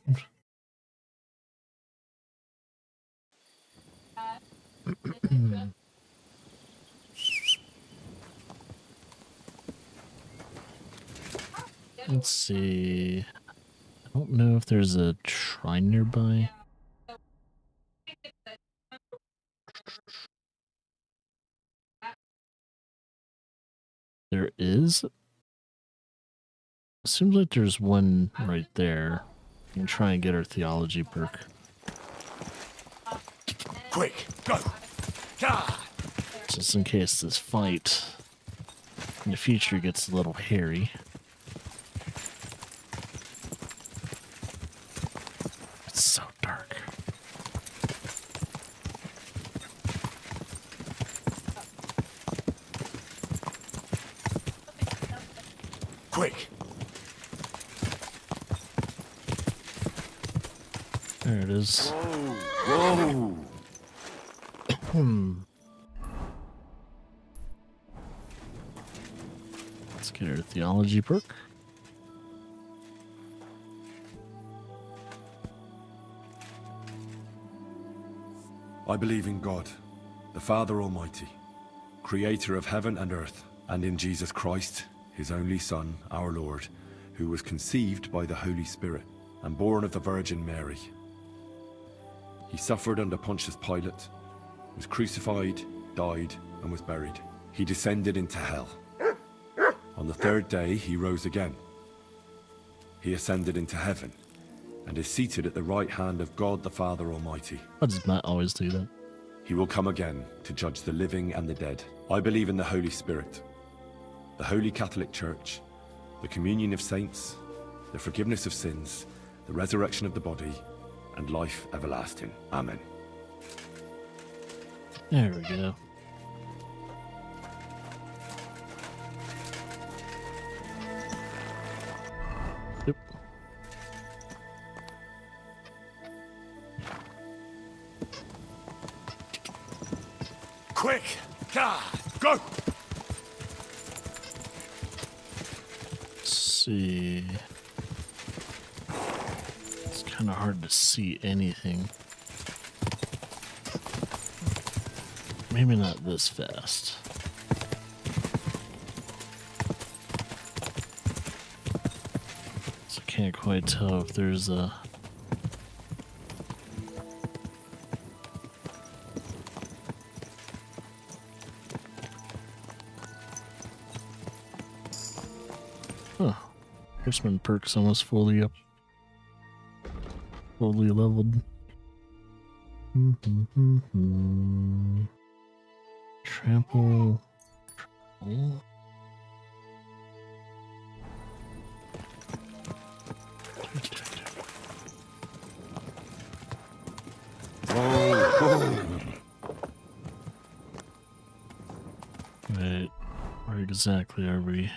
Let's see. I don't know if there's a shrine nearby. There is. Seems like there's one right there. You can try and get our theology perk. Quick, go! God. Just in case this fight in the future gets a little hairy. It's so dark. Quick! There it is. Whoa! Let's get our theology perk. I believe in God, the Father Almighty, creator of heaven and earth, and in Jesus Christ, his only Son, our Lord, who was conceived by the Holy Spirit and born of the Virgin Mary. He suffered under Pontius Pilate, was crucified, died, and was buried. He descended into hell. On the third day, he rose again. He ascended into heaven and is seated at the right hand of God the Father Almighty. Why does Matt always do that? He will come again to judge the living and the dead. I believe in the Holy Spirit, the Holy Catholic Church, the communion of saints, the forgiveness of sins, the resurrection of the body, and life everlasting. Amen. There we go. Yep. Quick! God, go! Let's see. It's kind of hard to see anything. maybe not this fast. So I can't quite tell if there's a... Huh. Horseman perk's almost fully up. Fully leveled. Trample. Trample. Wait, where exactly are we?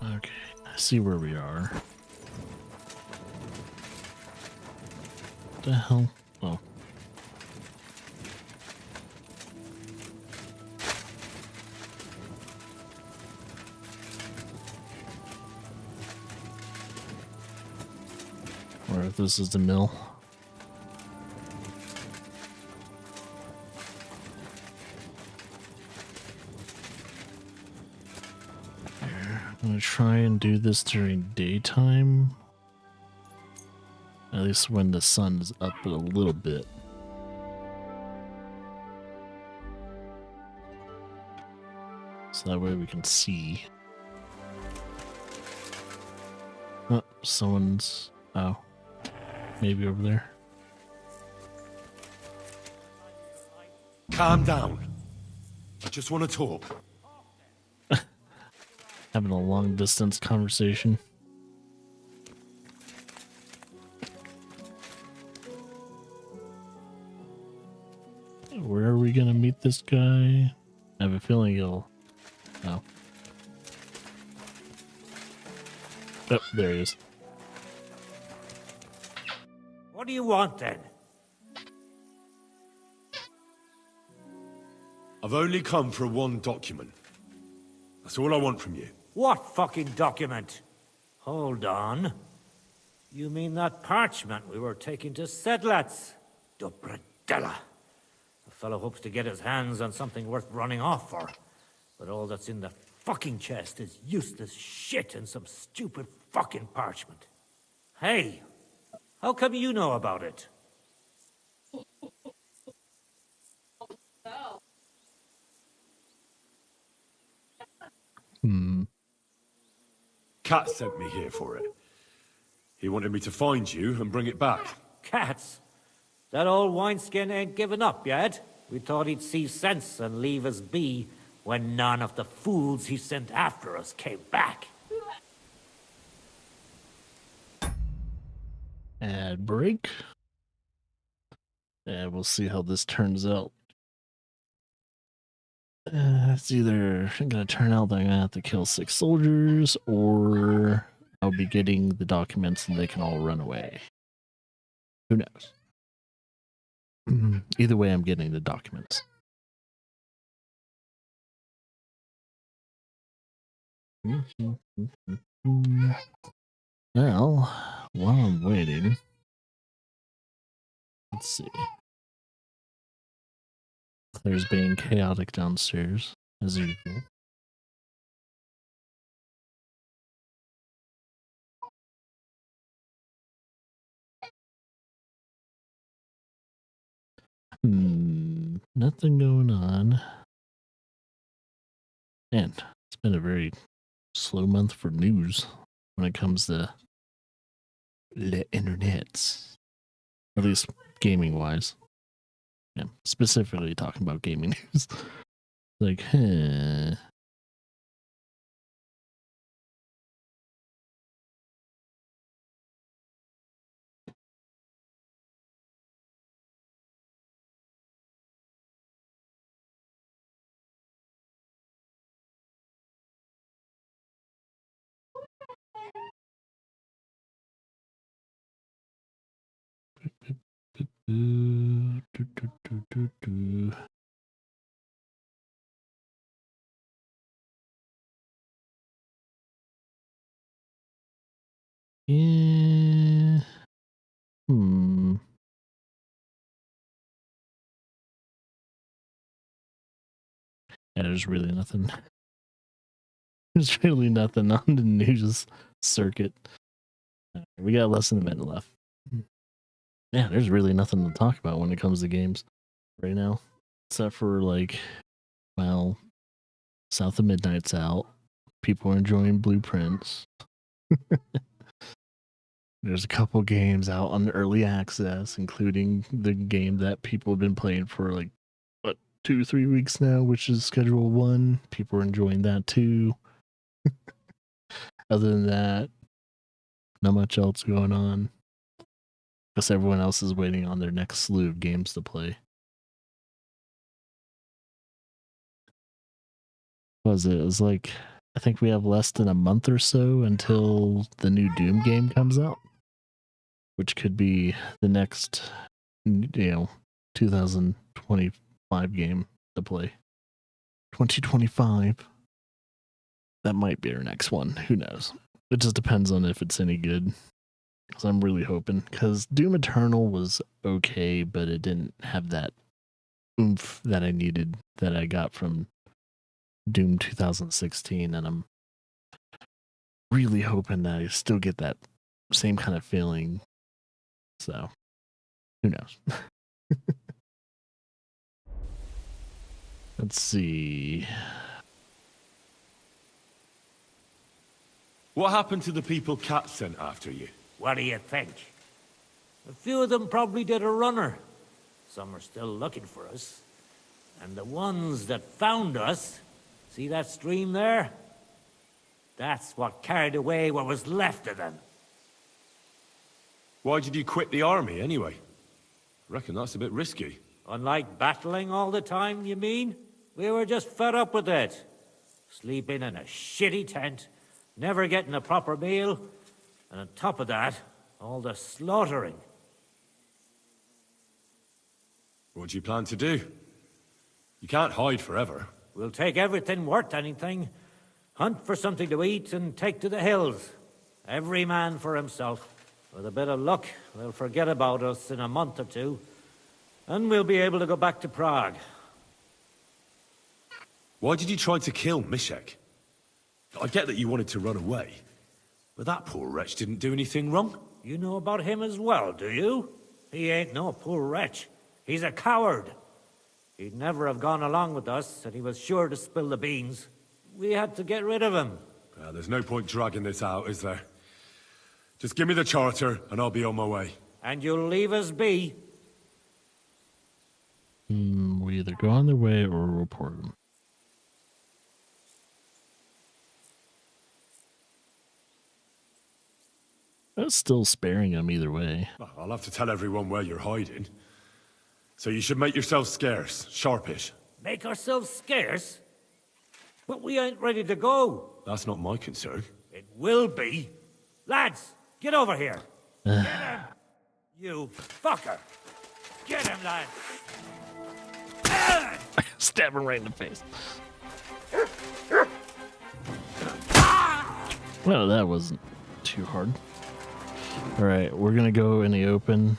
Okay, I see where we are. What the hell? Oh. Or if this is the mill. I'm gonna try and do this during daytime. At least when the sun is up a little bit. So that way we can see. Oh, someone's... Oh. Maybe over there. Calm down. I just want to talk. Having a long distance conversation. Where are we gonna meet this guy? I have a feeling he'll... Oh. Oh, there he is. What do you want then? I've only come for one document. That's all I want from you. What fucking document? Hold on. You mean that parchment we were taking to Sedlets? Dobradella. The fellow hopes to get his hands on something worth running off for. But all that's in the fucking chest is useless shit and some stupid fucking parchment. Hey, how come you know about it? Cat sent me here for it. He wanted me to find you and bring it back. Cats? That old wineskin ain't given up yet. We thought he'd see sense and leave us be when none of the fools he sent after us came back. Ad break. And we'll see how this turns out. It's either gonna turn out that I'm gonna have to kill 6 soldiers, or I'll be getting the documents and they can all run away. Who knows? Either way, I'm getting the documents. Well, while I'm waiting, let's see. Claire's being chaotic downstairs, as usual. Nothing going on. And it's been a very slow month for news when it comes to the internets. At least gaming-wise. Yeah, specifically talking about gaming news. Like, huh. Yeah. Yeah, there's really nothing. There's really nothing on the news circuit. We got less than a minute left. Yeah, there's really nothing to talk about when it comes to games right now. Except for, like, well, South of Midnight's out. People are enjoying Blueprints. There's a couple games out on early access, including the game that people have been playing for, like, what, 2-3 weeks now, which is Schedule 1. People are enjoying that too. Other than that, not much else going on. Because everyone else is waiting on their next slew of games to play. What was it? It was like, I think we have less than a month or so until the new Doom game comes out. Which could be the next, 2025 game to play. 2025. That might be our next one. Who knows? It just depends on if it's any good. Because I'm really hoping. Because Doom Eternal was okay, but it didn't have that oomph that I needed, that I got from Doom 2016. And I'm really hoping that I still get that same kind of feeling. So, who knows? Let's see. What happened to the people Cat sent after you? What do you think? A few of them probably did a runner. Some are still looking for us. And the ones that found us, see that stream there? That's what carried away what was left of them. Why did you quit the army, anyway? I reckon that's a bit risky. Unlike battling all the time, you mean? We were just fed up with it. Sleeping in a shitty tent, never getting a proper meal, and on top of that, all the slaughtering. What do you plan to do? You can't hide forever. We'll take everything worth anything, hunt for something to eat, and take to the hills. Every man for himself. With a bit of luck, they'll forget about us in a month or two, and we'll be able to go back to Prague. Why did you try to kill Mishek? I get that you wanted to run away, but that poor wretch didn't do anything wrong. You know about him as well, do you? He ain't no poor wretch. He's a coward. He'd never have gone along with us, and he was sure to spill the beans. We had to get rid of him. There's no point dragging this out, is there? Just give me the charter, and I'll be on my way. And you'll leave us be? We either go on their way or report them. That's still sparing them either way. I'll have to tell everyone where you're hiding. So you should make yourself scarce, sharpish. Make ourselves scarce? But we ain't ready to go. That's not my concern. It will be. Lads, get over here. Get him! You fucker! Get him, lads! Stab him right in the face. Well, that wasn't too hard. Alright, we're gonna go in the open.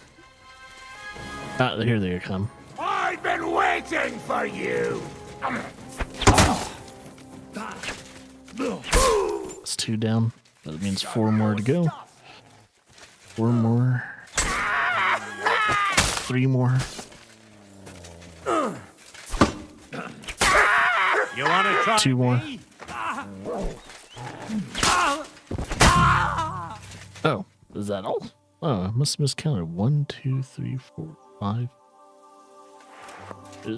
Ah, here they come. I've been waiting for you! It's 2 down. That means 4 more to go. 4 more. 3 more. You wanna try 2 more. me? Oh, is that all? Oh, I must have miscounted. 1, 2, 3, 4, 5.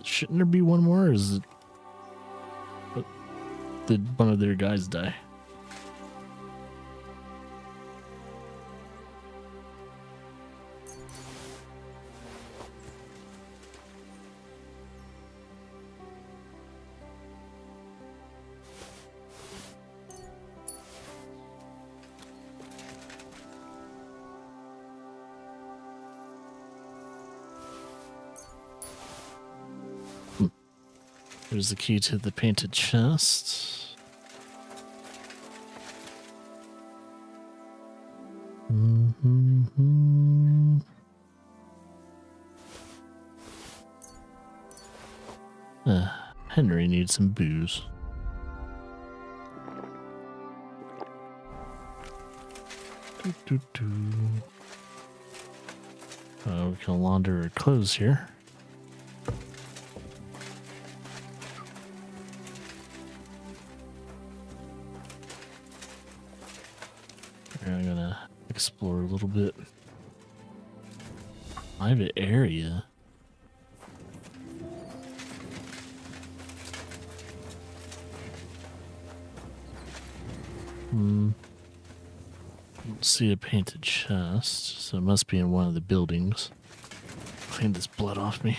Shouldn't there be 1 more? Or is it? Did one of their guys die? There's the key to the painted chest. Henry needs some booze. We can launder our clothes here. I'm gonna explore a little bit. Private area. Don't see a painted chest, so it must be in one of the buildings. Clean this blood off me.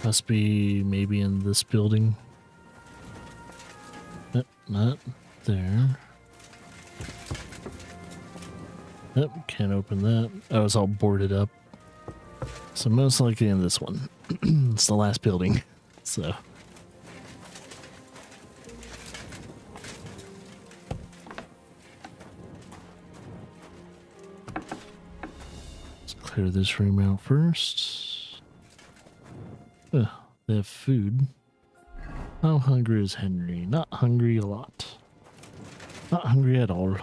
Must be maybe in this building. Nope, not there. Nope, can't open that. Oh, it's all boarded up. So most likely in this one. It's the last building, so. Let's clear this room out first. They have food. How hungry is Henry? Not hungry a lot. Not hungry at all.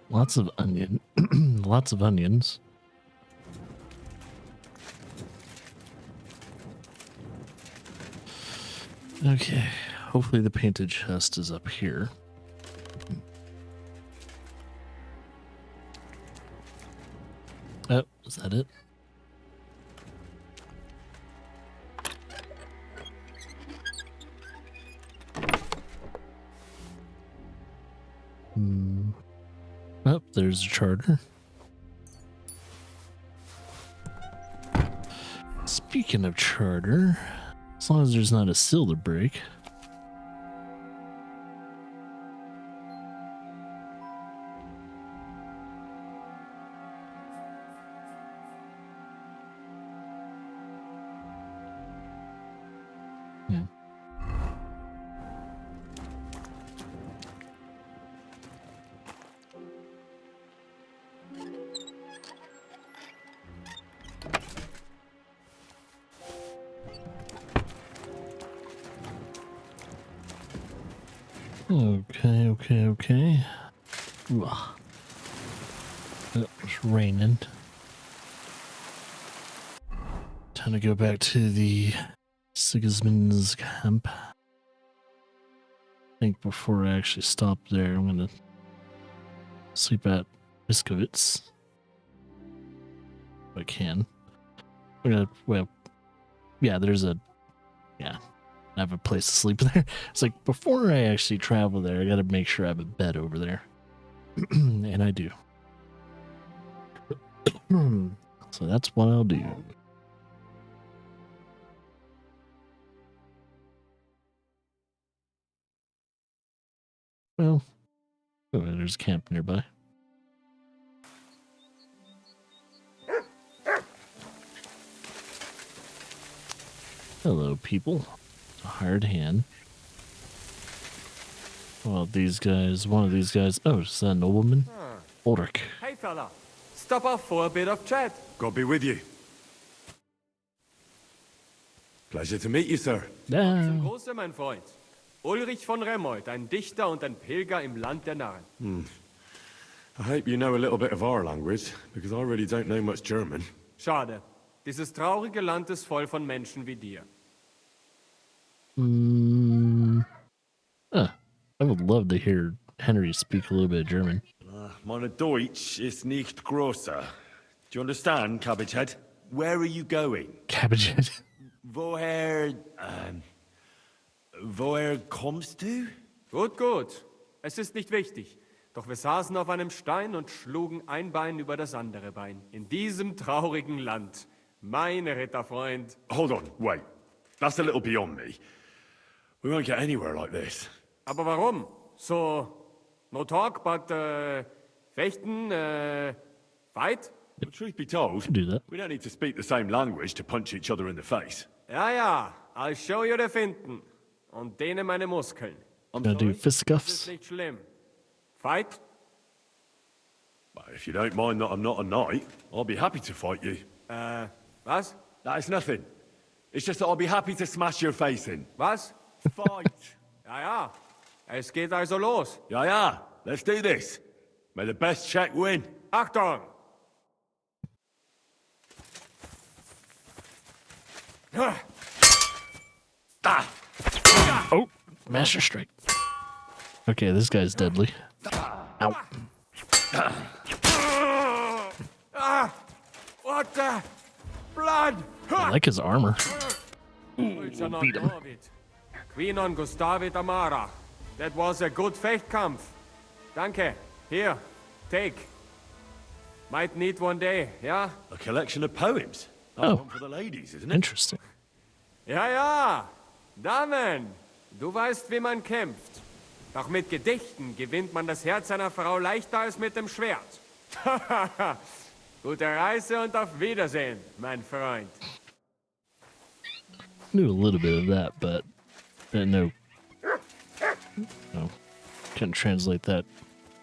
Lots of onion. Lots of onions. Okay. Hopefully the painted chest is up here. Oh, is that it? Oh, there's a charter. Speaking of charter, as long as there's not a silver break. Okay. Ooh. Oh, it's raining. Time to go back to the Sigismund's camp. I think before I actually stop there, I'm gonna sleep at Biscuits. If I can. I have a place to sleep there. It's like before I actually travel there, I gotta make sure I have a bed over there. And I do. So that's what I'll do. Well, there's a camp nearby. Hello, people. A hired hand. Well, these guys, one of these guys. Oh, is that a nobleman? Ulrich. Hey, fella. Stop off for a bit of chat. God be with you. Pleasure to meet you, sir. Zum Große, mein Freund. Ulrich von Remold, ein Dichter und ein Pilger im Land der Narren. I hope you know a little bit of our language, because I really don't know much German. Schade. Dieses traurige Land ist voll von Menschen wie dir. I would love to hear Henry speak a little bit of German. Meine Deutsch ist nicht grosser. Do you understand, Cabbagehead? Where are you going? Cabbagehead. Woher kommst du? Gut, gut. Es ist nicht wichtig. Doch wir saßen auf einem Stein und schlugen ein Bein über das andere Bein. In diesem traurigen Land. Mein Ritterfreund. Hold on, wait. That's a little beyond me. We won't get anywhere like this. Aber warum? So, no talk, but, fechten, fight? But truth be told, do that. We don't need to speak the same language to punch each other in the face. Ja, ja. I'll show you the Finten. Und dehne meine Muskeln. Gonna do Das fisticuffs. ist nicht schlimm. Fight? But if you don't mind that I'm not a knight, I'll be happy to fight you. Was? That is nothing. It's just that I'll be happy to smash your face in. Was? Fight! Ja, ja. Es geht also los. Ja, ja. Let's do this. May the best check win. Achtung! Oh, Master Strike. Okay, this guy's deadly. Ow. Ah! What the? Blood! I like his armor. Beat him. Queen on Gustavit Amara. That was a good Fechtkampf. Danke. Here, take. Might need one day, yeah? A collection of poems. That's Oh. one for the ladies, isn't it? Interesting. Ja, ja. Damen, du weißt, wie man kämpft. Doch mit Gedichten gewinnt man das Herz einer Frau leichter als mit dem Schwert. Gute Reise und auf Wiedersehen, mein Freund. Knew a little bit of that, but didn't know. No, couldn't translate that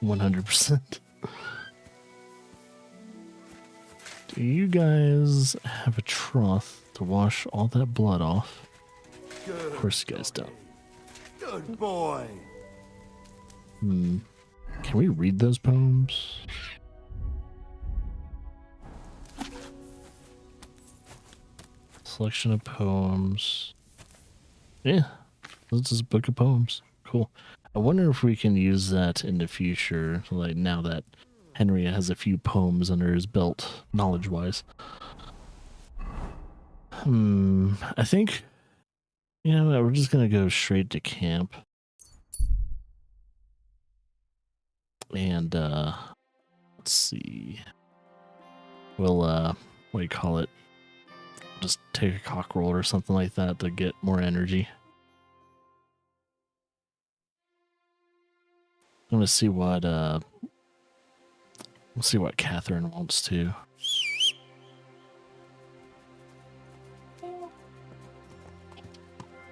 100%. Do you guys have a trough to wash all that blood off? Of course you guys don't. Good boy. Can we read those poems? Selection of poems. Yeah, this is a book of poems. Cool. I wonder if we can use that in the future, like now that Henry has a few poems under his belt, knowledge-wise. I think, you know, we're just gonna go straight to camp. And, let's see. We'll, what do you call it? Just take a cock roll or something like that to get more energy. I'm gonna see what, we'll see what Catherine wants to.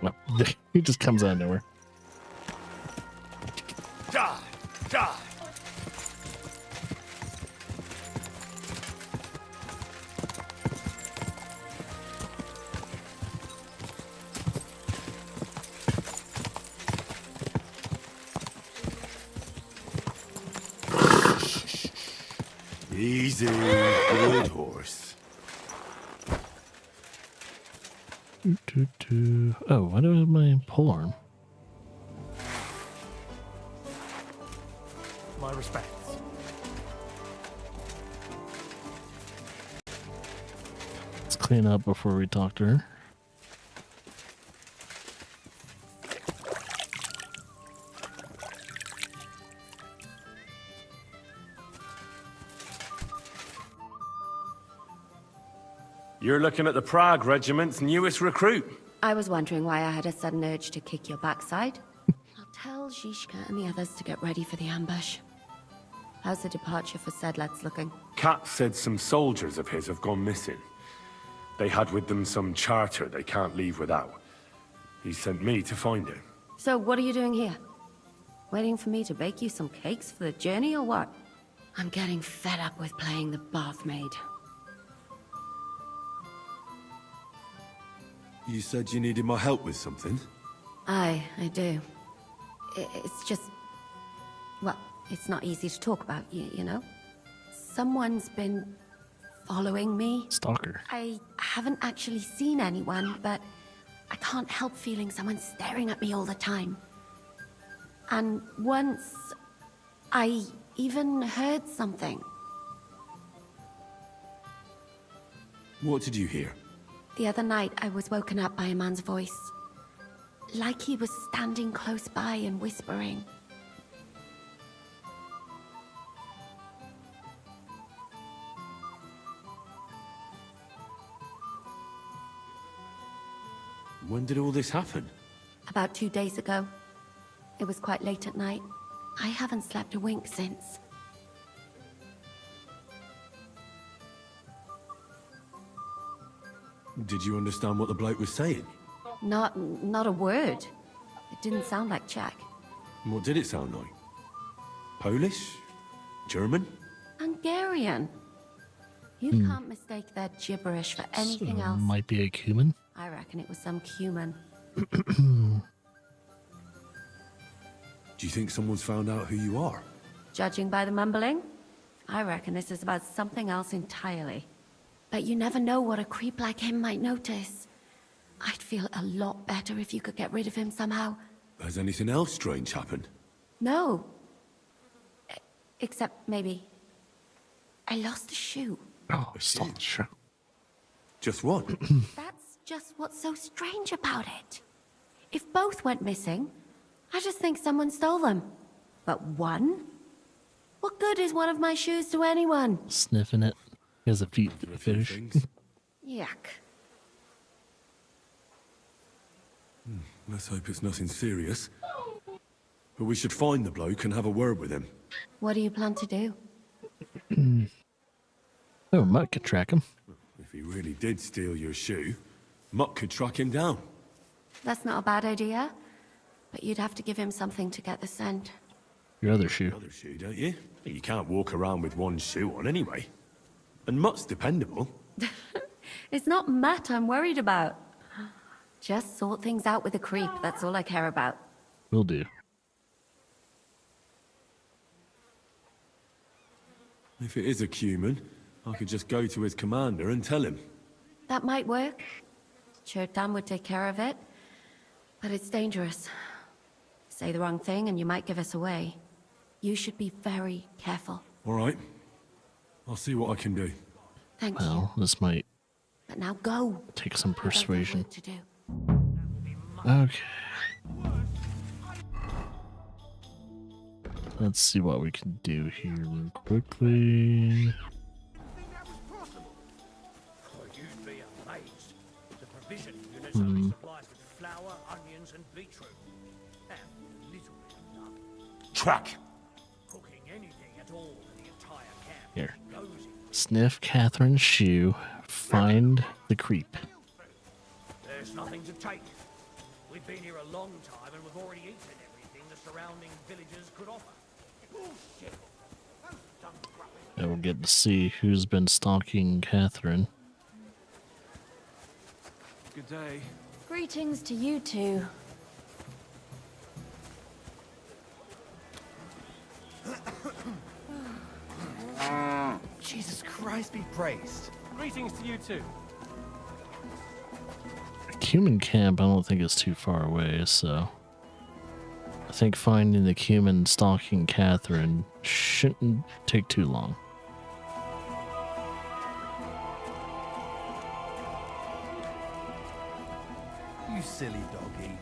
Well, he just comes out of nowhere. Die! Die! Easy, good horse. Oh, why do I have my polearm? My respects. Let's clean up before we talk to her. You're looking at the Prague Regiment's newest recruit. I was wondering why I had a sudden urge to kick your backside. I'll tell Zizka and the others to get ready for the ambush. How's the departure for Sedlets looking? Kat said some soldiers of his have gone missing. They had with them some charter they can't leave without. He sent me to find it. So what are you doing here? Waiting for me to bake you some cakes for the journey or what? I'm getting fed up with playing the bath maid. You said you needed my help with something? I do. It's just... Well, it's not easy to talk about, you know? Someone's been following me. Stalker. I haven't actually seen anyone, but I can't help feeling someone staring at me all the time. And once, I even heard something. What did you hear? The other night, I was woken up by a man's voice. Like he was standing close by and whispering. When did all this happen? About 2 days ago. It was quite late at night. I haven't slept a wink since. Did you understand what the bloke was saying? Not a word. It didn't sound like Czech. What did it sound like? Polish? German? Hungarian. You can't mistake their gibberish for anything else. Might be a cumin. I reckon it was some cumin. Do you think someone's found out who you are? Judging by the mumbling, I reckon this is about something else entirely. But you never know what a creep like him might notice. I'd feel a lot better if you could get rid of him somehow. Has anything else strange happened? No. Except maybe... I lost a shoe. Oh, stop the show. Just one? That's just what's so strange about it. If both went missing, I just think someone stole them. But one? What good is one of my shoes to anyone? Sniffing it. He has a feet fetish. Yuck. Let's hope it's nothing serious. But we should find the bloke and have a word with him. What do you plan to do? Oh, Mutt could track him. If he really did steal your shoe, Mutt could track him down. That's not a bad idea. But you'd have to give him something to get the scent. Your other shoe. Other shoe, don't you? You can't walk around with one shoe on anyway. And Mutt's dependable. It's not Matt I'm worried about. Just sort things out with a creep, that's all I care about. Will do. If it is a cumin, I could just go to his commander and tell him. That might work. Chotan would take care of it. But it's dangerous. Say the wrong thing and you might give us away. You should be very careful. All right. I'll see what I can do. Thank you. Well, this might But now go. take some persuasion. To do. Okay. Let's see what we can do here real quickly. You'd be amazed. The provision units only supplies with flour, onions, and beetroot. And a little bit of nut. Truck. Cooking anything at all in the entire camp. Here. Goes in. Sniff Catherine's shoe. Find the creep. There's nothing to take. We've been here a long time and we've already eaten everything the surrounding villagers could offer. Bullshit. And we'll get to see who's been stalking Catherine. Good day. Greetings to you two. Jesus Christ be praised. Greetings to you too. Cumin camp, I don't think is too far away, so I think finding the cumin stalking Catherine shouldn't take too long. You silly doggy.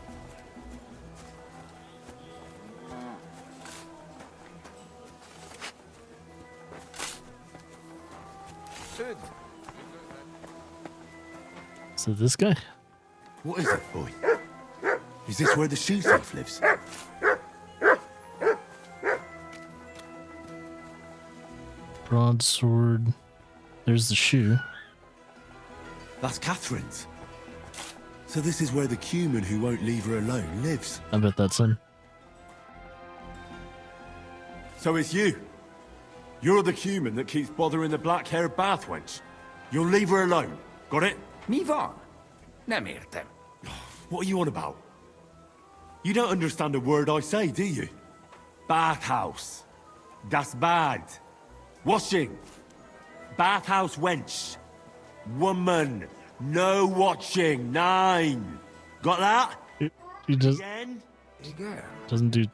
Good. Is it this guy? What is it, boy? Is this where the shoe thief lives? Broadsword. There's the shoe. That's Catherine's. So this is where the cumin who won't leave her alone lives. I bet that's him. So it's you. You're the cumin that keeps bothering the black-haired bath wench. You'll leave her alone. Got it? Mi van. Nem értem. What are you on about? You don't understand a word I say, do you? Bathhouse. Das bad. Washing. Bathhouse wench. Woman. No watching. 9. Got that? He just Again? Igen. doesn't do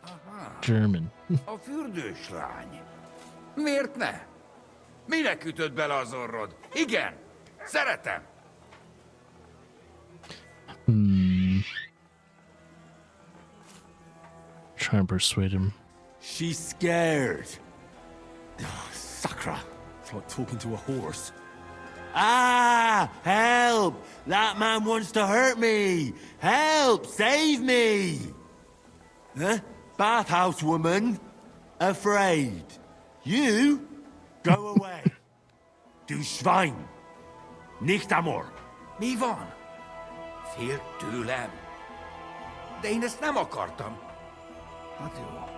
German. A fürdős lány. Miért ne? Minek ütöd bele az orrod? Igen. Szeretem. try and persuade him. She's scared. Sakra. It's like talking to a horse. Ah! Help! That man wants to hurt me! Help! Save me! Huh? Bathhouse woman? Afraid. You? Go away. Du Schwein. Nicht amor. Mi van? Fél tőlem. De én ezt nem akartam. Hát jó.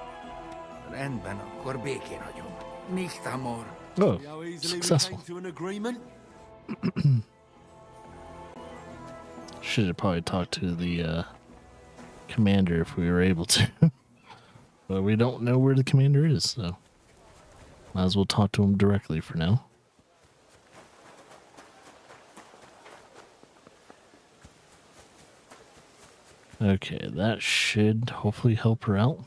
Rendben, akkor békén hagyom. Nicht amor. Oh, How easily we successful. came to an agreement? Should have probably talked to the commander if we were able to. But we don't know where the commander is, so might as well talk to him directly for now. Okay, that should hopefully help her out.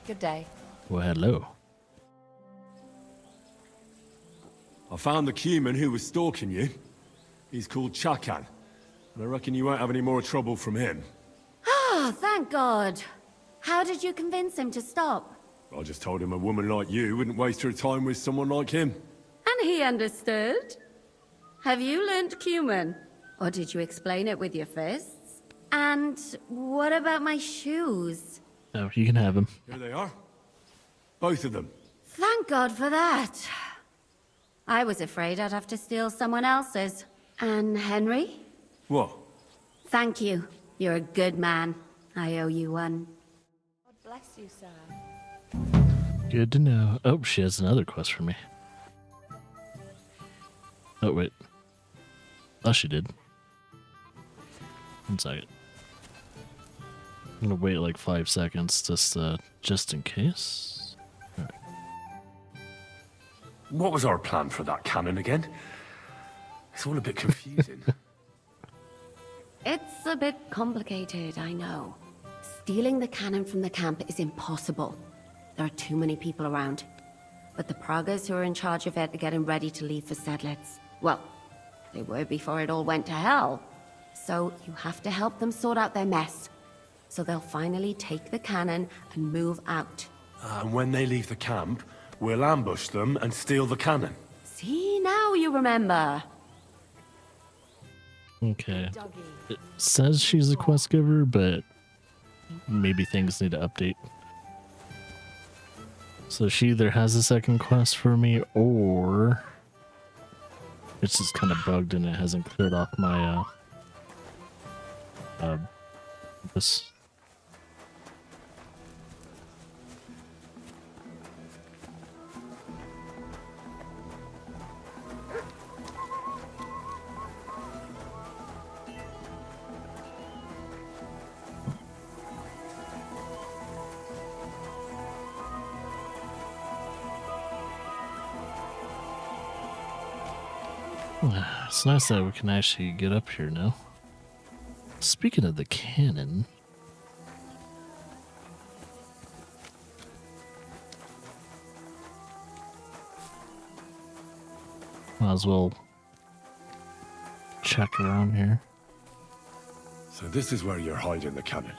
Good day. Well, hello. I found the Cuman who was stalking you. He's called Chakan. And I reckon you won't have any more trouble from him. Oh, thank God. How did you convince him to stop? I just told him a woman like you wouldn't waste her time with someone like him. And he understood? Have you learnt Cuman? Or did you explain it with your fists? And what about my shoes? Oh, you can have him. Here they are. Both of them. Thank God for that. I was afraid I'd have to steal someone else's. And Henry? What? Thank you. You're a good man. I owe you one. God bless you, sir. Good to know. Oh, she has another quest for me. Oh, wait. Oh, she did. 1 second. I'm gonna wait like 5 seconds just in case. All right. What was our plan for that cannon again? It's all a bit confusing. It's a bit complicated, I know. Stealing the cannon from the camp is impossible. There are too many people around. But the Pragas who are in charge of it are getting ready to leave for Sedlitz. Well, they were before it all went to hell. So you have to help them sort out their mess. So they'll finally take the cannon and move out. And when they leave the camp, we'll ambush them and steal the cannon. See, now you remember. Okay. It says she's a quest giver, but maybe things need to update. So she either has a second quest for me, or it's just kind of bugged and it hasn't cleared off my this. It's nice that we can actually get up here now. Speaking of the cannon, might as well check around here. So this is where you're hiding the cannon.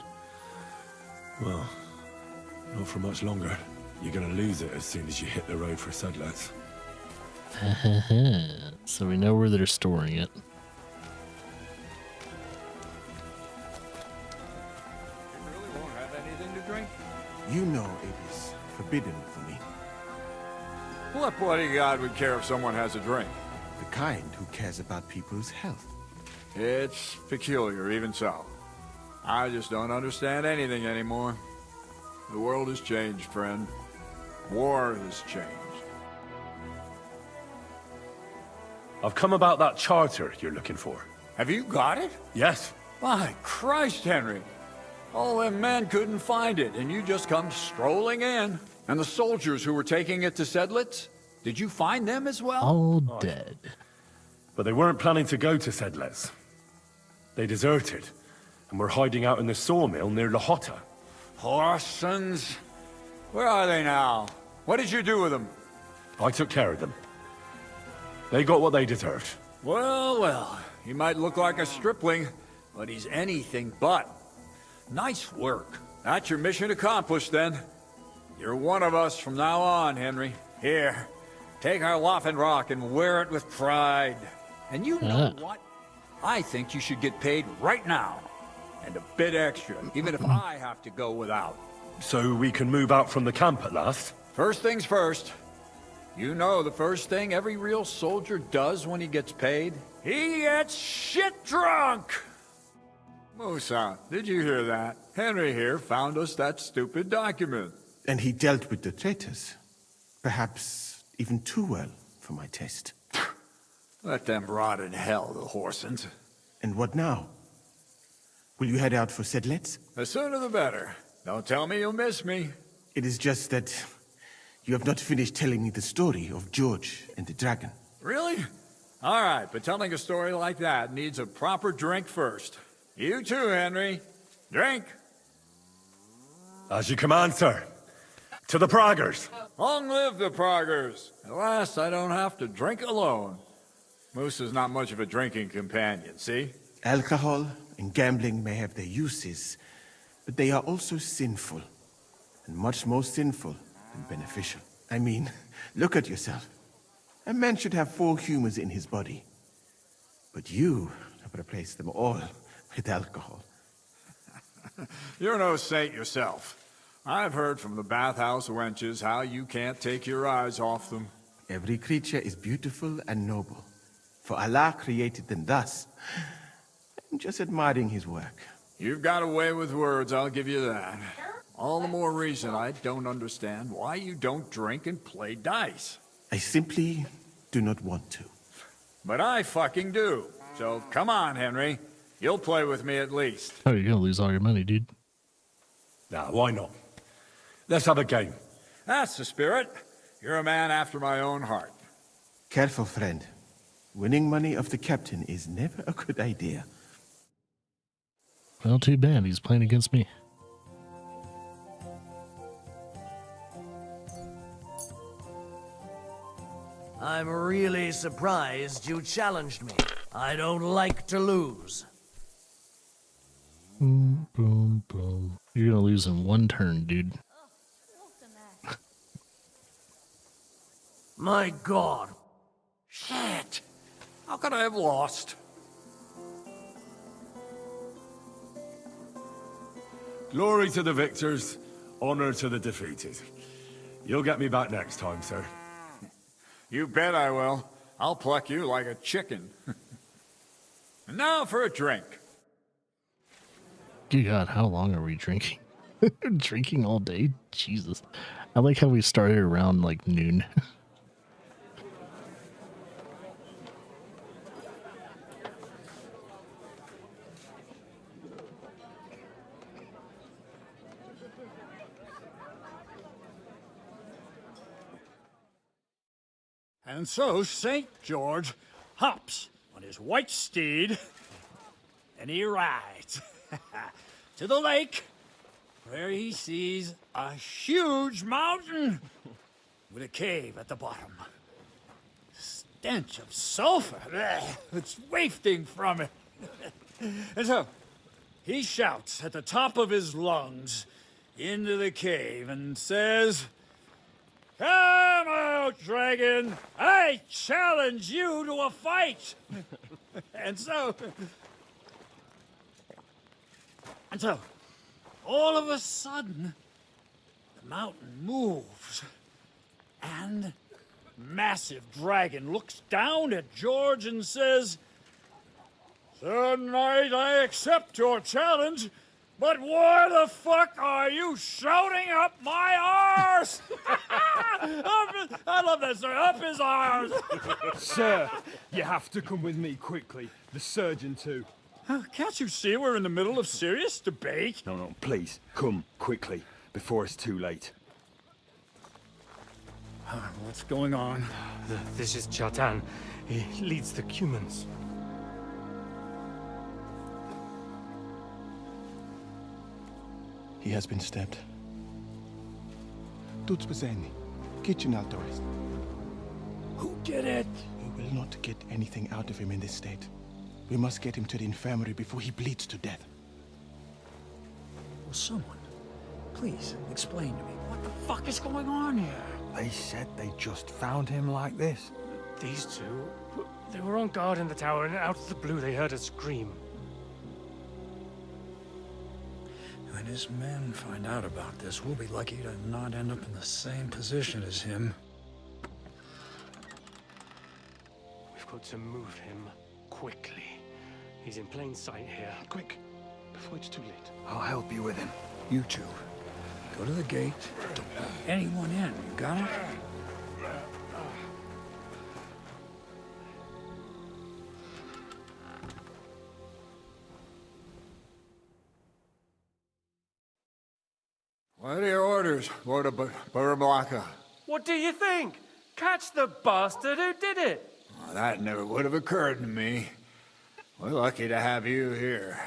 Well, not for much longer. You're gonna lose it as soon as you hit the road for Sedlitz. So we know where they're storing it. You know it is forbidden for me. What bodyguard would care if someone has a drink? The kind who cares about people's health. It's peculiar, even so. I just don't understand anything anymore. The world has changed, friend. War has changed. I've come about that charter you're looking for. Have you got it? Yes. My Christ, Henry. All them men couldn't find it, and you just come strolling in. And the soldiers who were taking it to Sedlitz? Did you find them as well? All dead. But they weren't planning to go to Sedlitz. They deserted, and were hiding out in the sawmill near Lahota. Horsons? Where are they now? What did you do with them? I took care of them. They got what they deserved. Well, well, he might look like a stripling, but he's anything but. Nice work. That's your mission accomplished, then. You're one of us from now on, Henry. Here, take our Waffen Rock and wear it with pride. And you know what? I think you should get paid right now. And a bit extra, even if I have to go without. So we can move out from the camp at last? First things first. You know the first thing every real soldier does when he gets paid? He gets shit drunk! Musa, did you hear that? Henry here found us that stupid document. And he dealt with the traitors. Perhaps even too well for my taste. Let them rot in hell, the Horsens. And what now? Will you head out for Sedlets? The sooner the better. Don't tell me you'll miss me. It is just that you have not finished telling me the story of George and the dragon. Really? All right, but telling a story like that needs a proper drink first. You too, Henry. Drink. As you command, sir. To the Praggers. Long live the Praggers. At last, I don't have to drink alone. Moose is not much of a drinking companion, see? Alcohol and gambling may have their uses, but they are also sinful. And much more sinful than beneficial. I mean, look at yourself. A man should have 4 humors in his body. But you have replaced them all with alcohol. You're no saint yourself. I've heard from the bathhouse wenches how you can't take your eyes off them. Every creature is beautiful and noble. For Allah created them thus. I'm just admiring his work. You've got a way with words, I'll give you that. All the more reason I don't understand why you don't drink and play dice. I simply do not want to. But I fucking do. So come on, Henry. You'll play with me at least. Oh, you're gonna lose all your money, dude. Nah, why not? Let's have a game. That's the spirit. You're a man after my own heart. Careful, friend. Winning money of the captain is never a good idea. Well, too bad. He's playing against me. I'm really surprised you challenged me. I don't like to lose. Boom, boom, boom. You're gonna lose in one turn, dude. My God. Shit. How could I have lost? Glory to the victors, honor to the defeated. You'll get me back next time, sir. You bet I will. I'll pluck you like a chicken. And now for a drink. Good God, how long are we drinking? Drinking all day? Jesus. I like how we started around like noon. And so St. George hops on his white steed, and he rides to the lake, where he sees a huge mountain with a cave at the bottom. Stench of sulfur, it's wafting from it. And so he shouts at the top of his lungs into the cave and says, "Come out, dragon! I challenge you to a fight!" And so, all of a sudden, the mountain moves, and massive dragon looks down at George and says, "Sir Knight, I accept your challenge, but why the fuck are you shouting up my arse?" I love that, sir. Up his arse. Sir, you have to come with me quickly. The surgeon too. Can't you see we're in the middle of serious debate? No, please, come quickly, before it's too late. What's going on? This is Chatan. He leads the Cumans. He has been stabbed. Tuts Bazeni, kitchen arrest. Who did it? We will not get anything out of him in this state. We must get him to the infirmary before he bleeds to death. Will someone Please, explain to me. What the fuck is going on here? They said they just found him like this. These two, they were on guard in the tower, and out of the blue they heard a scream. When his men find out about this, we'll be lucky to not end up in the same position as him. We've got to move him quickly. He's in plain sight here. Quick, before it's too late. I'll help you with him. You two, go to the gate. Don't let anyone in. You got it? What are your orders, Lord of Burblaka? What do you think? Catch the bastard who did it! Well, that never would have occurred to me. We're lucky to have you here.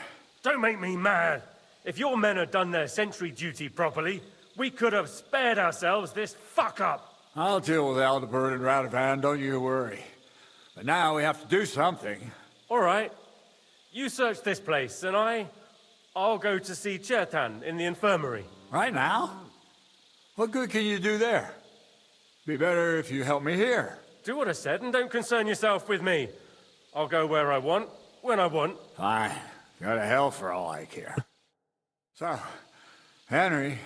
Don't make me mad. If your men had done their sentry duty properly, we could have spared ourselves this fuck-up. I'll deal with Aldebert and Radovan, don't you worry. But now we have to do something. All right. You search this place, and I'll go to see Chertan in the infirmary. Right now? What good can you do there? Be better if you help me here. Do what I said, and don't concern yourself with me. I'll go where I want, when I want. Fine. Go to hell for all I care. So, Henry,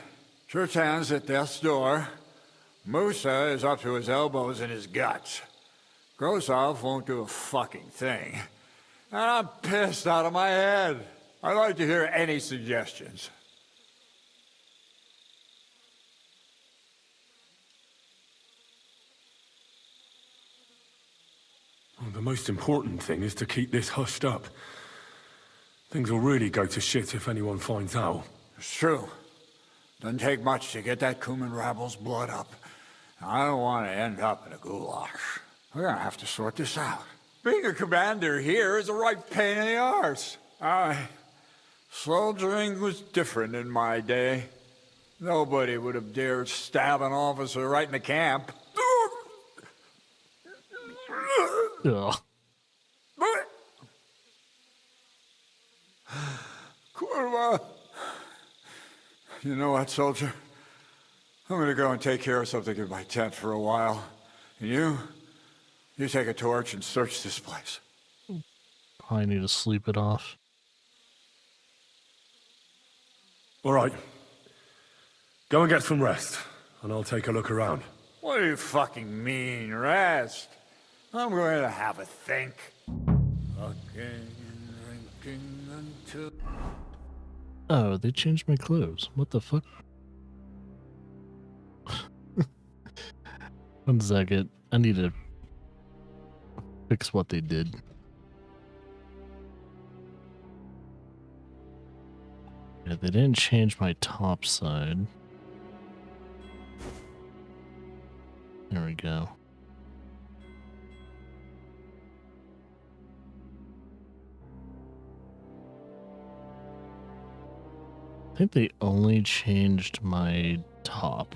Chertan's at death's door. Musa is up to his elbows in his guts. Grosov won't do a fucking thing. And I'm pissed out of my head. I'd like to hear any suggestions. Well, the most important thing is to keep this hushed up. Things will really go to shit if anyone finds out. It's true. Doesn't take much to get that Kuman rabble's blood up. I don't want to end up in a goulash. We're gonna have to sort this out. Being a commander here is a right pain in the arse. Soldiering was different in my day. Nobody would have dared stab an officer right in the camp. Ugh. Kurva! You know what, soldier? I'm gonna go and take care of something in my tent for a while. And you take a torch and search this place. I need to sleep it off. All right. Go and get some rest, and I'll take a look around. What do you fucking mean, rest? I'm going to have a think. Fucking drinking until... Oh, they changed my clothes. What the fuck? 1 second. I need to fix what they did. Yeah, they didn't change my top side. There we go. I think they only changed my top.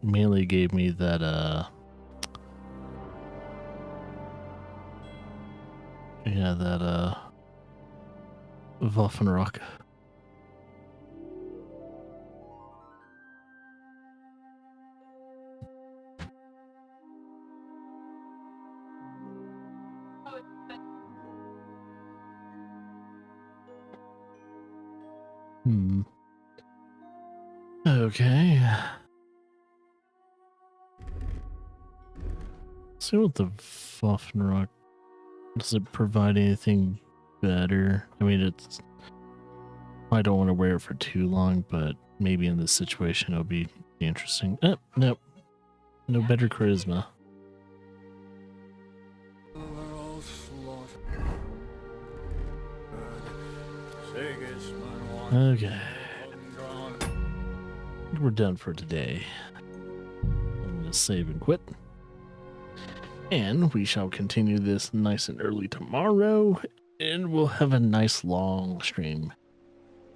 Mainly gave me that, yeah, that, Waffenrock. Okay. See what the Waffenrock, does it provide anything better? I mean, it's, I don't want to wear it for too long, but maybe in this situation it'll be interesting. Nope. No better charisma. Okay. We're done for today. I'm going to save and quit. And we shall continue this nice and early tomorrow. And we'll have a nice long stream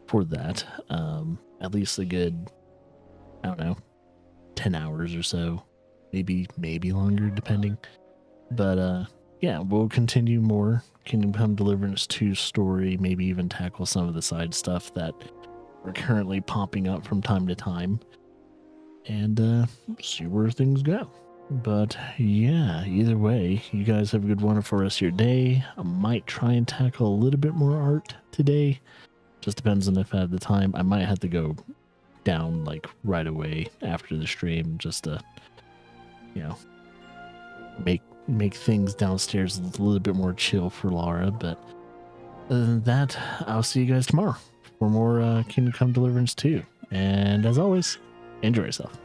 for that. At least a good, I don't know, 10 hours or so. Maybe longer, depending. But yeah, we'll continue more Kingdom Come Deliverance 2 story. Maybe even tackle some of the side stuff that are currently popping up from time to time, and see where things go. But yeah, either way, you guys have a good wonderful rest of your day. I might try and tackle a little bit more art today. Just depends on if I have the time. I might have to go down like right away after the stream just to, you know, make things downstairs a little bit more chill for Laura. But other than that, I'll see you guys tomorrow for more Kingdom Come Deliverance 2. And as always, enjoy yourself.